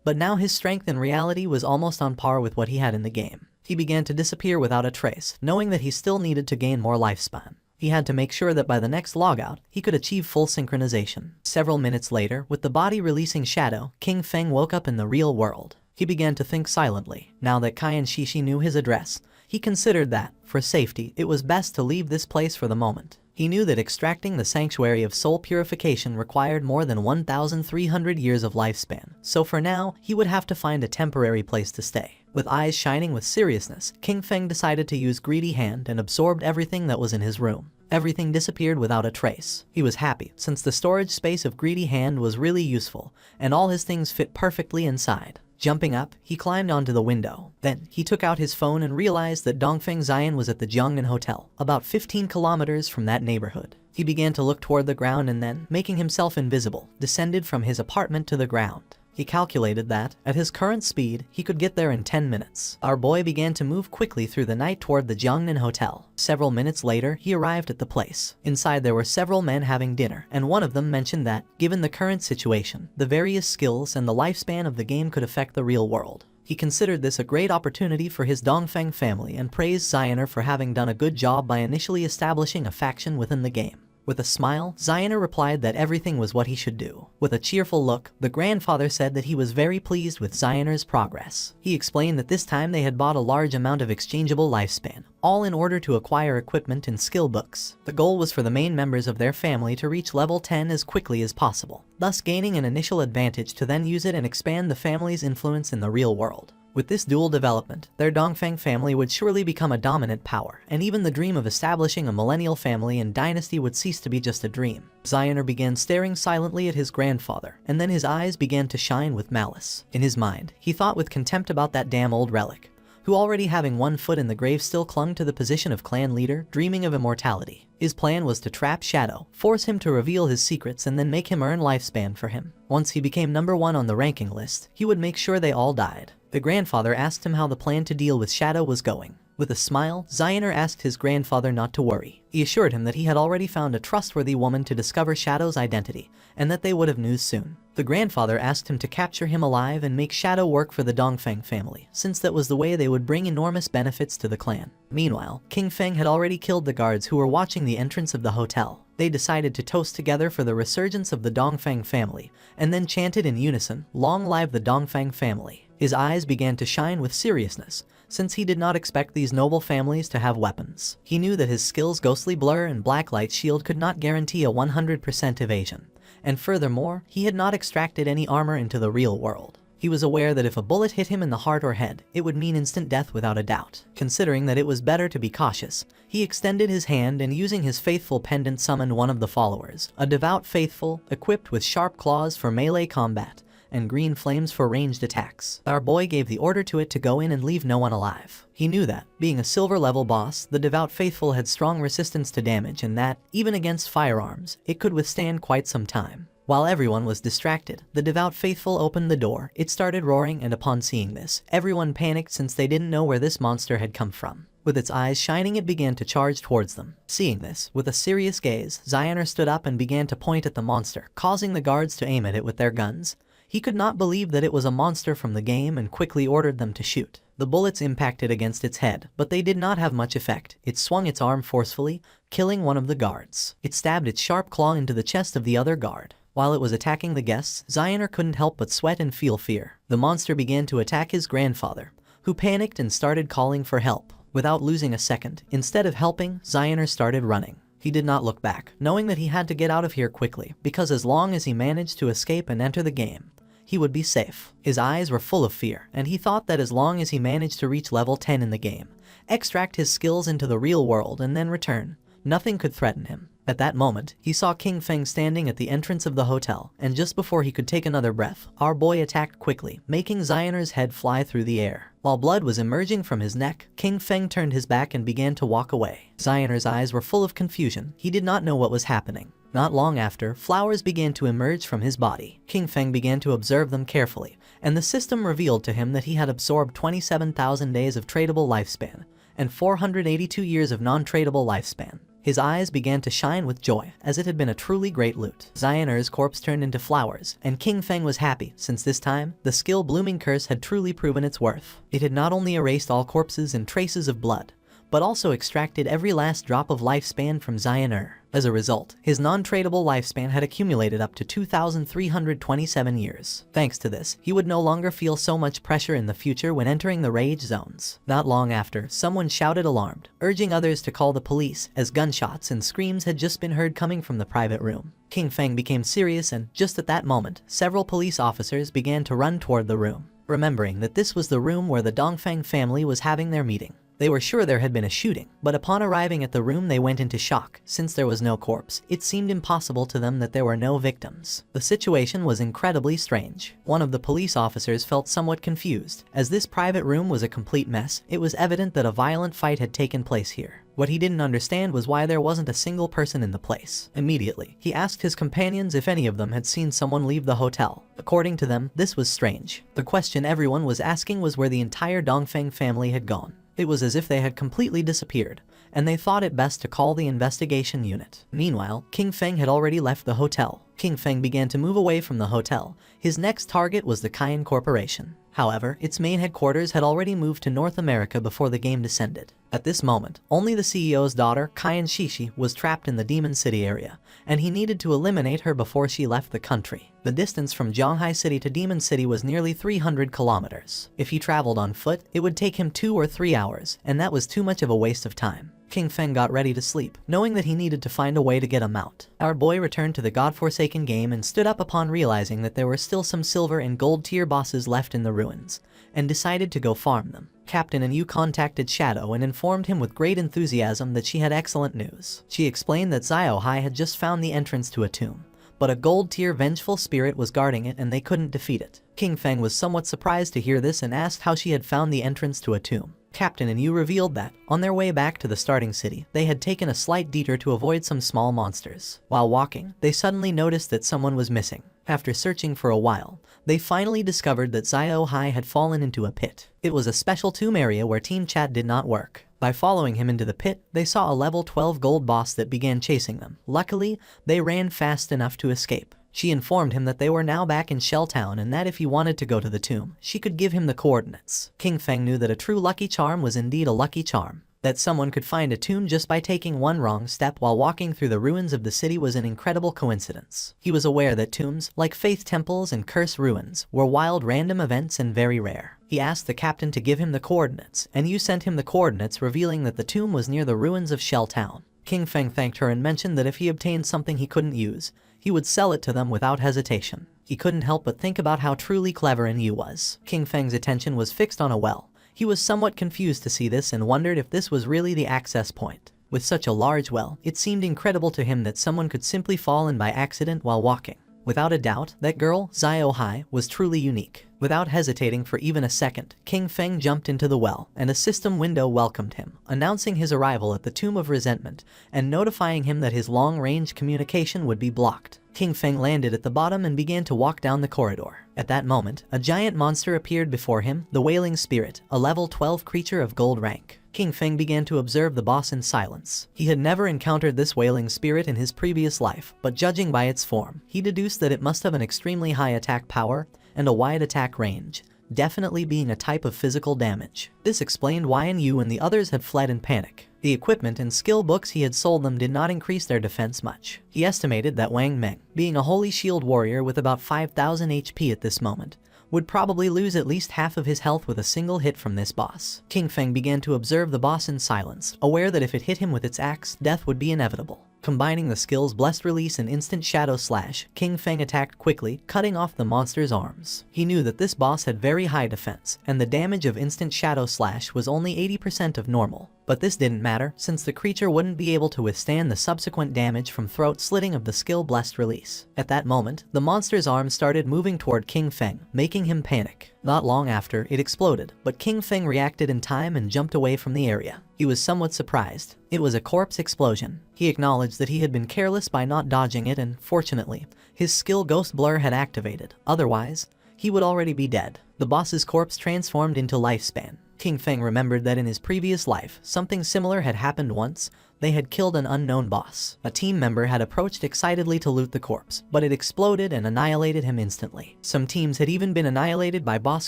But now his strength in reality was almost on par with what he had in the game. He began to disappear without a trace, knowing that he still needed to gain more lifespan. He had to make sure that by the next logout, he could achieve full synchronization. Several minutes later, with the body releasing shadow, King Feng woke up in the real world. He began to think silently. Now that Kai and Shishi knew his address, he considered that, for safety, it was best to leave this place for the moment. He knew that extracting the Sanctuary of Soul Purification required more than 1,300 years of lifespan, so for now, he would have to find a temporary place to stay. With eyes shining with seriousness, King Feng decided to use Greedy Hand and absorbed everything that was in his room. Everything disappeared without a trace. He was happy, since the storage space of Greedy Hand was really useful, and all his things fit perfectly inside. Jumping up, he climbed onto the window. Then, he took out his phone and realized that Dongfeng Xian was at the Jiangnan Hotel, about 15 kilometers from that neighborhood. He began to look toward the ground and then, making himself invisible, descended from his apartment to the ground. He calculated that, at his current speed, he could get there in 10 minutes. Our boy began to move quickly through the night toward the Jiangnan Hotel. Several minutes later, he arrived at the place. Inside there were several men having dinner, and one of them mentioned that, given the current situation, the various skills and the lifespan of the game could affect the real world. He considered this a great opportunity for his Dongfeng family and praised Xioner for having done a good job by initially establishing a faction within the game. With a smile, Xioner replied that everything was what he should do. With a cheerful look, the grandfather said that he was very pleased with Xioner's progress. He explained that this time they had bought a large amount of exchangeable lifespan, all in order to acquire equipment and skill books. The goal was for the main members of their family to reach level 10 as quickly as possible, thus gaining an initial advantage to then use it and expand the family's influence in the real world. With this dual development, their Dongfeng family would surely become a dominant power, and even the dream of establishing a millennial family and dynasty would cease to be just a dream. Xioner began staring silently at his grandfather, and then his eyes began to shine with malice. In his mind, he thought with contempt about that damn old relic, who already having one foot in the grave still clung to the position of clan leader, dreaming of immortality. His plan was to trap Shadow, force him to reveal his secrets and then make him earn lifespan for him. Once he became number 1 on the ranking list, he would make sure they all died. The grandfather asked him how the plan to deal with Shadow was going. With a smile, Xioner asked his grandfather not to worry. He assured him that he had already found a trustworthy woman to discover Shadow's identity, and that they would have news soon. The grandfather asked him to capture him alive and make Shadow work for the Dongfeng family, since that was the way they would bring enormous benefits to the clan. Meanwhile, King Feng had already killed the guards who were watching the entrance of the hotel. They decided to toast together for the resurgence of the Dongfeng family, and then chanted in unison, "Long live the Dongfeng family." His eyes began to shine with seriousness, since he did not expect these noble families to have weapons. He knew that his skills Ghostly Blur and Blacklight Shield could not guarantee a 100% evasion, and furthermore, he had not extracted any armor into the real world. He was aware that if a bullet hit him in the heart or head, it would mean instant death without a doubt. Considering that it was better to be cautious, he extended his hand and using his faithful pendant summoned one of the followers, a devout faithful, equipped with sharp claws for melee combat, and green flames for ranged attacks. Our boy gave the order to it to go in and leave no one alive. He knew that, being a silver level boss, the devout faithful had strong resistance to damage and that, even against firearms, it could withstand quite some time. While everyone was distracted, the devout faithful opened the door, it started roaring, and upon seeing this, everyone panicked since they didn't know where this monster had come from. With its eyes shining, it began to charge towards them. Seeing this, with a serious gaze, Xioner stood up and began to point at the monster, causing the guards to aim at it with their guns. He could not believe that it was a monster from the game and quickly ordered them to shoot. The bullets impacted against its head, but they did not have much effect. It swung its arm forcefully, killing one of the guards. It stabbed its sharp claw into the chest of the other guard. While it was attacking the guests, Xioner couldn't help but sweat and feel fear. The monster began to attack his grandfather, who panicked and started calling for help. Without losing a second, instead of helping, Xioner started running. He did not look back, knowing that he had to get out of here quickly, because as long as he managed to escape and enter the game, he would be safe. His eyes were full of fear, and he thought that as long as he managed to reach level 10 in the game, extract his skills into the real world and then return, nothing could threaten him. At that moment, he saw King Feng standing at the entrance of the hotel, and just before he could take another breath, our boy attacked quickly, making Xioner's head fly through the air. While blood was emerging from his neck, King Feng turned his back and began to walk away. Xioner's eyes were full of confusion. He did not know what was happening. Not long after, flowers began to emerge from his body. King Feng began to observe them carefully, and the system revealed to him that he had absorbed 27,000 days of tradable lifespan and 482 years of non-tradable lifespan. His eyes began to shine with joy, as it had been a truly great loot. Xioner's corpse turned into flowers, and King Feng was happy, since this time, the skill blooming curse had truly proven its worth. It had not only erased all corpses and traces of blood, but also extracted every last drop of lifespan from Xioner. As a result, his non-tradable lifespan had accumulated up to 2,327 years. Thanks to this, he would no longer feel so much pressure in the future when entering the rage zones. Not long after, someone shouted alarmed, urging others to call the police, as gunshots and screams had just been heard coming from the private room. King Feng became serious, and just at that moment, several police officers began to run toward the room, remembering that this was the room where the Dongfang family was having their meeting. They were sure there had been a shooting, but upon arriving at the room they went into shock. Since there was no corpse, it seemed impossible to them that there were no victims. The situation was incredibly strange. One of the police officers felt somewhat confused. As this private room was a complete mess, it was evident that a violent fight had taken place here. What he didn't understand was why there wasn't a single person in the place. Immediately, he asked his companions if any of them had seen someone leave the hotel. According to them, this was strange. The question everyone was asking was where the entire Dongfeng family had gone. It was as if they had completely disappeared, and they thought it best to call the investigation unit. Meanwhile, King Feng had already left the hotel. King Feng began to move away from the hotel. His next target was the Cayenne Corporation. However, its main headquarters had already moved to North America before the game descended. At this moment, only the CEO's daughter, Cayenne Shishi, was trapped in the Demon City area, and he needed to eliminate her before she left the country. The distance from Zhonghai City to Demon City was nearly 300 kilometers. If he traveled on foot, it would take him 2 or 3 hours, and that was too much of a waste of time. King Feng got ready to sleep, knowing that he needed to find a way to get a mount. Our boy returned to the godforsaken game and stood up upon realizing that there were still some silver and gold tier bosses left in the ruins, and decided to go farm them. Captain Yu contacted Shadow and informed him with great enthusiasm that she had excellent news. She explained that Ziohai had just found the entrance to a tomb, but a gold tier vengeful spirit was guarding it and they couldn't defeat it. King Feng was somewhat surprised to hear this and asked how she had found the entrance to a tomb. Captain Yu revealed that, on their way back to the starting city, they had taken a slight detour to avoid some small monsters. While walking, they suddenly noticed that someone was missing. After searching for a while, they finally discovered that Ziohai had fallen into a pit. It was a special tomb area where team chat did not work. By following him into the pit, they saw a level 12 gold boss that began chasing them. Luckily, they ran fast enough to escape. She informed him that they were now back in Shell Town and that if he wanted to go to the tomb, she could give him the coordinates. King Feng knew that a true lucky charm was indeed a lucky charm. That someone could find a tomb just by taking one wrong step while walking through the ruins of the city was an incredible coincidence. He was aware that tombs, like faith temples and curse ruins, were wild random events and very rare. He asked the captain to give him the coordinates, and Yu sent him the coordinates revealing that the tomb was near the ruins of Shell Town. King Feng thanked her and mentioned that if he obtained something he couldn't use, he would sell it to them without hesitation. He couldn't help but think about how truly clever Yu was. King Feng's attention was fixed on a well. He was somewhat confused to see this and wondered if this was really the access point. With such a large well, it seemed incredible to him that someone could simply fall in by accident while walking. Without a doubt, that girl, Ziohai, was truly unique. Without hesitating for even a second, King Feng jumped into the well, and a system window welcomed him, announcing his arrival at the Tomb of Resentment, and notifying him that his long-range communication would be blocked. King Feng landed at the bottom and began to walk down the corridor. At that moment, a giant monster appeared before him, the Wailing Spirit, a level 12 creature of gold rank. King Feng began to observe the boss in silence. He had never encountered this Wailing Spirit in his previous life, but judging by its form, he deduced that it must have an extremely high attack power and a wide attack range, definitely being a type of physical damage. This explained why Yu and the others had fled in panic. The equipment and skill books he had sold them did not increase their defense much. He estimated that Wang Meng, being a holy shield warrior with about 5,000 HP at this moment, would probably lose at least half of his health with a single hit from this boss. King Feng began to observe the boss in silence, aware that if it hit him with its axe, death would be inevitable. Combining the skills Blessed Release and Instant Shadow Slash, King Feng attacked quickly, cutting off the monster's arms. He knew that this boss had very high defense, and the damage of Instant Shadow Slash was only 80% of normal. But this didn't matter, since the creature wouldn't be able to withstand the subsequent damage from throat slitting of the skill-blessed release. At that moment, the monster's arm started moving toward King Feng, making him panic. Not long after, it exploded, but King Feng reacted in time and jumped away from the area. He was somewhat surprised. It was a corpse explosion. He acknowledged that he had been careless by not dodging it, and fortunately, his skill Ghost Blur had activated. Otherwise, he would already be dead. The boss's corpse transformed into Lifespan. King Feng remembered that in his previous life, something similar had happened once. They had killed an unknown boss. A team member had approached excitedly to loot the corpse, but it exploded and annihilated him instantly. Some teams had even been annihilated by boss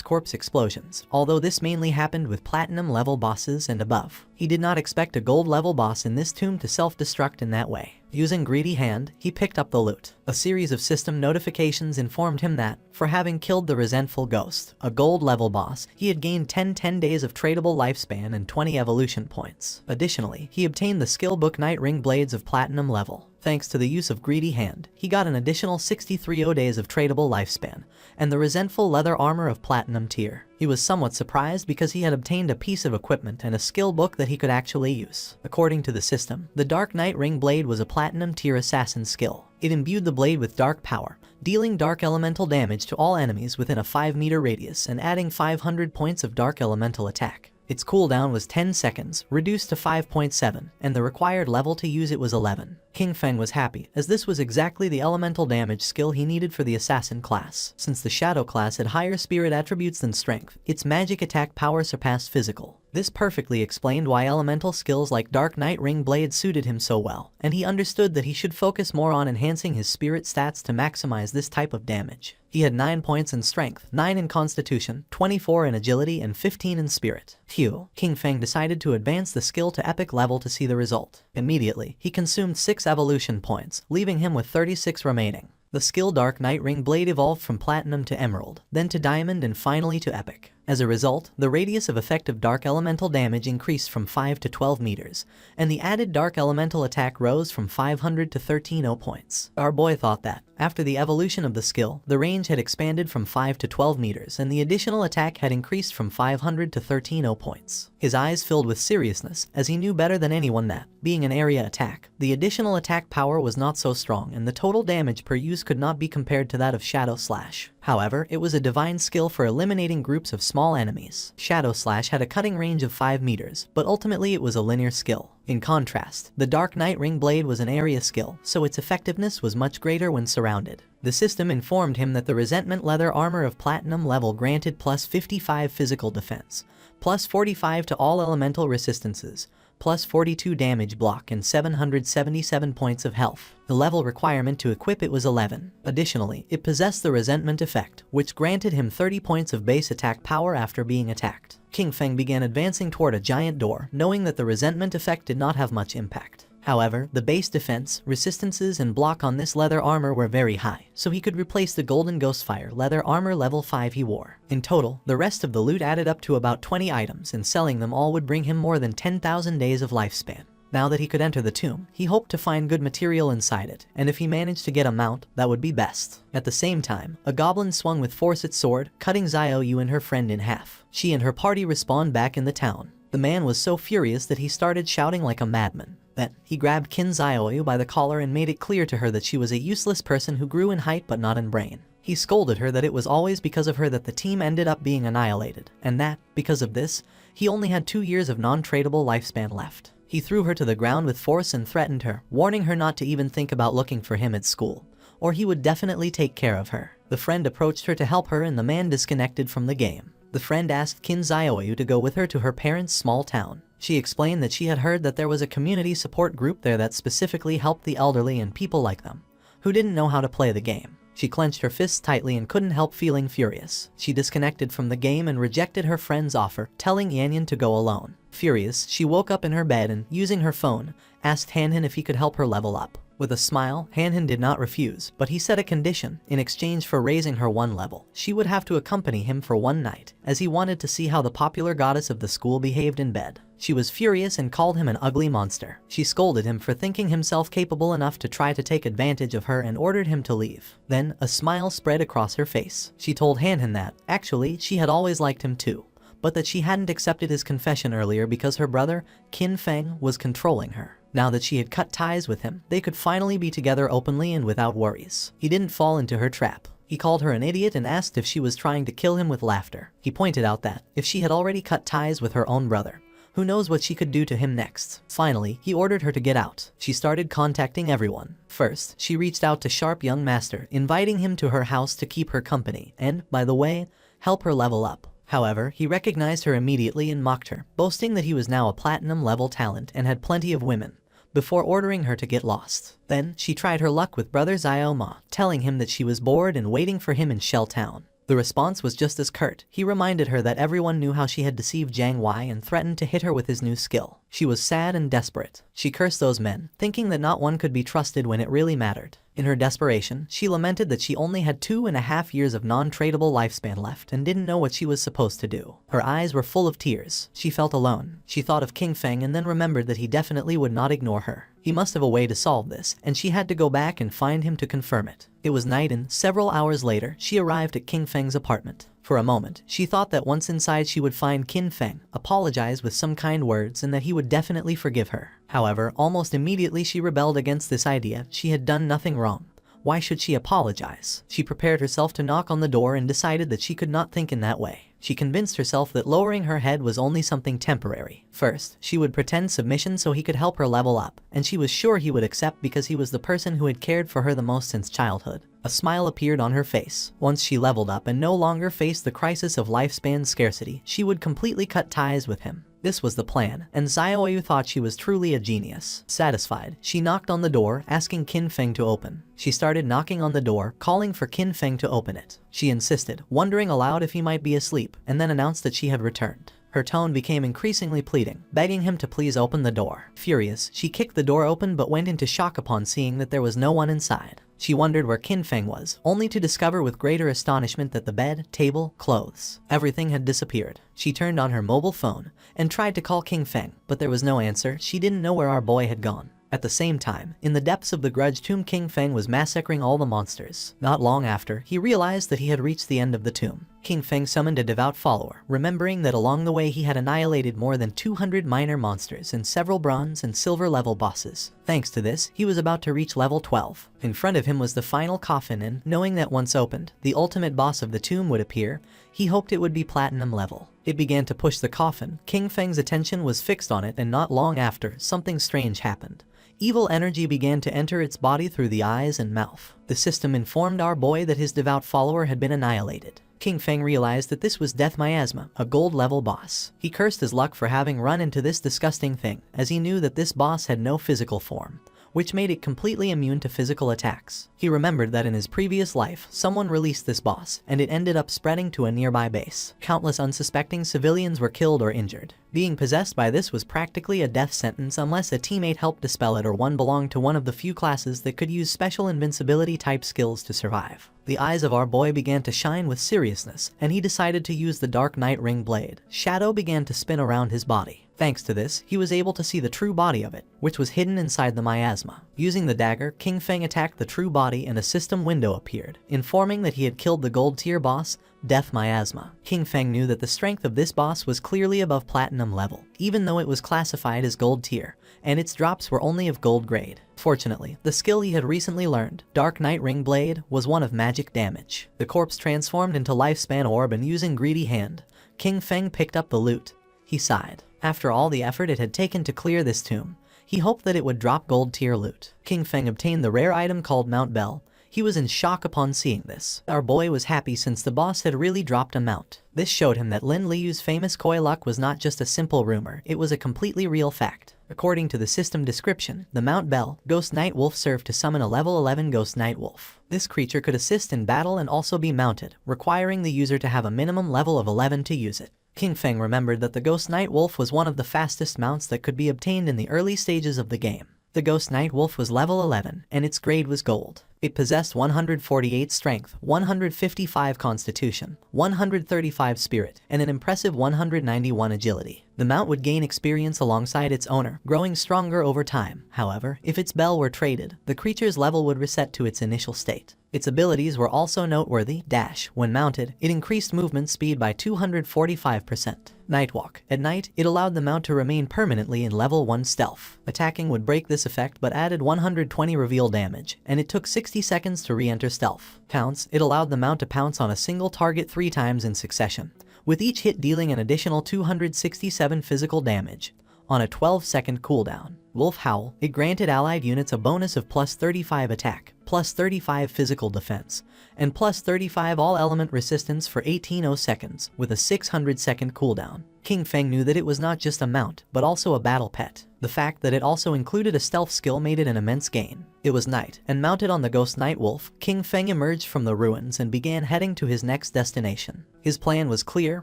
corpse explosions, although this mainly happened with platinum level bosses and above. He did not expect a gold level boss in this tomb to self-destruct in that way. Using Greedy Hand, he picked up the loot. A series of system notifications informed him that, for having killed the resentful ghost, a gold level boss, he had gained 10 days of tradable lifespan and 20 evolution points. Additionally, he obtained the skill book Night Ring Blades of platinum level. Thanks to the use of Greedy Hand, he got an additional 63 days of tradable lifespan, and the resentful leather armor of platinum tier. He was somewhat surprised because he had obtained a piece of equipment and a skill book that he could actually use. According to the system, the Dark Night Ring Blade was a platinum tier assassin skill. It imbued the blade with dark power, dealing dark elemental damage to all enemies within a 5-meter radius and adding 500 points of dark elemental attack. Its cooldown was 10 seconds, reduced to 5.7, and the required level to use it was 11. King Feng was happy, as this was exactly the elemental damage skill he needed for the assassin class. Since the shadow class had higher spirit attributes than strength, its magic attack power surpassed physical. This perfectly explained why elemental skills like Dark Night Ring Blade suited him so well, and he understood that he should focus more on enhancing his spirit stats to maximize this type of damage. He had 9 points in strength, 9 in constitution, 24 in agility, and 15 in spirit. Phew. King Feng decided to advance the skill to epic level to see the result. Immediately, he consumed 6 evolution points, leaving him with 36 remaining. The skill Dark Night Ring Blade evolved from Platinum to Emerald, then to Diamond, and finally to Epic. As a result, the radius of effective dark elemental damage increased from 5 to 12 meters, and the added dark elemental attack rose from 500 to 13 points. Our boy thought that, after the evolution of the skill, the range had expanded from 5 to 12 meters and the additional attack had increased from 500 to 13 points. His eyes filled with seriousness, as he knew better than anyone that, being an area attack, the additional attack power was not so strong and the total damage per use could not be compared to that of Shadow Slash. However, it was a divine skill for eliminating groups of small enemies. Shadow Slash had a cutting range of 5 meters, but ultimately it was a linear skill. In contrast, the Dark Night Ring Blade was an area skill, so its effectiveness was much greater when surrounded. The system informed him that the Resentment Leather Armor of Platinum level granted plus 55 physical defense, plus 45 to all elemental resistances, plus 42 damage block, and 777 points of health. The level requirement to equip it was 11. Additionally, it possessed the Resentment effect, which granted him 30 points of base attack power after being attacked. King Feng began advancing toward a giant door, knowing that the Resentment effect did not have much impact. However, the base defense, resistances, and block on this leather armor were very high, so he could replace the Golden Ghostfire leather armor level 5 he wore. In total, the rest of the loot added up to about 20 items, and selling them all would bring him more than 10,000 days of lifespan. Now that he could enter the tomb, he hoped to find good material inside it, and if he managed to get a mount, that would be best. At the same time, a goblin swung with force its sword, cutting Xiaoyu and her friend in half. She and her party respawned back in the town. The man was so furious that he started shouting like a madman. Then, he grabbed Qin Xiaoyu by the collar and made it clear to her that she was a useless person who grew in height but not in brain. He scolded her that it was always because of her that the team ended up being annihilated, and that, because of this, he only had 2 years of non-tradable lifespan left. He threw her to the ground with force and threatened her, warning her not to even think about looking for him at school, or he would definitely take care of her. The friend approached her to help her and the man disconnected from the game. The friend asked Qin Xiaoyu to go with her to her parents' small town. She explained that she had heard that there was a community support group there that specifically helped the elderly and people like them, who didn't know how to play the game. She clenched her fists tightly and couldn't help feeling furious. She disconnected from the game and rejected her friend's offer, telling Yanyan to go alone. Furious, she woke up in her bed and, using her phone, asked Hanhan if he could help her level up. With a smile, Hanhan did not refuse, but he set a condition. In exchange for raising her 1 level, she would have to accompany him for 1 night, as he wanted to see how the popular goddess of the school behaved in bed. She was furious and called him an ugly monster. She scolded him for thinking himself capable enough to try to take advantage of her and ordered him to leave. Then, a smile spread across her face. She told Hanhan that, actually, she had always liked him too, but that she hadn't accepted his confession earlier because her brother, Qin Feng, was controlling her. Now that she had cut ties with him, they could finally be together openly and without worries. He didn't fall into her trap. He called her an idiot and asked if she was trying to kill him with laughter. He pointed out that, if she had already cut ties with her own brother, who knows what she could do to him next. Finally, he ordered her to get out. She started contacting everyone. First, she reached out to Sharp Young Master, inviting him to her house to keep her company and, by the way, help her level up. However, he recognized her immediately and mocked her, boasting that he was now a platinum-level talent and had plenty of women, before ordering her to get lost. Then, she tried her luck with brother Xiao Ma, telling him that she was bored and waiting for him in Shell Town. The response was just as curt. He reminded her that everyone knew how she had deceived Jiang Wei and threatened to hit her with his new skill. She was sad and desperate. She cursed those men, thinking that not one could be trusted when it really mattered. In her desperation, she lamented that she only had 2.5 years of non-tradable lifespan left and didn't know what she was supposed to do. Her eyes were full of tears. She felt alone. She thought of King Feng and then remembered that he definitely would not ignore her. He must have a way to solve this, and she had to go back and find him to confirm it. It was night and, several hours later, she arrived at King Feng's apartment. For a moment, she thought that once inside she would find Qin Feng, apologize with some kind words, and that he would definitely forgive her. However, almost immediately she rebelled against this idea. She had done nothing wrong. Why should she apologize? She prepared herself to knock on the door and decided that she could not think in that way. She convinced herself that lowering her head was only something temporary. First, she would pretend submission so he could help her level up, and she was sure he would accept because he was the person who had cared for her the most since childhood. A smile appeared on her face. Once she leveled up and no longer faced the crisis of lifespan scarcity, she would completely cut ties with him. This was the plan, and Xiaoyu thought she was truly a genius. Satisfied, she knocked on the door, asking Qin Feng to open. She started knocking on the door, calling for Qin Feng to open it. She insisted, wondering aloud if he might be asleep, and then announced that she had returned. Her tone became increasingly pleading, begging him to please open the door. Furious, she kicked the door open but went into shock upon seeing that there was no one inside. She wondered where Qin Feng was, only to discover with greater astonishment that the bed, table, clothes, everything had disappeared. She turned on her mobile phone and tried to call King Feng, but there was no answer. She didn't know where our boy had gone. At the same time, in the depths of the grudge tomb, King Feng was massacring all the monsters. Not long after, he realized that he had reached the end of the tomb. King Feng summoned a devout follower, remembering that along the way he had annihilated more than 200 minor monsters and several bronze and silver level bosses. Thanks to this, he was about to reach level 12. In front of him was the final coffin and, knowing that once opened, the ultimate boss of the tomb would appear, he hoped it would be platinum level. It began to push the coffin. King Feng's attention was fixed on it, and not long after, something strange happened. Evil energy began to enter its body through the eyes and mouth. The system informed our boy that his devout follower had been annihilated. King Feng realized that this was Death Miasma, a gold-level boss. He cursed his luck for having run into this disgusting thing, as he knew that this boss had no physical form, which made it completely immune to physical attacks. He remembered that in his previous life, someone released this boss, and it ended up spreading to a nearby base. Countless unsuspecting civilians were killed or injured. Being possessed by this was practically a death sentence unless a teammate helped dispel it or one belonged to one of the few classes that could use special invincibility type skills to survive. The eyes of our boy began to shine with seriousness, and he decided to use the Dark Night Ring blade. Shadow began to spin around his body. Thanks to this, he was able to see the true body of it, which was hidden inside the miasma. Using the dagger, King Feng attacked the true body and a system window appeared, informing that he had killed the gold tier boss, Death Miasma. King Feng knew that the strength of this boss was clearly above platinum level, even though it was classified as gold tier, and its drops were only of gold grade. Fortunately, the skill he had recently learned, Dark Night Ring Blade, was one of magic damage. The corpse transformed into Lifespan Orb, and using Greedy Hand, King Feng picked up the loot. He sighed. After all the effort it had taken to clear this tomb, he hoped that it would drop gold tier loot. King Feng obtained the rare item called Mount Bell. He was in shock upon seeing this. Our boy was happy since the boss had really dropped a mount. This showed him that Lin Liu's famous koi luck was not just a simple rumor, it was a completely real fact. According to the system description, the Mount Bell, Ghost Night Wolf served to summon a level 11 Ghost Night Wolf. This creature could assist in battle and also be mounted, requiring the user to have a minimum level of 11 to use it. King Feng remembered that the Ghost Night Wolf was one of the fastest mounts that could be obtained in the early stages of the game. The Ghost Night Wolf was level 11, and its grade was gold. It possessed 148 strength, 155 constitution, 135 spirit, and an impressive 191 agility. The mount would gain experience alongside its owner, growing stronger over time. However, if its bell were traded, the creature's level would reset to its initial state. Its abilities were also noteworthy. Dash. When mounted, it increased movement speed by 245%. Nightwalk. At night, it allowed the mount to remain permanently in level 1 stealth. Attacking would break this effect but added 120 reveal damage, and it took 60 seconds to re-enter stealth. Pounce. It allowed the mount to pounce on a single target 3 times in succession, with each hit dealing an additional 267 physical damage on a 12-second cooldown. Wolf Howl. It granted allied units a bonus of plus 35 attack, plus 35 physical defense, and plus 35 all-element resistance for 18 seconds, with a 600-second cooldown. King Feng knew that it was not just a mount, but also a battle pet. The fact that it also included a stealth skill made it an immense gain. It was night, and mounted on the ghost night wolf, King Feng emerged from the ruins and began heading to his next destination. His plan was clear: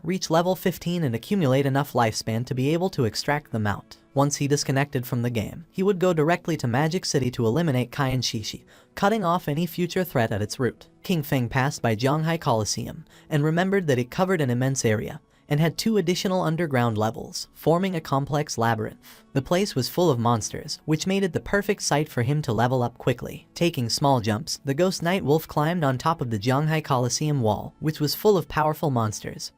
reach level 15 and accumulate enough lifespan to be able to extract the mount. Once he disconnected from the game, he would go directly to Magic City to eliminate Kai and Shishi, cutting off any future threat at its root. King Feng passed by Zhanghai Coliseum and remembered that it covered an immense area and had 2 additional underground levels, forming a complex labyrinth. The place was full of monsters, which made it the perfect site for him to level up quickly. Taking small jumps, the Ghost Night Wolf climbed on top of the Zhanghai Coliseum wall, which was full of powerful monsters,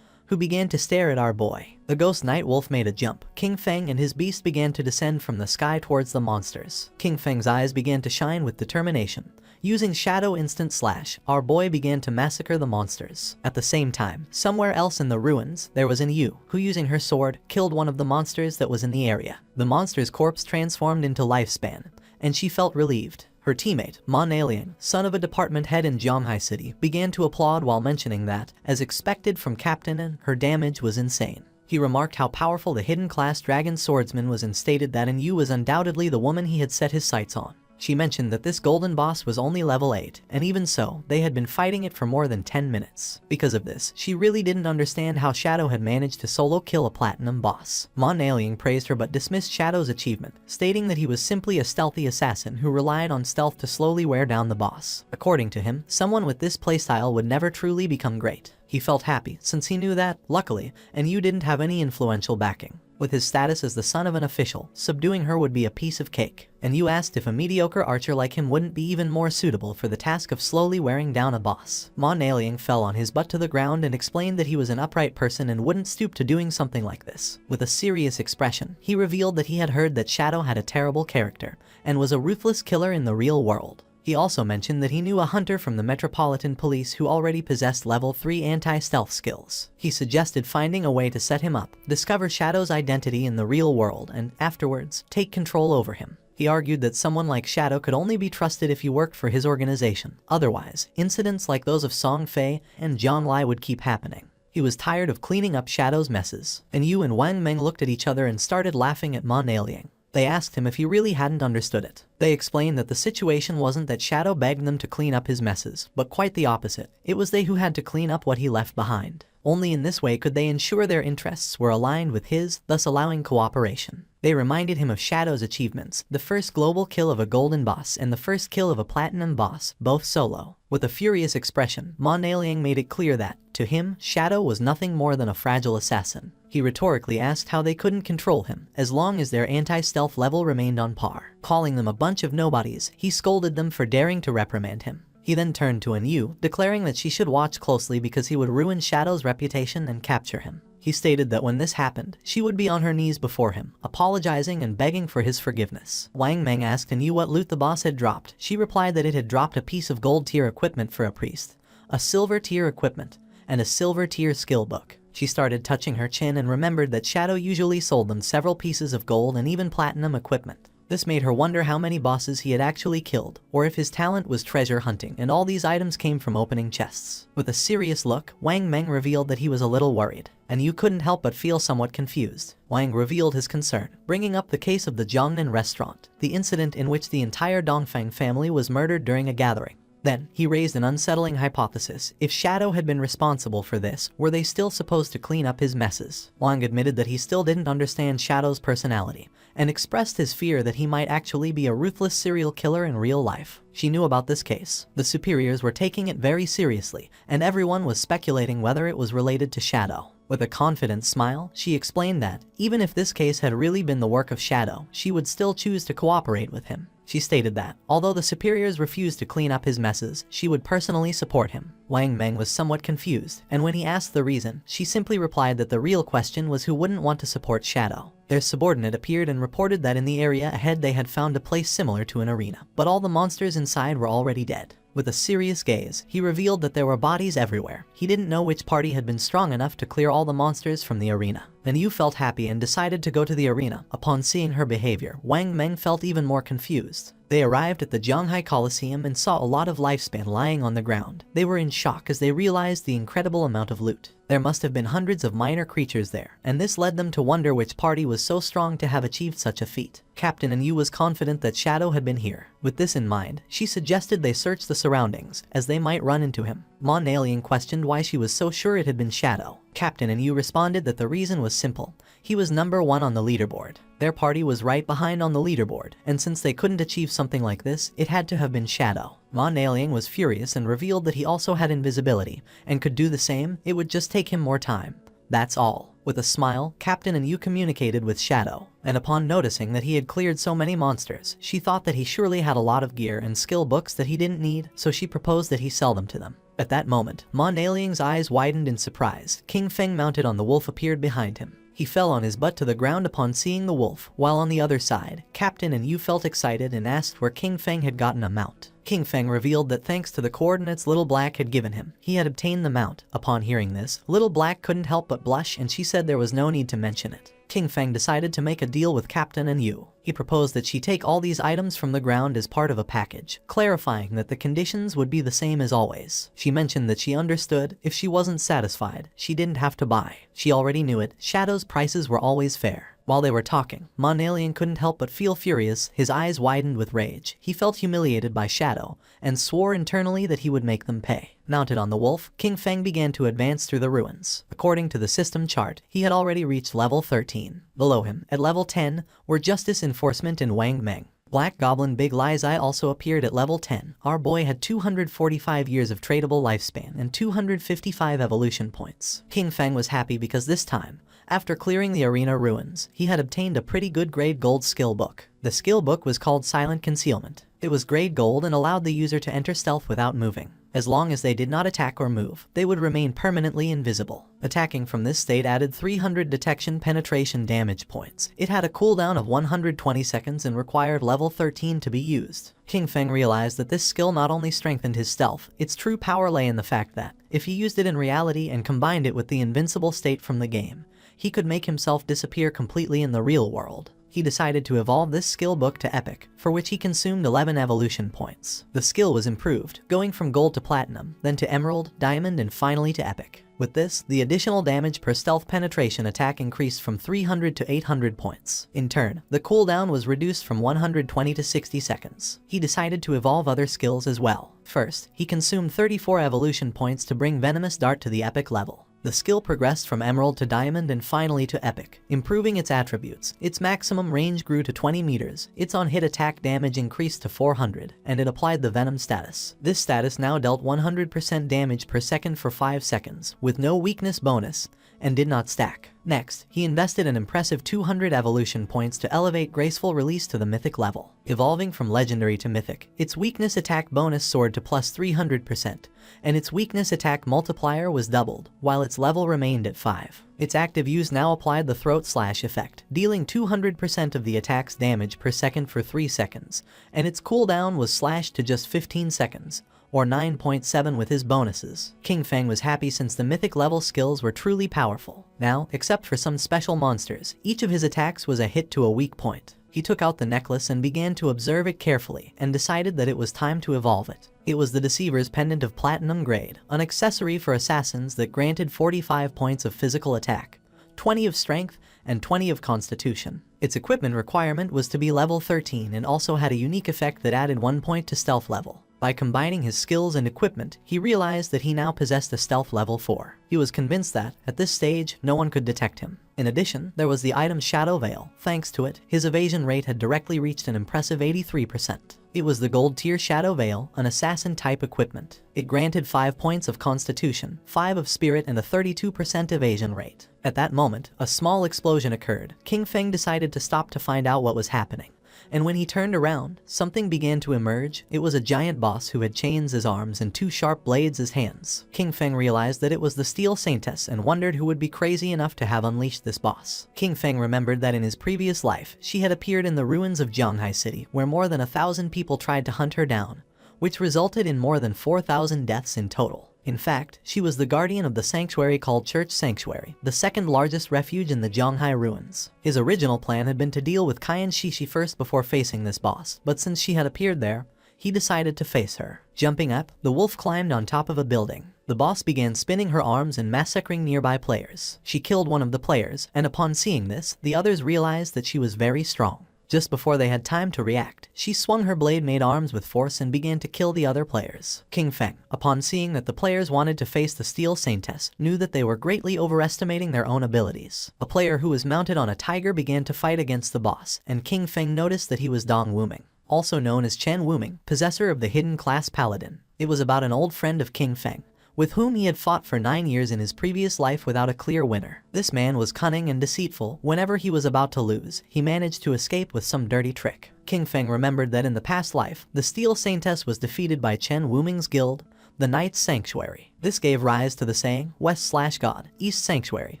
who began to stare at our boy. The Ghost Night Wolf made a jump. King Feng and his beast began to descend from the sky towards the monsters. King Feng's eyes began to shine with determination. Using Shadow Instant Slash, our boy began to massacre the monsters. At the same time, somewhere else in the ruins, there was an Yu, who using her sword, killed one of the monsters that was in the area. The monster's corpse transformed into lifespan, and she felt relieved. Her teammate, Manhwa, son of a department head in Zhanghai City, began to applaud while mentioning that, as expected from Captain N, her damage was insane. He remarked how powerful the hidden class dragon swordsman was and stated that Yu was undoubtedly the woman he had set his sights on. She mentioned that this golden boss was only level 8, and even so, they had been fighting it for more than 10 minutes. Because of this, she really didn't understand how Shadow had managed to solo kill a platinum boss. Manhwa praised her but dismissed Shadow's achievement, stating that he was simply a stealthy assassin who relied on stealth to slowly wear down the boss. According to him, someone with this playstyle would never truly become great. He felt happy, since he knew that, luckily, Yu didn't have any influential backing. With his status as the son of an official, subduing her would be a piece of cake. Yu asked if a mediocre archer like him wouldn't be even more suitable for the task of slowly wearing down a boss. Manhwa fell on his butt to the ground and explained that he was an upright person and wouldn't stoop to doing something like this. With a serious expression, he revealed that he had heard that Shadow had a terrible character and was a ruthless killer in the real world. He also mentioned that he knew a hunter from the Metropolitan Police who already possessed level 3 anti-stealth skills. He suggested finding a way to set him up, discover Shadow's identity in the real world, and afterwards, take control over him. He argued that someone like Shadow could only be trusted if he worked for his organization. Otherwise, incidents like those of Song Fei and Zhang Lai would keep happening. He was tired of cleaning up Shadow's messes. Yu and Wang Meng looked at each other and started laughing at Manhwa. They asked him if he really hadn't understood it. They explained that the situation wasn't that Shadow begged them to clean up his messes, but quite the opposite. It was they who had to clean up what he left behind. Only in this way could they ensure their interests were aligned with his, thus allowing cooperation. They reminded him of Shadow's achievements, the first global kill of a golden boss and the first kill of a platinum boss, both solo. With a furious expression, Manhwa made it clear that, to him, Shadow was nothing more than a fragile assassin. He rhetorically asked how they couldn't control him, as long as their anti-stealth level remained on par. Calling them a bunch of nobodies, he scolded them for daring to reprimand him. He then turned to Yu, declaring that she should watch closely because he would ruin Shadow's reputation and capture him. He stated that when this happened, she would be on her knees before him, apologizing and begging for his forgiveness. Wang Meng asked Yu what loot the boss had dropped. She replied that it had dropped a piece of gold tier equipment for a priest, a silver tier equipment, and a silver tier skill book. She started touching her chin and remembered that Shadow usually sold them several pieces of gold and even platinum equipment. This made her wonder how many bosses he had actually killed, or if his talent was treasure hunting and all these items came from opening chests. With a serious look, Wang Meng revealed that he was a little worried, and Yu couldn't help but feel somewhat confused. Wang revealed his concern, bringing up the case of the Jiangnan restaurant, the incident in which the entire Dongfang family was murdered during a gathering. Then, he raised an unsettling hypothesis. If Shadow had been responsible for this, were they still supposed to clean up his messes? Wang admitted that he still didn't understand Shadow's personality, and expressed his fear that he might actually be a ruthless serial killer in real life. She knew about this case. The superiors were taking it very seriously, and everyone was speculating whether it was related to Shadow. With a confident smile, she explained that, even if this case had really been the work of Shadow, she would still choose to cooperate with him. She stated that, although the superiors refused to clean up his messes, she would personally support him. Wang Meng was somewhat confused, and when he asked the reason, she simply replied that the real question was who wouldn't want to support Shadow. Their subordinate appeared and reported that in the area ahead they had found a place similar to an arena, but all the monsters inside were already dead. With a serious gaze, he revealed that there were bodies everywhere. He didn't know which party had been strong enough to clear all the monsters from the arena. Then Yu felt happy and decided to go to the arena. Upon seeing her behavior, Wang Meng felt even more confused. They arrived at the Zhanghai Coliseum and saw a lot of lifespan lying on the ground. They were in shock as they realized the incredible amount of loot. There must have been hundreds of minor creatures there, and this led them to wonder which party was so strong to have achieved such a feat. Captain Yu was confident that Shadow had been here. With this in mind, she suggested they search the surroundings, as they might run into him. Mon Alien questioned why she was so sure it had been Shadow. Captain Yu responded that the reason was simple. He was number 1 on the leaderboard. Their party was right behind on the leaderboard, and since they couldn't achieve something like this, it had to have been Shadow. Mon Alien was furious and revealed that he also had invisibility, and could do the same. It would just take him more time. That's all. With a smile, Captain Yu communicated with Shadow, and upon noticing that he had cleared so many monsters, she thought that he surely had a lot of gear and skill books that he didn't need, so she proposed that he sell them to them. At that moment, Mon Alien's eyes widened in surprise. King Feng mounted on the wolf appeared behind him. He fell on his butt to the ground upon seeing the wolf, while on the other side, Captain Yu felt excited and asked where King Feng had gotten a mount. King Feng revealed that thanks to the coordinates Little Black had given him, he had obtained the mount. Upon hearing this, Little Black couldn't help but blush, and she said there was no need to mention it. King Feng decided to make a deal with Captain Yu. He proposed that she take all these items from the ground as part of a package, clarifying that the conditions would be the same as always. She mentioned that she understood, if she wasn't satisfied, she didn't have to buy. She already knew it. Shadow's prices were always fair. While they were talking, Mon Alien couldn't help but feel furious. His eyes widened with rage. He felt humiliated by Shadow, and swore internally that he would make them pay. Mounted on the wolf, King Feng began to advance through the ruins. According to the system chart, he had already reached level 13. Below him, at level 10, were Justice Enforcement and Wang Meng. Black Goblin Big Lies Eye also appeared at level 10. Our boy had 245 years of tradable lifespan and 255 evolution points. King Feng was happy because this time, after clearing the arena ruins, he had obtained a pretty good grade gold skill book. The skill book was called Silent Concealment. It was grade gold and allowed the user to enter stealth without moving. As long as they did not attack or move, they would remain permanently invisible. Attacking from this state added 300 detection penetration damage points. It had a cooldown of 120 seconds and required level 13 to be used. King Feng realized that this skill not only strengthened his stealth, its true power lay in the fact that, if he used it in reality and combined it with the invincible state from the game, he could make himself disappear completely in the real world. He decided to evolve this skill book to Epic, for which he consumed 11 evolution points. The skill was improved, going from gold to platinum, then to emerald, diamond, and finally to epic. With this, the additional damage per stealth penetration attack increased from 300 to 800 points. In turn, the cooldown was reduced from 120 to 60 seconds. He decided to evolve other skills as well. First, he consumed 34 evolution points to bring Venomous Dart to the epic level. The skill progressed from Emerald to Diamond and finally to Epic, improving its attributes. Its maximum range grew to 20 meters, its on-hit attack damage increased to 400, and it applied the Venom status. This status now dealt 100% damage per second for 5 seconds, with no weakness bonus, and did not stack. Next, he invested an impressive 200 evolution points to elevate Graceful Release to the mythic level. Evolving from legendary to mythic, its weakness attack bonus soared to plus 300%, and its weakness attack multiplier was doubled, while its level remained at 5. Its active use now applied the Throat Slash effect, dealing 200% of the attack's damage per second for 3 seconds, and its cooldown was slashed to just 15 seconds, or 9.7 with his bonuses. King Feng was happy since the mythic level skills were truly powerful. Now, except for some special monsters, each of his attacks was a hit to a weak point. He took out the necklace and began to observe it carefully, and decided that it was time to evolve it. It was the Deceiver's Pendant of Platinum Grade, an accessory for assassins that granted 45 points of physical attack, 20 of strength, and 20 of constitution. Its equipment requirement was to be level 13 and also had a unique effect that added 1 point to stealth level. By combining his skills and equipment, he realized that he now possessed a stealth level 4. He was convinced that, at this stage, no one could detect him. In addition, there was the item Shadow Veil. Thanks to it, his evasion rate had directly reached an impressive 83%. It was the gold tier Shadow Veil, an assassin-type equipment. It granted 5 points of Constitution, 5 of Spirit, and a 32% evasion rate. At that moment, a small explosion occurred. King Feng decided to stop to find out what was happening. And when he turned around, something began to emerge. It was a giant boss who had chains as arms and 2 sharp blades as hands. King Feng realized that it was the Steel Saintess and wondered who would be crazy enough to have unleashed this boss. King Feng remembered that in his previous life, she had appeared in the ruins of Zhanghai City, where more than 1,000 people tried to hunt her down, which resulted in more than 4,000 deaths in total. In fact, she was the guardian of the sanctuary called Church Sanctuary, the second largest refuge in the Zhanghai ruins. His original plan had been to deal with Qian Shishi first before facing this boss, but since she had appeared there, he decided to face her. Jumping up, the wolf climbed on top of a building. The boss began spinning her arms and massacring nearby players. She killed one of the players, and upon seeing this, the others realized that she was very strong. Just before they had time to react, she swung her blade-made arms with force and began to kill the other players. King Feng, upon seeing that the players wanted to face the Steel Saintess, knew that they were greatly overestimating their own abilities. A player who was mounted on a tiger began to fight against the boss, and King Feng noticed that he was Dong Wuming, also known as Chen Wuming, possessor of the hidden class Paladin. It was about an old friend of King Feng, with whom he had fought for 9 years in his previous life without a clear winner. This man was cunning and deceitful. Whenever he was about to lose, he managed to escape with some dirty trick. King Feng remembered that in the past life, the Steel Saintess was defeated by Chen Wuming's guild, the Knight's Sanctuary. This gave rise to the saying, West/God, East Sanctuary,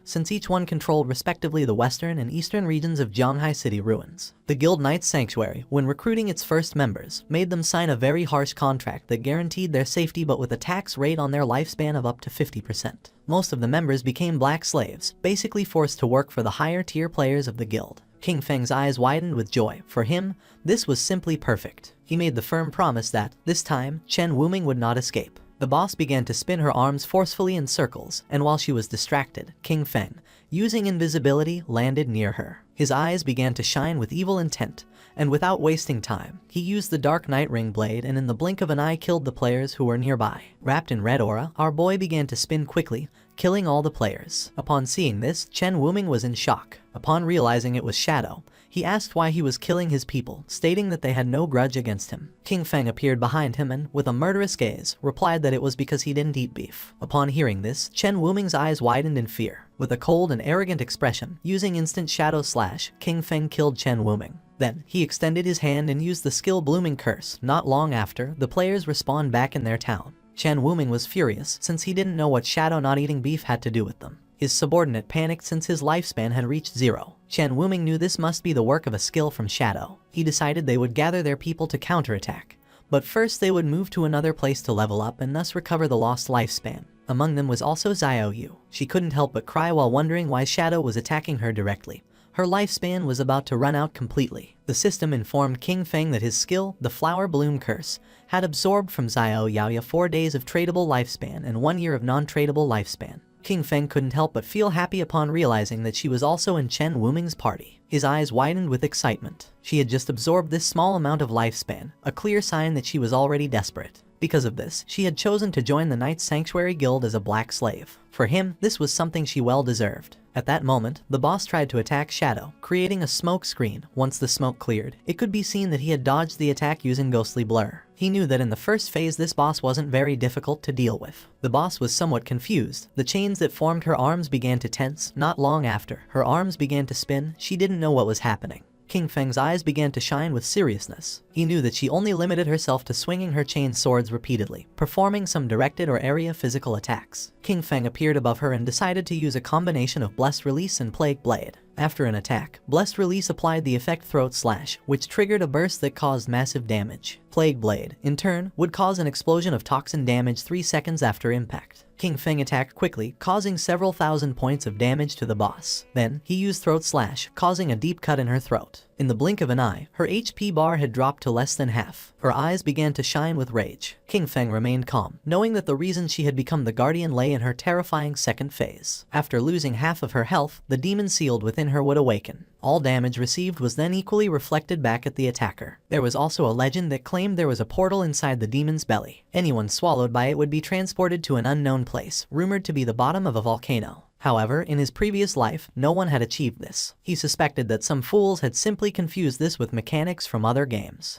since each one controlled respectively the western and eastern regions of Zhanghai City ruins. The guild Knight's Sanctuary, when recruiting its first members, made them sign a very harsh contract that guaranteed their safety but with a tax rate on their lifespan of up to 50%. Most of the members became black slaves, basically forced to work for the higher tier players of the guild. King Feng's eyes widened with joy. For him, this was simply perfect. He made the firm promise that, this time, Chen Wuming would not escape. The boss began to spin her arms forcefully in circles, and while she was distracted, King Feng, using invisibility, landed near her. His eyes began to shine with evil intent, and without wasting time, he used the Dark Knight Ring blade and in the blink of an eye killed the players who were nearby. Wrapped in red aura, our boy began to spin quickly, killing all the players. Upon seeing this, Chen Wuming was in shock. Upon realizing it was Shadow, he asked why he was killing his people, stating that they had no grudge against him. King Feng appeared behind him and, with a murderous gaze, replied that it was because he didn't eat beef. Upon hearing this, Chen Wuming's eyes widened in fear. With a cold and arrogant expression, using instant Shadow Slash, King Feng killed Chen Wuming. Then, he extended his hand and used the skill Blooming Curse. Not long after, the players respawned back in their town. Chen Wuming was furious, since he didn't know what Shadow not eating beef had to do with them. His subordinate panicked since his lifespan had reached 0. Chen Wuming knew this must be the work of a skill from Shadow. He decided they would gather their people to counterattack, but first they would move to another place to level up and thus recover the lost lifespan. Among them was also Xiao Yu. She couldn't help but cry while wondering why Shadow was attacking her directly. Her lifespan was about to run out completely. The system informed King Feng that his skill, the Flower Bloom Curse, had absorbed from Xiao Yu 4 days of tradable lifespan and 1 year of non-tradable lifespan. King Feng couldn't help but feel happy upon realizing that she was also in Chen Wuming's party. His eyes widened with excitement. She had just absorbed this small amount of lifespan, a clear sign that she was already desperate. Because of this, she had chosen to join the Knight's Sanctuary Guild as a black slave. For him, this was something she well deserved. At that moment, the boss tried to attack Shadow, creating a smoke screen. Once the smoke cleared, it could be seen that he had dodged the attack using ghostly blur. He knew that in the first phase this boss wasn't very difficult to deal with. The boss was somewhat confused. The chains that formed her arms began to tense. Not long after, her arms began to spin. She didn't know what was happening. King Feng's eyes began to shine with seriousness. He knew that she only limited herself to swinging her chain swords repeatedly, performing some directed or area physical attacks. King Feng appeared above her and decided to use a combination of Blessed Release and Plague Blade. After an attack, Blessed Release applied the effect Throat Slash, which triggered a burst that caused massive damage. Plague Blade, in turn, would cause an explosion of toxin damage 3 seconds after impact. King Feng attacked quickly, causing several thousand points of damage to the boss. Then, he used Throat Slash, causing a deep cut in her throat. In the blink of an eye, her HP bar had dropped to less than half. Her eyes began to shine with rage. King Feng remained calm, knowing that the reason she had become the guardian lay in her terrifying second phase. After losing half of her health, the demon sealed within her would awaken. All damage received was then equally reflected back at the attacker. There was also a legend that claimed there was a portal inside the demon's belly. Anyone swallowed by it would be transported to an unknown place, rumored to be the bottom of a volcano. However, in his previous life, no one had achieved this. He suspected that some fools had simply confused this with mechanics from other games.